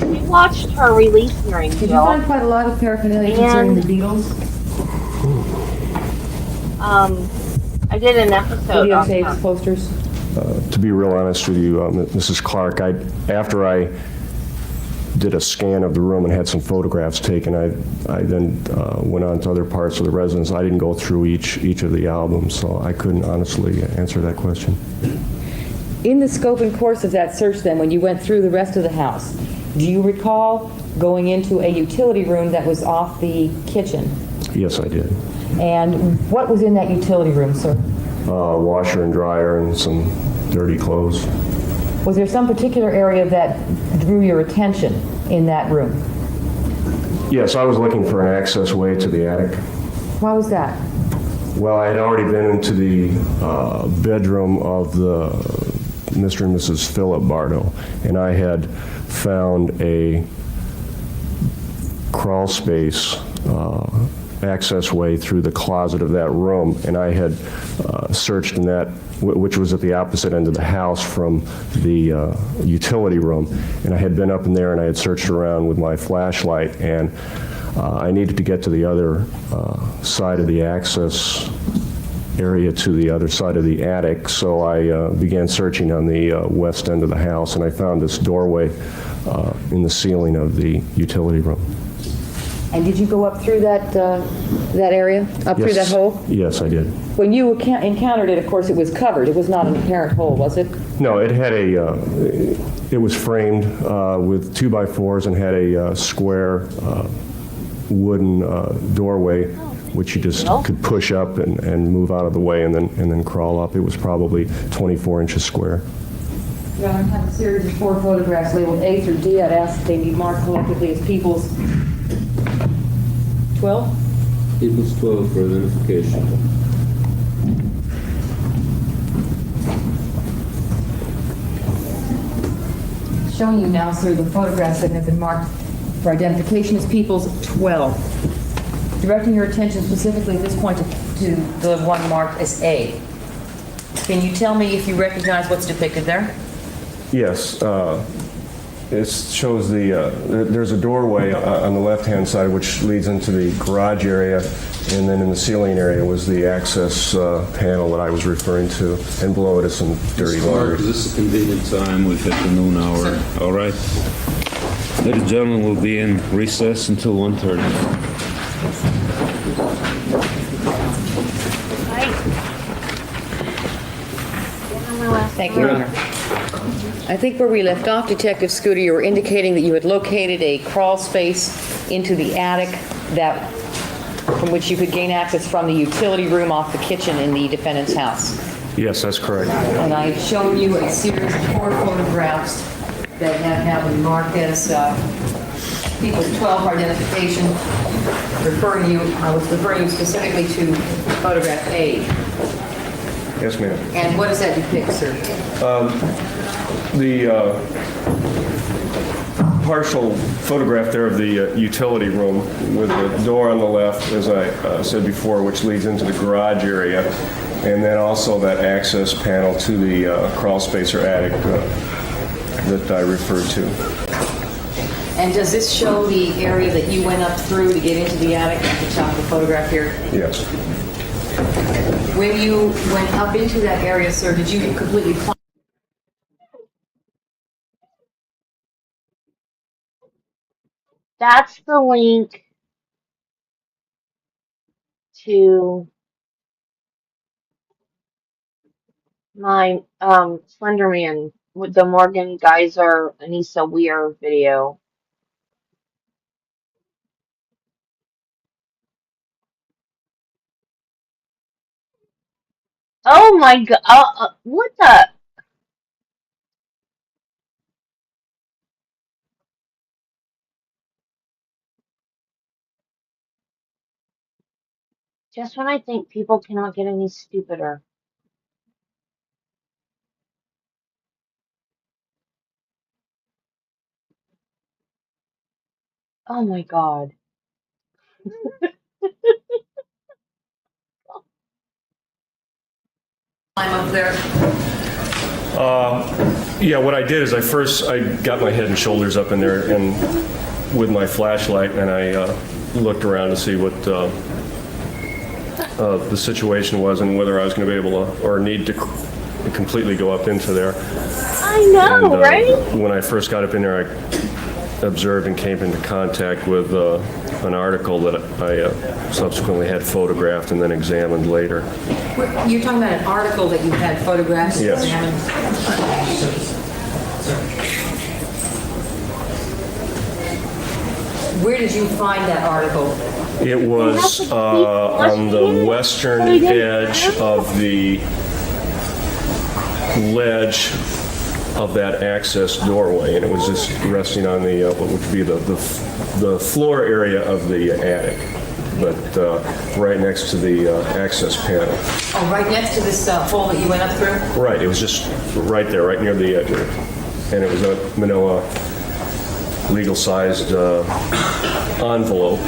S2: We watched her release hearing,
S5: Did you
S2: Jill.
S5: find quite a lot of paraphernalia concerning the Beatles?
S2: I did an episode on
S5: Videotapes, posters?
S19: To be real honest with you, Mrs. Clark, after I did a scan of the room and had some photographs taken, I then went on to other parts of the residence. I didn't go through each of the albums, so I couldn't honestly answer that question.
S5: In the scope and course of that search, then, when you went through the rest of the house, do you recall going into a utility room that was off the kitchen?
S19: Yes, I did.
S5: And what was in that utility room, sir?
S19: Washer and dryer and some dirty clothes.
S5: Was there some particular area that drew your attention in that room?
S19: Yes, I was looking for an access way to the attic.
S5: Why was that?
S19: Well, I had already been into the bedroom of the Mr. and Mrs. Philip Bardo, and I had found a crawl space access way through the closet of that room, and I had searched in that, which was at the opposite end of the house from the utility room, and I had been up in there and I had searched around with my flashlight, and I needed to get to the other side of the access area to the other side of the attic, so I began searching on the west end of the house, and I found this doorway in the ceiling of the utility room.
S5: And did you go up through that area, up through that hole?
S19: Yes, I did.
S5: When you encountered it, of course, it was covered. It was not an apparent hole, was it?
S19: No, it had it was framed with 2x4s and had a square wooden doorway, which you just could push up and move out of the way and then crawl up. It was probably 24 inches square.
S5: Your Honor, I have a series of 4 photographs labeled A through D. I'd ask that they be marked collectively as people's 12?
S3: People's 12 for identification.
S5: Showing you now, sir, the photographs that have been marked for identification as people's 12. Directing your attention specifically at this point to the one marked as A. Can you tell me if you recognize what's depicted there?
S19: Yes, it shows there's a doorway on the left-hand side which leads into the garage area, and then in the ceiling area was the access panel that I was referring to, and below it is some dirty laundry.
S3: This is a convenient time. We've hit the noon hour. All right. Ladies and gentlemen, we'll be in recess until 1:30.
S5: Thank you, Your Honor. I think where we left off, Detective Scooter, you were indicating that you had located a crawl space into the attic from which you could gain access from the utility room off the kitchen in the defendant's house.
S19: Yes, that's correct.
S5: And I've shown you a series of 4 photographs that have now been marked as people's 12 for identification. I was referring you specifically to photograph A.
S19: Yes, ma'am.
S5: And what does that depict, sir?
S19: The partial photograph there of the utility room with the door on the left, as I said before, which leads into the garage area, and then also that access panel to the crawl space or attic that I referred to.
S5: And does this show the area that you went up through to get into the attic at the top of the photograph here?
S19: Yes.
S5: When you went up into that area, sir, did you completely climb?
S2: That's the link to my Slender Man with the Morgan Geyser Anissa Weir video. Oh my god! What the? Just when I think people cannot get any stupider. Oh my god.
S5: Up there?
S19: Yeah, what I did is I got my head and shoulders up in there and with my flashlight, and I looked around to see what the situation was and whether I was going to be able to or need to completely go up into there.
S2: I know,
S19: And,
S2: right?
S19: When I first got up in there, I observed and came into contact with an article that I subsequently had photographed and then examined later.
S5: You're talking about an article that you had photographs
S19: Yes.
S5: examined? Where did you find that article?
S19: It was on the western edge of the ledge of that access doorway, and it was just resting on the what would be the floor area of the attic, but right next to the access panel.
S5: Oh, right next to this hole that you went up through?
S19: Right, it was just right there, right near the edge of it, and it was a manila legal-sized envelope,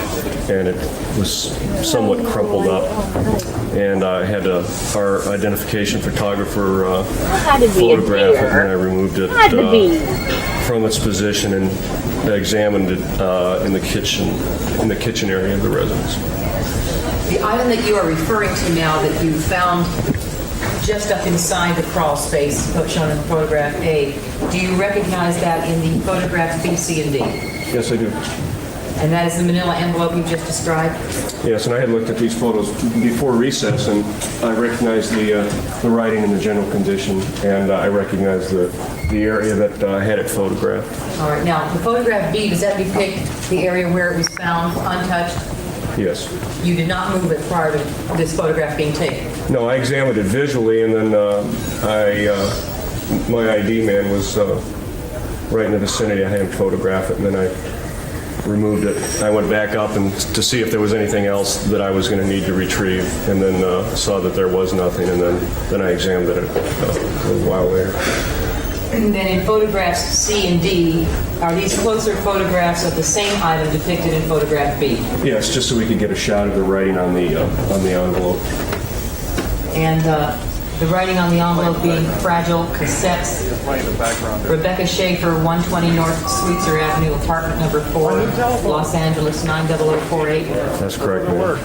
S19: and it was somewhat crumpled up. And I had our identification photographer photograph it, and I removed it from its position and examined it in the kitchen area of the residence.
S5: The item that you are referring to now that you found just up inside the crawl space shown in photograph A, do you recognize that in the photographs B, C, and D?
S19: Yes, I do.
S5: And that is the manila envelope you just described?
S19: Yes, and I had looked at these photos before recess, and I recognized the writing and the general condition, and I recognized the area that had it photographed.
S5: All right, now, the photograph B, does that depict the area where it was found untouched?
S19: Yes.
S5: You did not move it prior to this photograph being taken?
S19: No, I examined it visually, and then my ID man was right in the vicinity. I had him photograph it, and then I removed it. I went back up and to see if there was anything else that I was going to need to retrieve, and then saw that there was nothing, and then I examined it a little while later.
S5: And then in photographs C and D, are these closer photographs of the same item depicted in photograph B?
S19: Yes, just so we could get a shot of the writing on the envelope.
S5: And the writing on the envelope being fragile cassettes. Rebecca Schaeffer, 120 North Sweetser Avenue, apartment number 4, Los Angeles 90048.
S19: That's correct, ma'am.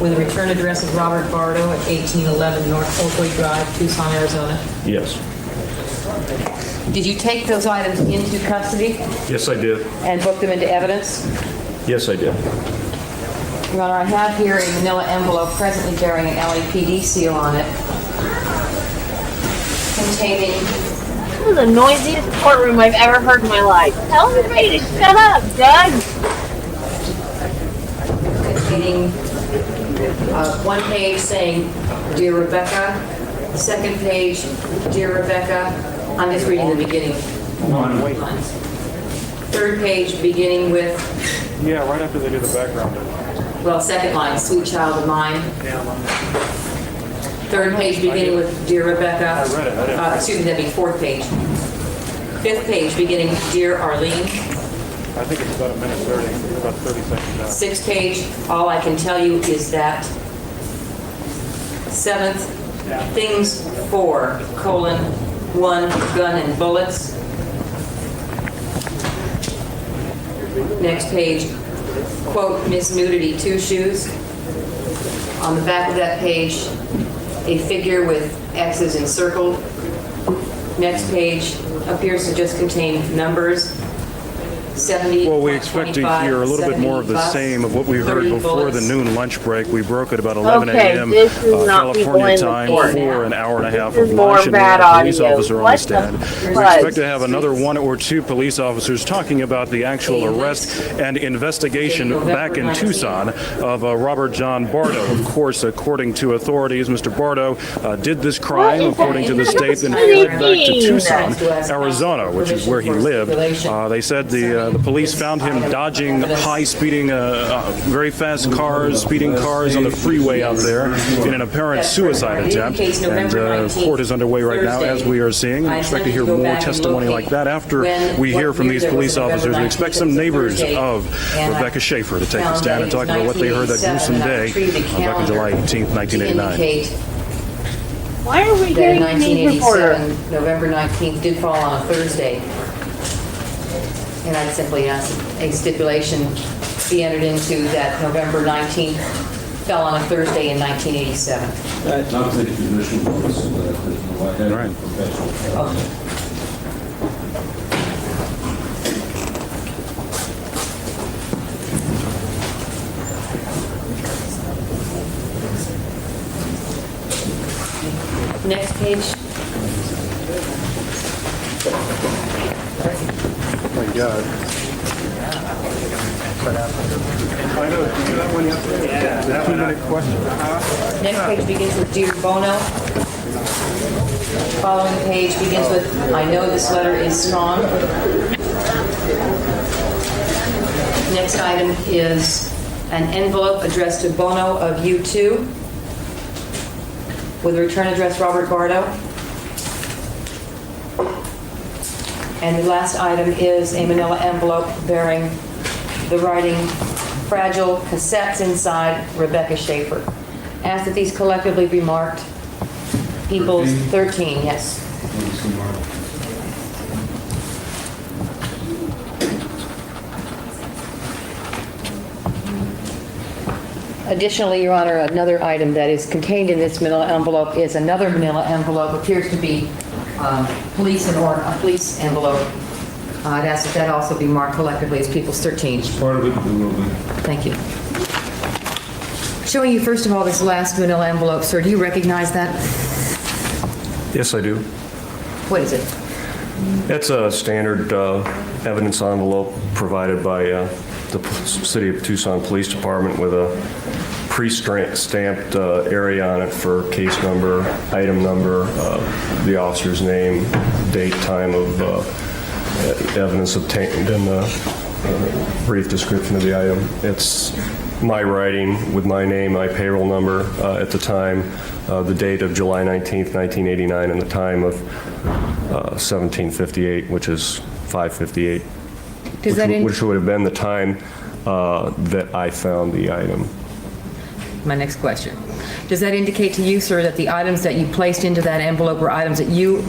S5: With a return address of Robert Bardo at 1811 North Oakley Drive, Tucson, Arizona.
S19: Yes.
S5: Did you take those items into custody
S19: Yes, I did.
S5: and book them into evidence?
S19: Yes, I did.
S5: Your Honor, I have here a manila envelope presently bearing an LAPD seal on it, containing...
S2: This is the noisiest courtroom I've ever heard in my life. Tell everybody to shut up, Doug!
S5: Containing one page saying, Dear Rebecca, the second page, Dear Rebecca, I'm just reading the beginning lines. Third page beginning with...
S20: Yeah, right after they do the background.
S5: Well, second line, sweet child of mine. Third page beginning with Dear Rebecca.
S20: I read it.
S5: Excuse me, that'd be fourth page. Fifth page beginning Dear Arlene.
S20: I think it's about a minute 30, about 30 seconds out.
S5: Sixth page, all I can tell you is that. Seventh, things for, colon, 1, gun and bullets. Next page, quote, Miss Nudity, 2 shoes. On the back of that page, a figure with X's encircled. Next page appears to just contain numbers. 70.
S20: Well, we expect to hear a little bit more of the same of what we heard before the noon lunch break. We broke at about 11 a.m. California time for an hour and a half of lunch, and we had a police officer on the stand. We expect to have another 1 or 2 police officers talking about the actual arrest and investigation back in Tucson of Robert John Bardo. Of course, according to authorities, Mr. Bardo did this crime, according to the state, then fled back to Tucson, Arizona, which is where he lived. They said the police found him dodging high-speeding, very fast cars, speeding cars on the freeway out there in an apparent suicide attempt. And court is underway right now, as we are seeing. We expect to hear more testimony like that after we hear from these police officers. We expect some neighbors of Rebecca Schaeffer to take the stand and talk about what they heard that gruesome day back on July 18th, 1989.
S2: Why are we getting a news reporter?
S5: November 19th did fall on a Thursday. And I'd simply ask a stipulation be entered into that November 19th fell on a Thursday in 1987.
S20: Right.
S5: Next page.
S20: Oh my God. I know, do that one yesterday. Yeah. The 2-minute question.
S5: Next page begins with Dear Bono. Following page begins with, "I know this letter is strong." Next item is an envelope addressed to Bono of U2 with return address Robert Bardo. And the last item is a manila envelope bearing the writing, "Fragile cassettes inside, Rebecca Schaeffer." Ask that these collectively be marked People's 13, yes. Additionally, Your Honor, another item that is contained in this manila envelope is another manila envelope, appears to be police envelope. I'd ask that that also be marked collectively as People's 13.
S3: Part of it,
S5: Thank you. Showing you, first of all, this last manila envelope, sir, do you recognize that?
S19: Yes, I do.
S5: What is it?
S19: It's a standard evidence envelope provided by the City of Tucson Police Department with a pre-stamped area on it for case number, item number, the officer's name, date, time of evidence obtained, and a brief description of the item. It's my writing with my name, my payroll number at the time, the date of July 19th, 1989, and the time of 1758, which is 5:58, which would have been the time that I found the item.
S5: My next question. Does that indicate to you, sir, that the items that you placed into that envelope were items that you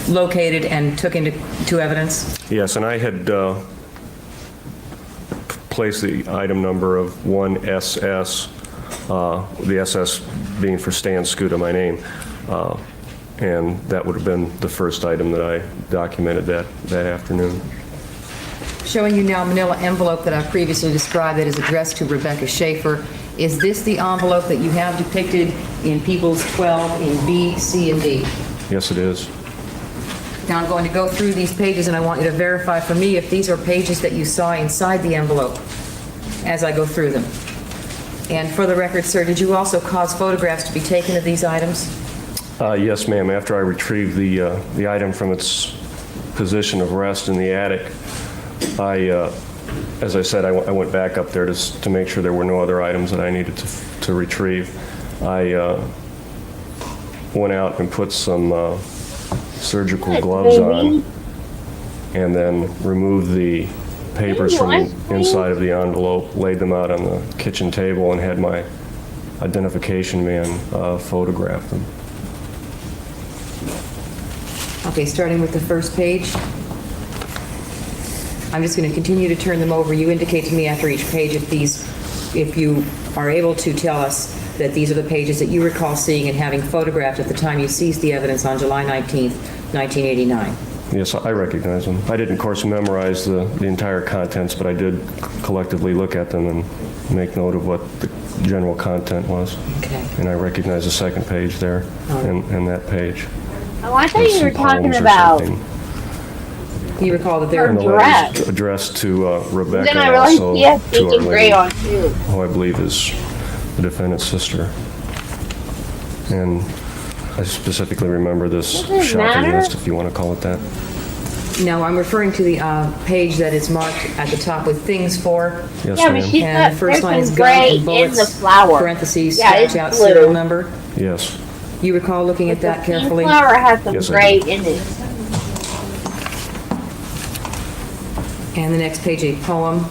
S5: located and took into evidence?
S19: Yes, and I had placed the item number of 1SS, the SS being for Stan Scuda, my name, and that would have been the first item that I documented that afternoon.
S5: Showing you now a manila envelope that I previously described that is addressed to Rebecca Schaeffer. Is this the envelope that you have depicted in People's 12 in B, C, and D?
S19: Yes, it is.
S5: Now I'm going to go through these pages and I want you to verify for me if these are pages that you saw inside the envelope as I go through them. And for the record, sir, did you also cause photographs to be taken of these items?
S19: Yes, ma'am. After I retrieved the item from its position of rest in the attic, as I said, I went back up there to make sure there were no other items that I needed to retrieve. I went out and put some surgical gloves on, and then removed the papers from inside of the envelope, laid them out on the kitchen table, and had my identification man photograph them.
S5: Okay, starting with the first page. I'm just going to continue to turn them over. You indicate to me after each page if you are able to tell us that these are the pages that you recall seeing and having photographed at the time you seized the evidence on July 19th, 1989.
S19: Yes, I recognize them. I didn't, of course, memorize the entire contents, but I did collectively look at them and make note of what the general content was.
S5: Okay.
S19: And I recognize the second page there and that page.
S2: Oh, I thought you were talking about...
S5: You recall that they're
S19: addressed to Rebecca,
S2: then I realized
S19: also
S2: he has
S19: to
S2: pink and gray on too.
S19: who I believe is the defendant's sister. And I specifically remember this shopping list, if you want to call it that.
S5: No, I'm referring to the page that is marked at the top with things for.
S19: Yes,
S2: yeah,
S19: ma'am.
S2: but she's
S5: And the first line is gun
S2: gray
S5: and bullets,
S2: in the flower.
S5: parentheses,
S2: Yeah,
S5: scratch
S2: it's
S5: out
S2: blue.
S5: serial number.
S19: Yes.
S5: You recall looking at that carefully?
S2: The flower has some
S19: Yes, I
S2: gray
S19: do.
S2: in it.
S5: And the next page, a poem.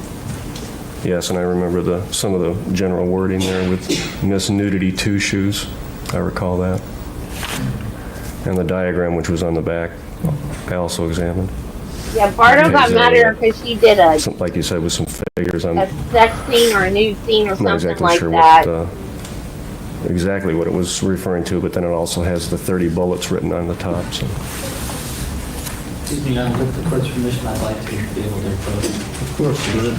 S19: Yes, and I remember some of the general wording there with Miss Nudity Two Shoes. I recall that. And the diagram, which was on the back, I also examined.
S2: Yeah, Bardo got mad at her because she did a
S19: Like you said, with some figures on.
S2: sex scene or a nude scene or
S19: I'm not
S2: something
S19: exactly
S2: like
S19: sure
S2: that.
S19: exactly what it was referring to, but then it also has the 30 bullets written on the top. So.
S4: Excuse me, with the court's permission, I'd like to be able to approach.
S11: Of course, you would.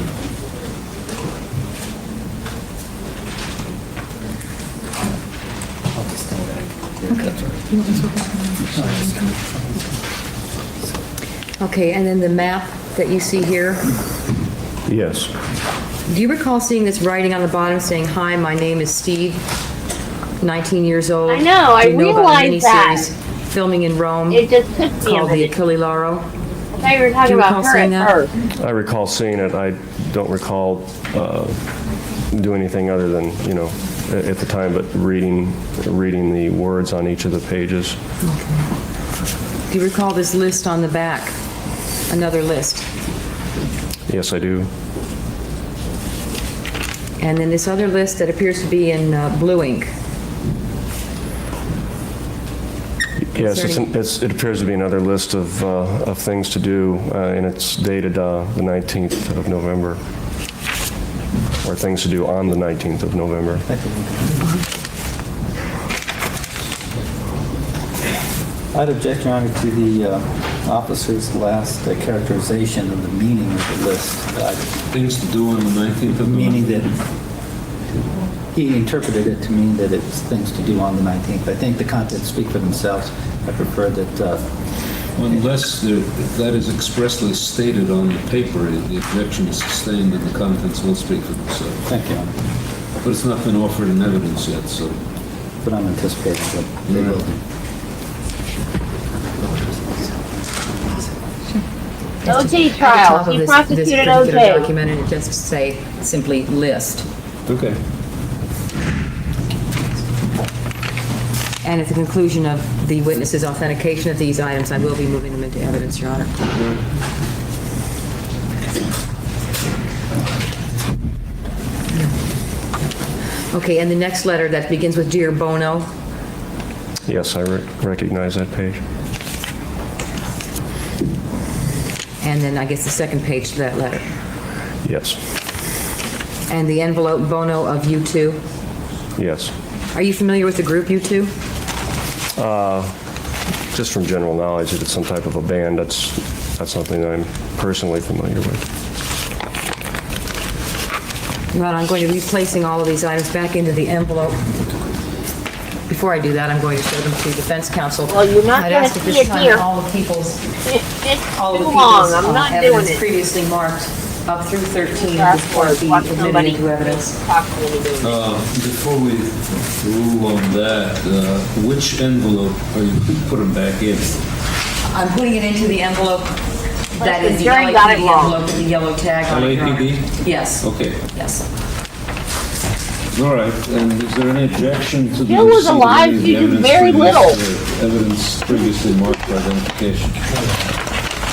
S5: Okay, and then the map that you see here.
S19: Yes.
S5: Do you recall seeing this writing on the bottom saying, "Hi, my name is Steve, 19 years old"?
S2: I know, I
S5: Do you know about a
S2: realized that.
S5: miniseries filming in Rome.
S2: It just took me a
S5: called The
S2: minute.
S5: Achille Lauro.
S2: I thought you were
S5: Do
S2: talking
S5: you
S2: about
S5: recall
S2: her
S5: seeing
S2: at
S5: that?
S2: first.
S19: I recall seeing it. I don't recall doing anything other than, at the time, but reading the words on each of the pages.
S5: Do you recall this list on the back? Another list.
S19: Yes, I do.
S5: And then this other list that appears to be in blue ink.
S19: Yes, it appears to be another list of things to do, and it's dated the 19th of November, or things to do on the 19th of November.
S14: I'd object, Your Honor, to the officer's last characterization of the meaning of the list.
S3: Things to do on the 19th of
S14: Meaning that he interpreted it to mean that it was things to do on the 19th. I think the contents speak for themselves. I prefer that...
S3: Unless that is expressly stated on the paper, the objection is sustained and the contents will speak for themselves.
S14: Thank you, Your Honor.
S3: But it's not been offered in evidence yet, so...
S14: But I'm anticipating that they will be.
S2: OJ trial. He prosecuted
S5: This particular
S2: OJ.
S5: document, and it just say simply list.
S3: Okay.
S5: And at the conclusion of the witness's authentication of these items, I will be moving them into evidence, Your Honor. Okay, and the next letter that begins with Dear Bono.
S19: Yes, I recognize that page.
S5: And then I guess the second page to that letter.
S19: Yes.
S5: And the envelope Bono of U2.
S19: Yes.
S5: Are you familiar with the group U2?
S19: Just from general knowledge that it's some type of a band, that's something that I'm personally familiar with.
S5: Well, I'm going to be placing all of these items back into the envelope. Before I do that, I'm going to show them to defense counsel.
S2: Well, you're not
S5: I'd
S2: going
S5: ask
S2: to
S5: at
S2: see
S5: this
S2: it
S5: time
S2: here.
S5: all the people's
S2: It's
S5: all
S2: too
S5: the
S2: long.
S5: people's
S2: I'm not doing
S5: evidence
S2: it.
S5: previously marked up through 13
S2: That's
S5: before it be
S2: what
S5: admitted
S2: somebody
S5: into evidence.
S2: talked to me to do.
S3: Before we rule on that, which envelope are you putting back in?
S5: I'm putting it into the envelope that is the
S2: Jerry got it
S5: LAPD
S2: wrong.
S5: envelope with the yellow tag on it. Your Honor.
S3: LAPD?
S5: Yes.
S3: Okay.
S5: Yes.
S3: All right, and is there any objection to the
S2: Jill was
S3: receipt of
S2: alive,
S3: any of
S2: she
S3: the
S2: did
S3: evidence
S2: very little.
S3: Evidence previously marked for identification.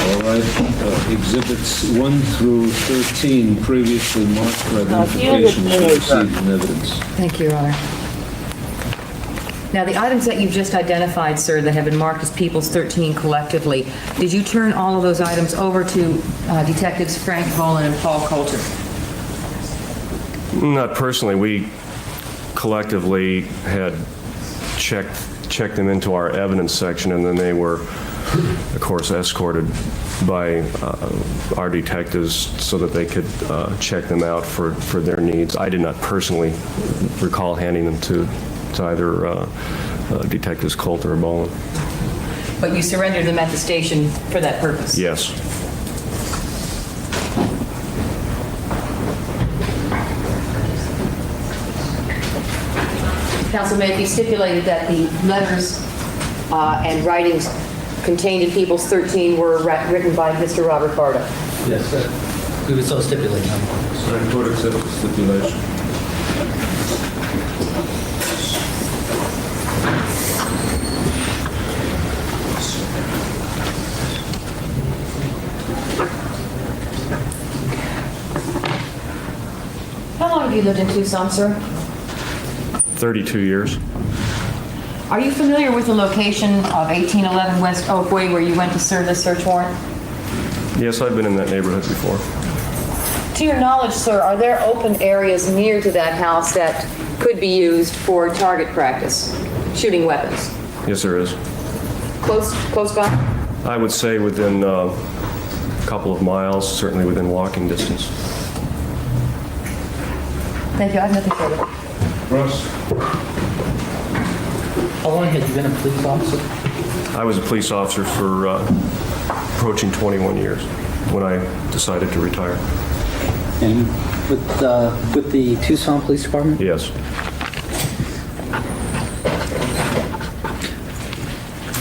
S3: All right, exhibits 1 through 13 previously marked for identification for receipt and evidence.
S5: Thank you, Your Honor. Now, the items that you've just identified, sir, that have been marked as People's 13 collectively, did you turn all of those items over to Detectives Frank Boland and Paul Coulter?
S19: Not personally. We collectively had checked them into our evidence section, and then they were, of course, escorted by our detectives so that they could check them out for their needs. I did not personally recall handing them to either Detectives Coulter or Boland.
S5: But you surrendered them at the station for that purpose?
S19: Yes.
S5: Counsel, may it be stipulated that the letters and writings contained in People's 13 were written by Mr. Robert Bardo?
S14: Yes, sir. We would so stipulate.
S3: Supreme Court accepts the stipulation.
S5: How long have you lived in Tucson, sir?
S19: 32 years.
S5: Are you familiar with the location of 1811 West Oakway where you went to serve the search warrant?
S19: Yes, I've been in that neighborhood before.
S5: To your knowledge, sir, are there open areas near to that house that could be used for target practice, shooting weapons?
S19: Yes, there is.
S5: Close by?
S19: I would say within a couple of miles, certainly within walking distance.
S5: Thank you. I have nothing further.
S3: Ross?
S14: How long had you been a police officer?
S19: I was a police officer for approaching 21 years when I decided to retire.
S14: And with the Tucson Police Department?
S19: Yes.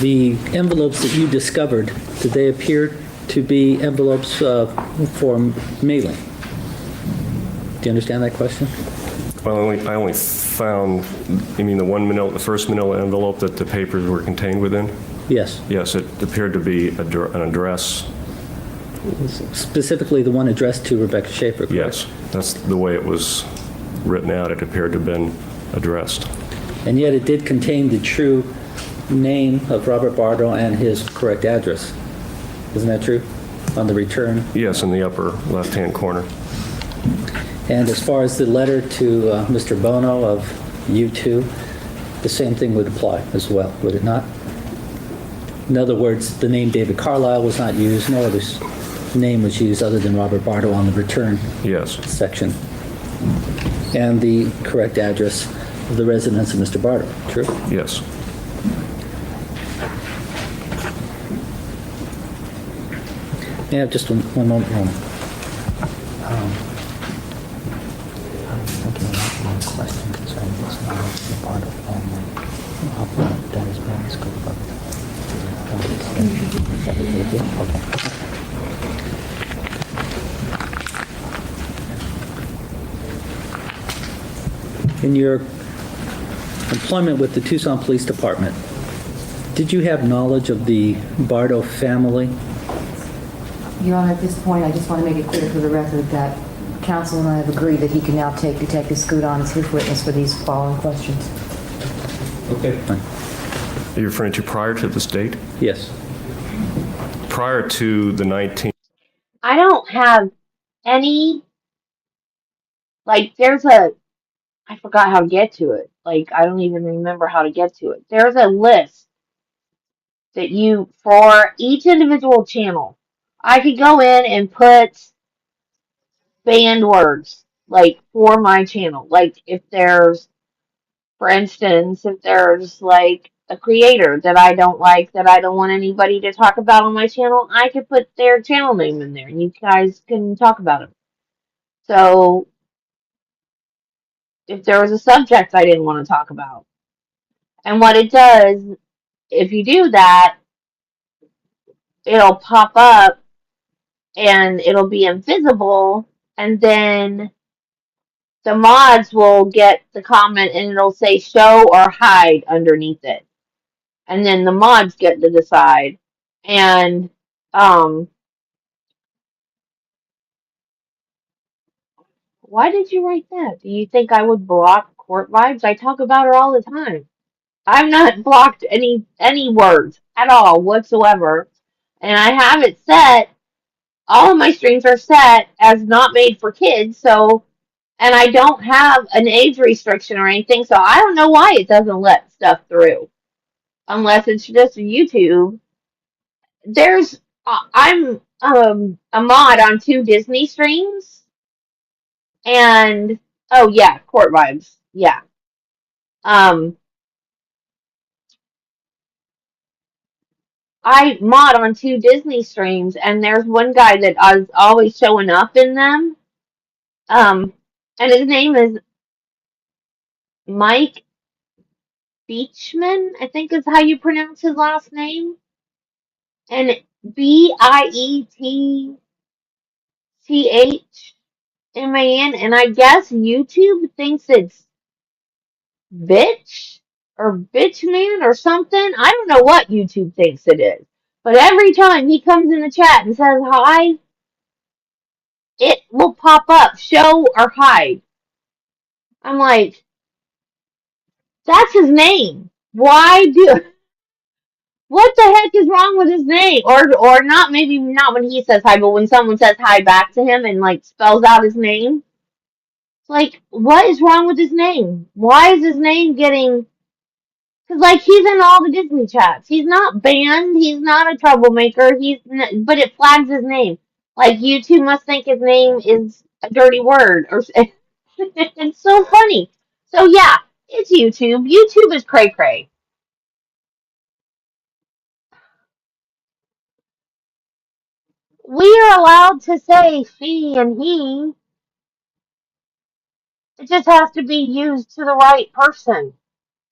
S14: The envelopes that you discovered, did they appear to be envelopes for mailing? Do you understand that question?
S19: Well, I only found, you mean the first manila envelope that the papers were contained within?
S14: Yes.
S19: Yes, it appeared to be an address.
S14: Specifically the one addressed to Rebecca Schaeffer, correct?
S19: Yes, that's the way it was written out. It appeared to have been addressed.
S14: And yet it did contain the true name of Robert Bardo and his correct address. Isn't that true? On the return?
S19: Yes, in the upper left-hand corner.
S14: And as far as the letter to Mr. Bono of U2, the same thing would apply as well, would it not? In other words, the name David Carlisle was not used, no other name was used other than Robert Bardo on the return section. And the correct address of the residence of Mr. Bardo, true?
S19: Yes.
S14: May I have just one moment? Question concerning this Mr. Bardo and Dennis Brown's In your employment with the Tucson Police Department, did you have knowledge of the Bardo family?
S5: Your Honor, at this point, I just want to make it clear for the record that counsel and I have agreed that he can now take Detective Scoot on as his witness for these following questions.
S14: Okay, fine.
S19: Are you referring to prior to this date?
S14: Yes.
S19: Prior to the 19th.
S2: I don't have any, I forgot how to get to it. I don't even remember how to get to it. There's a list that for each individual channel, I could go in and put banned words, for my channel. If there's, for instance, if there's, a creator that I don't like, that I don't want anybody to talk about on my channel, I could put their channel name in there, and you guys can talk about it. So, if there was a subject I didn't want to talk about. And what it does, if you do that, it'll pop up and it'll be invisible, and then the mods will get the comment and it'll say show or hide underneath it. And then the mods get to decide. And why did you write that? Do you think I would block Court Vibes? I talk about her all the time. I've not blocked any words at all whatsoever. And I have it set, all of my streams are set as not made for kids, and I don't have an age restriction or anything, so I don't know why it doesn't let stuff through. Unless it's just YouTube. I'm a mod on 2 Disney streams, and, oh yeah, Court Vibes, yeah. I mod on 2 Disney streams, and there's one guy that is always showing up in them. And his name is Mike Beachman, I think is how you pronounce his last name. And Bietthman. And I guess YouTube thinks it's bitch or bitchman or something. I don't know what YouTube thinks it is. But every time he comes in the chat and says hi, it will pop up, show or hide. I'm like, that's his name. What the heck is wrong with his name? Or not, maybe not when he says hi, but when someone says hi back to him and spells out his name. It's what is wrong with his name? Why is his name getting... Because, he's in all the Disney chats. He's not banned. He's not a troublemaker. But it flags his name. YouTube must think his name is a dirty word. It's so funny. So, yeah, it's YouTube. YouTube is cray-cray. We are allowed to say she and he. It just has to be used to the right person.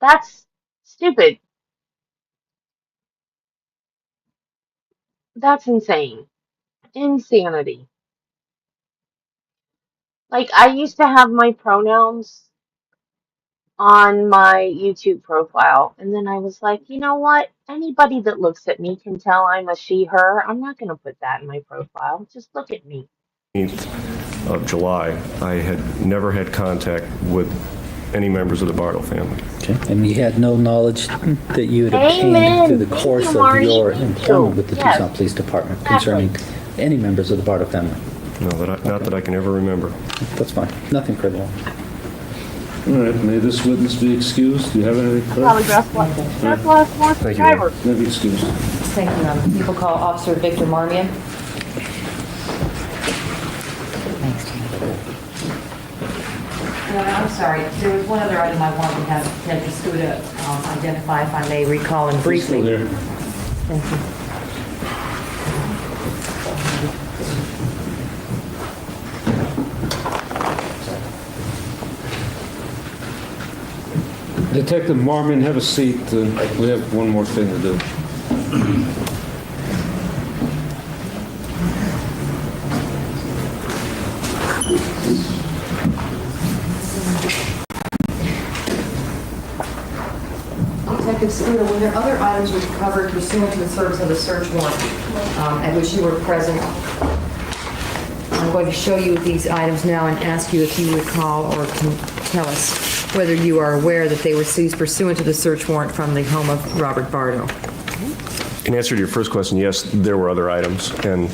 S2: That's stupid. That's insane. Insanity. Like, I used to have my pronouns on my YouTube profile, and then I was like, you know what? Anybody that looks at me can tell I'm a she, her. I'm not going to put that in my profile. Just look at me.
S19: Of July, I had never had contact with any members of the Bardo family.
S14: Okay. And you had no knowledge that you had
S2: Amen.
S14: obtained through the
S2: Thank
S14: course
S2: you,
S14: of
S2: Marty.
S14: your
S2: Me
S14: employment
S2: too.
S14: with the
S2: Yes.
S14: Tucson Police Department
S2: Exactly.
S14: concerning any members of the Bardo family?
S19: No, not that I can ever remember.
S14: That's fine. Nothing criminal.
S3: All right, may this witness be excused? Do you have anything further?
S2: Probably just last more
S19: Thank you,
S2: driver.
S3: May be excused.
S5: Thank you. You will call Officer Victor Marmion. I'm sorry, there was one other item I wanted to have Ted Piscuda identify, if I may recall him briefly.
S3: Still there.
S5: Thank you.
S3: Detective Marmon, have a seat. We have one more thing to do.
S5: Detective Piscuda, were there other items recovered pursuant to the service of the search warrant at which you were present? I'm going to show you these items now and ask you if you recall or can tell us whether you are aware that they were seized pursuant to the search warrant from the home of Robert Bardo.
S19: In answer to your first question, yes, there were other items, and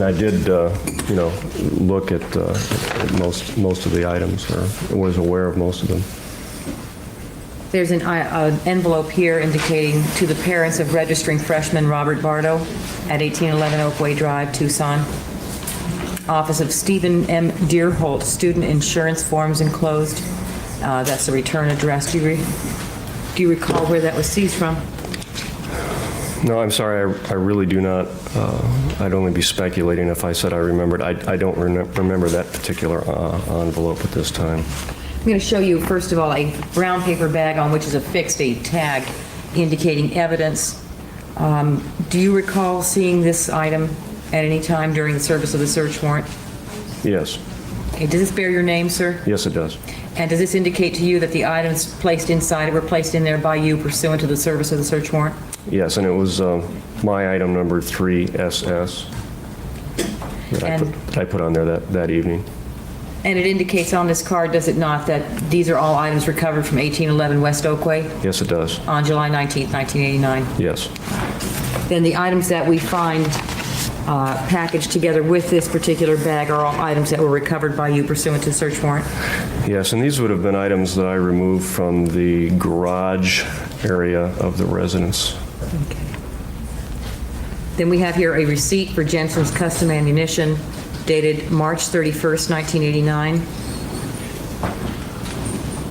S19: I did, look at most of the items, or was aware of most of them.
S5: There's an envelope here indicating to the parents of registering freshman Robert Bardo at 1811 Oakway Drive, Tucson. Office of Stephen M. Deerholt, student insurance forms enclosed. That's the return address. Do you recall where that was seized from?
S19: No, I'm sorry, I really do not. I'd only be speculating if I said I remembered. I don't remember that particular envelope at this time.
S5: I'm going to show you, first of all, a brown paper bag on which is affixed a tag indicating evidence. Do you recall seeing this item at any time during the service of the search warrant?
S19: Yes.
S5: Okay, does this bear your name, sir?
S19: Yes, it does.
S5: And does this indicate to you that the items placed inside it were placed in there by you pursuant to the service of the search warrant?
S19: Yes, and it was my item number 3SS that I put on there that evening.
S5: And it indicates on this card, does it not, that these are all items recovered from 1811 West Oakway
S19: Yes, it does.
S5: on July 19th, 1989?
S19: Yes.
S5: Then the items that we find packaged together with this particular bag are all items that were recovered by you pursuant to the search warrant?
S19: Yes, and these would have been items that I removed from the garage area of the residence.
S5: Okay. Then we have here a receipt for Jensen's Custom Ammunition dated March 31st, 1989,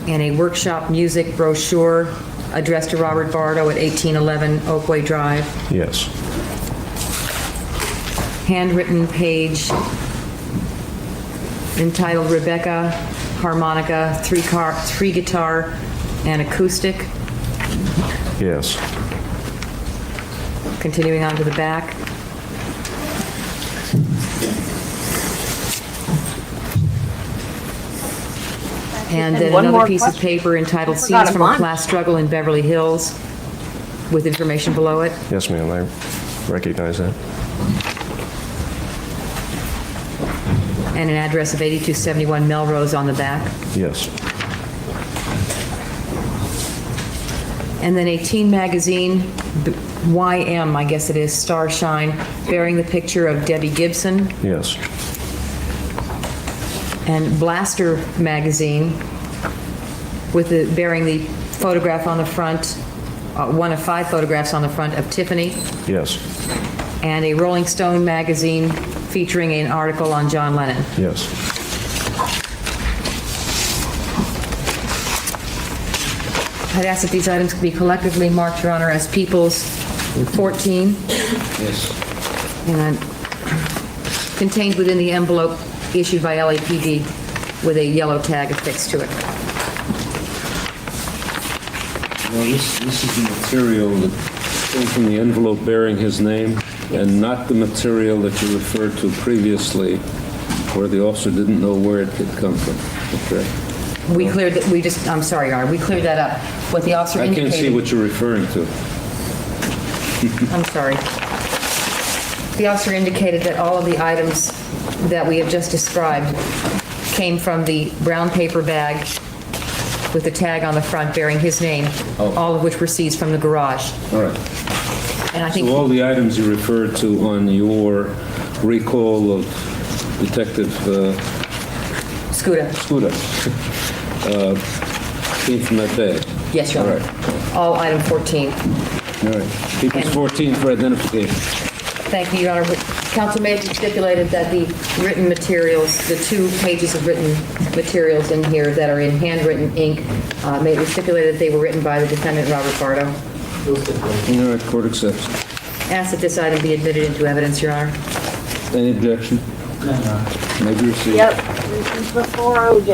S5: and a workshop music brochure addressed to Robert Bardo at 1811 Oakway Drive.
S19: Yes.
S5: Handwritten page entitled Rebecca Harmonica, three guitar and acoustic.
S19: Yes.
S5: Continuing on to the back. And then
S2: one
S5: another
S2: more
S5: piece of
S2: question.
S5: paper entitled
S2: I forgot
S5: Scenes from
S2: a
S5: a
S2: bunch.
S5: Class Struggle in Beverly Hills, with information below it.
S19: Yes, ma'am, I recognize that.
S5: And an address of 8271 Melrose on the back.
S19: Yes.
S5: And then a teen magazine, YM, I guess it is, Starshine, bearing the picture of Debbie Gibson.
S19: Yes.
S5: And Blaster magazine, with bearing the photograph on the front, one of 5 photographs on the front of Tiffany.
S19: Yes.
S5: And a Rolling Stone magazine featuring an article on John Lennon.
S19: Yes.
S5: I'd ask that these items be collectively marked, Your Honor, as People's 14.
S3: Yes.
S5: And contained within the envelope issued by LAPD with a yellow tag affixed to it.
S3: Well, this is the material that came from the envelope bearing his name and not the material that you referred to previously where the officer didn't know where it could come from. Okay.
S5: We cleared that, I'm sorry, Your Honor, we cleared that up. What the officer
S3: I
S5: indicated.
S3: can't see what you're referring to.
S5: I'm sorry. The officer indicated that all of the items that we have just described came from the brown paper bag with the tag on the front bearing his name, all of which were seized from the garage.
S3: All right.
S5: And I think
S3: So all the items you referred to on your recall of Detective
S5: Scuda
S3: came from that bag?
S5: Yes, Your Honor.
S3: All right.
S5: All item 14.
S3: All right. People's 14 for identification.
S5: Thank you, Your Honor. Counsel may have stipulated that the written materials, the 2 pages of written materials in here that are in handwritten ink, may it be stipulated that they were written by the defendant, Robert Bardo.
S3: All right, court accepts.
S5: Ask that this item be admitted into evidence, Your Honor.
S3: Any objection?
S2: No.
S3: Maybe received.
S2: Yep, this is before OJ.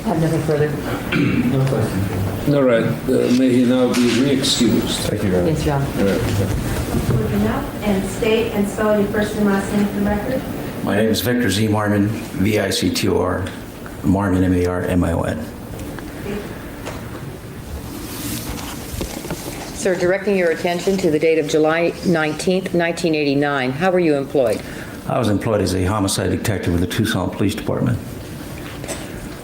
S5: I have nothing further.
S14: No question.
S3: All right. May he now be re-excused.
S13: Thank you, Your Honor.
S5: Yes, Your Honor.
S3: All right.
S15: Enough, and state and spell your first and last name for the record.
S21: My name is Victor Z. Marmon, V-I-C-T-O-R, Marmon, M-A-R-M-I-O-N.
S5: Sir, directing your attention to the date of July 19th, 1989, how were you employed?
S21: I was employed as a homicide detective with the Tucson Police Department.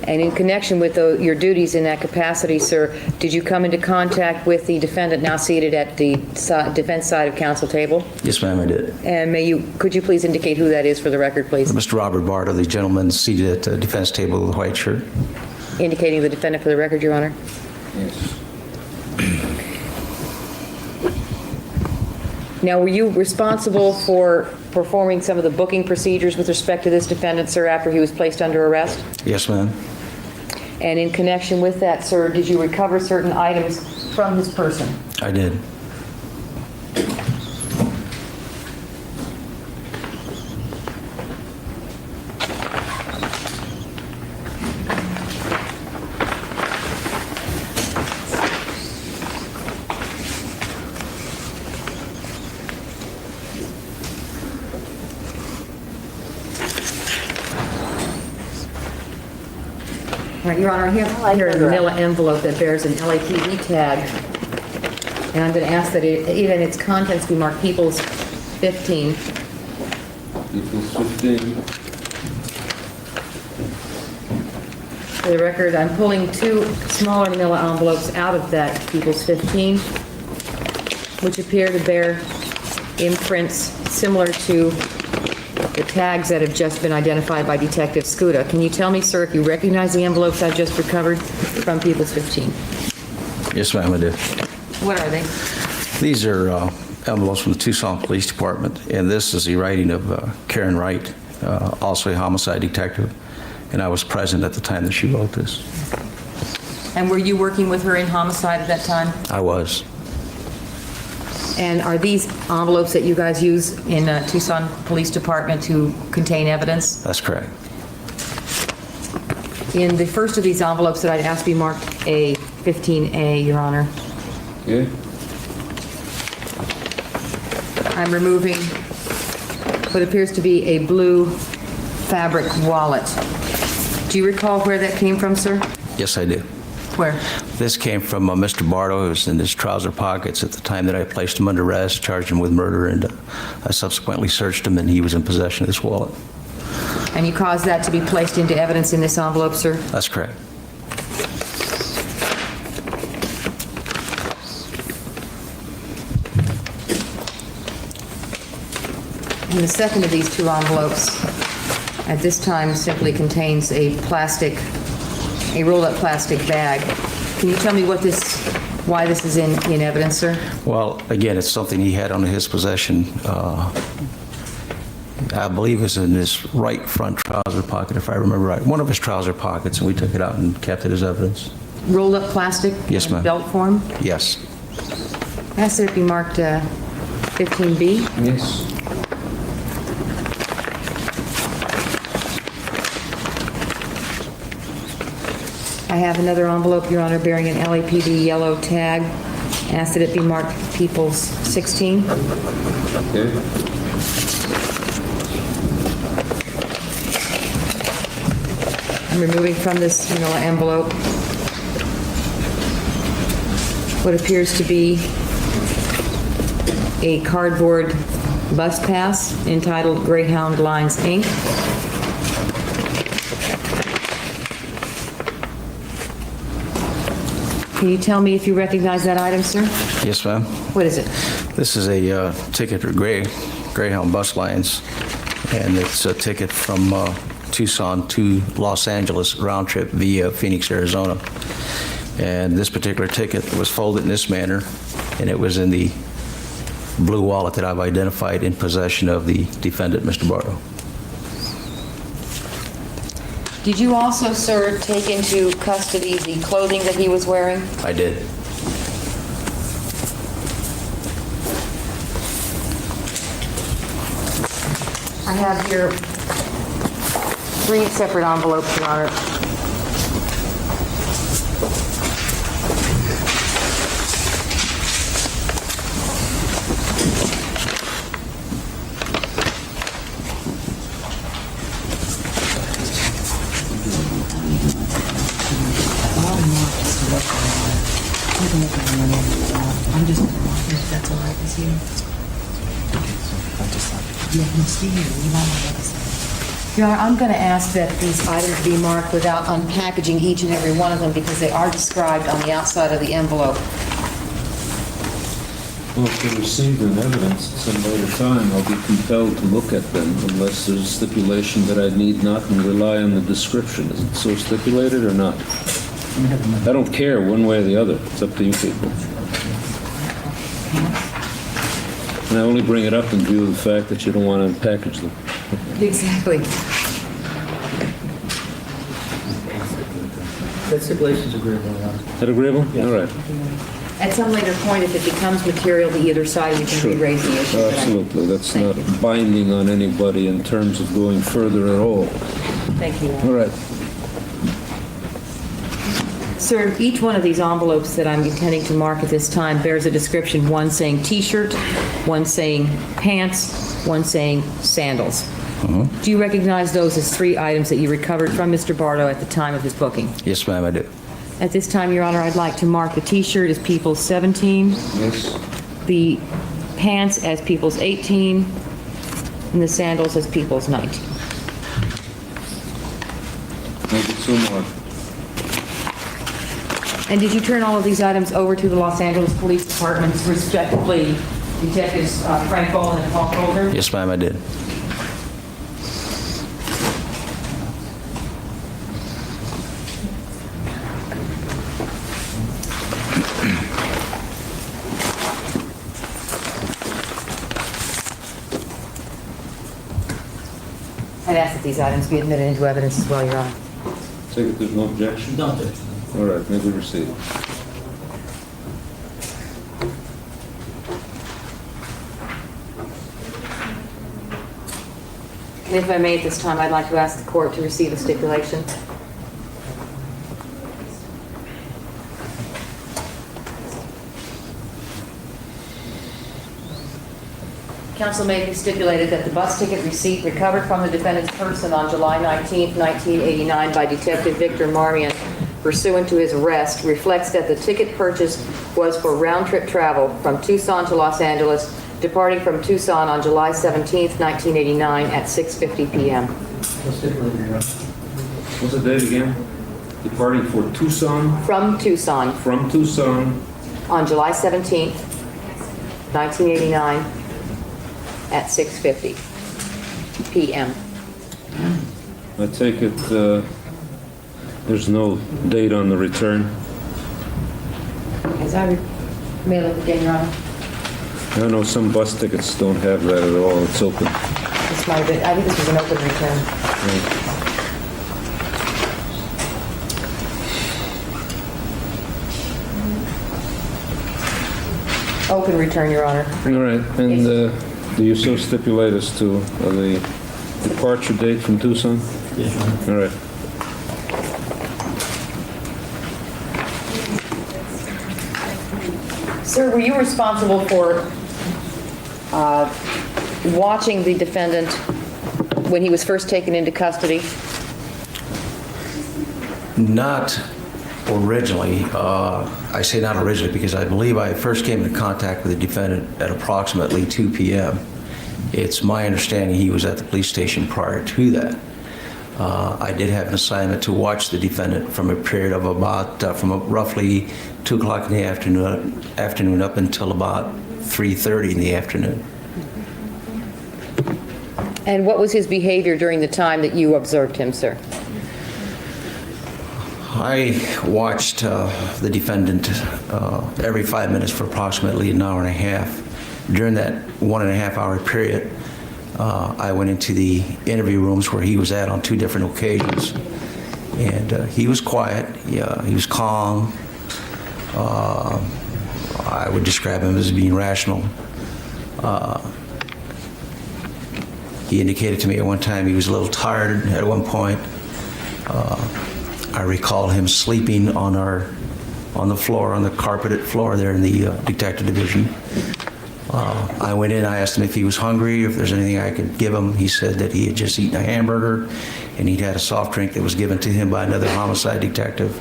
S5: And in connection with your duties in that capacity, sir, did you come into contact with the defendant now seated at the defense side of counsel table?
S21: Yes, ma'am, I did.
S5: And could you please indicate who that is for the record, please?
S21: Mr. Robert Bardo, the gentleman seated at the defense table with the white shirt.
S5: Indicating the defendant for the record, Your Honor?
S3: Yes.
S5: Now, were you responsible for performing some of the booking procedures with respect to this defendant, sir, after he was placed under arrest?
S21: Yes, ma'am.
S5: And in connection with that, sir, did you recover certain items from his person?
S21: I did.
S5: All right, Your Honor, I have here a manila envelope that bears an LAPD tag, and I'm going to ask that even its contents be marked People's 15.
S3: People's 15.
S5: For the record, I'm pulling 2 smaller manila envelopes out of that People's 15, which appear to bear imprints similar to the tags that have just been identified by Detective Scuda. Can you tell me, sir, if you recognize the envelopes I just recovered from People's 15?
S21: Yes, ma'am, I do.
S5: What are they?
S21: These are envelopes from the Tucson Police Department, and this is the writing of Karen Wright, also a homicide detective, and I was present at the time that she wrote this.
S5: And were you working with her in homicide at that time?
S21: I was.
S5: And are these envelopes that you guys use in Tucson Police Department to contain evidence?
S21: That's correct.
S5: In the first of these envelopes that I'd ask be marked A15A, Your Honor.
S3: Okay.
S5: I'm removing what appears to be a blue fabric wallet. Do you recall where that came from, sir?
S21: Yes, I do.
S5: Where?
S21: This came from Mr. Bardo, who was in his trouser pockets at the time that I placed him under arrest, charged him with murder, and I subsequently searched him, and he was in possession of this wallet.
S5: And you caused that to be placed into evidence in this envelope, sir?
S21: That's correct.
S5: And the second of these 2 envelopes at this time simply contains a rolled-up plastic bag. Can you tell me why this is in evidence, sir?
S21: Well, again, it's something he had under his possession. I believe it was in his right front trouser pocket, if I remember right. One of his trouser pockets, and we took it out and kept it as evidence.
S5: Rolled-up plastic?
S21: Yes, ma'am.
S5: Belt form?
S21: Yes.
S5: Ask that it be marked 15B?
S3: Yes.
S5: I have another envelope, Your Honor, bearing an LAPD yellow tag. Ask that it be marked Peoples 16.
S3: Okay.
S5: I'm removing from this manila envelope what appears to be a cardboard bus pass entitled Greyhound Lines, Inc. Can you tell me if you recognize that item, sir?
S21: Yes, ma'am.
S5: What is it?
S21: This is a ticket for Greyhound Bus Lines, and it's a ticket from Tucson to Los Angeles, round trip via Phoenix, Arizona. And this particular ticket was folded in this manner, and it was in the blue wallet that I've identified in possession of the defendant, Mr. Bardo.
S5: Did you also, sir, take into custody the clothing that he was wearing?
S21: I did.
S5: I have here 3 separate envelopes, Your Honor.
S6: I'm just if that's all right with you.
S5: Your Honor, I'm going to ask that these items be marked without unpackaging each and every one of them because they are described on the outside of the envelope.
S3: Well, if they're received in evidence at some later time, I'll be compelled to look at them unless there's a stipulation that I need not and rely on the description. Is it so stipulated or not? I don't care one way or the other. It's up to you people. And I only bring it up in view of the fact that you don't want to unpackage them.
S5: Exactly.
S14: That stipulation's agreeable, Your Honor.
S3: Is that agreeable?
S14: Yes.
S3: All right.
S5: At some later point, if it becomes material to either side, we can
S3: Sure.
S5: re-raise the issue. but I-
S3: Absolutely. That's not binding on anybody in terms of going further at all.
S5: Thank you.
S3: All right.
S5: Sir, each one of these envelopes that I'm intending to mark at this time bears a description, one saying T-shirt, one saying pants, one saying sandals. Do you recognize those as 3 items that you recovered from Mr. Bardo at the time of his booking?
S21: Yes, ma'am, I do.
S5: At this time, Your Honor, I'd like to mark the T-shirt as People's 17,
S3: Yes.
S5: the pants as People's 18, and the sandals as People's 19.
S3: Make it so marked.
S5: And did you turn all of these items over to the Los Angeles Police Department's respectively Detectives Frank Bowen and Paul Colder?
S21: Yes, ma'am, I did.
S5: I'd ask that these items be admitted into evidence as well, Your Honor.
S3: Take it there's no objection?
S14: No objection.
S3: All right, may we receive.
S5: And if I may, at this time, I'd like to ask the court to receive a stipulation. Counsel may be stipulated that the bus ticket receipt recovered from the defendant's person on July 19, 1989 by Detective Victor Marmion pursuant to his arrest reflects that the ticket purchased was for round-trip travel from Tucson to Los Angeles, departing from Tucson on July 17, 1989 at 6:50 p.m.
S3: What's the date again? Departing for Tucson?
S5: From Tucson
S3: From Tucson.
S5: on July 17, 1989 at 6:50 p.m.
S3: I take it there's no date on the return?
S5: As I may look again, Your Honor.
S3: I know some bus tickets don't have that at all. It's open.
S5: This might have been, I think this was an open return. Open return, Your Honor.
S3: All right, and do you so stipulate as to the departure date from Tucson?
S14: Yes, Your Honor.
S3: All right.
S5: Sir, were you responsible for watching the defendant when he was first taken into custody?
S21: Not originally. I say not originally because I believe I first came into contact with the defendant at approximately 2 p.m. It's my understanding he was at the police station prior to that. I did have an assignment to watch the defendant from a period of about, from roughly 2 o'clock in the afternoon up until about 3:30 in the afternoon.
S5: And what was his behavior during the time that you observed him, sir?
S21: I watched the defendant every 5 minutes for approximately an hour and a half. During that 1.5 hour period, I went into the interview rooms where he was at on 2 different occasions. And he was quiet, he was calm. I would describe him as being rational. He indicated to me at one time he was a little tired at one point. I recall him sleeping on the floor, on the carpeted floor there in the detective division. I went in, I asked him if he was hungry, if there's anything I could give him. He said that he had just eaten a hamburger and he'd had a soft drink that was given to him by another homicide detective.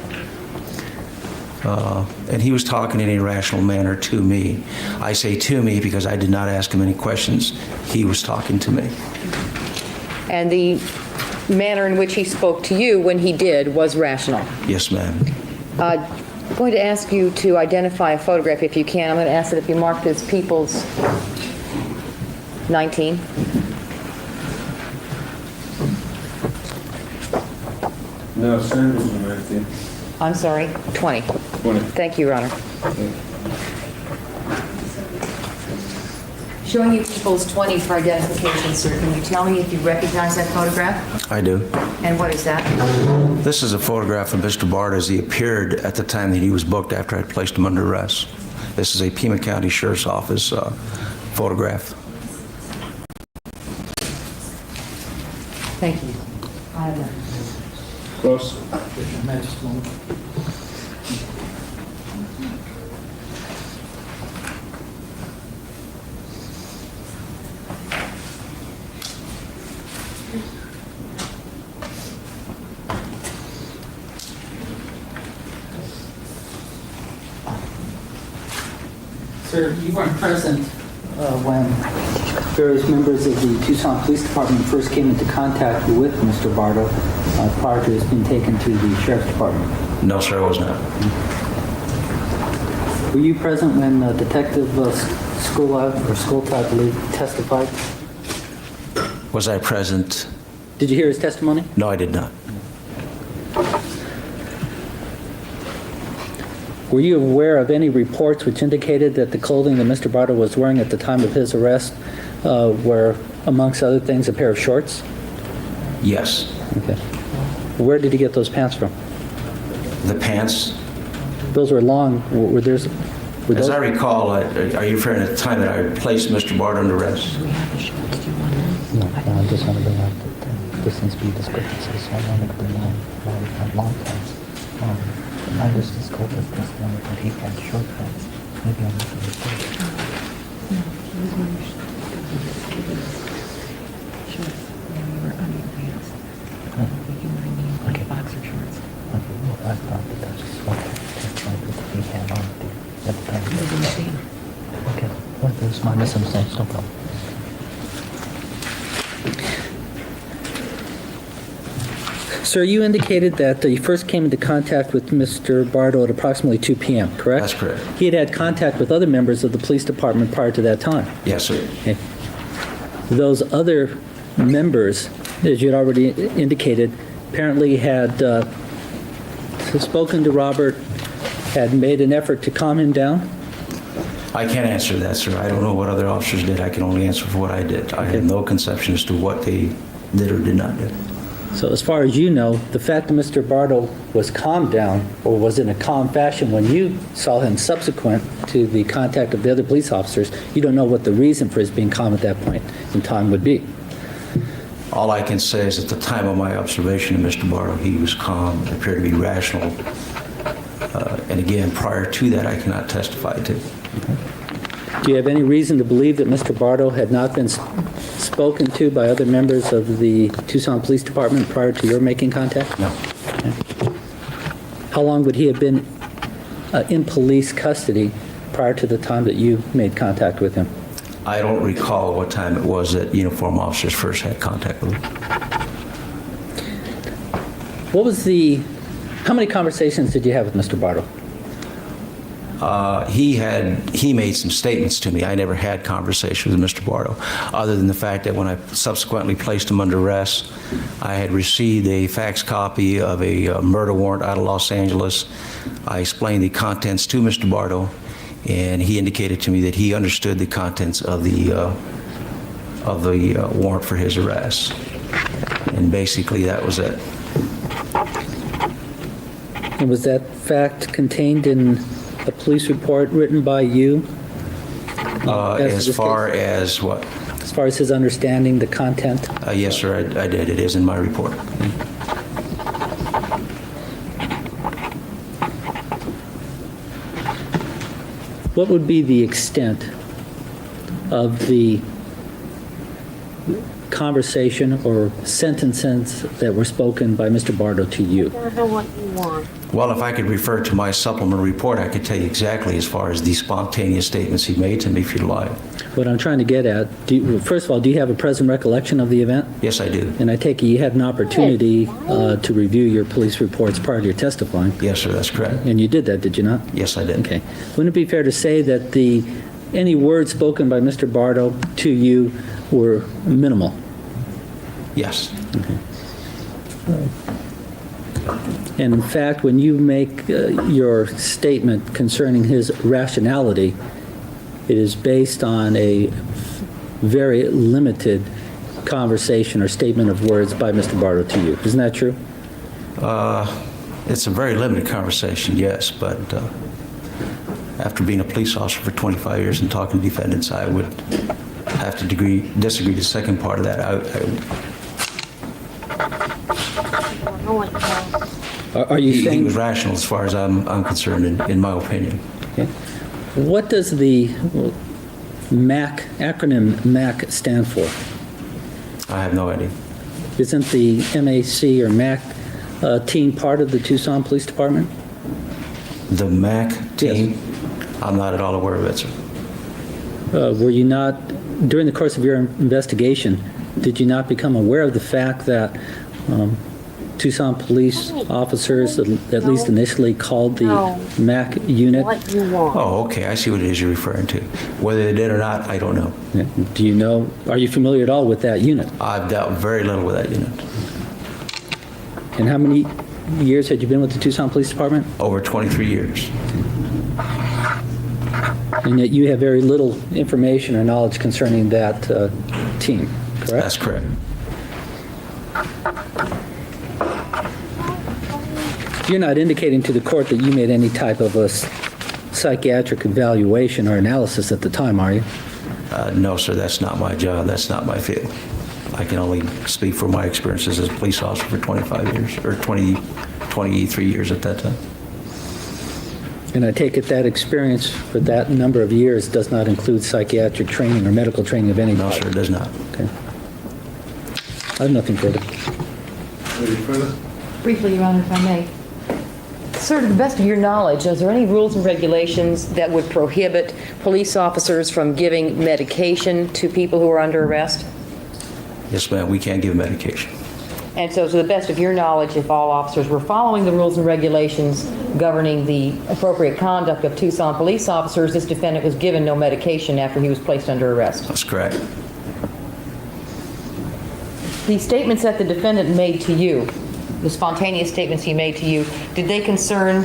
S21: And he was talking in a rational manner to me. I say to me because I did not ask him any questions. He was talking to me.
S5: And the manner in which he spoke to you when he did was rational?
S21: Yes, ma'am.
S5: I'm going to ask you to identify a photograph if you can. I'm going to ask that it be marked as People's 19.
S3: No, Sanders was 19.
S5: I'm sorry, 20.
S3: 20.
S5: Thank you, Your Honor. Showing you People's 20 for identification, sir. Can you tell me if you recognize that photograph?
S21: I do.
S5: And what is that?
S21: This is a photograph of Mr. Bardo as he appeared at the time that he was booked after I placed him under arrest. This is a Pima County Sheriff's Office photograph.
S5: Thank you. I have none.
S3: Close.
S14: Sir, you weren't present when various members of the Tucson Police Department first came into contact with Mr. Bardo prior to his being taken to the Sheriff's Department.
S21: No, sir, I was not.
S14: Were you present when Detective Skolta, I believe, testified?
S21: Was I present?
S14: Did you hear his testimony?
S21: No, I did not.
S14: Were you aware of any reports which indicated that the clothing that Mr. Bardo was wearing at the time of his arrest were, amongst other things, a pair of shorts?
S21: Yes.
S14: Okay. Where did he get those pants from?
S21: The pants?
S14: Those were long. Were those?
S21: As I recall, are you referring to the time that I placed Mr. Bardo under arrest?
S14: No, I just want to bring out that this needs to be discrepancy, so I wanted to bring out long pants. I just discovered this one that he had short pants. Maybe I'm making a mistake.
S8: No, he was wearing shorts. You were under your pants. You were wearing boxer shorts.
S14: Okay, well, I thought that that's just what he had on at the time.
S8: It was a machine.
S14: Okay, well, there's my misunderstanding, no problem. Sir, you indicated that you first came into contact with Mr. Bardo at approximately 2 p.m., correct?
S21: That's correct.
S14: He had had contact with other members of the police department prior to that time?
S21: Yes, sir.
S14: Okay. Those other members, as you had already indicated, apparently had spoken to Robert, had made an effort to calm him down?
S21: I can't answer that, sir. I don't know what other officers did. I can only answer for what I did. I have no conception as to what they did or did not do.
S14: So as far as you know, the fact that Mr. Bardo was calmed down or was in a calm fashion when you saw him subsequent to the contact of the other police officers, you don't know what the reason for his being calm at that point in time would be.
S21: All I can say is at the time of my observation of Mr. Bardo, he was calm, appeared to be rational. And again, prior to that, I cannot testify to.
S14: Do you have any reason to believe that Mr. Bardo had not been spoken to by other members of the Tucson Police Department prior to your making contact?
S21: No.
S14: Okay. How long would he have been in police custody prior to the time that you made contact with him?
S21: I don't recall what time it was that uniformed officers first had contact with him.
S14: How many conversations did you have with Mr. Bardo?
S21: He made some statements to me. I never had conversations with Mr. Bardo, other than the fact that when I subsequently placed him under arrest, I had received a fax copy of a murder warrant out of Los Angeles. I explained the contents to Mr. Bardo, and he indicated to me that he understood the contents of the warrant for his arrest. And basically, that was it.
S14: And was that fact contained in a police report written by you?
S21: As far as what?
S14: As far as his understanding the content?
S21: Yes, sir, I did. It is in my report.
S14: What would be the extent of the conversation or sentences that were spoken by Mr. Bardo to you?
S2: I don't know what you want.
S21: Well, if I could refer to my supplemental report, I could tell you exactly as far as the spontaneous statements he made to me, if you'd like.
S14: What I'm trying to get at, first of all, do you have a present recollection of the event?
S21: Yes, I do.
S14: And I take it you had an opportunity to review your police reports prior to your testifying?
S21: Yes, sir, that's correct.
S14: And you did that, did you not?
S21: Yes, I did.
S14: Okay. Wouldn't it be fair to say that any words spoken by Mr. Bardo to you were minimal?
S21: Yes.
S14: Okay. And in fact, when you make your statement concerning his rationality, it is based on a very limited conversation or statement of words by Mr. Bardo to you. Isn't that true?
S21: It's a very limited conversation, yes, but after being a police officer for 25 years and talking to defendants, I would have to disagree with the second part of that.
S14: Are you saying
S21: he was rational as far as I'm concerned, in my opinion?
S14: Okay. What does the acronym MAC stand for?
S21: I have no idea.
S14: Isn't the MAC or MAC team part of the Tucson Police Department?
S21: The MAC team? Yes. I'm not at all aware of it, sir.
S14: Were you not, during the course of your investigation, did you not become aware of the fact that Tucson police officers, at least initially, called the MAC unit?
S2: What you want.
S21: Oh, okay. I see what it is you're referring to. Whether they did or not, I don't know.
S14: Yeah. Do you know, are you familiar at all with that unit?
S21: I've dealt very little with that unit.
S14: And how many years had you been with the Tucson Police Department?
S21: Over 23 years.
S14: And yet you have very little information or knowledge concerning that team, correct?
S21: That's correct.
S14: You're not indicating to the court that you made any type of a psychiatric evaluation or analysis at the time, are you?
S21: No, sir, that's not my job. That's not my field. I can only speak for my experiences as a police officer for 25 years, or 23 years at that time.
S14: And I take it that experience for that number of years does not include psychiatric training or medical training of any type?
S21: No, sir, it does not.
S14: Okay. I have nothing further.
S5: Any further? Briefly, Your Honor, if I may. Sir, to the best of your knowledge, is there any rules and regulations that would prohibit police officers from giving medication to people who are under arrest?
S21: Yes, ma'am, we can't give medication.
S5: And so, to the best of your knowledge, if all officers were following the rules and regulations governing the appropriate conduct of Tucson police officers, this defendant was given no medication after he was placed under arrest?
S21: That's correct.
S5: The statements that the defendant made to you, the spontaneous statements he made to you, did they concern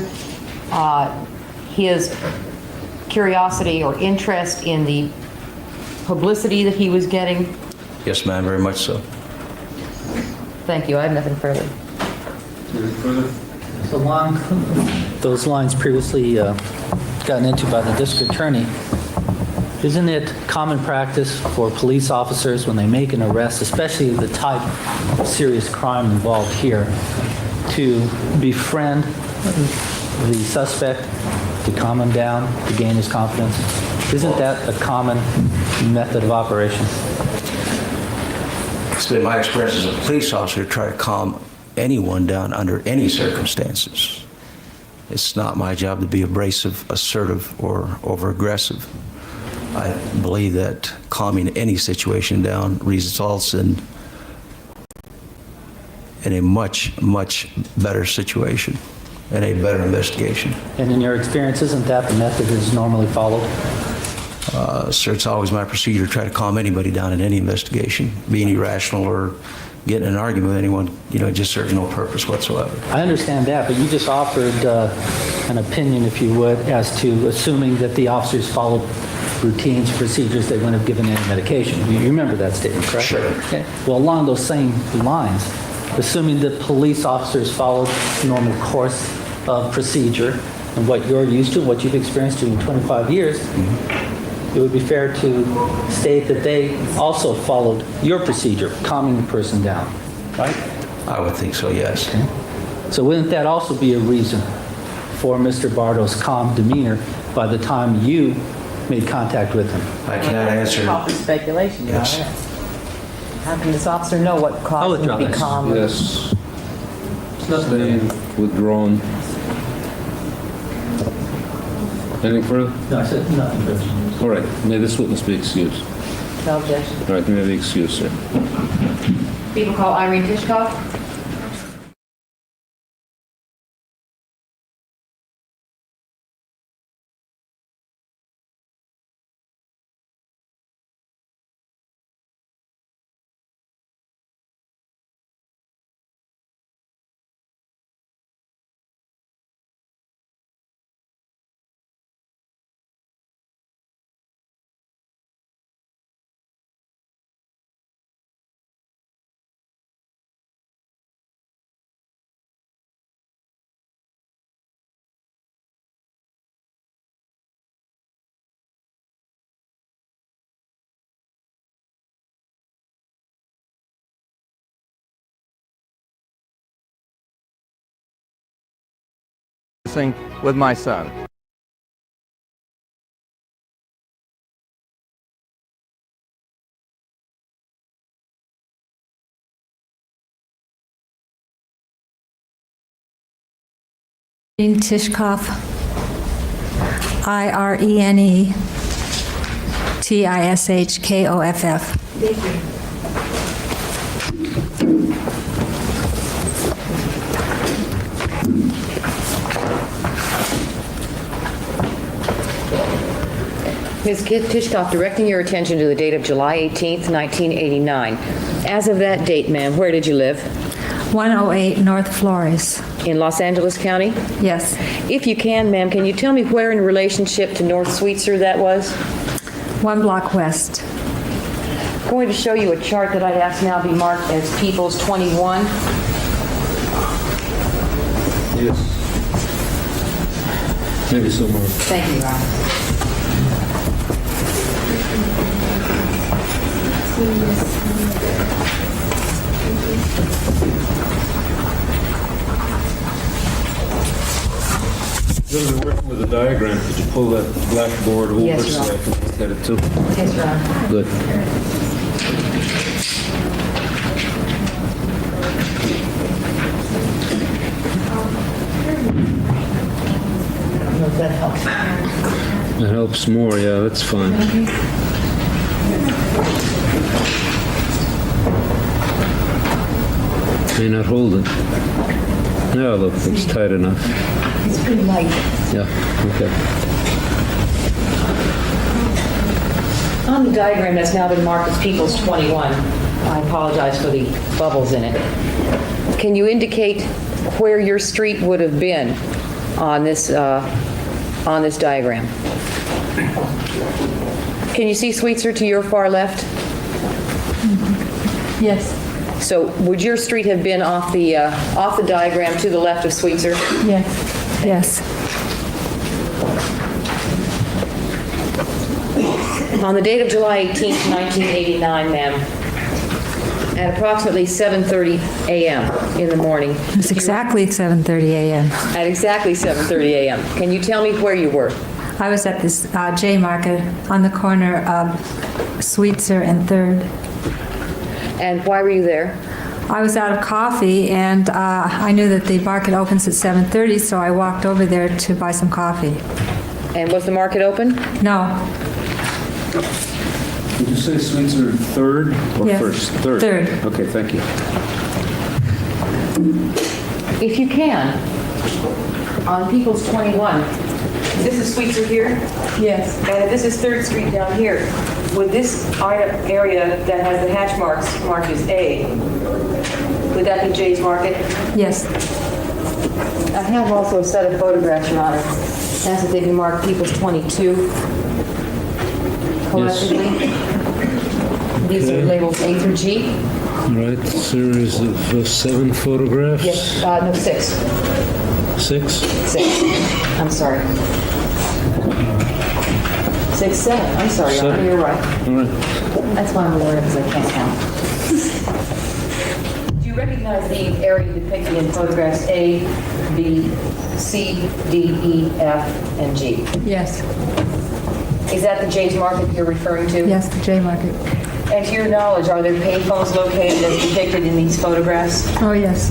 S5: his curiosity or interest in the publicity that he was getting?
S21: Yes, ma'am, very much so.
S5: Thank you. I have nothing further.
S14: Along those lines previously gotten into by the district attorney, isn't it common practice for police officers when they make an arrest, especially the type of serious crime involved here, to befriend the suspect to calm him down, to gain his confidence? Isn't that a common method of operation?
S21: It's been my experience as a police officer to try to calm anyone down under any circumstances. It's not my job to be abrasive, assertive, or over-aggressive. I believe that calming any situation down results in a much, much better situation and a better investigation.
S14: And in your experience, isn't that the method that is normally followed?
S21: Sir, it's always my procedure to try to calm anybody down in any investigation. Being irrational or getting in an argument with anyone, just serves no purpose whatsoever.
S14: I understand that, but you just offered an opinion, if you would, as to assuming that the officers followed routines, procedures, they wouldn't have given any medication. You remember that statement, correct?
S21: Sure.
S14: Okay. Well, along those same lines, assuming that police officers followed normal course of procedure and what you're used to, what you've experienced in 25 years, it would be fair to state that they also followed your procedure, calming the person down, right?
S21: I would think so, yes.
S14: Okay. So wouldn't that also be a reason for Mr. Bardo's calm demeanor by the time you made contact with him?
S21: I cannot answer.
S5: Proper speculation, Your
S21: Yes.
S5: Honor. How can this officer know what caused him to be calm?
S3: Yes. Sustained, withdrawn. Anything further?
S14: No, I said nothing further.
S3: All right, may this witness be excused.
S5: No objection.
S3: All right, may be excused, sir.
S5: People call Irene Tishkoff.
S1: With my son.
S22: Irene Tishkoff, IRENE-TISHKOFF.
S15: Thank you.
S5: Ms. Tishkoff, directing your attention to the date of July 18th, 1989. As of that date, ma'am, where did you live?
S22: 108 North Flores.
S5: In Los Angeles County?
S22: Yes.
S5: If you can, ma'am, can you tell me where in relationship to North Sweetser that was?
S22: 1 block west.
S5: I'm going to show you a chart that I'd ask now be marked as Peoples 21.
S3: Yes. Maybe so, Mark.
S5: Thank you, Your Honor.
S3: When we're working with the diagram, could you pull that blackboard over
S5: Yes, Your
S3: so I
S5: Honor.
S3: can look at it too?
S5: Yes, Your Honor.
S3: Good.
S5: I don't know if that helps.
S3: That helps more, yeah, that's fine. May not hold it. Yeah, look, it's tight enough.
S5: It's pretty light.
S3: Yeah, okay.
S5: On the diagram that's now been marked as Peoples 21, I apologize for the bubbles in it. Can you indicate where your street would have been on this diagram? Can you see Sweetser to your far left?
S22: Yes.
S5: So would your street have been off the diagram to the left of Sweetser?
S22: Yes. Yes.
S5: On the date of July 18th, 1989, ma'am, At approximately 7:30 a.m. in the morning.
S22: It's exactly 7:30 a.m.
S5: At exactly 7:30 a.m. Can you tell me where you were?
S22: I was at this J Market on the corner of Sweetser and 3rd.
S5: And why were you there?
S22: I was out of coffee, and I knew that the market opens at 7:30, so I walked over there to buy some coffee.
S5: And was the market open?
S22: No.
S3: Did you say Sweetser 3rd or
S22: Yes.
S3: 1st? 3rd.
S22: 3rd.
S3: Okay, thank you.
S5: If you can, on People's 21, this is Sweetser here?
S22: Yes.
S5: And this is 3rd Street down here. Would this area that has the hatch marks marked as A, would that be Jay's Market?
S22: Yes.
S5: I have also a set of photographs, Your Honor. Ask that they be marked People's 22 collectively. These are labeled A through G.
S3: Right, series of 7 photographs?
S5: Yes, no, 6.
S3: 6?
S5: 6. I'm sorry. 6, 7. I'm sorry, Your Honor.
S3: 7.
S5: You're right.
S3: All right.
S5: That's why I'm aware because I can't count. Do you recognize the area depicted in photographs A, B, C, D, E, F, and G?
S22: Yes.
S5: Is that the Jay's Market you're referring to?
S22: Yes, the J Market.
S5: And to your knowledge, are there payphones located as depicted in these photographs?
S22: Oh, yes.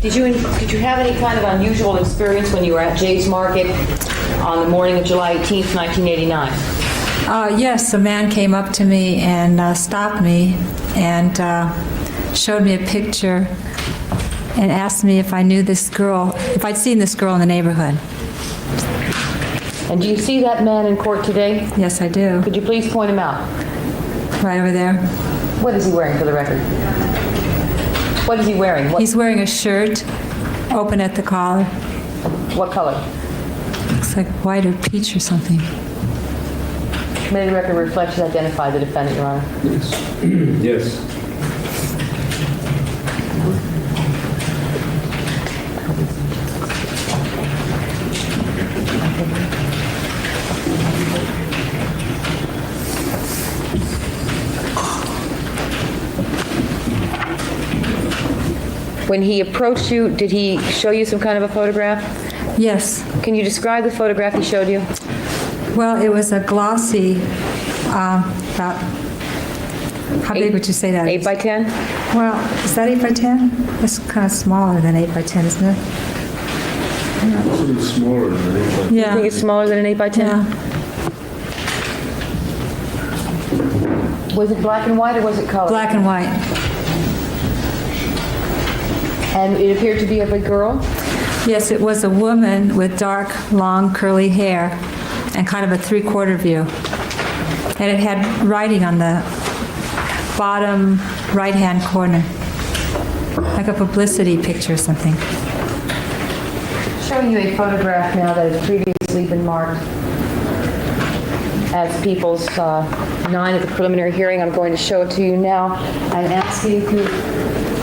S5: Did you have any kind of unusual experience when you were at Jay's Market on the morning of July 18th, 1989?
S22: Yes, a man came up to me and stopped me and showed me a picture and asked me if I knew this girl, if I'd seen this girl in the neighborhood.
S5: And do you see that man in court today?
S22: Yes, I do.
S5: Could you please point him out?
S22: Right over there.
S5: What is he wearing for the record? What is he wearing?
S22: He's wearing a shirt, open at the collar.
S5: What color?
S22: Looks like white or peach or something.
S5: May the record reflections identify the defendant, Your Honor?
S3: Yes.
S5: When he approached you, did he show you some kind of a photograph?
S22: Yes.
S5: Can you describe the photograph he showed you?
S22: Well, it was a glossy, about, how big would you say that
S5: 8 by 10?
S22: Well, is that 8 by 10? It's kind of smaller than 8 by 10, isn't it?
S3: It's smaller than 8 by 10.
S22: Yeah.
S5: You think it's smaller than an 8 by 10?
S22: Yeah.
S5: Was it black and white or was it colored?
S22: Black and white.
S5: And it appeared to be of a girl?
S22: Yes, it was a woman with dark, long, curly hair and kind of a three-quarter view. And it had writing on the bottom right-hand corner, like a publicity picture or something.
S5: Showing you a photograph now that has previously been marked as People's 9 at the preliminary hearing. I'm going to show it to you now and ask you to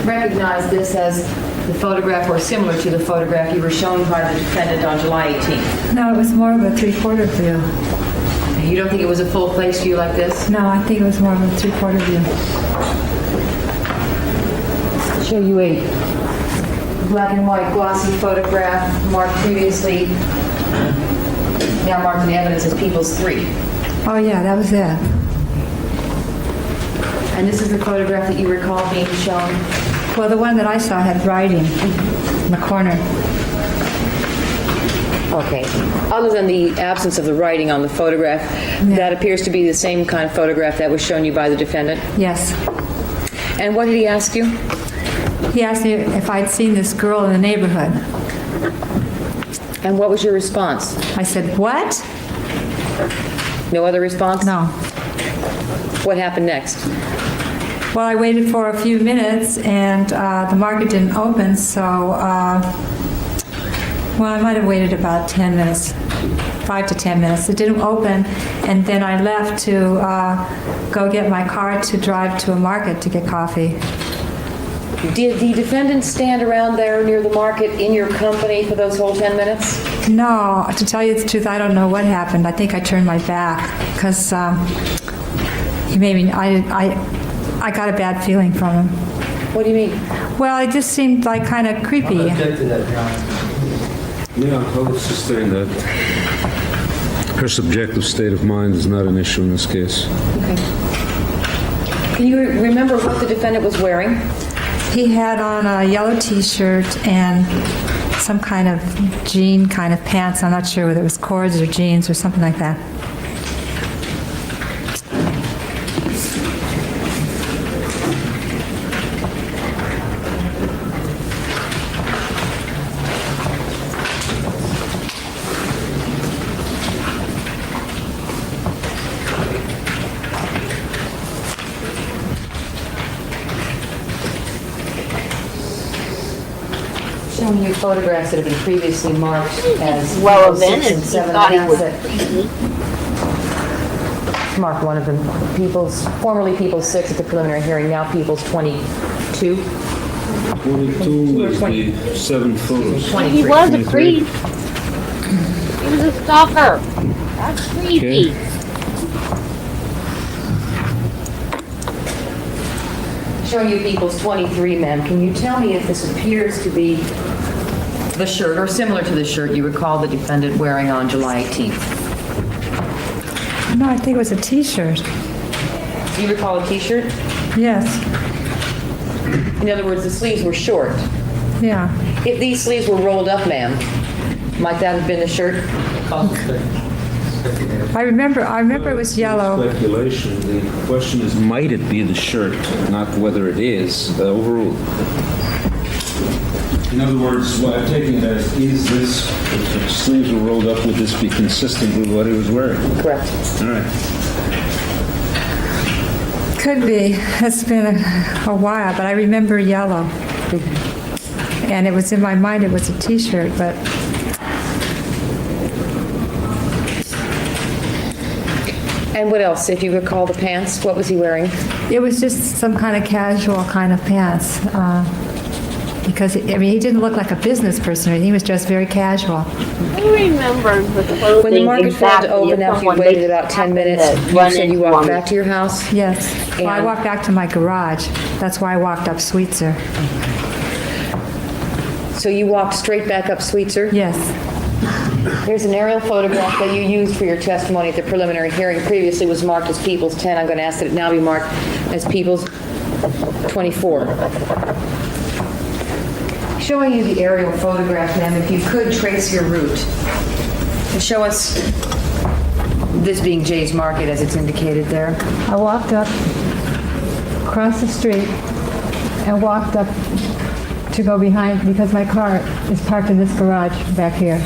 S5: recognize this as the photograph or similar to the photograph you were shown by the defendant on July 18th.
S22: No, it was more of a three-quarter view.
S5: You don't think it was a full face view like this?
S22: No, I think it was more of a three-quarter view.
S5: I'll show you a black and white glossy photograph marked previously, now marked in evidence as People's 3.
S22: Oh, yeah, that was it.
S5: And this is the photograph that you recall being shown?
S22: Well, the one that I saw had writing in the corner.
S5: Okay. Other than the absence of the writing on the photograph, that appears to be the same kind of photograph that was shown you by the defendant?
S22: Yes.
S5: And what did he ask you?
S22: He asked me if I'd seen this girl in the neighborhood.
S5: And what was your response?
S22: I said, what?
S5: No other response?
S22: No.
S5: What happened next?
S22: Well, I waited for a few minutes, and the market didn't open, so, well, I might have waited about 10 minutes, 5 to 10 minutes. It didn't open, and then I left to go get my car to drive to a market to get coffee.
S5: Did the defendant stand around there near the market in your company for those whole 10 minutes?
S22: No, to tell you the truth, I don't know what happened. I think I turned my back because he made me, I got a bad feeling from him.
S5: What do you mean?
S22: Well, it just seemed like kind of creepy.
S3: Yeah, I was just saying that her subjective state of mind is not an issue in this case.
S5: Okay. Can you remember what the defendant was wearing?
S22: He had on a yellow t-shirt and some kind of jean kind of pants. I'm not sure whether it was cords or jeans or something like that.
S5: Showing you photographs that have been previously marked as
S2: relevant,
S5: 6 and
S2: and he
S5: 7
S2: thought he was
S5: creepy. Mark one of them. Formerly People's 6 at the preliminary hearing, now People's 22.
S3: 22 is the 7 photos.
S2: He was a creep. He was a stalker. That's creepy.
S3: Okay.
S5: Showing you People's 23, ma'am. Can you tell me if this appears to be the shirt or similar to the shirt you recall the defendant wearing on July 18th?
S22: No, I think it was a t-shirt.
S5: Do you recall a t-shirt?
S22: Yes.
S5: In other words, the sleeves were short.
S22: Yeah.
S5: If these sleeves were rolled up, ma'am, might that have been the shirt?
S22: I remember it was yellow.
S3: Speculation. The question is, might it be the shirt, not whether it is. Overruled. In other words, what I'm taking it as, is this, if the sleeves were rolled up, would this be consistent with what he was wearing?
S5: Correct.
S3: All right.
S22: Could be. It's been a while, but I remember yellow. And it was in my mind it was a t-shirt, but...
S5: And what else? If you recall the pants, what was he wearing?
S22: It was just some kind of casual kind of pants. Because, he didn't look like a business person. He was just very casual.
S2: Who remembers the clothing
S5: When the market failed to
S2: exactly
S5: open after you waited about 10 minutes, you said you walked back to your house?
S22: Yes. Well, I walked back to my garage. That's why I walked up Sweetser.
S5: So you walked straight back up Sweetser?
S22: Yes.
S5: Here's an aerial photograph that you used for your testimony at the preliminary hearing. Previously was marked as People's 10. I'm going to ask that it now be marked as People's 24. Showing you the aerial photograph, ma'am, if you could trace your route. And show us this being Jay's Market as it's indicated there.
S22: I walked up, across the street, and walked up to go behind, because my car is parked in this garage back here.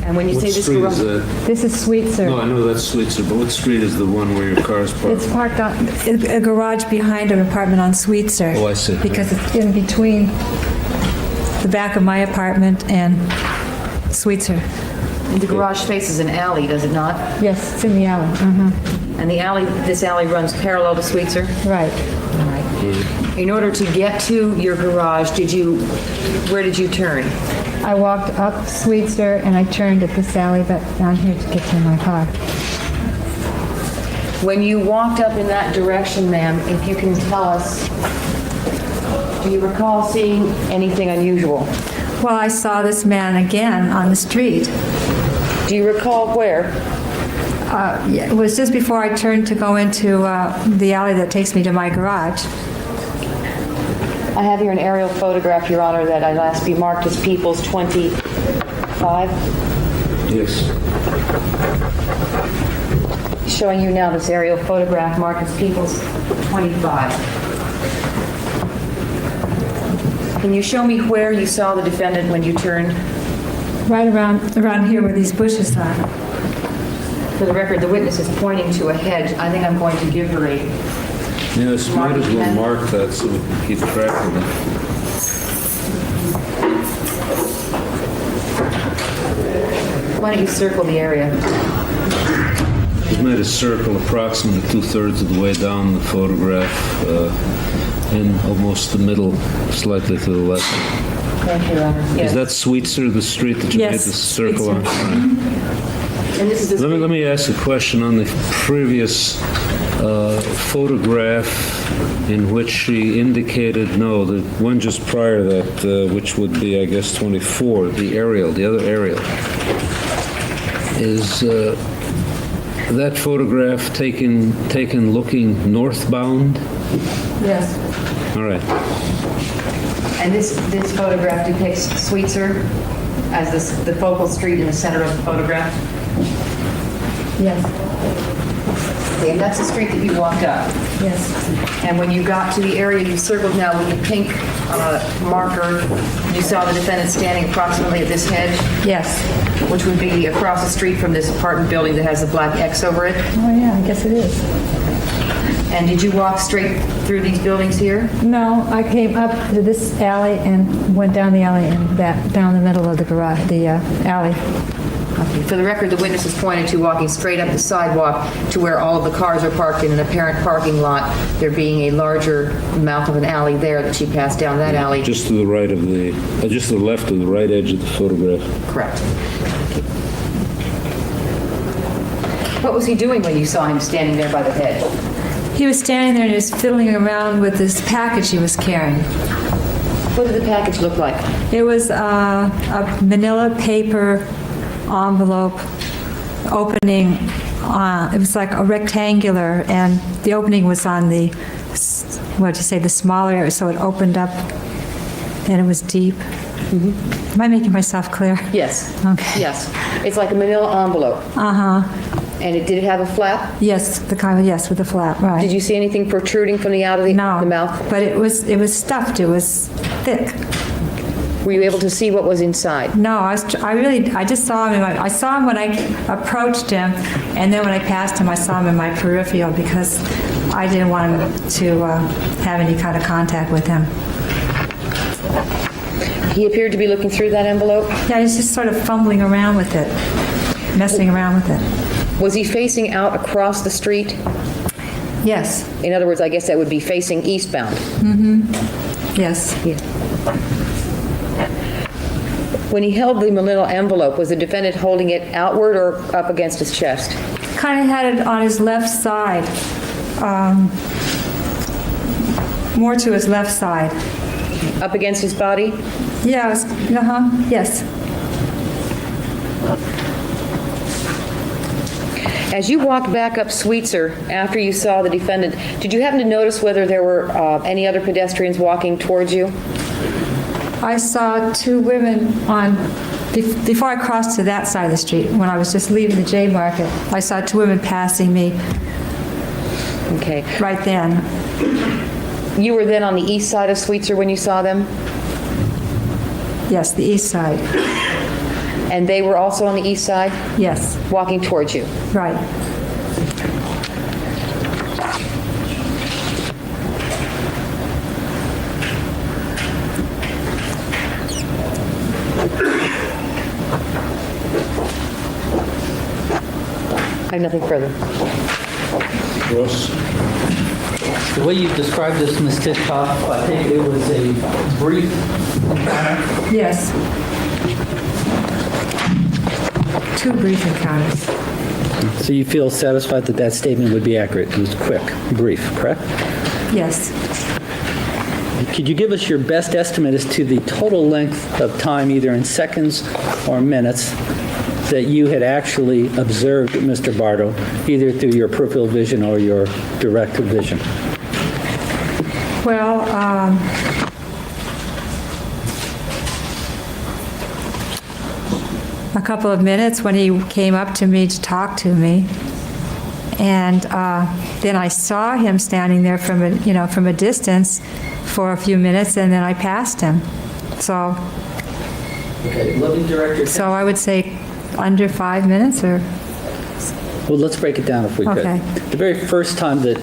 S5: And when you
S3: What
S5: say this
S3: street
S5: garage...
S3: is that?
S22: This is Sweetser.
S3: No, I know that's Sweetser, but what street is the one where your car is parked?
S22: It's parked on a garage behind an apartment on Sweetser.
S3: Oh, I see.
S22: Because it's in between the back of my apartment and Sweetser.
S5: And the garage faces an alley, does it not?
S22: Yes, it's in the alley.
S5: And this alley runs parallel to Sweetser?
S22: Right.
S5: All right. In order to get to your garage, where did you turn?
S22: I walked up Sweetser and I turned at this alley back down here to get to my car.
S5: When you walked up in that direction, ma'am, if you can tell us, do you recall seeing anything unusual?
S22: Well, I saw this man again on the street.
S5: Do you recall where?
S22: Yeah, it was just before I turned to go into the alley that takes me to my garage.
S5: I have here an aerial photograph, Your Honor, that I'd ask be marked as People's 25.
S3: Yes.
S5: Showing you now this aerial photograph marked as People's 25. Can you show me where you saw the defendant when you turned?
S22: Right around here where these bushes are.
S5: For the record, the witness is pointing to a hedge. I think I'm going to give her a...
S3: Yes, might as well mark that so we can keep track of it.
S5: Why don't you circle the area?
S3: He's made a circle approximately 2/3 of the way down the photograph. in almost the middle, slightly to the left.
S5: Thank you, Your Honor.
S3: Is
S5: Yes.
S3: that Sweetser, the street that you made
S5: Yes,
S3: the circle on?
S5: Sweetser.
S3: Right.
S5: And this is the
S3: Let me ask a question on the previous photograph in which she indicated, no, the one just prior to that, which would be, I guess, 24, the aerial, the other aerial. Is that photograph taken looking northbound?
S5: Yes.
S3: All right.
S5: And this photograph depicts Sweetser as the focal street in the center of the photograph? Yes. Okay, and that's the street that you walked up? Yes. And when you got to the area you circled now with the pink marker, you saw the defendant standing approximately at this hedge? Yes. Which would be across the street from this apartment building that has a black X over it?
S22: Oh, yeah, I guess it is.
S5: And did you walk straight through these buildings here?
S22: No, I came up to this alley and went down the alley and back down the middle of the garage, the alley.
S5: Okay. For the record, the witness is pointed to walking straight up the sidewalk to where all of the cars are parked in an apparent parking lot, there being a larger mouth of an alley there that she passed down that alley.
S3: Just to the right of the, just to the left of the right edge of the photograph.
S5: Correct. What was he doing when you saw him standing there by the hedge?
S22: He was standing there and he was fiddling around with this package he was carrying.
S5: What did the package look like?
S22: It was a manila paper envelope opening. It was like a rectangular, and the opening was on the, what did you say, the smaller area, so it opened up and it was deep. Am I making myself clear?
S5: Yes.
S22: Okay.
S5: Yes. It's like a manila envelope.
S22: Uh-huh.
S5: And did it have a flap?
S22: Yes, the kind of, yes, with the flap, right.
S5: Did you see anything protruding from the out of the mouth?
S22: But it was stuffed, it was thick.
S5: Were you able to see what was inside?
S22: No, I just saw him, I saw him when I approached him, and then when I passed him, I saw him in my peripheral because I didn't want him to have any kind of contact with him.
S5: He appeared to be looking through that envelope?
S22: Yeah, he was just sort of fumbling around with it, messing around with it.
S5: Was he facing out across the street?
S22: Yes.
S5: In other words, I guess that would be facing eastbound.
S22: Mm-hmm. Yes.
S5: Yeah. When he held the manila envelope, was the defendant holding it outward or up against his chest?
S22: Kind of had it on his left side, more to his left side.
S5: Up against his body?
S22: Yeah, yes.
S5: As you walked back up Sweetser after you saw the defendant, did you happen to notice whether there were any other pedestrians walking towards you?
S22: I saw two women before I crossed to that side of the street, when I was just leaving the J Market, I saw two women passing me.
S5: Okay.
S22: Right then.
S5: You were then on the east side of Sweetser when you saw them?
S22: Yes, the east side.
S5: And they were also on the east side?
S22: Yes.
S5: Walking towards you?
S22: Right.
S5: I have nothing further.
S3: Ross?
S14: The way you described this, Ms. Titkoff, I think it was a brief encounter.
S22: Yes. Two brief encounters.
S14: So you feel satisfied that that statement would be accurate? It was quick, brief, correct?
S22: Yes.
S14: Could you give us your best estimate as to the total length of time, either in seconds or minutes, that you had actually observed Mr. Bardo, either through your peripheral vision or your direct vision?
S22: Well, a couple of minutes when he came up to me to talk to me. And then I saw him standing there from a distance for a few minutes, and then I passed him. So,
S14: okay, let me direct your
S22: so I would say under 5 minutes, or?
S14: Well, let's break it down if we could.
S22: Okay.
S14: The very first time that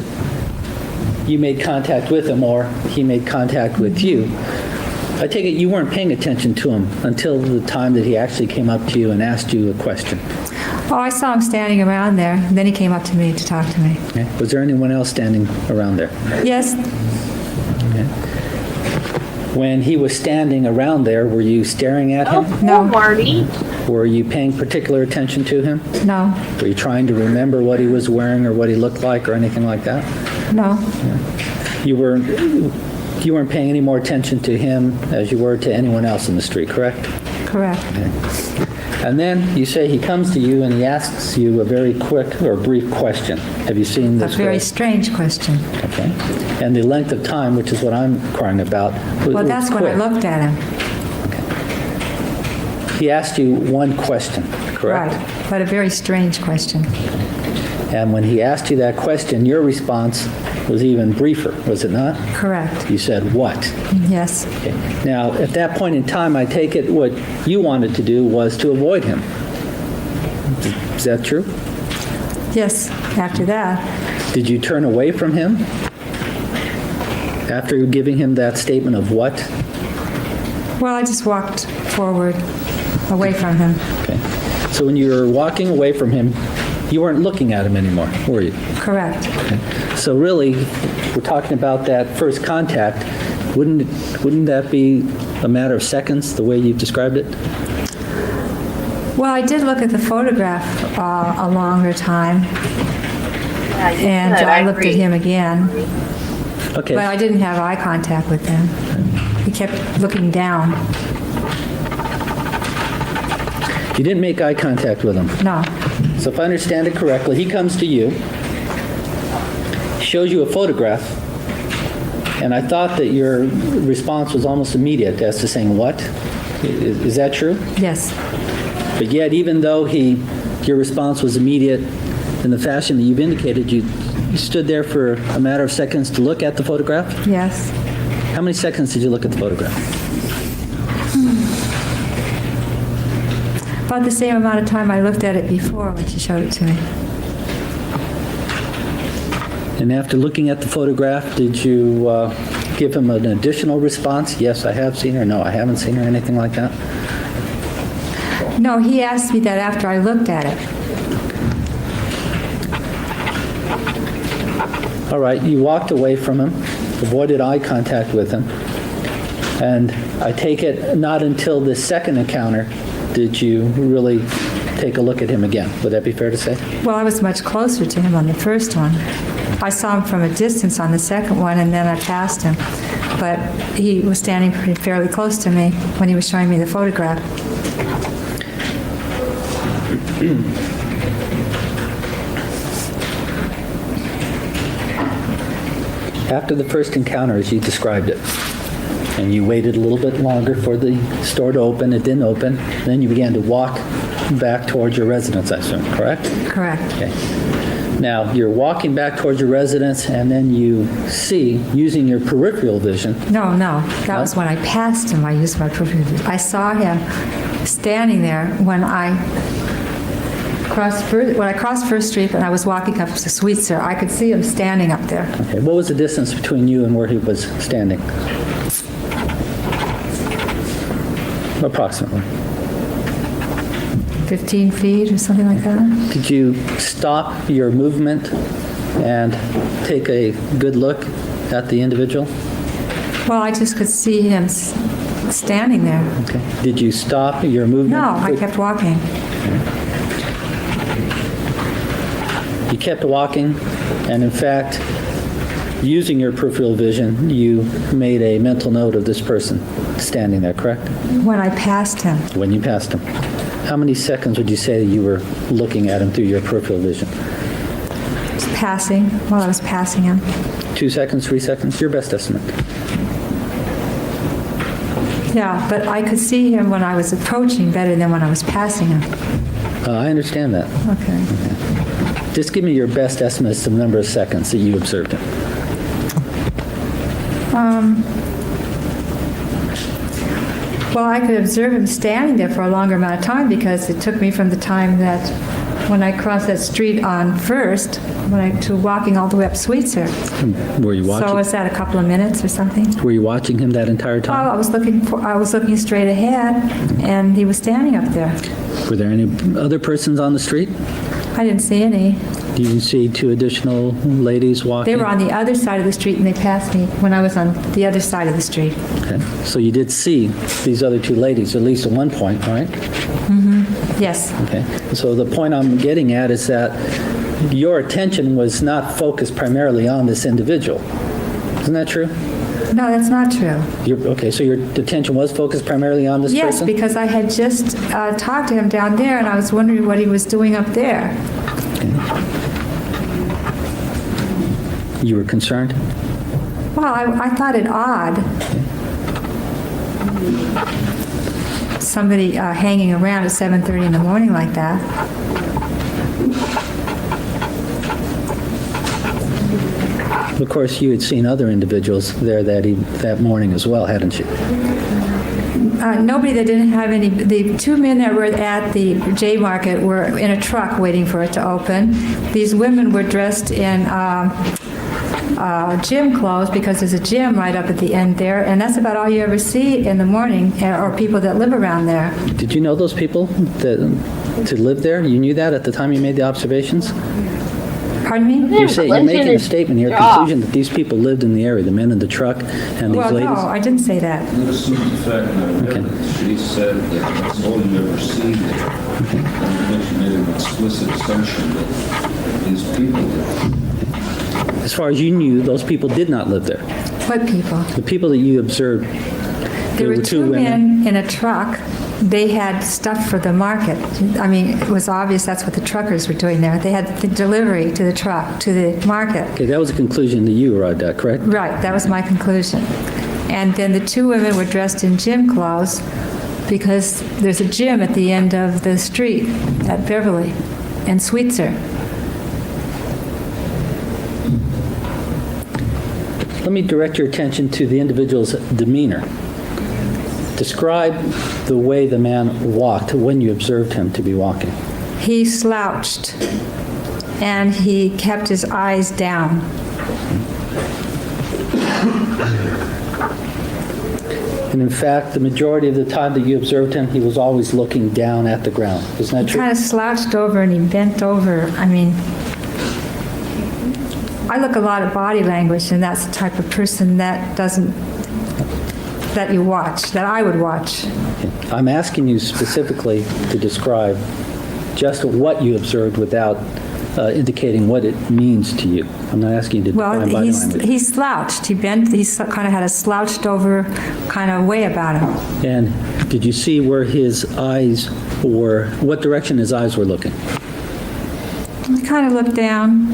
S14: you made contact with him or he made contact with you, I take it you weren't paying attention to him until the time that he actually came up to you and asked you a question.
S22: Oh, I saw him standing around there. Then he came up to me to talk to me.
S14: Okay. Was there anyone else standing around there?
S22: Yes.
S14: Okay. When he was standing around there, were you staring at him?
S2: No, Marty.
S14: Were you paying particular attention to him?
S22: No,
S14: Were you trying to remember what he was wearing or what he looked like or anything like that?
S22: no,
S14: You weren't paying any more attention to him as you were to anyone else in the street, correct?
S22: correct.
S14: And then you say he comes to you and he asks you a very quick or brief question. Have you seen
S22: A
S14: this?
S22: very
S14: guy?
S22: strange question.
S14: Okay. And the length of time, which is what I'm inquiring about,
S22: Well, that's when I looked at him.
S14: He asked you one question, correct?
S22: Right, but a very strange question.
S14: And when he asked you that question, your response was even briefer, was it not?
S22: Correct.
S14: You said, what?
S22: Yes.
S14: Okay. Now, at that point in time, I take it what you wanted to do was to avoid him. Is that true?
S22: Yes, after that.
S14: Did you turn away from him after giving him that statement of what?
S22: Well, I just walked forward, away from him.
S14: Okay. So when you were walking away from him, you weren't looking at him anymore, were you?
S22: Correct.
S14: Okay. So really, we're talking about that first contact. Wouldn't that be a matter of seconds, the way you've described it?
S22: Well, I did look at the photograph a longer time, and I looked at him again.
S14: Okay.
S22: But I didn't have eye contact with him. He kept looking down.
S14: You didn't make eye contact with him?
S22: No.
S14: So if I understand it correctly, he comes to you, shows you a photograph, and I thought that your response was almost immediate as to saying, what? Is that true?
S22: Yes.
S14: But yet, even though your response was immediate in the fashion that you've indicated, you stood there for a matter of seconds to look at the photograph?
S22: Yes.
S14: How many seconds did you look at the photograph?
S22: About the same amount of time I looked at it before when she showed it to me.
S14: And after looking at the photograph, did you give him an additional response? Yes, I have seen her. No, I haven't seen her. Anything like that?
S22: No, he asked me that after I looked at it.
S14: All right, you walked away from him, avoided eye contact with him, and I take it not until this second encounter did you really take a look at him again. Would that be fair to say?
S22: Well, I was much closer to him on the first one. I saw him from a distance on the second one, and then I passed him. But he was standing fairly close to me when he was showing me the photograph.
S14: After the first encounter, as you described it, and you waited a little bit longer for the store to open, it didn't open, then you began to walk back towards your residence, I assume, correct?
S22: Correct.
S14: Okay. Now, you're walking back towards your residence, and then you see, using your peripheral vision...
S22: No, that was when I passed him. I used my peripheral vision. I saw him standing there when I crossed First Street and I was walking up to Sweetser. I could see him standing up there.
S14: Okay. What was the distance between you and where he was standing? Approximately.
S22: 15 feet or something like that.
S14: Did you stop your movement and take a good look at the individual?
S22: Well, I just could see him standing there.
S14: Okay. Did you stop your movement?
S22: No, I kept walking.
S14: You kept walking, and in fact, using your peripheral vision, you made a mental note of this person standing there, correct?
S22: When I passed him.
S14: When you passed him. How many seconds would you say you were looking at him through your peripheral vision?
S22: While I was passing him.
S14: 2 seconds, 3 seconds? Your best estimate.
S22: Yeah, but I could see him when I was approaching better than when I was passing him.
S14: I understand that.
S22: Okay.
S14: Just give me your best estimate of the number of seconds that you observed him.
S22: Well, I could observe him standing there for a longer amount of time because it took me from the time that when I crossed that street on First, to walking all the way up Sweetser.
S14: Were you watching?
S22: So was that a couple of minutes or something?
S14: Were you watching him that entire time?
S22: Well, I was looking straight ahead, and he was standing up there.
S14: Were there any other persons on the street?
S22: I didn't see any.
S14: You can see two additional ladies walking?
S22: They were on the other side of the street and they passed me when I was on the other side of the street.
S14: Okay. So you did see these other two ladies, at least at one point, right?
S22: Yes.
S14: Okay. So the point I'm getting at is that your attention was not focused primarily on this individual. Isn't that true?
S22: No, that's not true.
S14: Okay, so your attention was focused primarily on this
S22: Yes,
S14: person?
S22: because I had just talked to him down there and I was wondering what he was doing up there.
S14: You were concerned?
S22: Well, I thought it odd. Somebody hanging around at 7:30 in the morning like that.
S14: Of course, you had seen other individuals there that morning as well, hadn't you?
S22: Nobody that didn't have any, the two men that were at the J Market were in a truck waiting for it to open. These women were dressed in gym clothes because there's a gym right up at the end there, and that's about all you ever see in the morning, or people that live around there.
S14: Did you know those people to live there? You knew that at the time you made the observations?
S22: Pardon me?
S14: You're making a statement here, a conclusion that these people lived in the area, the men in the truck and these ladies?
S22: Well, no, I didn't say that.
S3: Let's assume the fact that she said that that's all you ever see there. And she made an explicit assumption that these people lived.
S14: As far as you knew, those people did not live there.
S22: What people?
S14: The people that you observed.
S22: There were two men in a truck. They had stuff for the market. I mean, it was obvious that's what the truckers were doing there. They had the delivery to the truck, to the market.
S14: Okay, that was a conclusion that you arrived at, correct?
S22: Right, that was my conclusion. And then the two women were dressed in gym clothes because there's a gym at the end of the street at Beverly and Sweetser.
S14: Let me direct your attention to the individual's demeanor. Describe the way the man walked when you observed him to be walking.
S22: He slouched and he kept his eyes down.
S14: And in fact, the majority of the time that you observed him, he was always looking down at the ground. Isn't that
S22: He
S14: true?
S22: kind of slouched over and he bent over. I mean, I look a lot at body language, and that's the type of person that you watch, that I would watch.
S14: I'm asking you specifically to describe just what you observed without indicating what it means to you. I'm not asking you to define body language.
S22: He slouched. He bent. He kind of had a slouched over kind of way about him.
S14: And did you see where his eyes were, what direction his eyes were looking?
S22: He kind of looked down.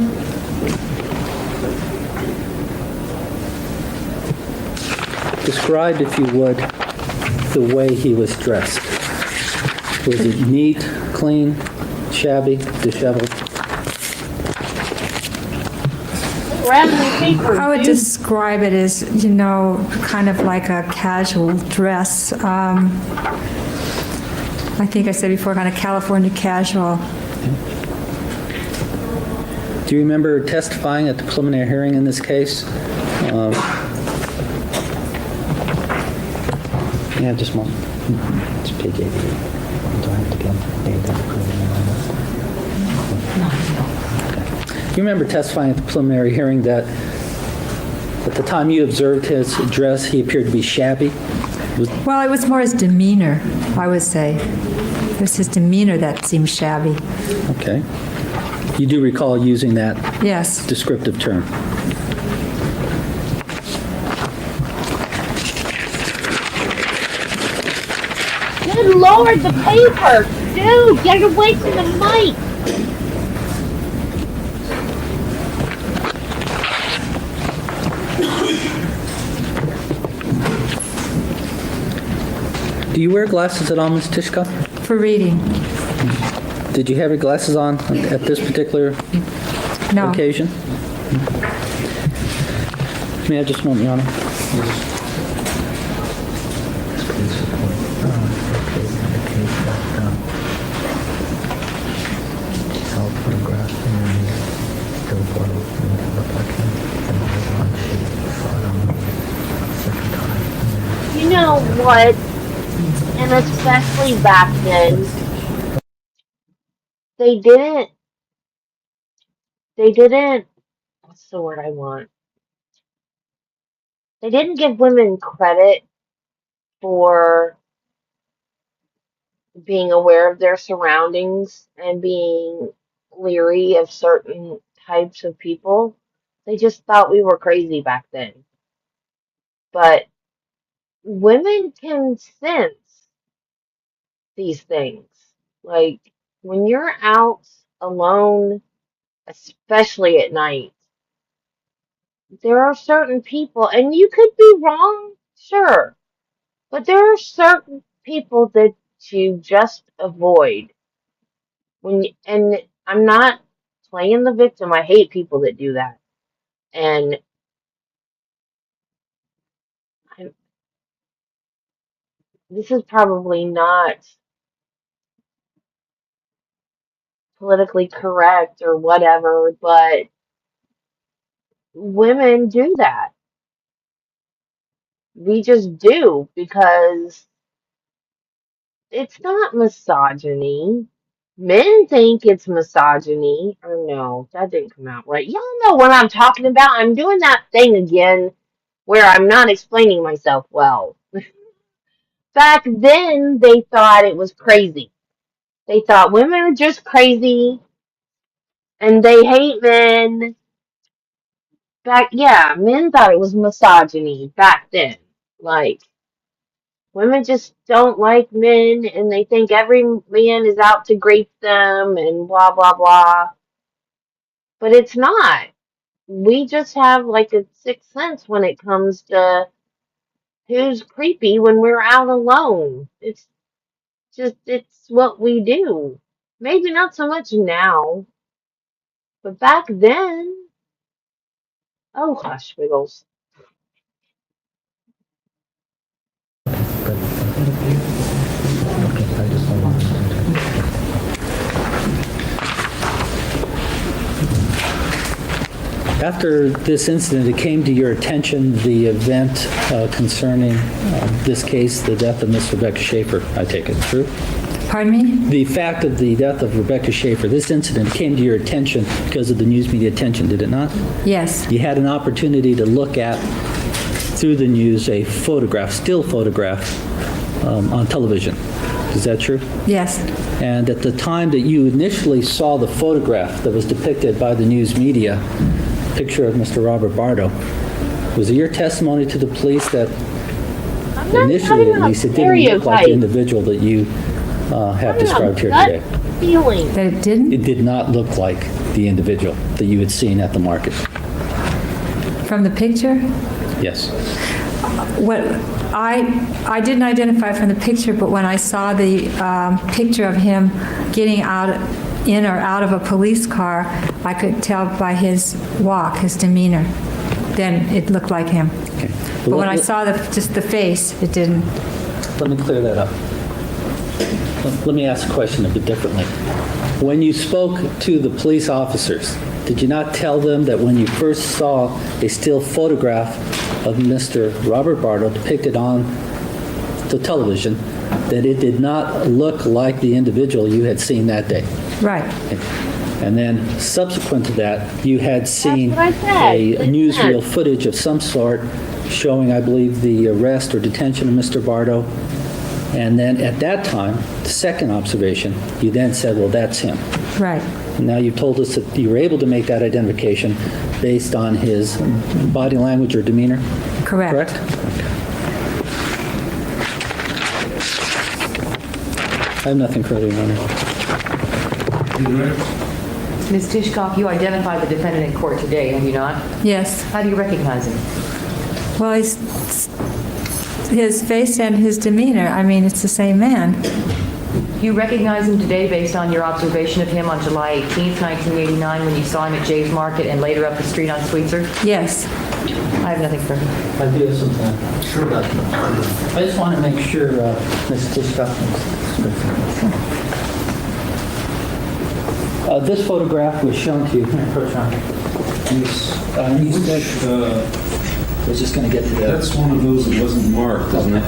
S14: Describe, if you would, the way he was dressed. Was it neat, clean, shabby, disheveled?
S22: I would describe it as, kind of like a casual dress. I think I said before, kind of California casual.
S14: Do you remember testifying at the preliminary hearing in this case? Yeah, just a moment. It's page 8. Do I have to get okay. You remember testifying at the preliminary hearing that at the time you observed his dress, he appeared to be shabby?
S22: Well, it was more his demeanor, I would say. It was his demeanor that seemed shabby.
S14: Okay. You do recall using that
S22: Yes.
S14: descriptive term?
S2: Good Lord, the paper! Dude, get away from the mic!
S14: Do you wear glasses at all, Ms. Tishka?
S22: For reading.
S14: Did you have your glasses on at this particular occasion? May I just a moment, Your Honor?
S2: You know what? And especially back then, they didn't they didn't, what's the word I want? They didn't give women credit for being aware of their surroundings and being leery of certain types of people. They just thought we were crazy back then. But women can sense these things. Like when you're out alone, especially at night, there are certain people, and you could be wrong, sure, but there are certain people that you just avoid. And I'm not playing the victim. I hate people that do that. And I, this is probably not politically correct or whatever, but women do that. We just do because it's not misogyny. Men think it's misogyny. Or no, that didn't come out right. Y'all know what I'm talking about. I'm doing that thing again where I'm not explaining myself well. Back then, they thought it was crazy. They thought women are just crazy and they hate men. Men thought it was misogyny back then. Like, women just don't like men and they think every man is out to grape them and blah, blah, blah. But it's not. We just have like a sixth sense when it comes to who's creepy when we're out alone. It's what we do. Maybe not so much now, but back then, oh hush, Wiggles.
S14: After this incident, it came to your attention the event concerning this case, the death of Miss Rebecca Schaeffer, I take it, true?
S22: Pardon me?
S14: The fact of the death of Rebecca Schaeffer, this incident came to your attention because of the news media attention, did it not?
S22: Yes.
S14: You had an opportunity to look at, through the news, a photograph, still photograph, on television. Is that true?
S22: Yes.
S14: And at the time that you initially saw the photograph that was depicted by the news media, picture of Mr. Robert Bardo, was it your testimony to the police that initially, at least, it didn't look like the individual that you have described here today?
S2: Feeling.
S22: That it didn't?
S14: It did not look like the individual that you had seen at the market.
S22: From the picture?
S14: Yes.
S22: What I didn't identify from the picture, but when I saw the picture of him getting in or out of a police car, I could tell by his walk, his demeanor. Then it looked like him.
S14: Okay.
S22: But when I saw just the face, it didn't.
S14: Let me clear that up. Let me ask a question a bit differently. When you spoke to the police officers, did you not tell them that when you first saw a still photograph of Mr. Robert Bardo depicted on the television, that it did not look like the individual you had seen that day?
S22: Right.
S14: And then subsequent to that, you had seen
S2: That's what I said.
S14: a newsreel footage of some sort showing, I believe, the arrest or detention of Mr. Bardo. And then at that time, the second observation, you then said, well, that's him.
S22: Right.
S14: And now you've told us that you were able to make that identification based on his body language or demeanor?
S22: Correct.
S14: Correct? I have nothing further, Your Honor.
S5: Ms. Tishkoff, you identified the defendant in court today, have you not?
S22: Yes.
S5: How do you recognize him?
S22: Well, his face and his demeanor, I mean, it's the same man.
S5: You recognize him today based on your observation of him on July 18th, 1989, when you saw him at Jay's Market and later up the street on Sweetser?
S22: Yes.
S5: I have nothing further.
S14: I do have something. Sure about that. I just want to make sure, Ms. Tishkoff. This photograph was shown to you. Approach on. You said, I was just going to get to that.
S3: That's one of those that wasn't marked, isn't it?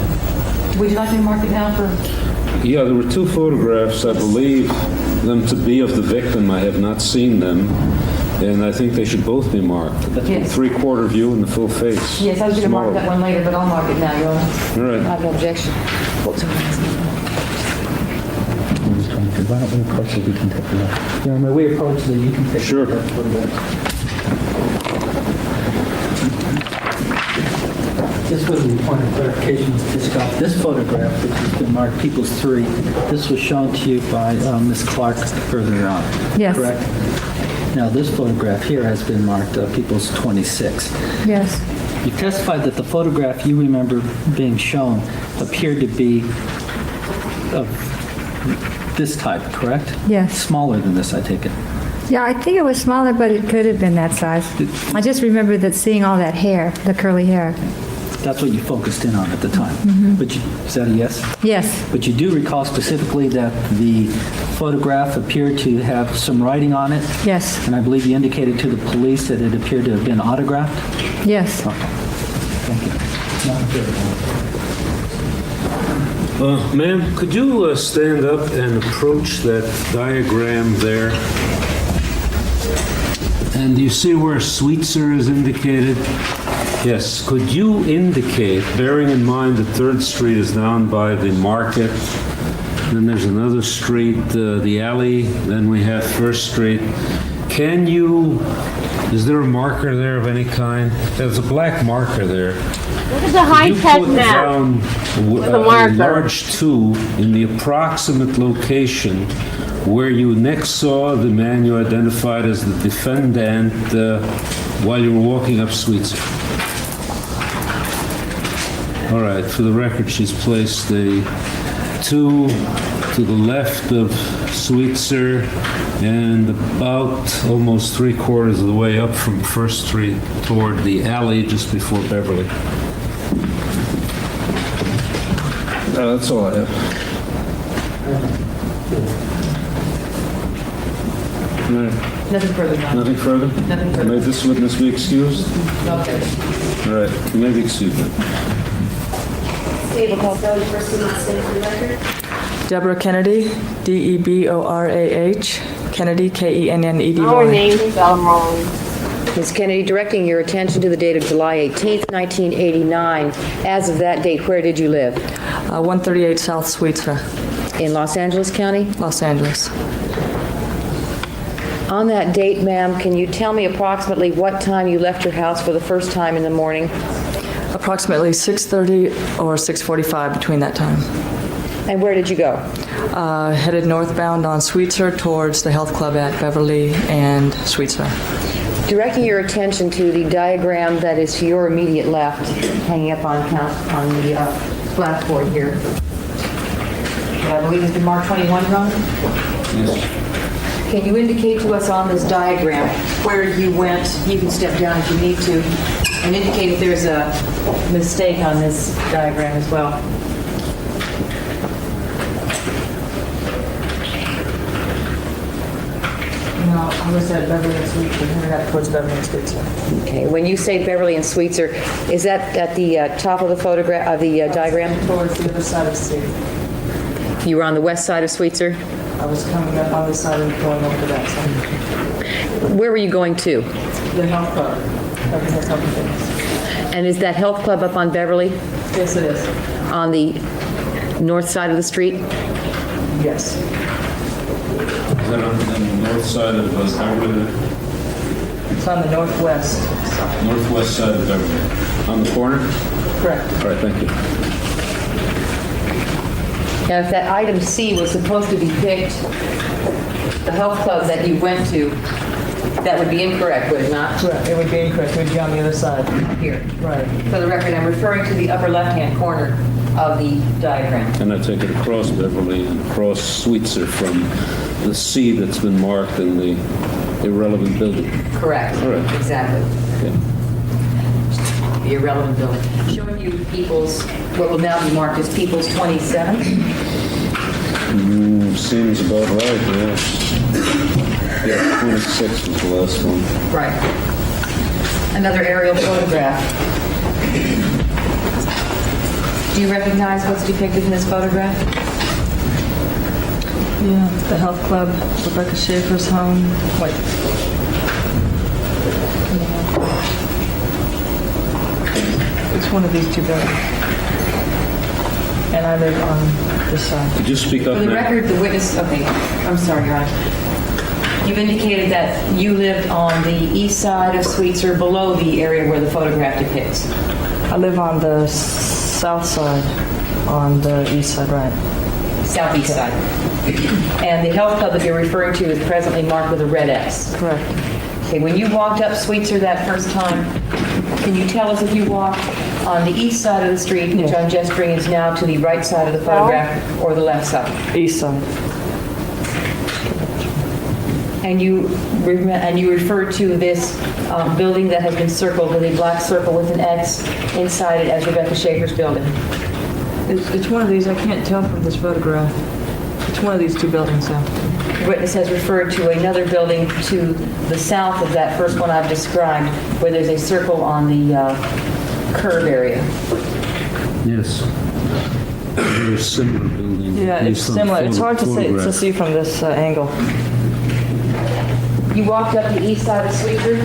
S5: Would you like me to mark it now for?
S3: Yeah, there were two photographs. I believe them to be of the victim. I have not seen them. And I think they should both be marked. The
S5: Yes.
S3: three-quarter view and the full face.
S5: Yes, I was going to mark that one later, but I'll mark it now, Your Honor.
S3: All right.
S5: I have no objection.
S14: Why don't we approach it, we can take a look. Yeah, when we approach it, you can take
S3: Sure.
S14: a look. Just for the point of clarification, Ms. Goff, this photograph, which has been marked People's 3, this was shown to you by Ms. Clark further on,
S22: Yes.
S14: correct? Now, this photograph here has been marked People's 26.
S22: Yes.
S14: You testified that the photograph you remember being shown appeared to be of this type, correct?
S22: Yes.
S14: Smaller than this, I take it.
S22: Yeah, I think it was smaller, but it could have been that size. I just remember that seeing all that hair, the curly hair.
S14: That's what you focused in on at the time. But is that a yes?
S22: Yes.
S14: But you do recall specifically that the photograph appeared to have some writing on it?
S22: Yes.
S14: And I believe you indicated to the police that it appeared to have been autographed?
S22: Yes.
S14: Thank you.
S3: Ma'am, could you stand up and approach that diagram there? And do you see where Sweetser is indicated? Yes. Could you indicate, bearing in mind that 3rd Street is down by the market, then there's another street, the alley, then we have 1st Street. Can you, is there a marker there of any kind? There's a black marker there.
S2: Look at the high-tech map
S3: Down
S2: with a marker.
S3: large 2 in the approximate location where you next saw the man you identified as the defendant while you were walking up Sweetser. All right, for the record, she's placed a 2 to the left of Sweetser and about almost 3/4 of the way up from 1st Street toward the alley just before Beverly. That's all I have. All right.
S5: Nothing further, Your Honor.
S3: Nothing further?
S5: Nothing further.
S3: May this witness be excused?
S5: Okay.
S3: All right, you may be excused.
S15: Stable call failure for stand for the record.
S7: Deborah Kennedy, Deborah, Kennedy, Kennedy.
S2: Our name spelled wrong.
S5: Ms. Kennedy, directing your attention to the date of July 18th, 1989. As of that date, where did you live?
S7: 138 South Sweetser.
S5: In Los Angeles County?
S7: Los Angeles.
S5: On that date, ma'am, can you tell me approximately what time you left your house for the first time in the morning?
S7: Approximately 6:30 or 6:45 between that time.
S5: And where did you go?
S7: Headed northbound on Sweetser towards the health club at Beverly and Sweetser.
S5: Directing your attention to the diagram that is to your immediate left, hanging up on the blackboard here. I believe it's Mark 21, Ron?
S3: Yes.
S5: Can you indicate to us on this diagram where you went? You can step down if you need to, and indicate if there's a mistake on this diagram as well.
S7: No, I was at Beverly and Sweetser. Headed up towards Beverly and Sweetser.
S5: Okay, when you say Beverly and Sweetser, is that at the top of the photograph, of the diagram?
S7: Towards the other side of the street.
S5: You were on the west side of Sweetser?
S7: I was coming up on this side and going over to that side.
S5: Where were you going to?
S7: The health club. Beverly Hills Health and Fitness.
S5: And is that health club up on Beverly?
S7: Yes, it is.
S5: On the north side of the street?
S7: Yes.
S3: Is that on the north side of Beverly?
S7: It's on the northwest side.
S3: Northwest side of Beverly. On the corner?
S7: Correct.
S3: All right, thank you.
S5: Now, if that item C was supposed to depict the health club that you went to, that would be incorrect, would it not?
S7: Correct. It would be incorrect. It would be on the other side.
S5: Here.
S7: Right.
S5: For the record, I'm referring to the upper left-hand corner of the diagram.
S3: And I take it across Beverly and across Sweetser from the C that's been marked in the irrelevant building.
S5: Correct.
S3: All right.
S5: Exactly.
S3: Okay.
S5: The irrelevant building. Showing you People's, what will now be marked as People's 27.
S3: Seems about right, yeah. Yeah, 26 was the last one.
S5: Right. Another aerial photograph. Do you recognize what's depicted in this photograph?
S7: Yeah, the health club, Rebecca Schaeffer's home.
S5: What?
S7: It's one of these two buildings. And I live on this side.
S3: Could you speak up,
S5: For the
S3: ma'am?
S5: record, the witness, okay, I'm sorry, Your Honor. You've indicated that you lived on the east side of Sweetser, below the area where the photograph depicts.
S7: I live on the south side, on the east side, right.
S5: Southeast side. And the health club that you're referring to is presently marked with a red X.
S7: Correct.
S5: Okay, when you walked up Sweetser that first time, can you tell us if you walked on the east side of the street, which I'm gesturing is now to the right side of the photograph, or the left side?
S7: East side.
S5: And you referred to this building that has been circled with a black circle with an X inside it as Rebecca Schaeffer's building.
S7: It's one of these, I can't tell from this photograph. It's one of these two buildings, though.
S5: The witness has referred to another building to the south of that first one I've described, where there's a circle on the curb area.
S3: Yes. Very similar building.
S7: Yeah, it's
S3: based on
S7: similar. It's hard to
S3: photograph.
S7: see from this angle.
S5: You walked up the east side of Sweetser?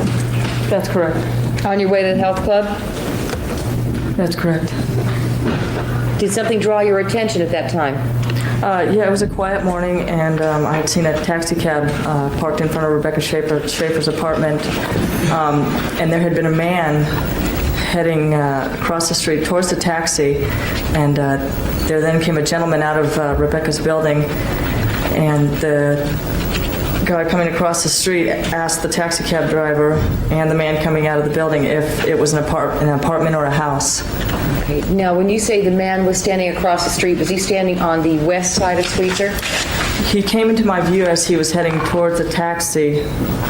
S7: That's correct.
S5: On your way to the health club?
S7: That's correct.
S5: Did something draw your attention at that time?
S7: Yeah, it was a quiet morning, and I had seen a taxi cab parked in front of Rebecca Schaeffer's apartment, and there had been a man heading across the street towards the taxi, and there then came a gentleman out of Rebecca's building, and the guy coming across the street asked the taxi cab driver and the man coming out of the building if it was an apartment or a house.
S5: Okay. Now, when you say the man was standing across the street, was he standing on the west side of Sweetser?
S7: He came into my view as he was heading towards the taxi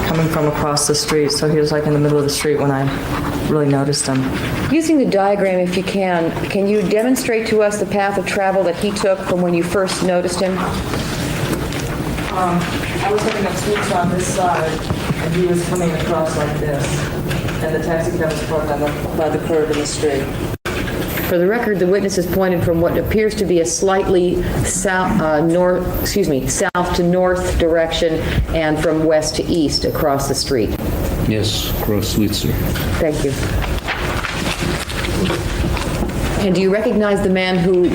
S7: coming from across the street, so he was like in the middle of the street when I really noticed him.
S5: Using the diagram, if you can you demonstrate to us the path of travel that he took from when you first noticed him?
S7: I was heading up Sweetser on this side, and he was coming across like this, and the taxi cab was parked by the curb in the street.
S5: For the record, the witness has pointed from what appears to be a slightly south to north direction and from west to east across the street.
S3: Yes, across Sweetser.
S5: Thank you. And do you recognize the man who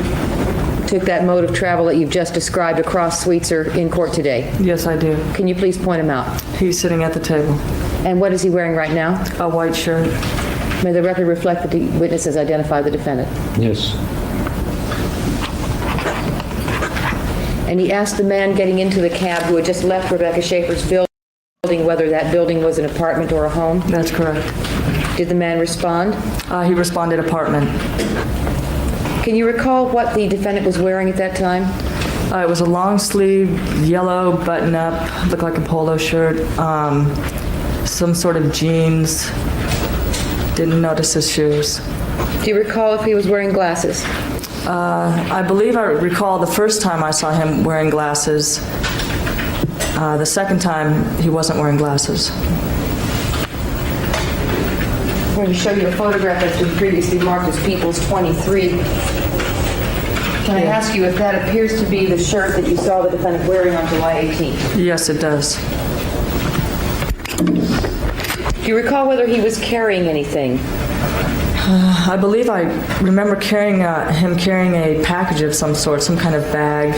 S5: took that mode of travel that you've just described across Sweetser in court today?
S7: Yes, I do.
S5: Can you please point him out?
S7: He's sitting at the table.
S5: And what is he wearing right now?
S7: A white shirt.
S5: May the record reflect that the witness has identified the defendant.
S3: Yes.
S5: And he asked the man getting into the cab who had just left Rebecca Schaeffer's building whether that building was an apartment or a home?
S7: That's correct.
S5: Did the man respond?
S7: He responded apartment.
S5: Can you recall what the defendant was wearing at that time?
S7: It was a long sleeve, yellow button-up, looked like a polo shirt, some sort of jeans. Didn't notice his shoes.
S5: Do you recall if he was wearing glasses?
S7: I believe I recall the first time I saw him wearing glasses. The second time, he wasn't wearing glasses.
S5: I'm going to show you a photograph that's been previously marked as People's 23. Can I ask you if that appears to be the shirt that you saw the defendant wearing on July 18th?
S7: Yes, it does.
S5: Do you recall whether he was carrying anything?
S7: I believe I remember him carrying a package of some sort, some kind of bag.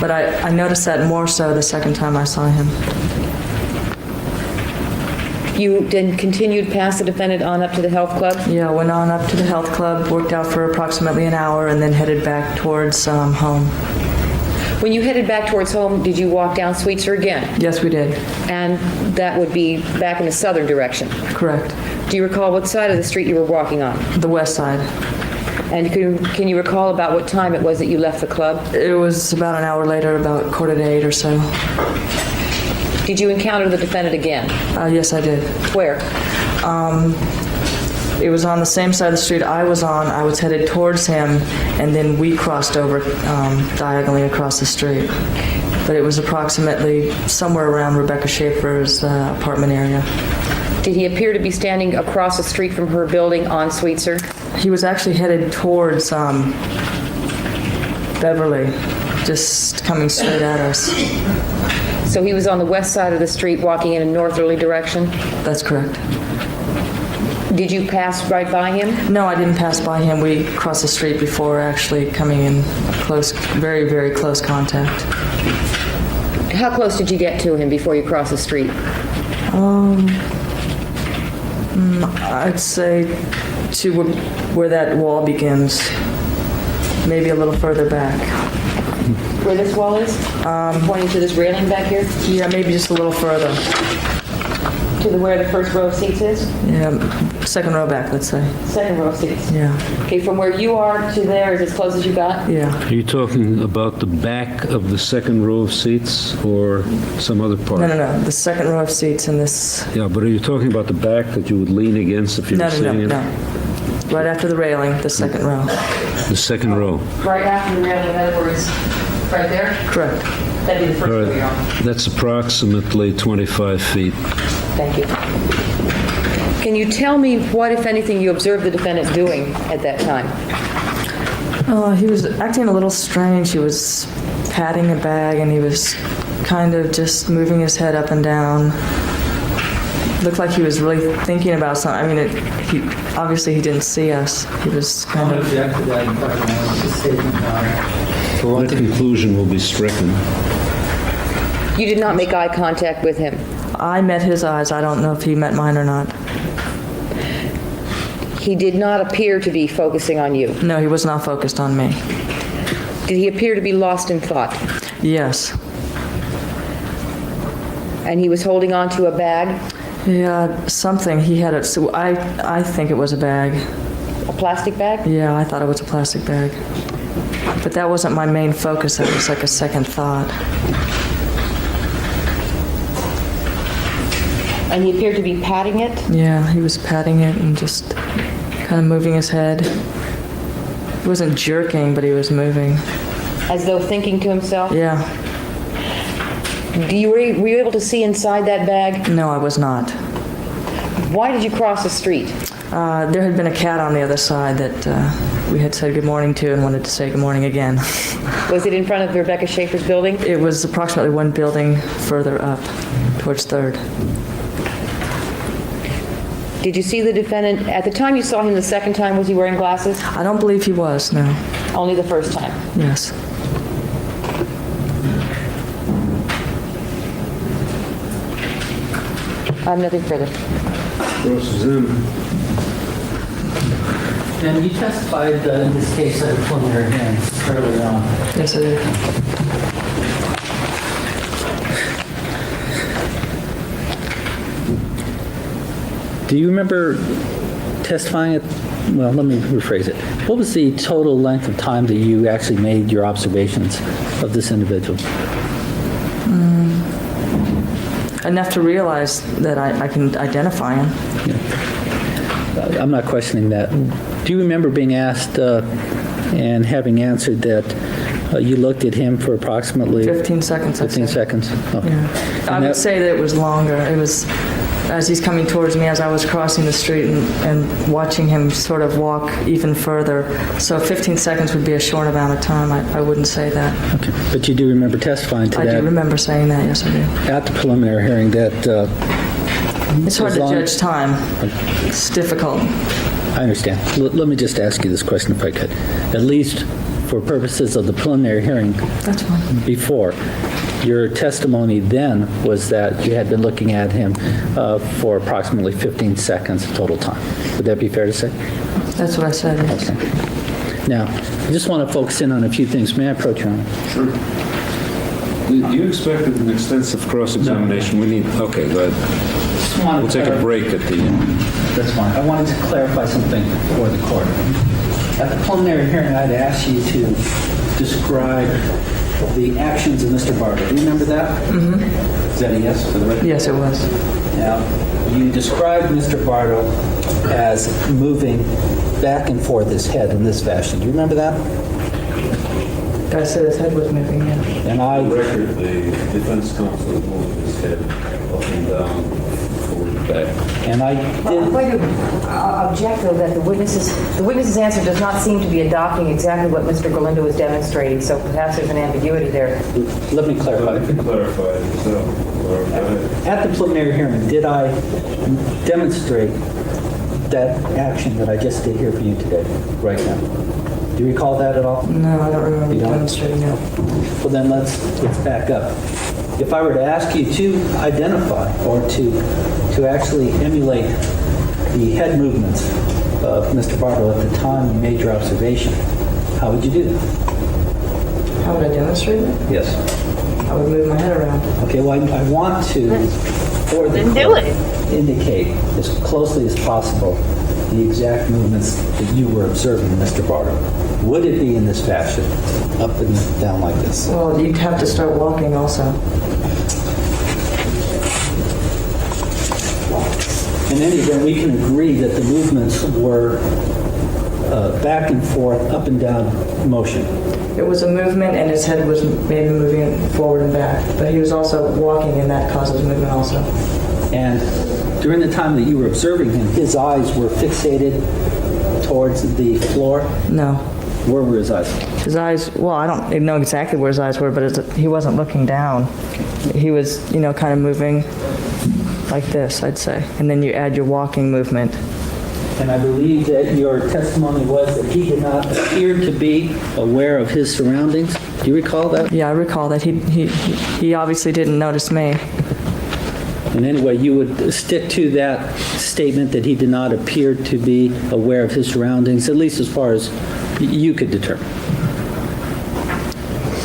S7: But I noticed that more so the second time I saw him.
S5: You then continued past the defendant on up to the health club?
S7: Yeah, went on up to the health club, worked out for approximately an hour, and then headed back towards home.
S5: When you headed back towards home, did you walk down Sweetser again?
S7: Yes, we did.
S5: And that would be back in the southern direction?
S7: Correct.
S5: Do you recall what side of the street you were walking on?
S7: The west side.
S5: And can you recall about what time it was that you left the club?
S7: It was about an hour later, about 7:45 or so.
S5: Did you encounter the defendant again?
S7: Yes, I did.
S5: Where?
S7: It was on the same side of the street I was on. I was headed towards him, and then we crossed over diagonally across the street. But it was approximately somewhere around Rebecca Schaeffer's apartment area.
S5: Did he appear to be standing across the street from her building on Sweetser?
S7: He was actually headed towards Rebecca Beverly, just coming straight at us.
S5: So he was on the west side of the street walking in a northerly direction?
S7: That's correct.
S5: Did you pass right by him?
S7: No, I didn't pass by him. We crossed the street before actually coming in close, very, very close contact.
S5: How close did you get to him before you crossed the street?
S7: I'd say to where that wall begins, maybe a little further back.
S5: Where this wall is? Pointing to this railing back here?
S7: Yeah, maybe just a little further.
S5: To where the first row of seats is?
S7: Yeah, second row back, let's say.
S5: Second row of seats?
S7: Yeah.
S5: Okay, from where you are to there is as close as you got?
S7: Yeah.
S3: Are you talking about the back of the second row of seats or some other part?
S7: No, the second row of seats in this.
S3: Yeah, but are you talking about the back that you would lean against if you were sitting in?
S7: No. Right after the railing, the second row.
S3: The second row.
S5: Right after the railing, in other words, right there?
S7: Correct.
S5: That'd be the first
S3: All
S5: row you're on.
S3: right. That's approximately 25 feet.
S5: Thank you. Can you tell me what, if anything, you observed the defendant doing at that time?
S7: He was acting a little strange. He was patting a bag and he was kind of just moving his head up and down. Looked like he was really thinking about something. I mean, obviously he didn't see us. He was kind of...
S3: That conclusion will be stricken.
S5: You did not make eye contact with him?
S7: I met his eyes. I don't know if he met mine or not.
S5: He did not appear to be focusing on you?
S7: No, he was not focused on me.
S5: Did he appear to be lost in thought?
S7: Yes.
S5: And he was holding on to a bag?
S7: Yeah, something. He had it. So I think it was a bag.
S5: A plastic bag?
S7: Yeah, I thought it was a plastic bag. But that wasn't my main focus. That was like a second thought.
S5: And he appeared to be patting it?
S7: Yeah, he was patting it and just kind of moving his head. He wasn't jerking, but he was moving.
S5: As though thinking to himself?
S7: Yeah.
S5: Were you able to see inside that bag?
S7: No, I was not.
S5: Why did you cross the street?
S7: There had been a cat on the other side that we had said good morning to and wanted to say good morning again.
S5: Was it in front of Rebecca Schaeffer's building?
S7: It was approximately one building further up, towards 3rd.
S5: Did you see the defendant, at the time you saw him the second time, was he wearing glasses?
S7: I don't believe he was, no.
S5: Only the first time?
S7: Yes.
S5: I have nothing further.
S14: And you testified in this case at a preliminary hearing early on.
S7: Yes, I did.
S14: Do you remember testifying at, well, let me rephrase it. What was the total length of time that you actually made your observations of this individual?
S7: Enough to realize that I can identify him.
S14: Yeah. I'm not questioning that. Do you remember being asked and having answered that you looked at him for approximately
S7: 15 seconds?
S14: 15 seconds. Okay.
S7: Yeah. I would say that it was longer. It was as he's coming towards me, as I was crossing the street and watching him sort of walk even further. So 15 seconds would be a short amount of time. I wouldn't say that.
S14: Okay. But you do remember testifying to that?
S7: I do remember saying that, yes I do.
S14: At the preliminary hearing that...
S7: it's hard to judge time. It's difficult.
S14: I understand. Let me just ask you this question if I could. At least for purposes of the preliminary hearing.
S7: That's fine.
S14: Before, your testimony then was that you had been looking at him for approximately 15 seconds total time. Would that be fair to say?
S7: That's what I said, yes.
S14: Okay. Now, I just want to focus in on a few things. May I approach you on it?
S3: Sure. Do you expect an extensive cross-examination?
S14: No.
S3: We need, okay, go ahead. We'll take a break at the end.
S14: That's fine. I wanted to clarify something for the court. At the preliminary hearing, I'd asked you to describe the actions of Mr. Bardo. Do you remember that? Mm-hmm. Is that a yes for the record?
S7: Yes, it was.
S14: Now, you described Mr. Bardo as moving back and forth his head in this fashion. Do you remember that?
S7: I said his head was moving, yeah.
S14: And I...
S3: On the record, the defense counsel is moving his head up and down forward and back.
S14: And I
S5: Well, I'm going to object, though, that the witness's answer does not seem to be adopting exactly what Mr. Galindo is demonstrating, so perhaps there's an ambiguity there.
S14: Let me clarify. At the preliminary hearing, did I demonstrate that action that I just did here for you today, right now? Do you recall that at all?
S7: No, I don't remember
S14: You don't?
S7: demonstrating that.
S14: Well, then let's back up. If I were to ask you to identify or to actually emulate the head movements of Mr. Bardo at the time you made your observation, how would you do that?
S7: How would I demonstrate it?
S14: Yes.
S7: I would move my head around.
S14: Okay, well, I want to, for the court, indicate as closely as possible the exact movements that you were observing, Mr. Bardo. Would it be in this fashion, up and down like this?
S7: Well, you'd have to start walking also.
S14: In any event, we can agree that the movements were back and forth, up and down motion.
S7: It was a movement, and his head was maybe moving forward and back, but he was also walking, and that causes movement also.
S14: And during the time that you were observing him, his eyes were fixated towards the floor?
S7: No.
S14: Where were his eyes?
S7: His eyes, well, I don't know exactly where his eyes were, but he wasn't looking down. He was, kind of moving like this, I'd say. And then you add your walking movement.
S14: And I believe that your testimony was that he did not appear to be aware of his surroundings. Do you recall that?
S7: Yeah, I recall that. He obviously didn't notice me.
S14: And anyway, you would stick to that statement that he did not appear to be aware of his surroundings, at least as far as you could determine.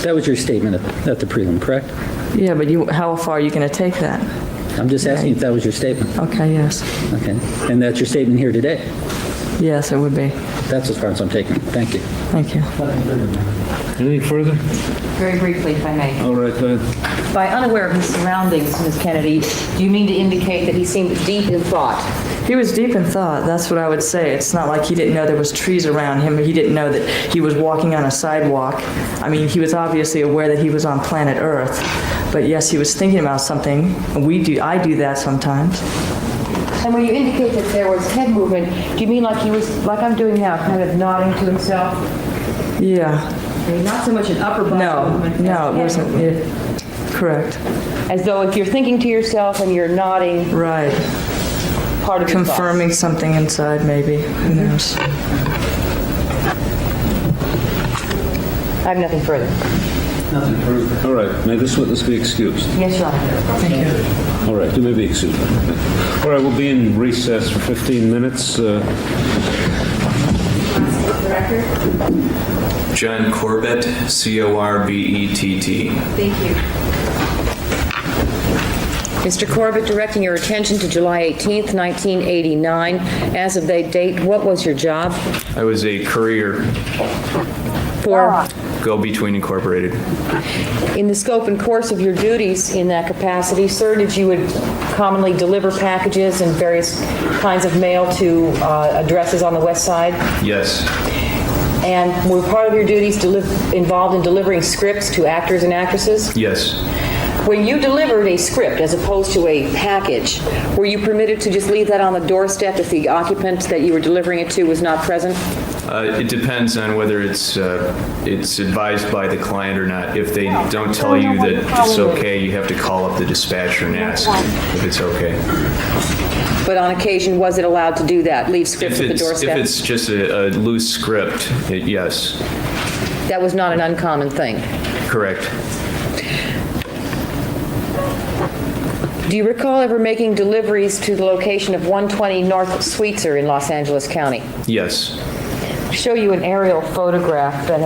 S14: That was your statement at the prelim, correct?
S7: Yeah, but how far are you going to take that?
S14: I'm just asking if that was your statement.
S7: Okay, yes.
S14: Okay. And that's your statement here today?
S7: Yes, it would be.
S14: That's as far as I'm taking it. Thank you.
S7: Thank you.
S3: Anything further?
S5: Very briefly, if I may.
S3: All right, go ahead.
S5: By unaware of his surroundings, Ms. Kennedy, do you mean to indicate that he seemed deep in thought?
S7: He was deep in thought. That's what I would say. It's not like he didn't know there was trees around him. He didn't know that he was walking on a sidewalk. I mean, he was obviously aware that he was on planet Earth. But yes, he was thinking about something. I do that sometimes.
S5: And when you indicate that there was head movement, do you mean like he was, like I'm doing now, kind of nodding to himself?
S7: Yeah.
S5: Okay, not so much an upper body movement.
S7: No, it wasn't. Correct.
S5: As though if you're thinking to yourself and you're nodding.
S7: Right.
S5: Part of your
S7: confirming
S5: thoughts.
S7: Something inside, maybe. Who knows?
S5: I have nothing further.
S14: Nothing further.
S3: All right, may this witness be excused?
S5: Yes, Your Honor.
S7: Thank you.
S3: All right, you may be excused. All right, we'll be in recess for 15 minutes.
S9: John Corbett, C-O-R-B-E-T-T.
S5: Thank you. Mr. Corbett, directing your attention to July 18th, 1989. As of that date, what was your job?
S9: I was a courier,
S5: For?
S9: Go-Between Incorporated.
S5: In the scope and course of your duties in that capacity, sir, did you would commonly deliver packages and various kinds of mail to addresses on the west side?
S9: Yes.
S5: And were part of your duties involved in delivering scripts to actors and actresses?
S9: Yes.
S5: When you delivered a script as opposed to a package, were you permitted to just leave that on the doorstep if the occupant that you were delivering it to was not present?
S9: It depends on whether it's advised by the client or not. If they don't tell you that it's okay, you have to call up the dispatcher and ask if it's okay.
S5: But on occasion, was it allowed to do that, leave scripts at the doorstep?
S9: If it's just a loose script, yes.
S5: That was not an uncommon thing.
S9: Correct.
S5: Do you recall ever making deliveries to the location of 120 North Sweetser in Los Angeles County?
S9: Yes.
S5: I'll show you an aerial photograph that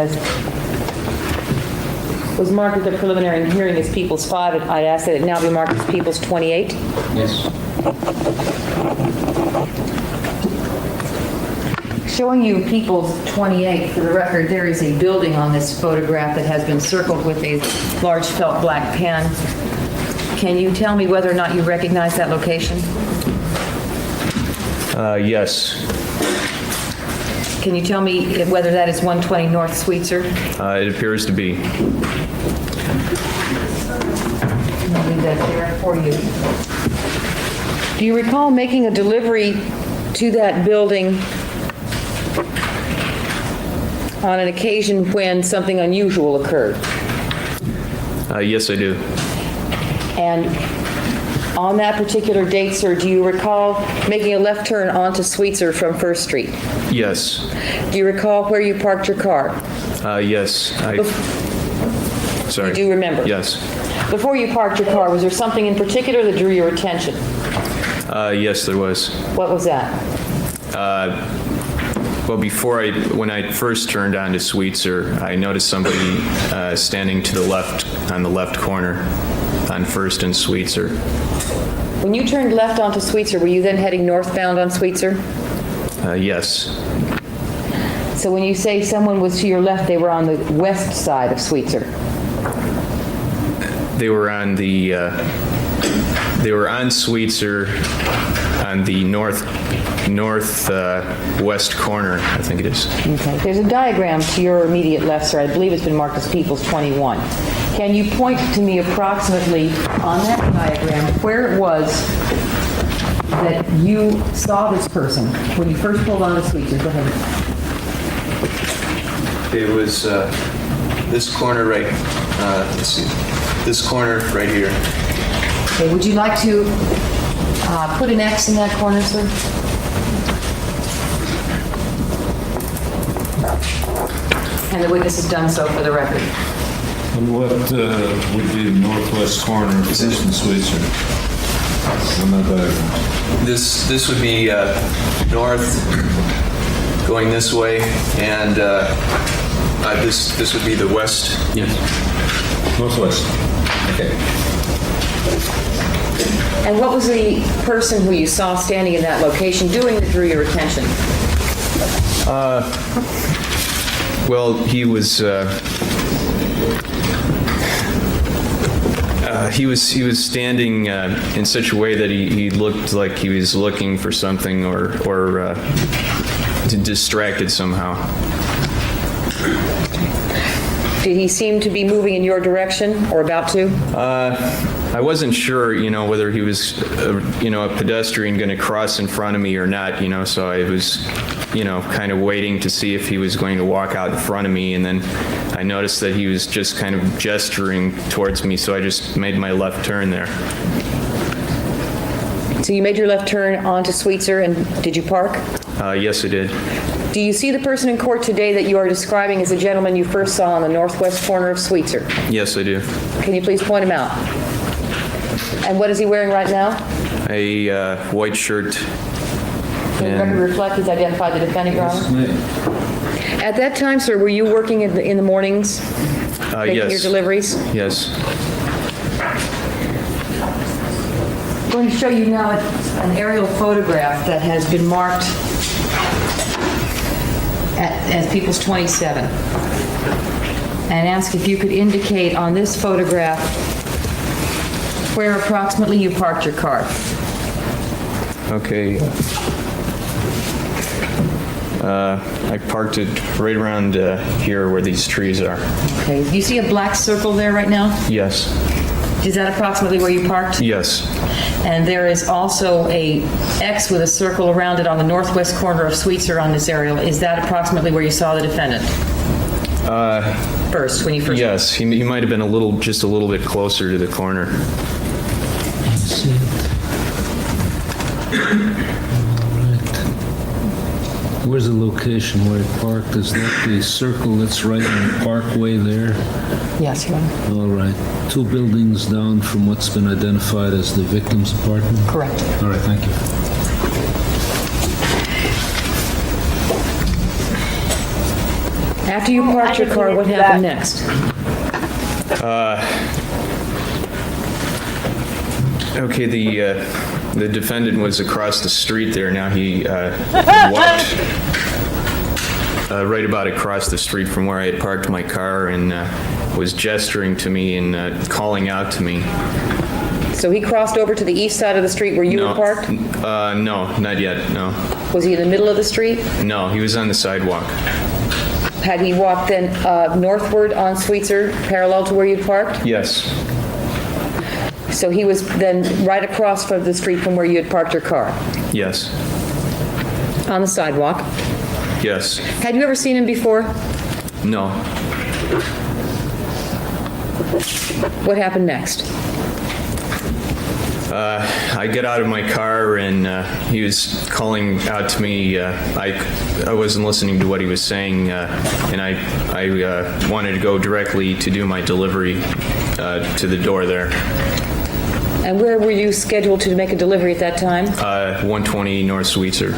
S5: was marked at the preliminary hearing as People's 5. I'd ask that it now be marked as People's 28.
S14: Yes.
S5: Showing you People's 28, for the record, there is a building on this photograph that has been circled with a large felt black pen. Can you tell me whether or not you recognize that location?
S9: Yes.
S5: Can you tell me whether that is 120 North Sweetser?
S9: It appears to be.
S5: I'll leave that there for you. Do you recall making a delivery to that building on an occasion when something unusual occurred?
S9: Yes, I do.
S5: And on that particular date, sir, do you recall making a left turn onto Sweetser from First Street?
S9: Yes.
S5: Do you recall where you parked your car?
S9: Yes. Sorry.
S5: You do remember?
S9: Yes.
S5: Before you parked your car, was there something in particular that drew your attention?
S9: Yes, there was.
S5: What was that?
S9: Well, when I first turned onto Sweetser, I noticed somebody standing to the left, on the left corner, on First and Sweetser.
S5: When you turned left onto Sweetser, were you then heading northbound on Sweetser?
S9: Yes.
S5: So when you say someone was to your left, they were on the west side of Sweetser?
S9: They were on the, they were on Sweetser on the northwest corner, I think it is.
S5: Okay. There's a diagram to your immediate left, sir. I believe it's been marked as People's 21. Can you point to me approximately on that diagram where it was that you saw this person when you first pulled onto Sweetser? Go ahead.
S9: It was this corner right, let's see, this corner right here.
S5: Okay, would you like to put an X in that corner, sir? And the witness has done so for the record.
S3: And what would be the northwest corner of First and Sweetser? On that diagram.
S9: This would be north, going this way, and this would be the west.
S3: Yes. Northwest. Okay.
S5: And what was the person who you saw standing in that location doing that drew your attention?
S9: Well, he was standing in such a way that he looked like he was looking for something or distracted somehow.
S5: Did he seem to be moving in your direction or about to?
S9: I wasn't sure, whether he was, a pedestrian going to cross in front of me or not, so I was, kind of waiting to see if he was going to walk out in front of me, and then I noticed that he was just kind of gesturing towards me, so I just made my left turn there.
S5: So you made your left turn onto Sweetser, and did you park?
S9: Yes, I did.
S5: Do you see the person in court today that you are describing as the gentleman you first saw on the northwest corner of Sweetser?
S9: Yes, I do.
S5: Can you please point him out? And what is he wearing right now?
S9: A white shirt.
S5: Can the record reflect he's identified the defendant, Your Honor? At that time, sir, were you working in the mornings? Making
S9: Yes.
S5: your deliveries?
S9: Yes.
S5: I'm going to show you now an aerial photograph that has been marked as People's 27. And ask if you could indicate on this photograph where approximately you parked your car.
S9: Okay. I parked it right around here where these trees are.
S5: Okay. You see a black circle there right now?
S9: Yes.
S5: Is that approximately where you parked?
S9: Yes.
S5: And there is also a X with a circle around it on the northwest corner of Sweetser on this aerial. Is that approximately where you saw the defendant? First, when you first...
S9: Yes, he might have been just a little bit closer to the corner.
S3: Where's the location where it parked? Is that the circle that's right in the parkway there?
S5: Yes, Your Honor.
S3: All right. 2 buildings down from what's been identified as the victim's apartment?
S5: Correct.
S3: All right, thank you.
S5: After you parked your car, what happened next?
S9: Okay, the defendant was across the street there. Now he walked right about across the street from where I had parked my car and was gesturing to me and calling out to me.
S5: So he crossed over to the east side of the street where you were parked?
S9: No, not yet, no.
S5: Was he in the middle of the street?
S9: No, he was on the sidewalk.
S5: Had he walked then northward on Sweetser, parallel to where you'd parked?
S9: Yes.
S5: So he was then right across from the street from where you had parked your car,
S9: Yes.
S5: on the sidewalk.
S9: Yes.
S5: Had you ever seen him before?
S9: No.
S5: What happened next?
S9: I get out of my car and he was calling out to me. I wasn't listening to what he was saying, and I wanted to go directly to do my delivery to the door there.
S5: And where were you scheduled to make a delivery at that time?
S9: 120 North Sweetser.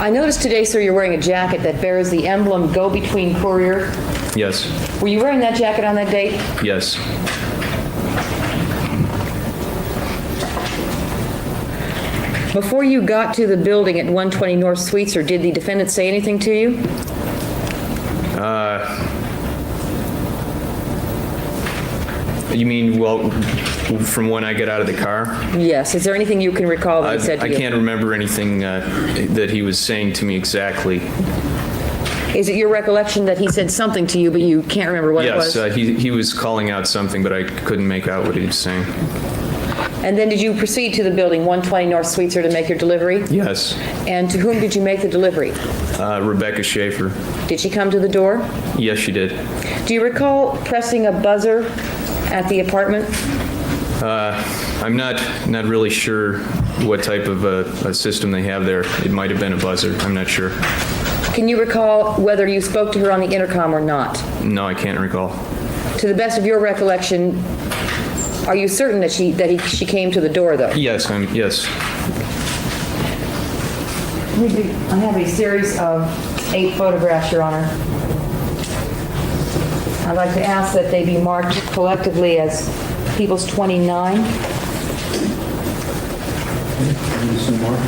S5: I noticed today, sir, you're wearing a jacket that bears the emblem Go Between Courier.
S9: Yes.
S5: Were you wearing that jacket on that date?
S9: Yes.
S5: Before you got to the building at 120 North Sweetser, did the defendant say anything to you?
S9: You mean, well, from when I get out of the car?
S5: Yes. Is there anything you can recall that he said to
S9: I
S5: you?
S9: can't remember anything that he was saying to me exactly.
S5: Is it your recollection that he said something to you, but you can't remember what it was?
S9: Yes, he was calling out something, but I couldn't make out what he was saying.
S5: And then did you proceed to the building, 120 North Sweetser, to make your delivery?
S9: Yes.
S5: And to whom did you make the delivery?
S9: Rebecca Schaeffer.
S5: Did she come to the door?
S9: Yes, she did.
S5: Do you recall pressing a buzzer at the apartment?
S9: I'm not really sure what type of a system they have there. It might have been a buzzer. I'm not sure.
S5: Can you recall whether you spoke to her on the intercom or not?
S9: No, I can't recall.
S5: To the best of your recollection, are you certain that she came to the door, though?
S9: Yes, yes.
S5: I have a series of 8 photographs, Your Honor. I'd like to ask that they be marked collectively as People's 29.
S3: Some more?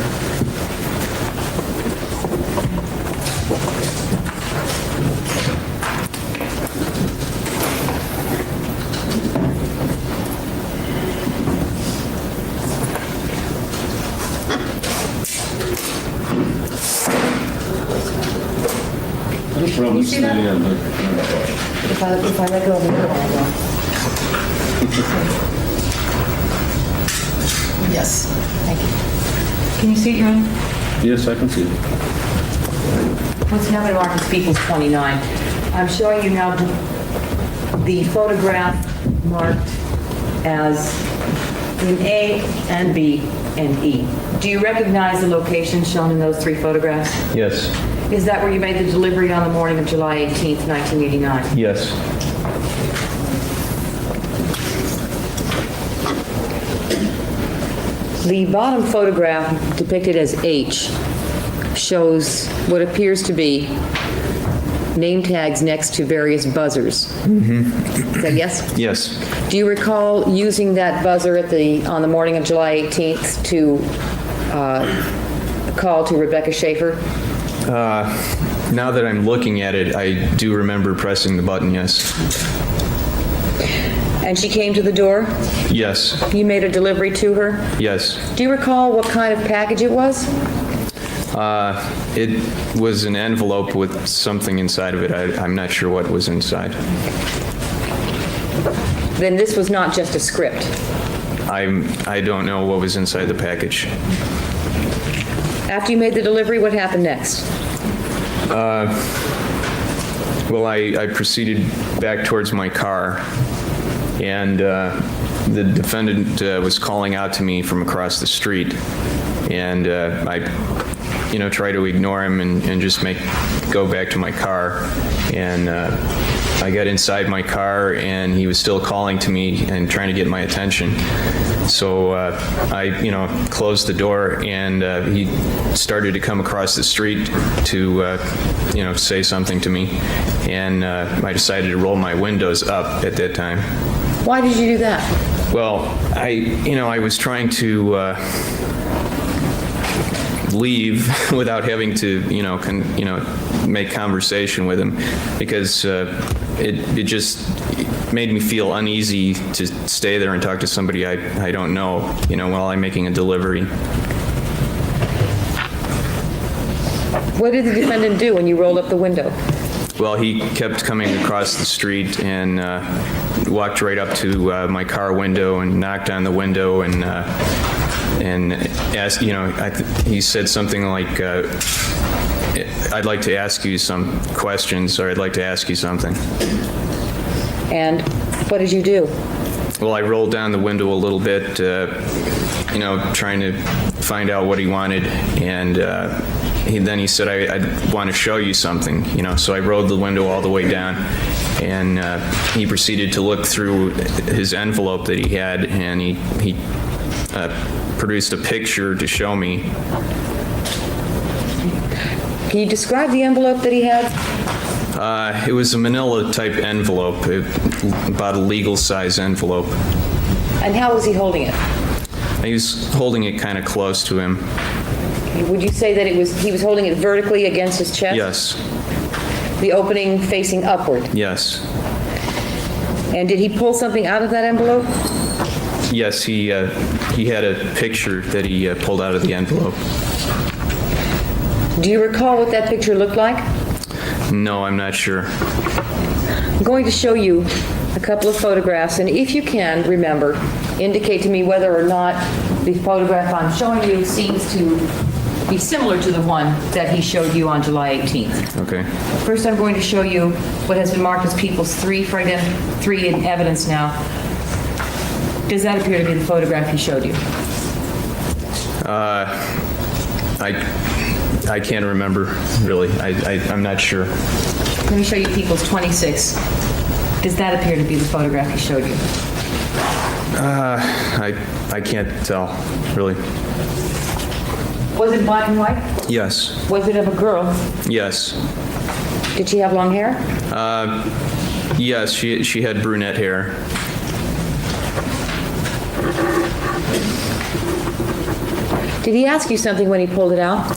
S5: Can you see that? If I let go of the other one, I will. Yes, thank you. Can you see it, Your Honor?
S3: Yes, I can see it.
S5: What's now been marked as People's 29. I'm showing you now the photograph marked as in A and B and E. Do you recognize the location shown in those 3 photographs?
S9: Yes.
S5: Is that where you made the delivery on the morning of July 18th, 1989?
S9: Yes.
S5: The bottom photograph, depicted as H, shows what appears to be name tags next to various buzzers. Is that yes?
S9: Yes.
S5: Do you recall using that buzzer on the morning of July 18th to call to Rebecca Schaeffer?
S9: Now that I'm looking at it, I do remember pressing the button, yes.
S5: And she came to the door?
S9: Yes.
S5: You made a delivery to her?
S9: Yes.
S5: Do you recall what kind of package it was?
S9: It was an envelope with something inside of it. I'm not sure what was inside.
S5: Then this was not just a script.
S9: I don't know what was inside the package.
S5: After you made the delivery, what happened next?
S9: Well, I proceeded back towards my car, and the defendant was calling out to me from across the street, and I try to ignore him and just go back to my car. And I got inside my car, and he was still calling to me and trying to get my attention. So I, closed the door, and he started to come across the street to, say something to me. And I decided to roll my windows up at that time.
S5: Why did you do that?
S9: Well, I was trying to leave without having to, make conversation with him, because it just made me feel uneasy to stay there and talk to somebody I don't know, while I'm making a delivery.
S5: What did the defendant do when you rolled up the window?
S9: Well, he kept coming across the street and walked right up to my car window and knocked on the window and asked, he said something like, I'd like to ask you some questions, or I'd like to ask you something.
S5: And what did you do?
S9: Well, I rolled down the window a little bit, trying to find out what he wanted, and then he said, I want to show you something, so I rolled the window all the way down, and he proceeded to look through his envelope that he had, and he produced a picture to show me.
S5: Can you describe the envelope that he had?
S9: It was a manila type envelope, about a legal size envelope.
S5: And how was he holding it?
S9: He was holding it kind of close to him.
S5: Would you say that he was holding it vertically against his chest?
S9: Yes.
S5: The opening facing upward?
S9: Yes.
S5: And did he pull something out of that envelope?
S9: Yes, he had a picture that he pulled out of the envelope.
S5: Do you recall what that picture looked like?
S9: No, I'm not sure.
S5: I'm going to show you a couple of photographs, and if you can, remember, indicate to me whether or not the photograph I'm showing you seems to be similar to the one that he showed you on July 18th.
S9: Okay.
S5: First, I'm going to show you what has been marked as People's 3 in evidence now. Does that appear to be the photograph he showed you?
S9: I can't remember, really. I'm not sure.
S5: Let me show you People's 26. Does that appear to be the photograph he showed you?
S9: I can't tell, really.
S5: Was it black and white?
S9: Yes.
S5: Was it of a girl?
S9: Yes.
S5: Did she have long hair?
S9: Yes, she had brunette hair.
S5: Did he ask you something when he pulled it out?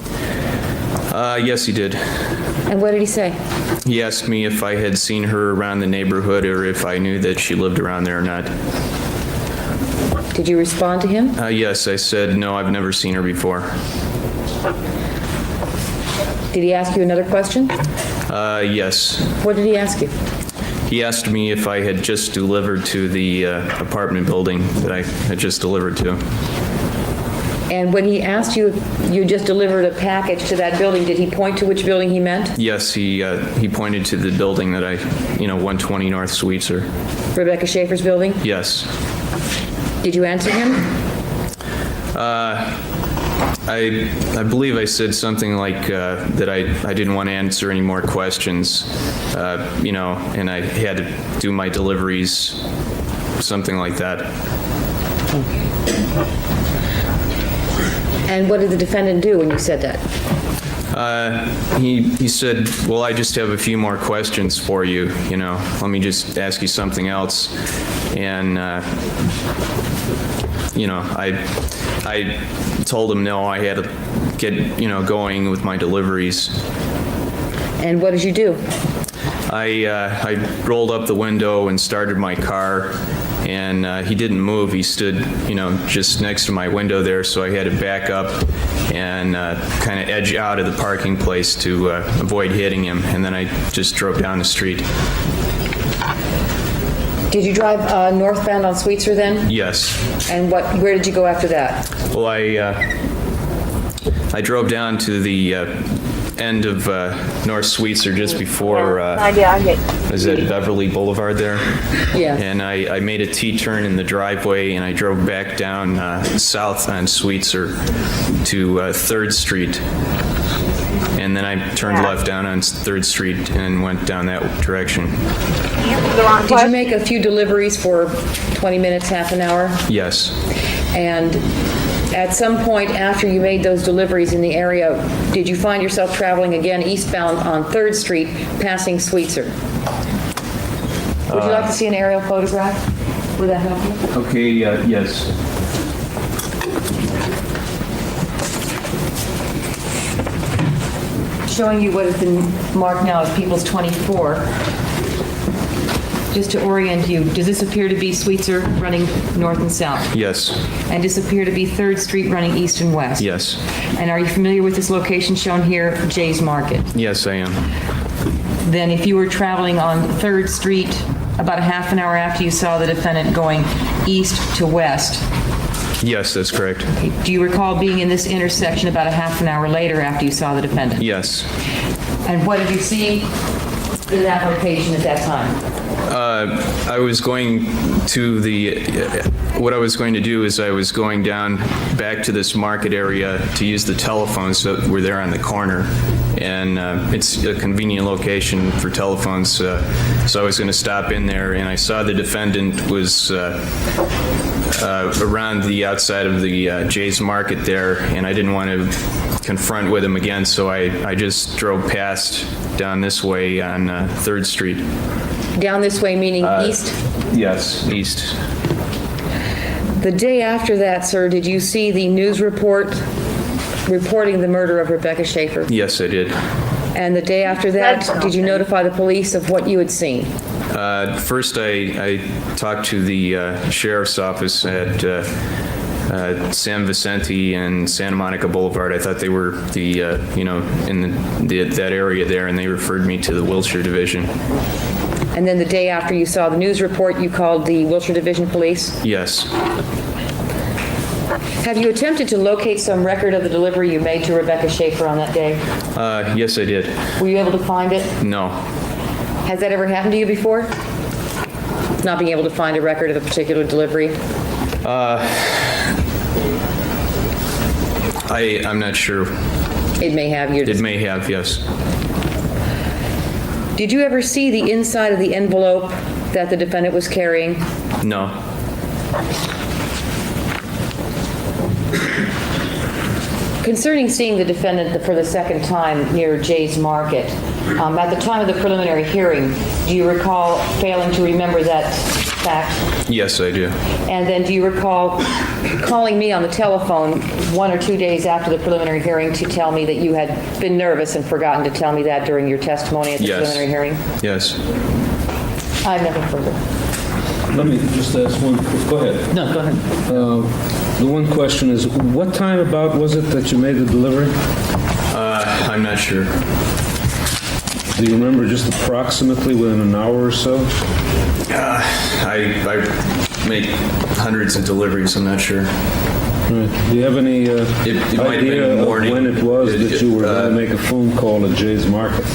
S9: Yes, he did.
S5: And what did he say?
S9: He asked me if I had seen her around the neighborhood or if I knew that she lived around there or not.
S5: Did you respond to him?
S9: Yes, I said, no, I've never seen her before.
S5: Did he ask you another question?
S9: Yes.
S5: What did he ask you?
S9: He asked me if I had just delivered to the apartment building that I had just delivered to.
S5: And when he asked you if you just delivered a package to that building, did he point to which building he meant?
S9: Yes, he pointed to the building that 120 North Sweetser.
S5: Rebecca Schaeffer's building?
S9: Yes.
S5: Did you answer him?
S9: I believe I said something like that I didn't want to answer any more questions, and I had to do my deliveries, something like that.
S5: And what did the defendant do when you said that?
S9: He said, well, I just have a few more questions for you, let me just ask you something else. And, I told him no, I had to get, going with my deliveries.
S5: And what did you do?
S9: I rolled up the window and started my car, and he didn't move. He stood, just next to my window there, so I had to back up and kind of edge out of the parking place to avoid hitting him, and then I just drove down the street.
S5: Did you drive northbound on Sweetser then?
S9: Yes.
S5: And where did you go after that?
S9: Well, I drove down to the end of North Sweetser just before, is it Beverly Boulevard there?
S5: Yeah.
S9: And I made a T-turn in the driveway, and I drove back down south on Sweetser to 3rd Street. And then I turned left down on 3rd Street and went down that direction.
S5: Did you make a few deliveries for 20 minutes, half an hour?
S9: Yes.
S5: And at some point after you made those deliveries in the area, did you find yourself traveling again eastbound on 3rd Street, passing Sweetser? Would you like to see an aerial photograph? Would that help you?
S9: Okay, yes.
S5: Showing you what has been marked now as People's 24. Just to orient you, does this appear to be Sweetser running north and south?
S9: Yes.
S5: And does this appear to be 3rd Street running east and west?
S9: Yes.
S5: And are you familiar with this location shown here, Jay's Market?
S9: Yes, I am.
S5: than if you were traveling on 3rd Street about a half an hour after you saw the defendant going east to west.
S9: Yes, that's correct.
S5: Do you recall being in this intersection about a half an hour later after you saw the defendant?
S9: Yes.
S5: And what did you see in that location at that time?
S9: I was going to what I was going to do is I was going down back to this market area to use the telephones that were there on the corner. And it's a convenient location for telephones, so I was going to stop in there, and I saw the defendant was around the outside of the Jay's Market there, and I didn't want to confront with him again, so I just drove past down this way on 3rd Street.
S5: Down this way, meaning east?
S9: Yes, east.
S5: The day after that, sir, did you see the news report reporting the murder of Rebecca Schaeffer?
S9: Yes, I did.
S5: And the day after that, did you notify the police of what you had seen?
S9: First, I talked to the sheriff's office at San Vicente and Santa Monica Boulevard. I thought they were in that area there, and they referred me to the Wilshire Division.
S5: And then the day after you saw the news report, you called the Wilshire Division Police?
S9: Yes.
S5: Have you attempted to locate some record of the delivery you made to Rebecca Schaeffer on that day?
S9: Yes, I did.
S5: Were you able to find it?
S9: No.
S5: Has that ever happened to you before? Not being able to find a record of a particular delivery?
S9: I'm not sure.
S5: It may have.
S9: It may have, yes.
S5: Did you ever see the inside of the envelope that the defendant was carrying?
S9: No.
S5: Concerning seeing the defendant for the second time near Jay's Market, at the time of the preliminary hearing, do you recall failing to remember that fact?
S9: Yes, I do.
S5: And then do you recall calling me on the telephone 1 or 2 days after the preliminary hearing to tell me that you had been nervous and forgotten to tell me that during your testimony at the preliminary hearing?
S9: Yes.
S5: I have nothing further.
S3: Let me just ask one. Go ahead.
S5: No, go ahead.
S3: The one question is, what time about was it that you made the delivery?
S9: I'm not sure.
S3: Do you remember just approximately within an hour or so?
S9: I make hundreds of deliveries. I'm not sure.
S3: Right. Do you have any idea of when it was that you were going to make a phone call at Jay's Market?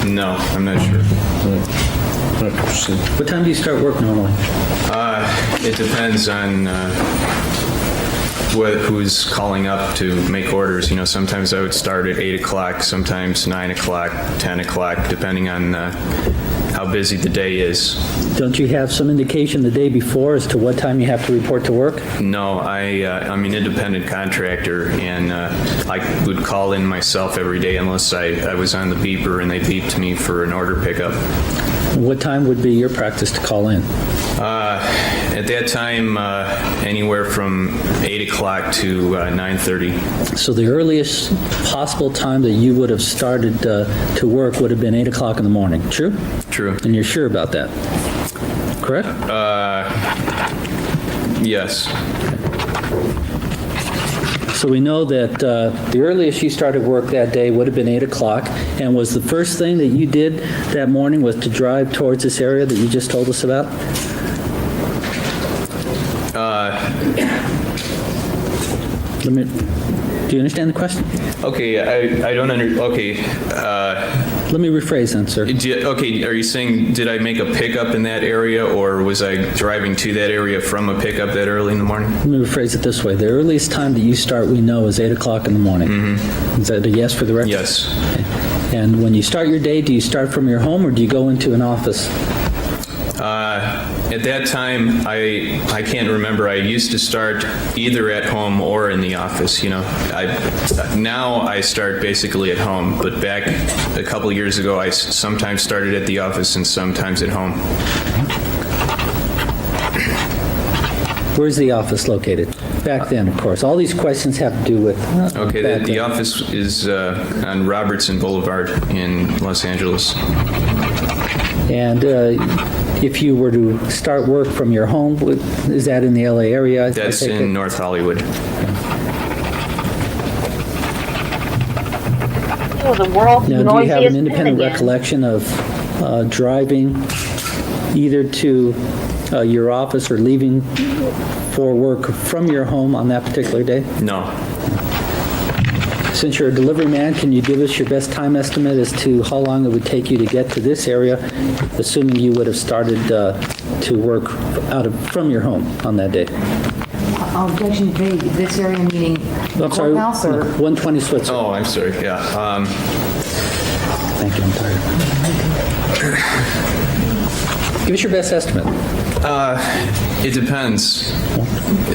S9: No, I'm not sure.
S3: Right.
S14: What time do you start work normally?
S9: It depends on who's calling up to make orders. You know, sometimes I would start at 8 o'clock, sometimes 9 o'clock, 10 o'clock, depending on how busy the day is.
S14: Don't you have some indication the day before as to what time you have to report to work?
S9: No, I'm an independent contractor, and I would call in myself every day unless I was on the beeper and they beeped me for an order pickup.
S14: What time would be your practice to call in?
S9: At that time, anywhere from 8 o'clock to 9:30.
S14: So the earliest possible time that you would have started to work would have been 8 o'clock in the morning, true?
S9: True.
S14: And you're sure about that, correct?
S9: Yes.
S14: So we know that the earliest you started work that day would have been 8 o'clock, and was the first thing that you did that morning was to drive towards this area that you just told us about? Do you understand the question?
S9: Okay, I don't okay.
S14: Let me rephrase then, sir.
S9: Okay, are you saying did I make a pickup in that area, or was I driving to that area from a pickup that early in the morning?
S14: Let me rephrase it this way. The earliest time that you start, we know, is 8 o'clock in the morning. Mm-hmm. Is that a yes for the record?
S9: Yes.
S14: Okay. And when you start your day, do you start from your home or do you go into an office?
S9: At that time, I can't remember. I used to start either at home or in the office. You know, now I start basically at home. But back a couple years ago, I sometimes started at the office and sometimes at home.
S14: Where's the office located? Back then, of course. All these questions have to do with...
S9: Okay, the office is on Robertson Boulevard in Los Angeles.
S14: And if you were to start work from your home, is that in the LA area?
S9: That's in North Hollywood.
S2: Oh, the world's
S14: now, do you have
S2: noisiest
S14: an independent
S2: thing again.
S14: recollection of driving either to your office or leaving for work from your home on that particular day?
S9: No.
S14: Since you're a delivery man, can you give us your best time estimate as to how long it would take you to get to this area, assuming you would have started to work from your home on that day?
S5: Objection made. This area meaning
S14: I'm sorry,
S5: courthouse or?
S14: 120 Switzer.
S9: Oh, I'm sorry, yeah.
S14: Thank you, I'm tired. Give us your best estimate.
S9: It depends,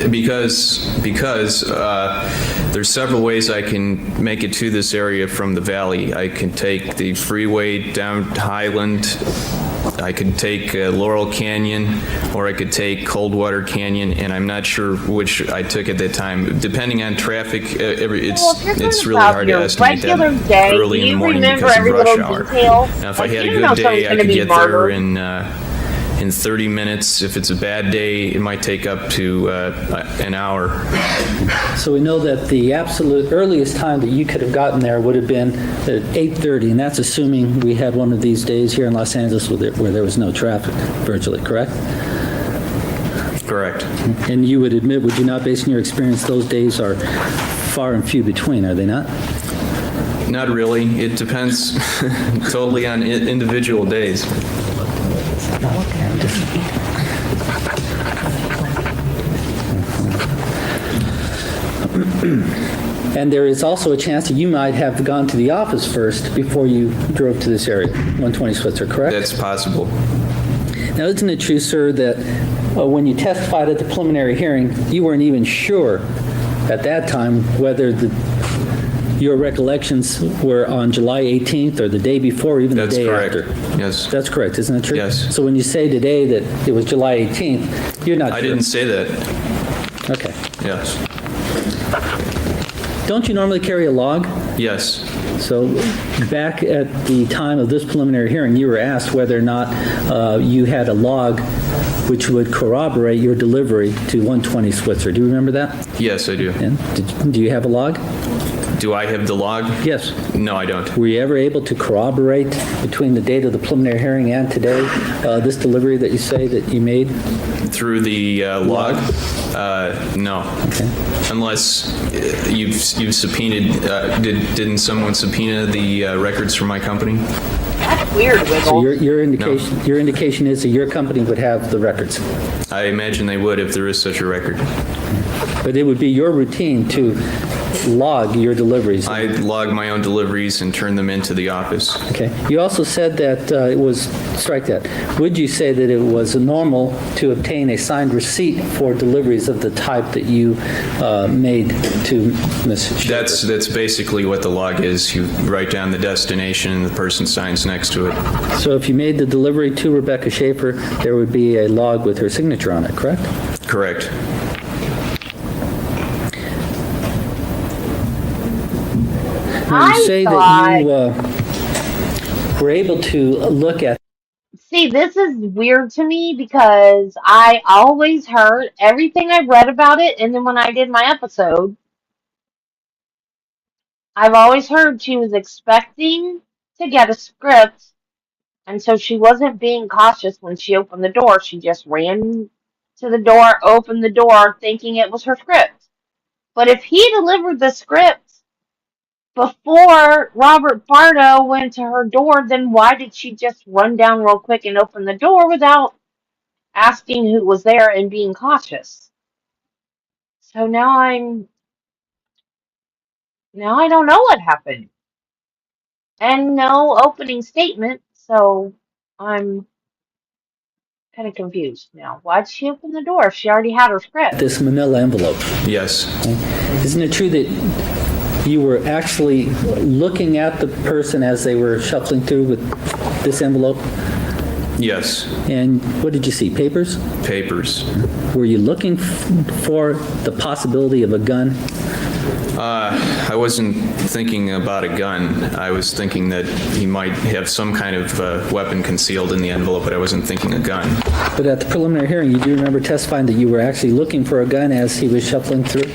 S9: because there's several ways I can make it to this area from the valley. I can take the freeway down Highland, I could take Laurel Canyon, or I could take Coldwater Canyon, and I'm not sure which I took at that time. Depending on traffic, it's really hard to estimate that early in the morning because of rush hour. Now, if I had a good day, I could get there in 30 minutes. If it's a bad day, it might take up to an hour.
S14: So we know that the absolute earliest time that you could have gotten there would have been at 8:30, and that's assuming we had one of these days here in Los Angeles where there was no traffic, virtually, correct?
S9: Correct.
S14: And you would admit, would you not, based on your experience, those days are far and few between, are they not?
S9: Not really. It depends totally on individual days.
S14: And there is also a chance that you might have gone to the office first before you drove to this area, 120 Switzer, correct?
S9: That's possible.
S14: Now, isn't it true, sir, that when you testified at the preliminary hearing, you weren't even sure at that time whether your recollections were on July 18th or the day before or even the day after?
S9: Yes.
S14: That's correct, isn't it true?
S9: Yes.
S14: So when you say today that it was July 18th, you're not sure?
S9: I didn't say that.
S14: Okay.
S9: Yes.
S14: Don't you normally carry a log?
S9: Yes.
S14: So back at the time of this preliminary hearing, you were asked whether or not you had a log which would corroborate your delivery to 120 Switzer. Do you remember that?
S9: Yes, I do.
S14: And do you have a log?
S9: Do I have the log?
S14: Yes.
S9: No, I don't.
S14: Were you ever able to corroborate between the date of the preliminary hearing and today this delivery that you say that you made?
S9: Through the log? No.
S14: Okay.
S9: Unless you've subpoenaed, didn't someone subpoena the records from my company?
S2: That's weird, Wiggle.
S14: So your indication is that your company would have the records?
S9: I imagine they would if there is such a record.
S14: But it would be your routine to log your deliveries?
S9: I log my own deliveries and turn them into the office.
S14: Okay. You also said that it was, strike that, would you say that it was normal to obtain a signed receipt for deliveries of the type that you made to Ms. Schaeffer?
S9: That's basically what the log is. You write down the destination and the person signs next to it.
S14: So if you made the delivery to Rebecca Schaeffer, there would be a log with her signature on it, correct?
S9: Correct.
S14: Now, you say that you were able to look at...
S2: See, this is weird to me because I always heard everything I read about it, and then when I did my episode, I've always heard she was expecting to get a script, and so she wasn't being cautious when she opened the door. She just ran to the door, opened the door, thinking it was her script. But if he delivered the script before Robert Bardo went to her door, then why did she just run down real quick and open the door without asking who was there and being cautious? So now I don't know what happened. And no opening statement, so I'm kind of confused now. Why'd she open the door if she already had her script?
S14: This manila envelope.
S9: Yes.
S14: Isn't it true that you were actually looking at the person as they were shuffling through with this envelope?
S9: Yes.
S14: And what did you see? Papers?
S9: Papers.
S14: Were you looking for the possibility of a gun?
S9: I wasn't thinking about a gun. I was thinking that he might have some kind of weapon concealed in the envelope, but I wasn't thinking a gun.
S14: But at the preliminary hearing, you do remember testifying that you were actually looking for a gun as he was shuffling through?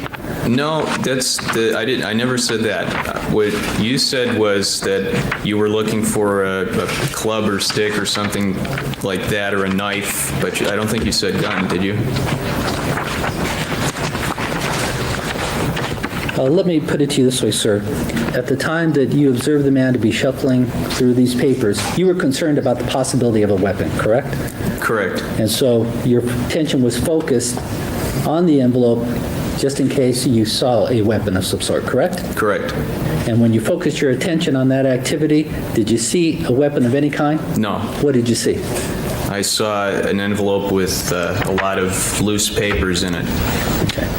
S9: No, I never said that. What you said was that you were looking for a club or stick or something like that, or a knife, but I don't think you said gun, did you?
S14: Let me put it to you this way, sir. At the time that you observed the man to be shuffling through these papers, you were concerned about the possibility of a weapon, correct?
S9: Correct.
S14: And so your attention was focused on the envelope just in case you saw a weapon of some sort, correct?
S9: Correct.
S14: And when you focused your attention on that activity, did you see a weapon of any kind?
S9: No.
S14: What did you see?
S9: I saw an envelope with a lot of loose papers in it.
S14: Okay.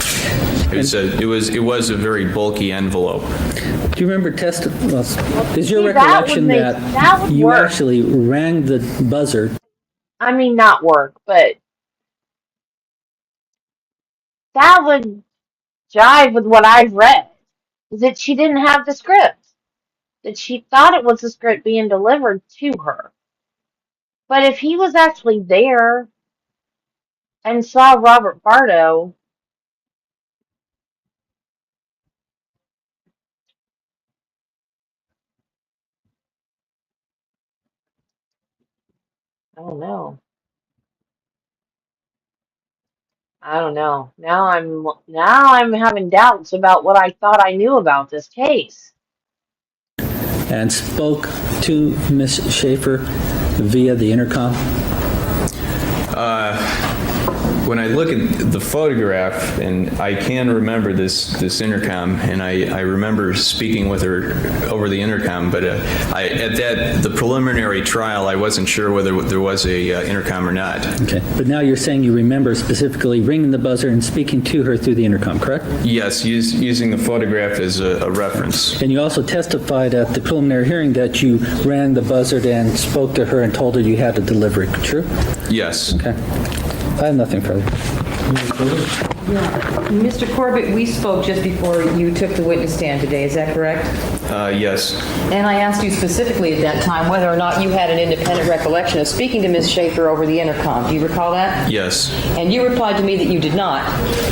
S9: It was a very bulky envelope.
S14: Do you remember is your recollection that you
S2: work.
S14: actually rang the buzzer?
S2: I mean, not work, but that would jive with what I've read. Is that she didn't have the script. That she thought it was the script being delivered to her. But if he was actually there and saw Robert Bardo, I don't know. I don't know. Now I'm having doubts about what I thought I knew about this case.
S14: And spoke to Miss Schaeffer via the intercom?
S9: When I look at the photograph, and I can remember this intercom, and I remember speaking with her over the intercom, but at the preliminary trial, I wasn't sure whether there was a intercom or not.
S14: Okay, but now you're saying you remember specifically ringing the buzzer and speaking to her through the intercom, correct?
S9: Yes, using the photograph as a reference.
S14: And you also testified at the preliminary hearing that you rang the buzzer and spoke to her and told her you had a delivery, true?
S9: Yes.
S14: Okay. I have nothing further.
S5: Mr. Corbett, we spoke just before you took the witness stand today, is that correct?
S9: Yes.
S5: And I asked you specifically at that time whether or not you had an independent recollection of speaking to Ms. Schaeffer over the intercom. Do you recall that?
S9: Yes.
S5: And you replied to me that you did not,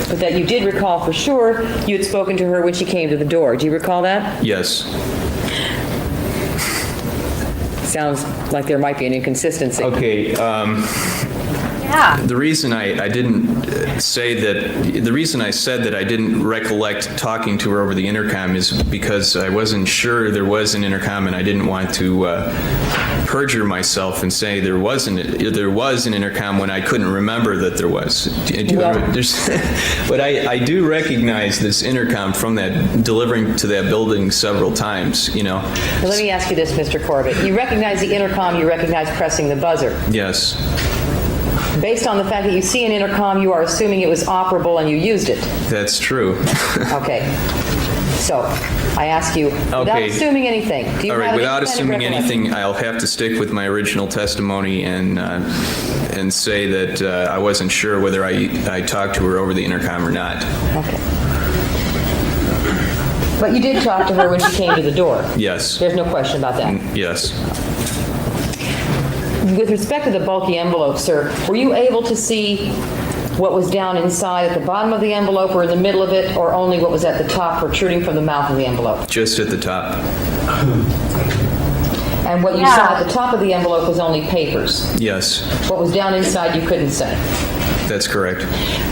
S5: but that you did recall for sure you had spoken to her when she came to the door. Do you recall that?
S9: Yes.
S5: Sounds like there might be an inconsistency.
S9: Okay. The reason I said that I didn't recollect talking to her over the intercom is because I wasn't sure there was an intercom, and I didn't want to perjure myself and say there was an intercom when I couldn't remember that there was. But I do recognize this intercom from that delivering to that building several times. Well,
S5: let me ask you this, Mr. Corbett. You recognize the intercom, you recognize pressing the buzzer.
S9: Yes.
S5: Based on the fact that you see an intercom, you are assuming it was operable and you used it.
S9: That's true.
S5: Okay. So, I ask you, without assuming anything, do you
S9: All right,
S5: have
S9: without assuming anything, I'll have to stick with my original testimony and say that I wasn't sure whether I talked to her over the intercom or not.
S5: Okay. But you did talk to her when she came to the door?
S9: Yes.
S5: There's no question about that?
S9: Yes.
S5: With respect to the bulky envelope, sir, were you able to see what was down inside at the bottom of the envelope or in the middle of it, or only what was at the top protruding from the mouth of the envelope?
S9: Just at the top.
S5: And what you saw at the top of the envelope was only papers?
S9: Yes.
S5: What was down inside you couldn't say?
S9: That's correct.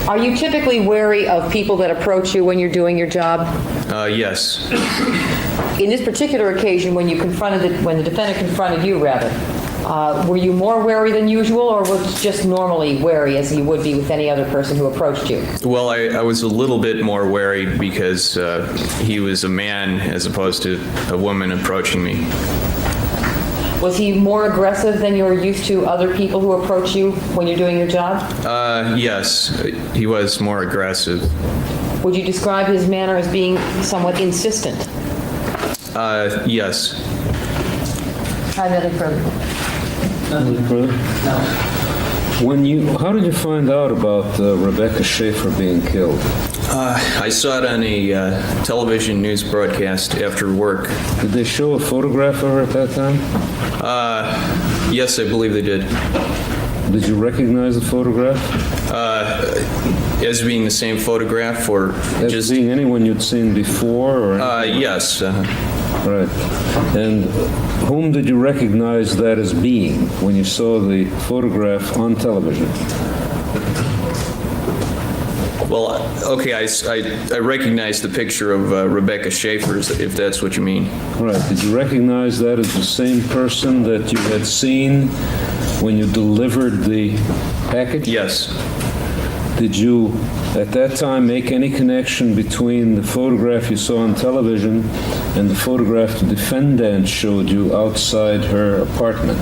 S5: Are you typically wary of people that approach you when you're doing your job?
S9: Yes.
S5: In this particular occasion, when the defendant confronted you, were you more wary than usual, or was just normally wary as you would be with any other person who approached you?
S9: Well, I was a little bit more wary because he was a man as opposed to a woman approaching me.
S5: Was he more aggressive than you're used to other people who approach you when you're doing your job?
S9: Yes, he was more aggressive.
S5: Would you describe his manner as being somewhat insistent?
S9: Yes.
S5: Try that in further.
S3: Nothing further?
S5: No.
S3: How did you find out about Rebecca Schaeffer being killed?
S9: I saw it on a television news broadcast after work.
S3: Did they show a photograph of her at that time?
S9: Yes, I believe they did.
S3: Did you recognize the photograph?
S9: As being the same photograph, or
S3: As
S9: just
S3: being anyone you'd seen before, or?
S9: yes.
S3: Right. And whom did you recognize that as being when you saw the photograph on television?
S9: Well, okay, I recognize the picture of Rebecca Schaeffer, if that's what you mean.
S3: Right. Did you recognize that as the same person that you had seen when you delivered the package?
S9: Yes.
S3: Did you, at that time, make any connection between the photograph you saw on television and the photograph the defendant showed you outside her apartment?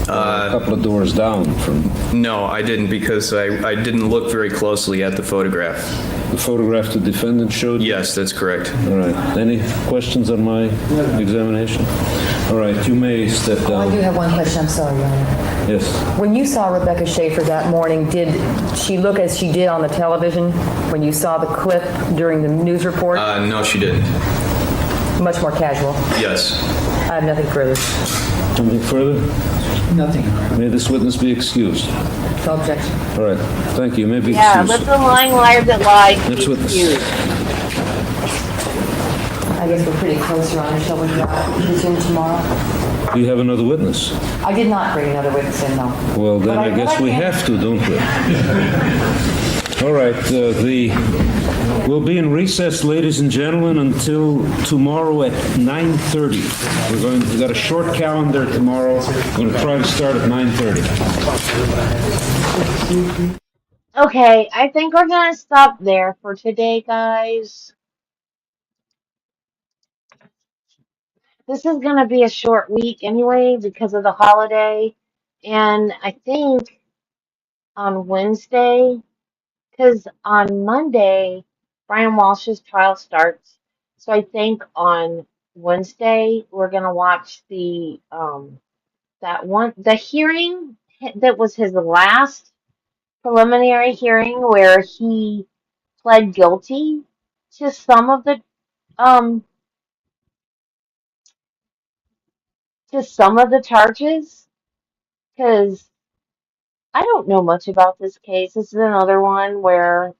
S3: A couple of doors down from...
S9: No, I didn't, because I didn't look very closely at the photograph.
S3: The photograph the defendant showed you?
S9: Yes, that's correct.
S3: All right. Any questions on my examination? All right, you may step down.
S5: I do have one question, I'm sorry, Your Honor.
S3: Yes.
S5: When you saw Rebecca Schaeffer that morning, did she look as she did on the television when you saw the clip during the news report?
S9: No, she didn't.
S5: Much more casual?
S9: Yes.
S5: I have nothing further.
S3: Anything further?
S14: Nothing.
S3: May this witness be excused.
S5: No objection.
S3: All right. Thank you. You may be
S2: Yeah,
S3: excused.
S2: let the lying liar that lied be
S3: Next witness.
S2: excused.
S5: I guess we're pretty close, Your Honor. Shall we resume tomorrow?
S3: Do you have another witness?
S5: I did not bring another witness in, no.
S3: Well, then
S5: But
S3: I guess we have to, don't we? All right. We'll be in recess, ladies and gentlemen, until tomorrow at 9:30. We've got a short calendar tomorrow. We're going to try to start at 9:30.
S2: Okay, I think we're gonna stop there for today, guys. This is gonna be a short week anyway because of the holiday, and I think on Wednesday, because on Monday, Brian Walsh's trial starts. So I think on Wednesday we're gonna watch the the hearing that was his last preliminary hearing where he pled guilty to um some of the charges, because I don't know much about this case. This is another one where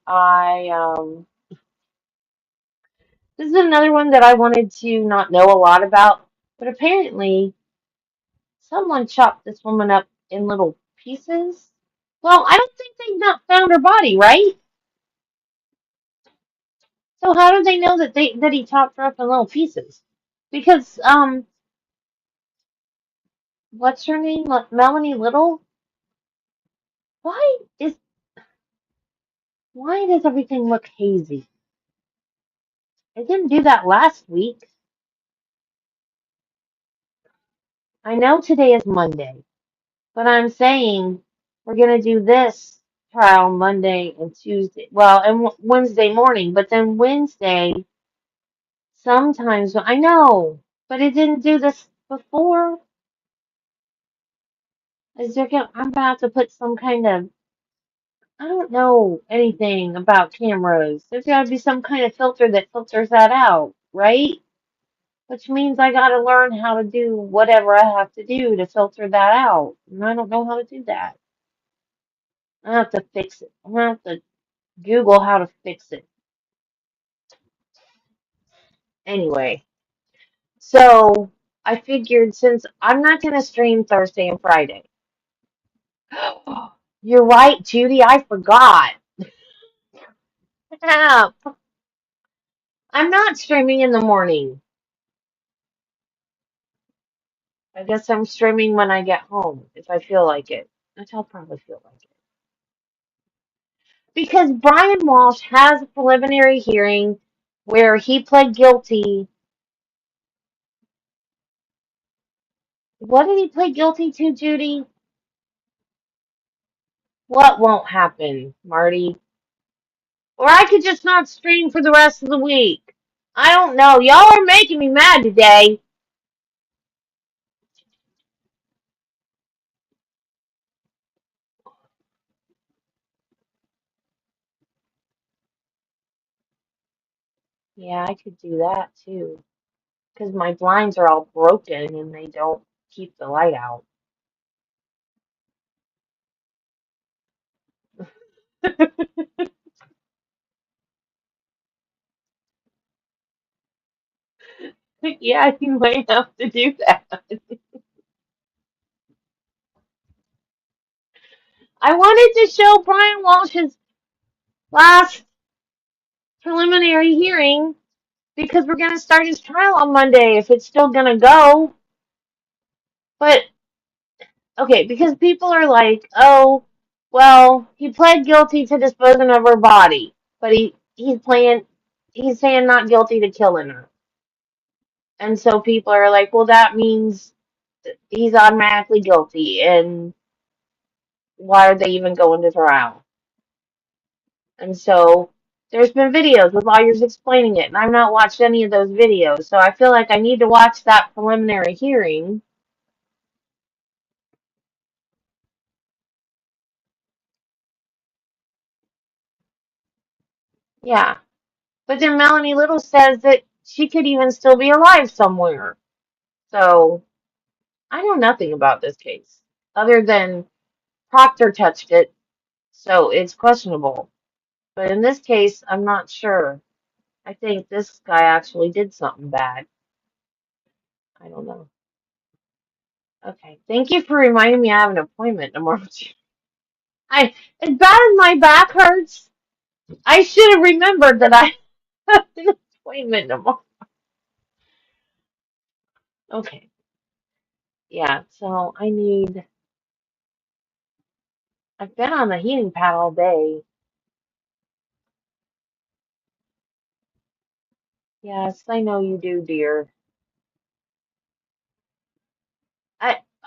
S2: this is another one that I wanted to not know a lot about, but apparently someone chopped this woman up in little pieces. Well, I don't think they not found her body, right? So how do they know that he chopped her up in little pieces? Because what's her name? Melanie Little? Why is why does everything look hazy? I didn't do that last week. I know today is Monday, but I'm saying we're gonna do this trial Monday and Tuesday. Well, and Wednesday morning, but then Wednesday sometimes I know, but it didn't do this before. I'm about to put some kind of I don't know anything about cameras. There's got to be some kind of filter that filters that out, right? Which means I got to learn how to do whatever I have to do to filter that out. And I don't know how to do that. I have to fix it. I'm going to have to Google how to fix it. Anyway, so I figured since I'm not going to stream Thursday and Friday. You're right, Judy. I forgot. Crap. I'm not streaming in the morning. I guess I'm streaming when I get home, if I feel like it. Which I'll probably feel like it. Because Brian Walsh has a preliminary hearing where he pled guilty. What did he plead guilty to, Judy? What won't happen, Marty? Or I could just not stream for the rest of the week. I don't know. Y'all are making me mad today. Yeah, I could do that too. Because my blinds are all broken and they don't keep the light out. Yeah, you might have to do that. I wanted to show Brian Walsh's last preliminary hearing because we're going to start his trial on Monday if it's still going to go. But, okay, because people are like, oh, well, he pled guilty to disposing of her body, but he's saying not guilty to killing her. And so people are like, well, that means he's automatically guilty, and why are they even going to trial? And so there's been videos with lawyers explaining it, and I've not watched any of those videos, so I feel like I need to watch that preliminary hearing. Yeah. But then Melanie Little says that she could even still be alive somewhere. So I know nothing about this case, other than Proctor touched it, so it's questionable. But in this case, I'm not sure. I think this guy actually did something bad. I don't know. Okay. Thank you for reminding me I have an appointment tomorrow. As bad as my back hurts, I should have remembered that I have an appointment tomorrow. Okay. Yeah, so I've been on the heating pad all day. Yes, I know you do, dear.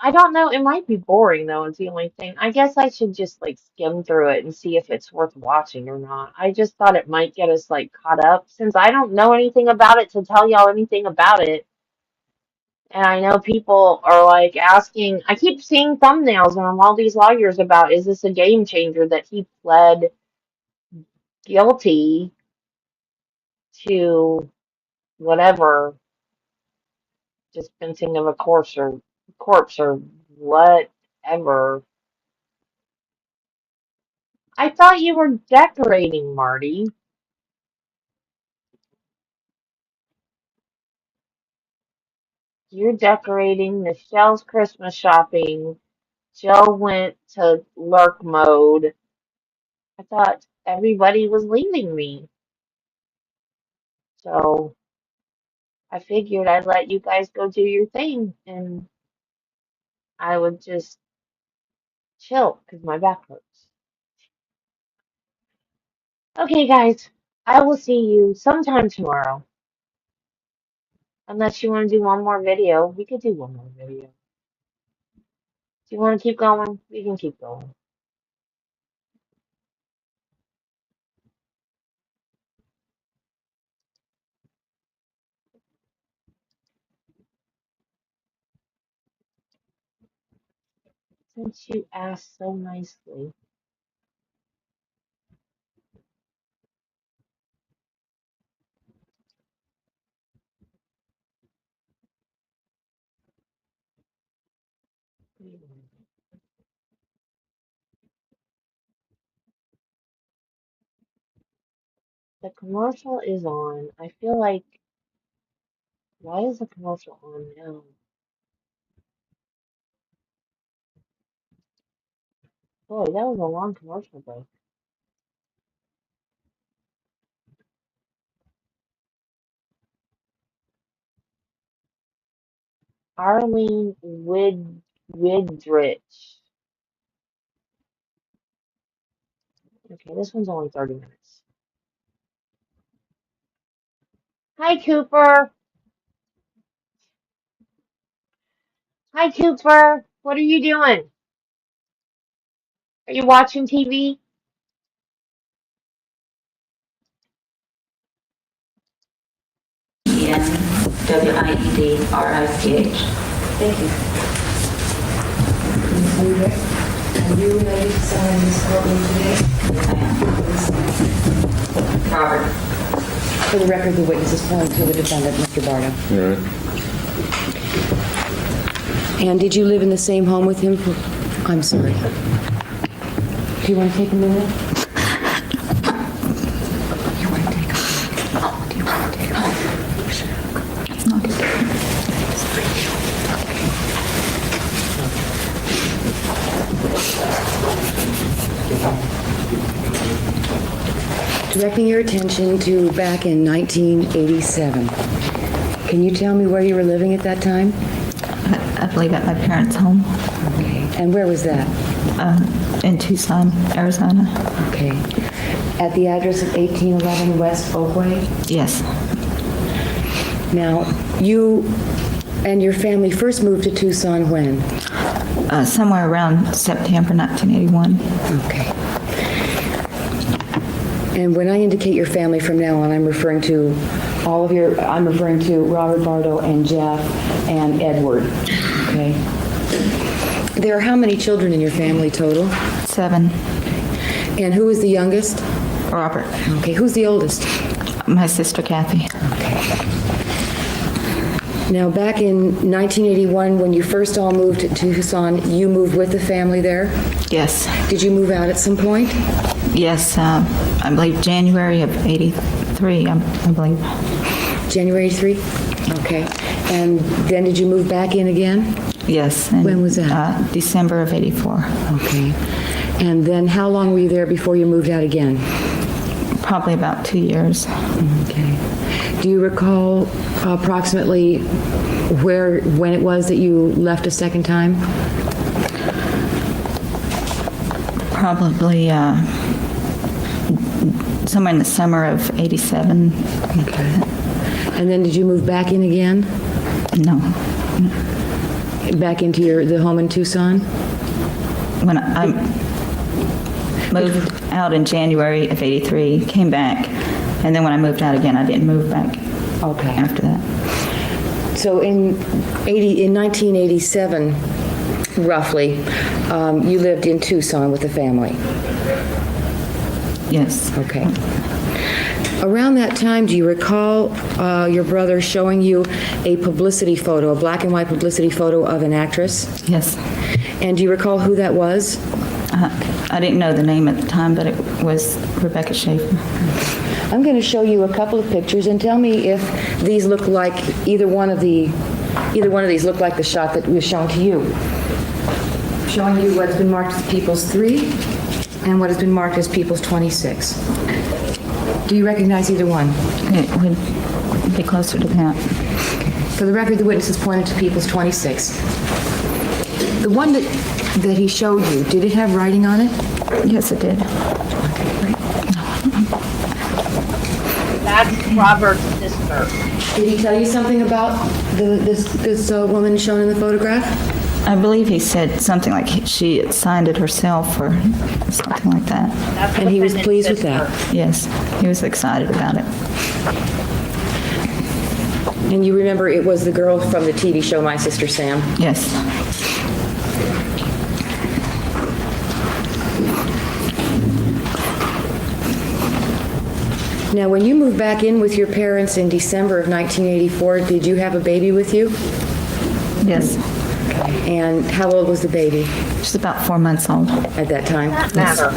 S2: I don't know. It might be boring though. It's the only thing. I guess I should just like skim through it and see if it's worth watching or not. I just thought it might get us like caught up since I don't know anything about it to tell y'all anything about it. And I know people are like asking. I keep seeing thumbnails on all these lawyers about is this a game changer that he pled guilty to whatever dispensing of a corpse or whatever. I thought you were decorating, Marty. You're decorating. Michelle's Christmas shopping. Jill went to lurk mode. I thought everybody was leaving me. So I figured I'd let you guys go do your thing and I would just chill because my back hurts. Okay, guys. I will see you sometime tomorrow. Unless you want to do one more video. We could do one more video. Do you want to keep going? We can keep going. Since you asked so nicely. The commercial is on. I feel like, why is the commercial on now? Boy, that was a long commercial break. Arlene Widrich. Okay, this one's only 30 minutes. Hi, Cooper. Hi, Cooper. What are you doing? Are you watching TV?
S10: WIEDRICH.
S5: Thank you. Are you ready to sign this courtroom today?
S10: Robert.
S5: For the record, the witness is calling to the defendant, Mr. Bardo.
S3: All right.
S5: And did you live in the same home with him for... I'm sorry. Do you want to take a minute? Directing your attention to back in 1987. Can you tell me where you were living at that time?
S10: I believe at my parents' home.
S5: Okay. And where was that?
S10: In Tucson, Arizona.
S5: Okay. At the address of 1811 West Oakway?
S10: Yes.
S5: Now, you and your family first moved to Tucson when?
S10: Somewhere around September 1981.
S5: Okay. And when I indicate your family from now on, I'm referring to Robert Bardo and Jeff and Edward. Okay. There are how many children in your family total?
S10: 7.
S5: And who is the youngest?
S10: Robert.
S5: Okay. Who's the oldest?
S10: My sister Kathy.
S5: Okay. Now, back in 1981, when you first all moved to Tucson, you moved with the family there?
S10: Yes.
S5: Did you move out at some point?
S10: Yes, I believe January of 83, I believe.
S5: January 3? Okay. And then did you move back in again?
S10: Yes.
S5: When was that?
S10: December of 84.
S5: Okay. And then how long were you there before you moved out again?
S10: Probably about 2 years.
S5: Okay. Do you recall approximately when it was that you left a second time?
S10: Probably somewhere in the summer of 87.
S5: Okay. And then did you move back in again?
S10: No.
S5: Back into the home in Tucson?
S10: When I moved out in January of 83, came back, and then when I moved out again, I didn't move back.
S5: Okay.
S10: After that.
S5: So in 1987, roughly, you lived in Tucson with the family?
S10: Yes.
S5: Okay. Around that time, do you recall your brother showing you a publicity photo, a black and white publicity photo of an actress?
S10: Yes.
S5: And do you recall who that was?
S10: I didn't know the name at the time, but it was Rebecca Schaeffer.
S5: I'm going to show you a couple of pictures and tell me if these look like either one of these look like the shot that was shown to you. Showing you what's been marked as People's 3 and what has been marked as People's 26. Do you recognize either one?
S10: It would be closer to that.
S5: For the record, the witnesses pointed to People's 26. The one that he showed you, did it have writing on it?
S10: Yes, it did.
S2: That's Robert's sister.
S5: Did he tell you something about this woman shown in the photograph?
S10: I believe he said something like she had signed it herself or something like that.
S5: And he was pleased with that?
S10: Yes, he was excited about it.
S5: And you remember it was the girl from the TV show My Sister Sam?
S10: Yes.
S5: Now, when you moved back in with your parents in December of 1984, did you have a baby with you?
S10: Yes.
S5: And how old was the baby?
S10: She's about 4 months old.
S5: At that time?
S2: That matter.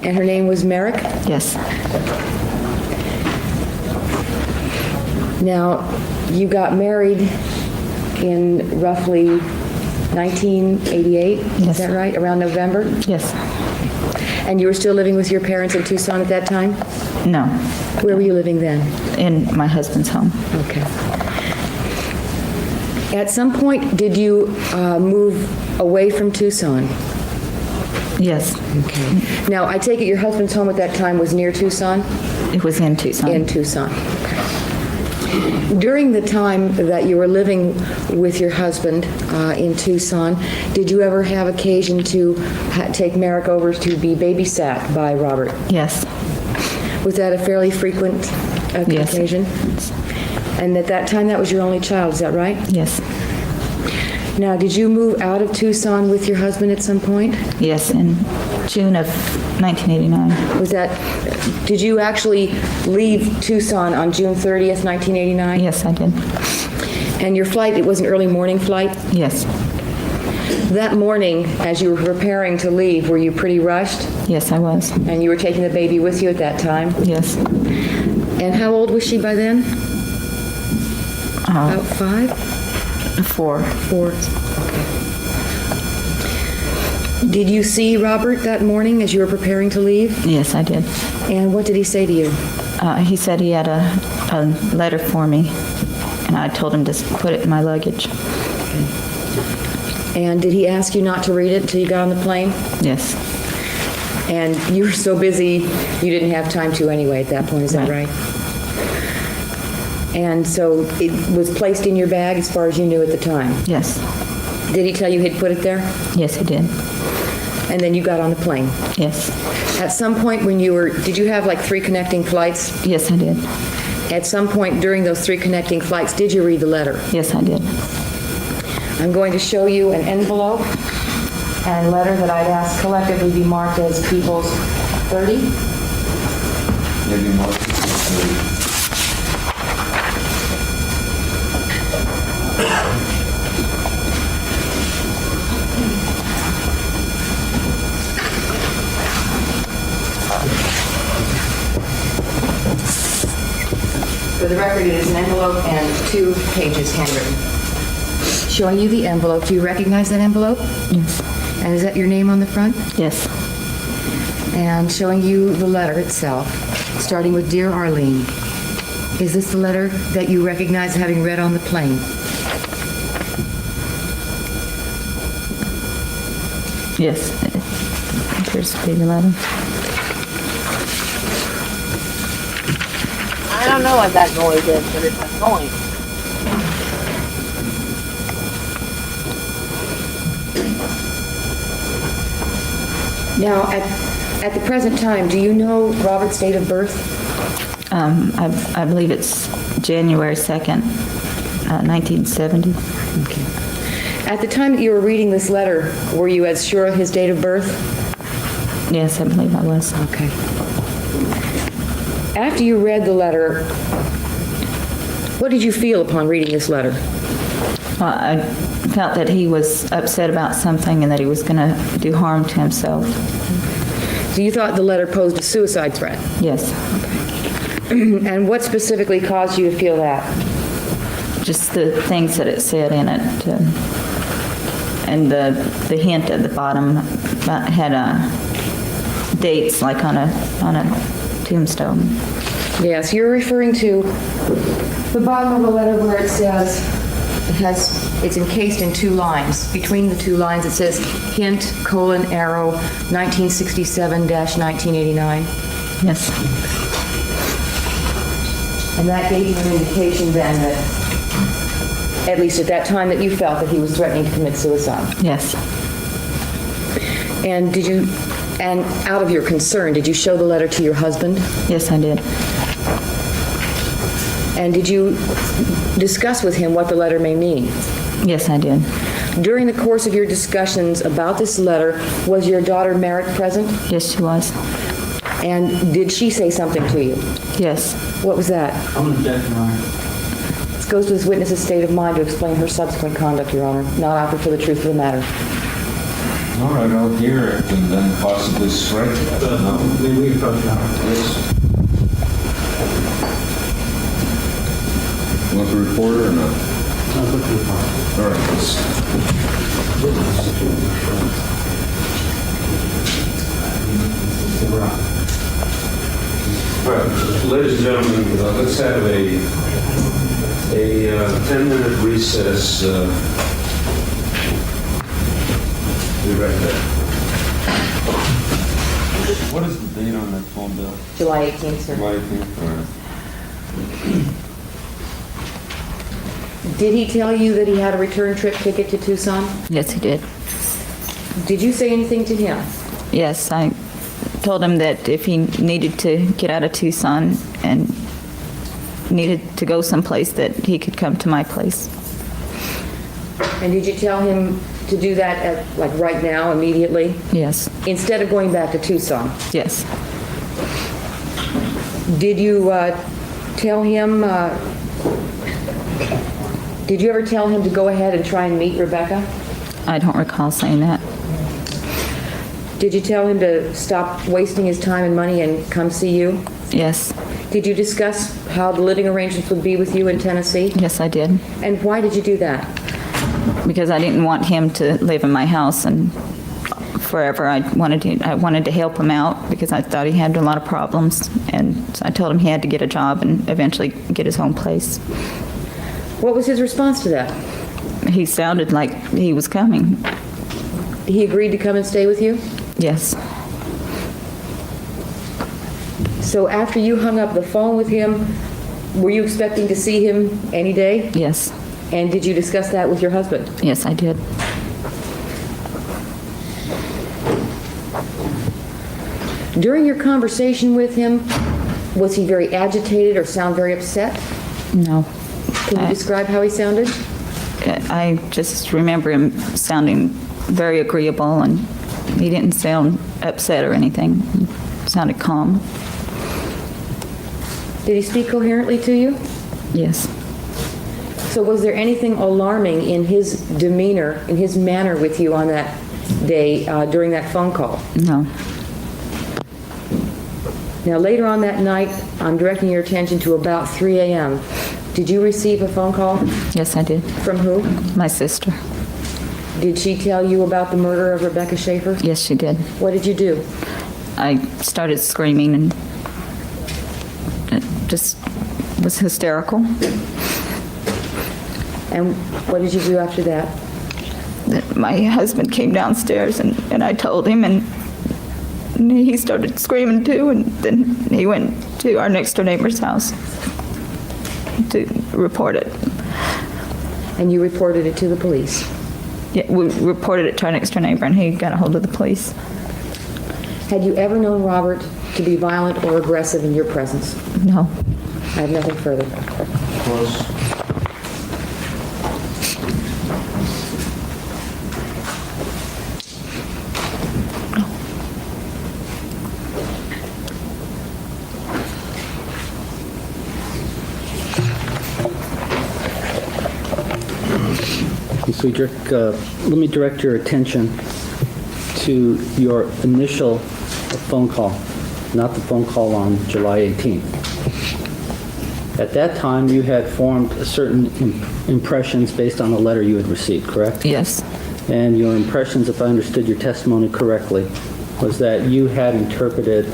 S5: And her name was Merrick?
S10: Yes.
S5: Now, you got married in roughly 1988, is that right? Around November?
S10: Yes.
S5: And you were still living with your parents in Tucson at that time?
S10: No.
S5: Where were you living then?
S10: In my husband's home.
S5: Okay. At some point, did you move away from Tucson?
S10: Yes.
S5: Okay. Now, I take it your husband's home at that time was near Tucson?
S10: It was in Tucson.
S5: In Tucson. During the time that you were living with your husband in Tucson, did you ever have occasion to take Merrick over to be babysat by Robert?
S10: Yes.
S5: Was that a fairly frequent occasion?
S10: Yes.
S5: And at that time, that was your only child, is that right?
S10: Yes.
S5: Now, did you move out of Tucson with your husband at some point?
S10: Yes, in June of 1989.
S5: Did you actually leave Tucson on June 30th, 1989?
S10: Yes, I did.
S5: And your flight, it was an early morning flight?
S10: Yes.
S5: That morning, as you were preparing to leave, were you pretty rushed?
S10: Yes, I was.
S5: And you were taking the baby with you at that time?
S10: Yes.
S5: And how old was she by then? About 5?
S10: 4.
S5: 4. Okay. Did you see Robert that morning as you were preparing to leave?
S10: Yes, I did.
S5: And what did he say to you?
S10: He said he had a letter for me, and I told him to put it in my luggage.
S5: And did he ask you not to read it until you got on the plane?
S10: Yes.
S5: And you were so busy, you didn't have time to anyway at that point, is that right? And so it was placed in your bag as far as you knew at the time?
S10: Yes.
S5: Did he tell you he'd put it there?
S10: Yes, he did.
S5: And then you got on the plane?
S10: Yes.
S5: At some point when you were, did you have like 3 connecting flights?
S10: Yes, I did.
S5: At some point during those 3 connecting flights, did you read the letter?
S10: Yes, I did.
S5: I'm going to show you an envelope and letter that I'd ask collectively be marked as People's 30.
S3: Maybe more 30.
S5: For the record, it is an envelope and 2 pages handwritten. Showing you the envelope. Do you recognize that envelope?
S10: Yes.
S5: And is that your name on the front?
S10: Yes.
S5: And showing you the letter itself, starting with Dear Arlene. Is this the letter that you recognize having read on the plane?
S10: Yes. It appears to be the letter.
S2: I don't know what that noise is, but it's annoying.
S5: Now, at the present time, do you know Robert's date of birth?
S10: I believe it's January 2nd, 1970.
S5: Okay. At the time that you were reading this letter, were you as sure of his date of birth?
S10: Yes, I believe I was.
S5: Okay. After you read the letter, what did you feel upon reading this letter?
S10: Well, I felt that he was upset about something and that he was going to do harm to himself.
S5: So you thought the letter posed a suicide threat?
S10: Yes.
S5: Okay. And what specifically caused you to feel that?
S10: Just the things that it said in it, and the hint at the bottom had dates like on a tombstone.
S5: Yes, you're referring to the bottom of the letter where it says it's encased in 2 lines. Between the 2 lines it says hint, arrow, 1967-1989.
S10: Yes.
S5: And that gave you an indication then that, at least at that time, that you felt that he was threatening to commit suicide.
S10: Yes.
S5: And and out of your concern, did you show the letter to your husband?
S10: Yes, I did.
S5: And did you discuss with him what the letter may mean?
S10: Yes, I did.
S5: During the course of your discussions about this letter, was your daughter Merrick present?
S10: Yes, she was.
S5: And did she say something to you?
S10: Yes.
S5: What was that?
S4: I'm going to object, Your Honor.
S5: This goes to this witness's state of mind to explain her subsequent conduct, Your Honor, not offer for the truth of the matter.
S3: All right, I'll hear it and then possibly strike it.
S4: May we approach, Your Honor?
S3: Yes. You want the reporter or not?
S4: I'll put the report.
S3: All right, let's... All right, ladies and gentlemen, let's have a 10-minute recess. Be right back. What is the date on that phone bill?
S5: July 18th, sir.
S3: July 18th, all right.
S5: Did he tell you that he had a return trip ticket to Tucson?
S10: Yes, he did.
S5: Did you say anything to him?
S10: Yes, I told him that if he needed to get out of Tucson and needed to go someplace, that he could come to my place.
S5: And did you tell him to do that like right now, immediately?
S10: Yes.
S5: Instead of going back to Tucson?
S10: Yes.
S5: Did you tell him, did you ever tell him to go ahead and try and meet Rebecca?
S10: I don't recall saying that.
S5: Did you tell him to stop wasting his time and money and come see you?
S10: Yes.
S5: Did you discuss how the living arrangements would be with you in Tennessee?
S10: Yes, I did.
S5: And why did you do that?
S10: Because I didn't want him to live in my house and forever. I wanted to help him out because I thought he had a lot of problems, and so I told him he had to get a job and eventually get his own place.
S5: What was his response to that?
S10: He sounded like he was coming.
S5: He agreed to come and stay with you?
S10: Yes.
S5: So after you hung up the phone with him, were you expecting to see him any day?
S10: Yes.
S5: And did you discuss that with your husband?
S10: Yes, I did.
S5: During your conversation with him, was he very agitated or sound very upset?
S10: No.
S5: Can you describe how he sounded?
S10: I just remember him sounding very agreeable, and he didn't sound upset or anything. He sounded calm.
S5: Did he speak coherently to you?
S10: Yes.
S5: So was there anything alarming in his demeanor, in his manner with you on that day during that phone call?
S10: No.
S5: Now, later on that night, I'm directing your attention to about 3 a.m. Did you receive a phone call?
S10: Yes, I did.
S5: From who?
S10: My sister.
S5: Did she tell you about the murder of Rebecca Schaeffer?
S10: Yes, she did.
S5: What did you do?
S10: I started screaming and it just was hysterical.
S5: And what did you do after that?
S10: My husband came downstairs and I told him, and he started screaming too, and then he went to our next door neighbor's house to report it.
S5: And you reported it to the police?
S10: Yeah, we reported it to our next door neighbor, and he got a hold of the police.
S5: Had you ever known Robert to be violent or aggressive in your presence?
S10: No.
S5: I have nothing further.
S14: So, let me direct your attention to your initial phone call, not the phone call on July 18th. At that time, you had formed certain impressions based on a letter you had received, correct?
S10: Yes.
S14: And your impressions, if I understood your testimony correctly, was that you had interpreted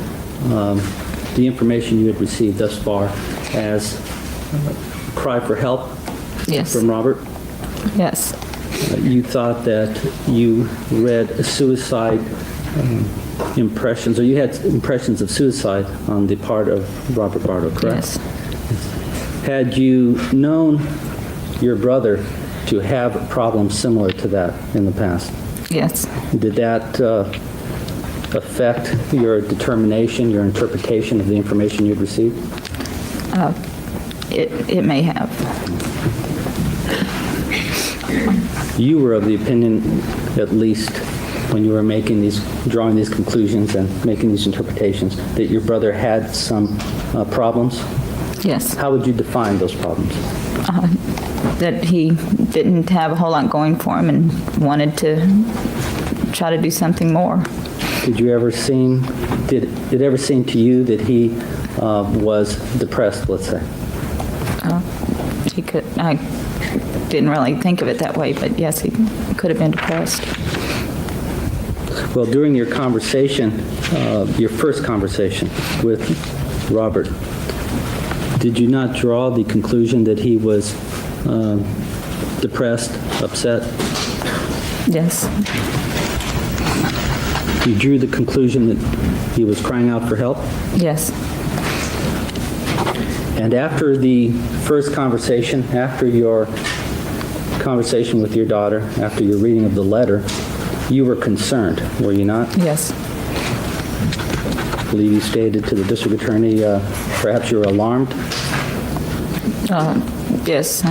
S14: the information you had received thus far as a cry for help.
S10: Yes.
S14: From Robert?
S10: Yes.
S14: You thought that you read suicide impressions, or you had impressions of suicide on the part of Robert Bardo, correct?
S10: Yes.
S14: Had you known your brother to have problems similar to that in the past?
S10: Yes.
S14: Did that affect your determination, your interpretation of the information you'd received?
S10: It may have.
S14: You were of the opinion, at least when you were drawing these conclusions and making these interpretations, that your brother had some problems?
S10: Yes.
S14: How would you define those problems?
S10: That he didn't have a whole lot going for him and wanted to try to do something more.
S14: Did it ever seem to you that he was depressed, let's say?
S10: I didn't really think of it that way, but yes, he could have been depressed.
S14: Well, during your conversation, your first conversation with Robert, did you not draw the conclusion that he was depressed, upset?
S10: Yes.
S14: You drew the conclusion that he was crying out for help?
S10: Yes.
S14: And after the first conversation, after your conversation with your daughter, after your reading of the letter, you were concerned, were you not?
S10: Yes.
S14: I believe you stated to the district attorney, perhaps you were alarmed?
S10: Yes.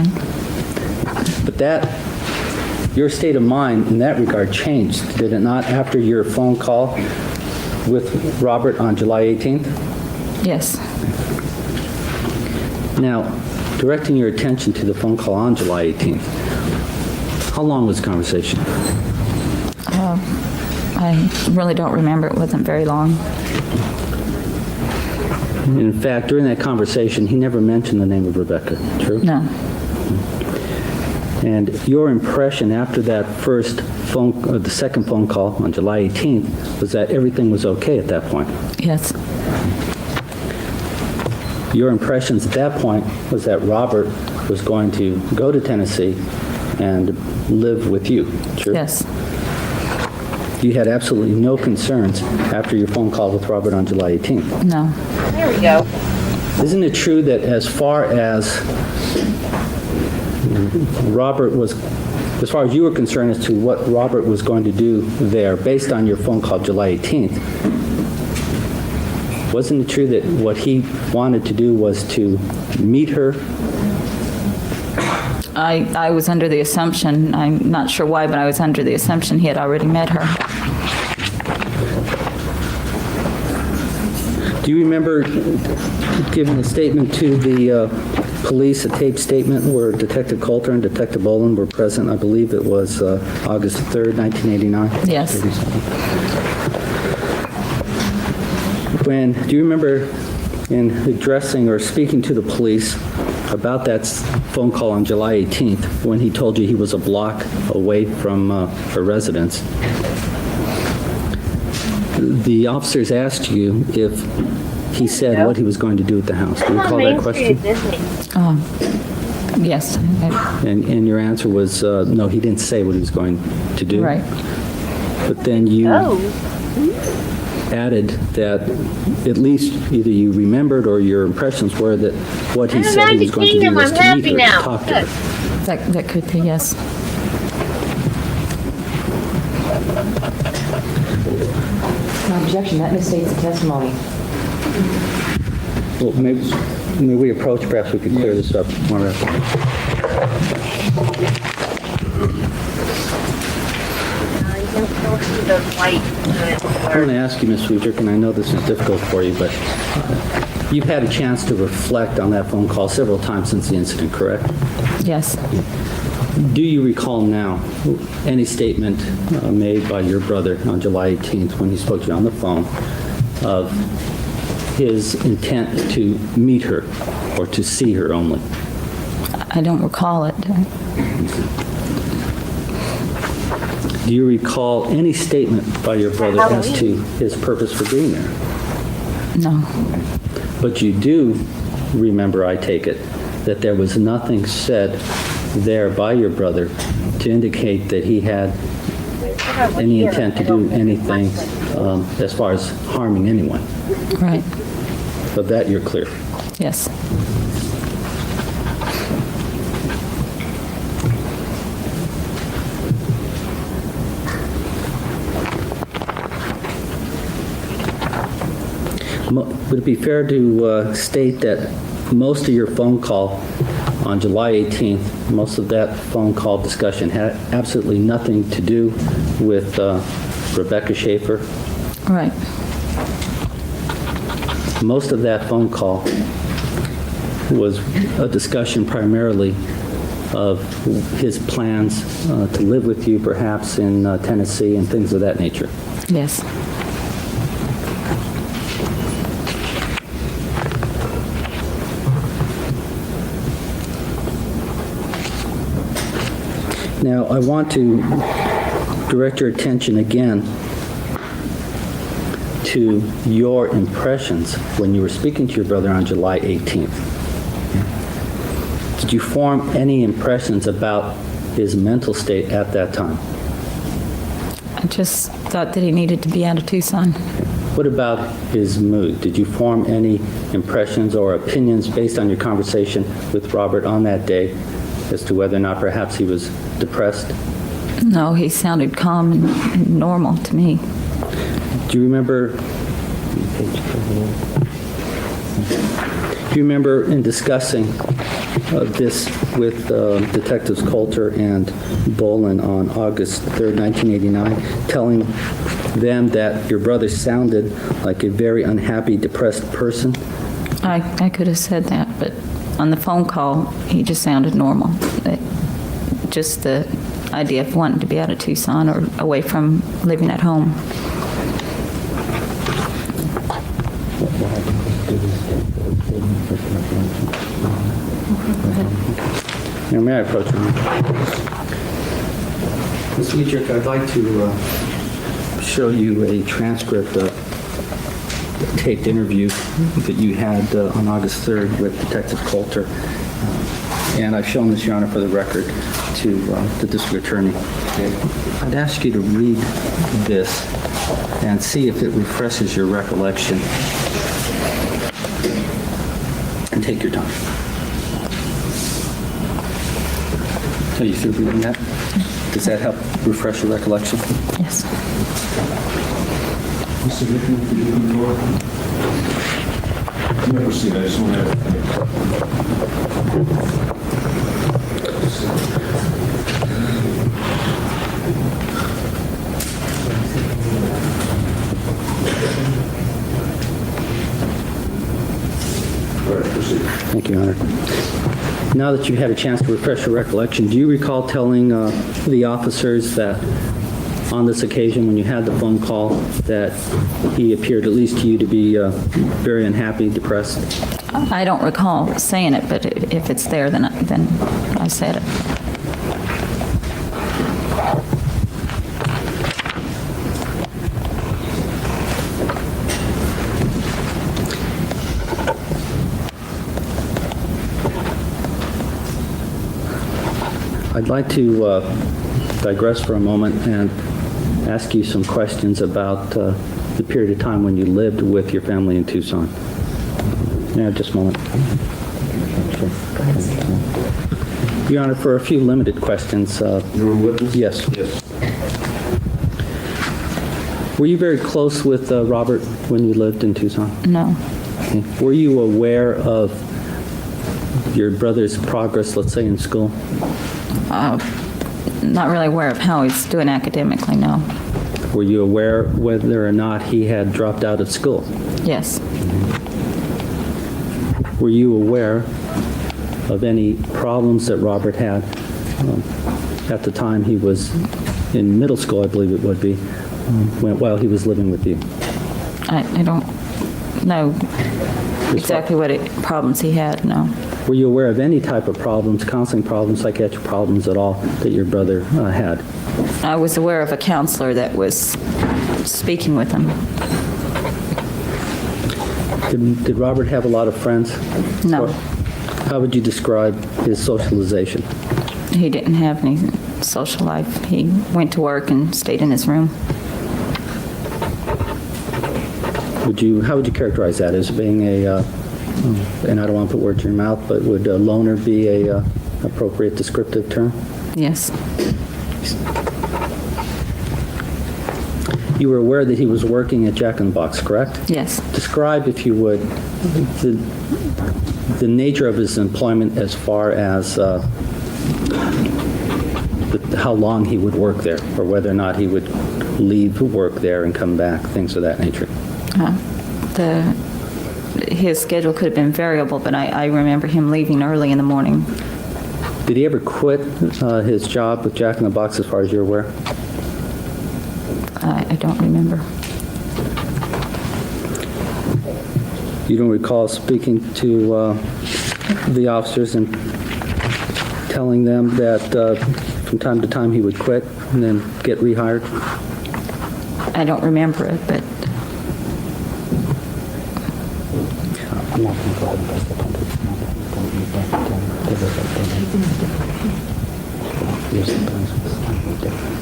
S14: But your state of mind in that regard changed, did it not, after your phone call with Robert on July 18th?
S10: Yes.
S14: Now, directing your attention to the phone call on July 18th, how long was the conversation?
S10: I really don't remember. It wasn't very long.
S14: In fact, during that conversation, he never mentioned the name of Rebecca, true?
S10: No.
S14: And your impression after that first the second phone call on July 18th was that everything was okay at that point.
S10: Yes.
S14: Your impressions at that point was that Robert was going to go to Tennessee and live with you, true?
S10: Yes.
S14: You had absolutely no concerns after your phone call with Robert on July 18th.
S10: No.
S2: There we go.
S14: Isn't it true that as far as you were concerned as to what Robert was going to do there, based on your phone call July 18th, wasn't it true that what he wanted to do was to meet her?
S10: I was under the assumption, I'm not sure why, but I was under the assumption he had already met her.
S14: Do you remember giving a statement to the police, a taped statement where Detective Coulter and Detective Boland were present? I believe it was August 3rd, 1989?
S10: Yes.
S14: Do you remember in addressing or speaking to the police about that phone call on July 18th when he told you he was a block away from her residence? The officers asked you if he said what he was going to do at the house. Do you recall that question?
S10: Yes.
S14: And your answer was, no, he didn't say what he was going to do.
S10: Right.
S14: But then you added that at least either you remembered or your impressions were that what he said he was going to do was to meet her, to talk to her.
S10: That could be, yes.
S5: No objection, that misstates the testimony.
S14: Well, maybe we approach, perhaps we could clear this up more rapidly. I'm going to ask you, Ms. Friedrich, and I know this is difficult for you, but you've had a chance to reflect on that phone call several times since the incident, correct?
S10: Yes.
S14: Do you recall now any statement made by your brother on July 18th when he spoke to you on the phone of his intent to meet her or to see her only?
S10: I don't recall it.
S14: Do you recall any statement by your brother as to his purpose for being there?
S10: No.
S14: But you do remember, I take it, that there was nothing said there by your brother to indicate that he had any intent to do anything as far as harming anyone.
S10: Right.
S14: Of that you're clear.
S10: Yes.
S14: Would it be fair to state that most of your phone call on July 18th, most of that phone call discussion had absolutely nothing to do with Rebecca Schaeffer?
S10: Right.
S14: Most of that phone call was a discussion primarily of his plans to live with you perhaps in Tennessee and things of that nature.
S10: Yes.
S14: Now, I want to direct your attention again to your impressions when you were speaking to your brother on July 18th. Did you form any impressions about his mental state at that time?
S10: I just thought that he needed to be out of Tucson.
S14: What about his mood? Did you form any impressions or opinions based on your conversation with Robert on that day as to whether or not perhaps he was depressed?
S10: No, he sounded calm and normal to me.
S14: Do you remember in discussing this with Detectives Coulter and Boland on August 3rd, 1989, telling them that your brother sounded like a very unhappy, depressed person?
S10: I could have said that, but on the phone call, he just sounded normal. Just the idea of wanting to be out of Tucson or away from living at home.
S14: Now, may I approach him?
S4: Ms. Weidrich, I'd like to show you a transcript of a taped interview that you had on August 3rd with Detective Coulter. And I've shown this, Your Honor, for the record to the district attorney. I'd ask you to read this and see if it refreshes your recollection. And take your time. Are you through reading that? Does that help refresh your recollection?
S10: Yes.
S19: I've never seen it. I just want to
S4: Thank you, Your Honor. Now that you've had a chance to refresh your recollection, do you recall telling the officers that on this occasion when you had the phone call that he appeared, at least to you, to be very unhappy, depressed?
S10: I don't recall saying it, but if it's there, then I said it.
S4: I'd like to digress for a moment and ask you some questions about the period of time when you lived with your family in Tucson. Yeah, just a moment. Your Honor, for a few limited questions. Yes. Yes. Were you very close with Robert when you lived in Tucson?
S10: No.
S4: Okay. Were you aware of your brother's progress, let's say, in school?
S10: Not really aware of how he's doing academically, no.
S4: Were you aware whether or not he had dropped out of school?
S10: Yes.
S4: Were you aware of any problems that Robert had at the time he was in middle school, I believe it would be, while he was living with you?
S10: I don't know exactly what problems he had, no.
S4: Were you aware of any type of problems, counseling problems, psychiatric problems at all that your brother had?
S10: I was aware of a counselor that was speaking with him.
S4: Did Robert have a lot of friends?
S10: No.
S4: How would you describe his socialization?
S10: He didn't have any social life. He went to work and stayed in his room.
S4: How would you characterize that as being and I don't want to put words in your mouth, but would loner be a appropriate descriptive term?
S10: Yes.
S4: You were aware that he was working at Jack in the Box, correct?
S10: Yes.
S4: Describe, if you would, the nature of his employment as far as how long he would work there, or whether or not he would leave work there and come back, things of that nature.
S10: His schedule could have been variable, but I remember him leaving early in the morning.
S4: Did he ever quit his job with Jack in the Box, as far as you're aware?
S10: I don't remember.
S4: You don't recall speaking to the officers and telling them that from time to time he would quit and then get rehired?
S10: I don't remember it, but
S4: I'm not going to go ahead and press the button. There's sometimes it's slightly different,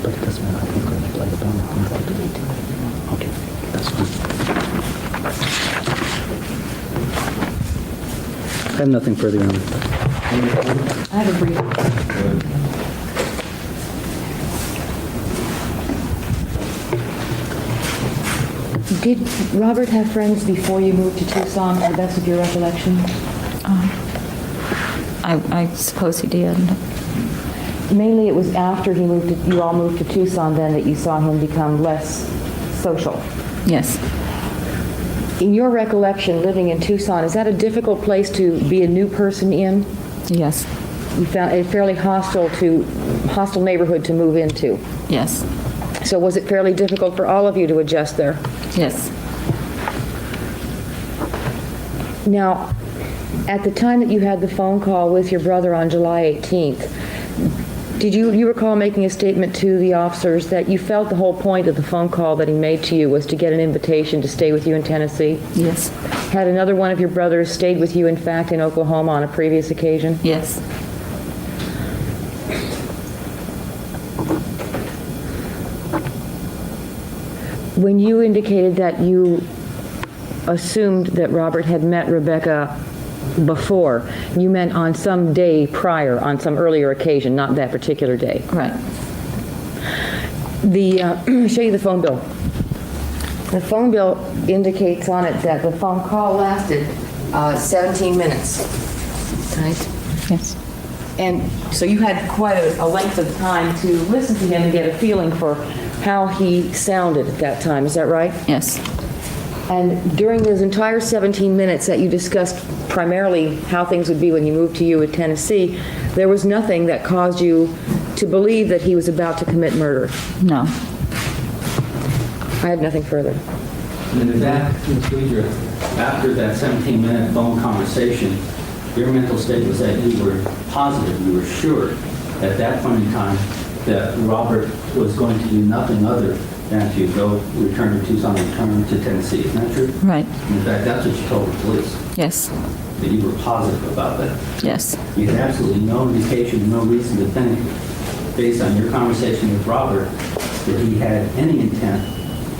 S4: but it doesn't matter. I can go ahead and play the bell. Okay, that's fine. I have nothing further on it.
S5: I have a brief. Did Robert have friends before you moved to Tucson, to the best of your recollection?
S10: I suppose he did.
S5: Mainly it was after you all moved to Tucson then that you saw him become less social.
S10: Yes.
S5: In your recollection, living in Tucson, is that a difficult place to be a new person in?
S10: Yes.
S5: You found a fairly hostile neighborhood to move into?
S10: Yes.
S5: So was it fairly difficult for all of you to adjust there?
S10: Yes.
S5: Now, at the time that you had the phone call with your brother on July 18th, Did you recall making a statement to the officers that you felt the whole point of the phone call that he made to you was to get an invitation to stay with you in Tennessee?
S10: Yes.
S5: Had another one of your brothers stayed with you, in fact, in Oklahoma on a previous occasion?
S10: Yes.
S5: When you indicated that you assumed that Robert had met Rebecca before, you meant on some day prior, on some earlier occasion, not that particular day.
S10: Right.
S5: I'll show you the phone bill. The phone bill indicates on it that the phone call lasted 17 minutes. Right?
S10: Yes.
S5: And so you had quite a length of time to listen to him and get a feeling for how he sounded at that time. Is that right?
S10: Yes.
S5: And during those entire 17 minutes that you discussed primarily how things would be when he moved to you in Tennessee, there was nothing that caused you to believe that he was about to commit murder?
S10: No.
S5: I have nothing further.
S4: And in fact, Ms. Weger, after that 17-minute phone conversation, your mental state was that you were positive, you were sure at that point in time that Robert was going to do nothing other than to go return to Tucson and return to Tennessee. Isn't that true?
S10: Right.
S4: And in fact, that's what you told the police.
S10: Yes.
S4: That you were positive about that.
S10: Yes.
S4: You had absolutely no indication, no reason to think, based on your conversation with Robert, that he had any intent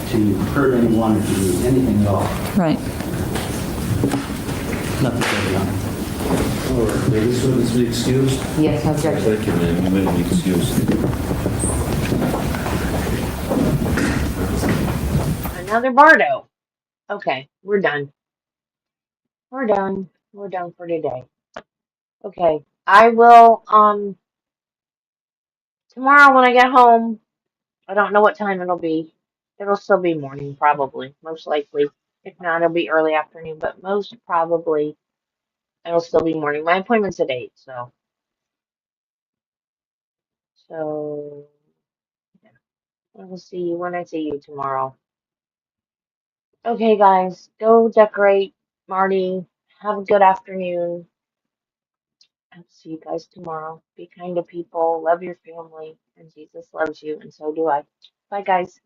S4: to hurt anyone or to do anything at all.
S10: Right.
S4: Nothing further on it.
S3: All right, may this witness be excused?
S5: Yes, no objection.
S3: Thank you, ma'am. You may be excused.
S2: Another Bardo. Okay, we're done. We're done. We're done for today. Okay, I will, tomorrow when I get home, I don't know what time it'll be. It'll still be morning, probably, most likely. If not, it'll be early afternoon, but most probably it'll still be morning. My appointment's at 8, so. Yeah. I will see you when I see you tomorrow. Okay, guys, go decorate. Marty, have a good afternoon. I'll see you guys tomorrow. Be kind to people, love your family, and Jesus loves you, and so do I. Bye, guys.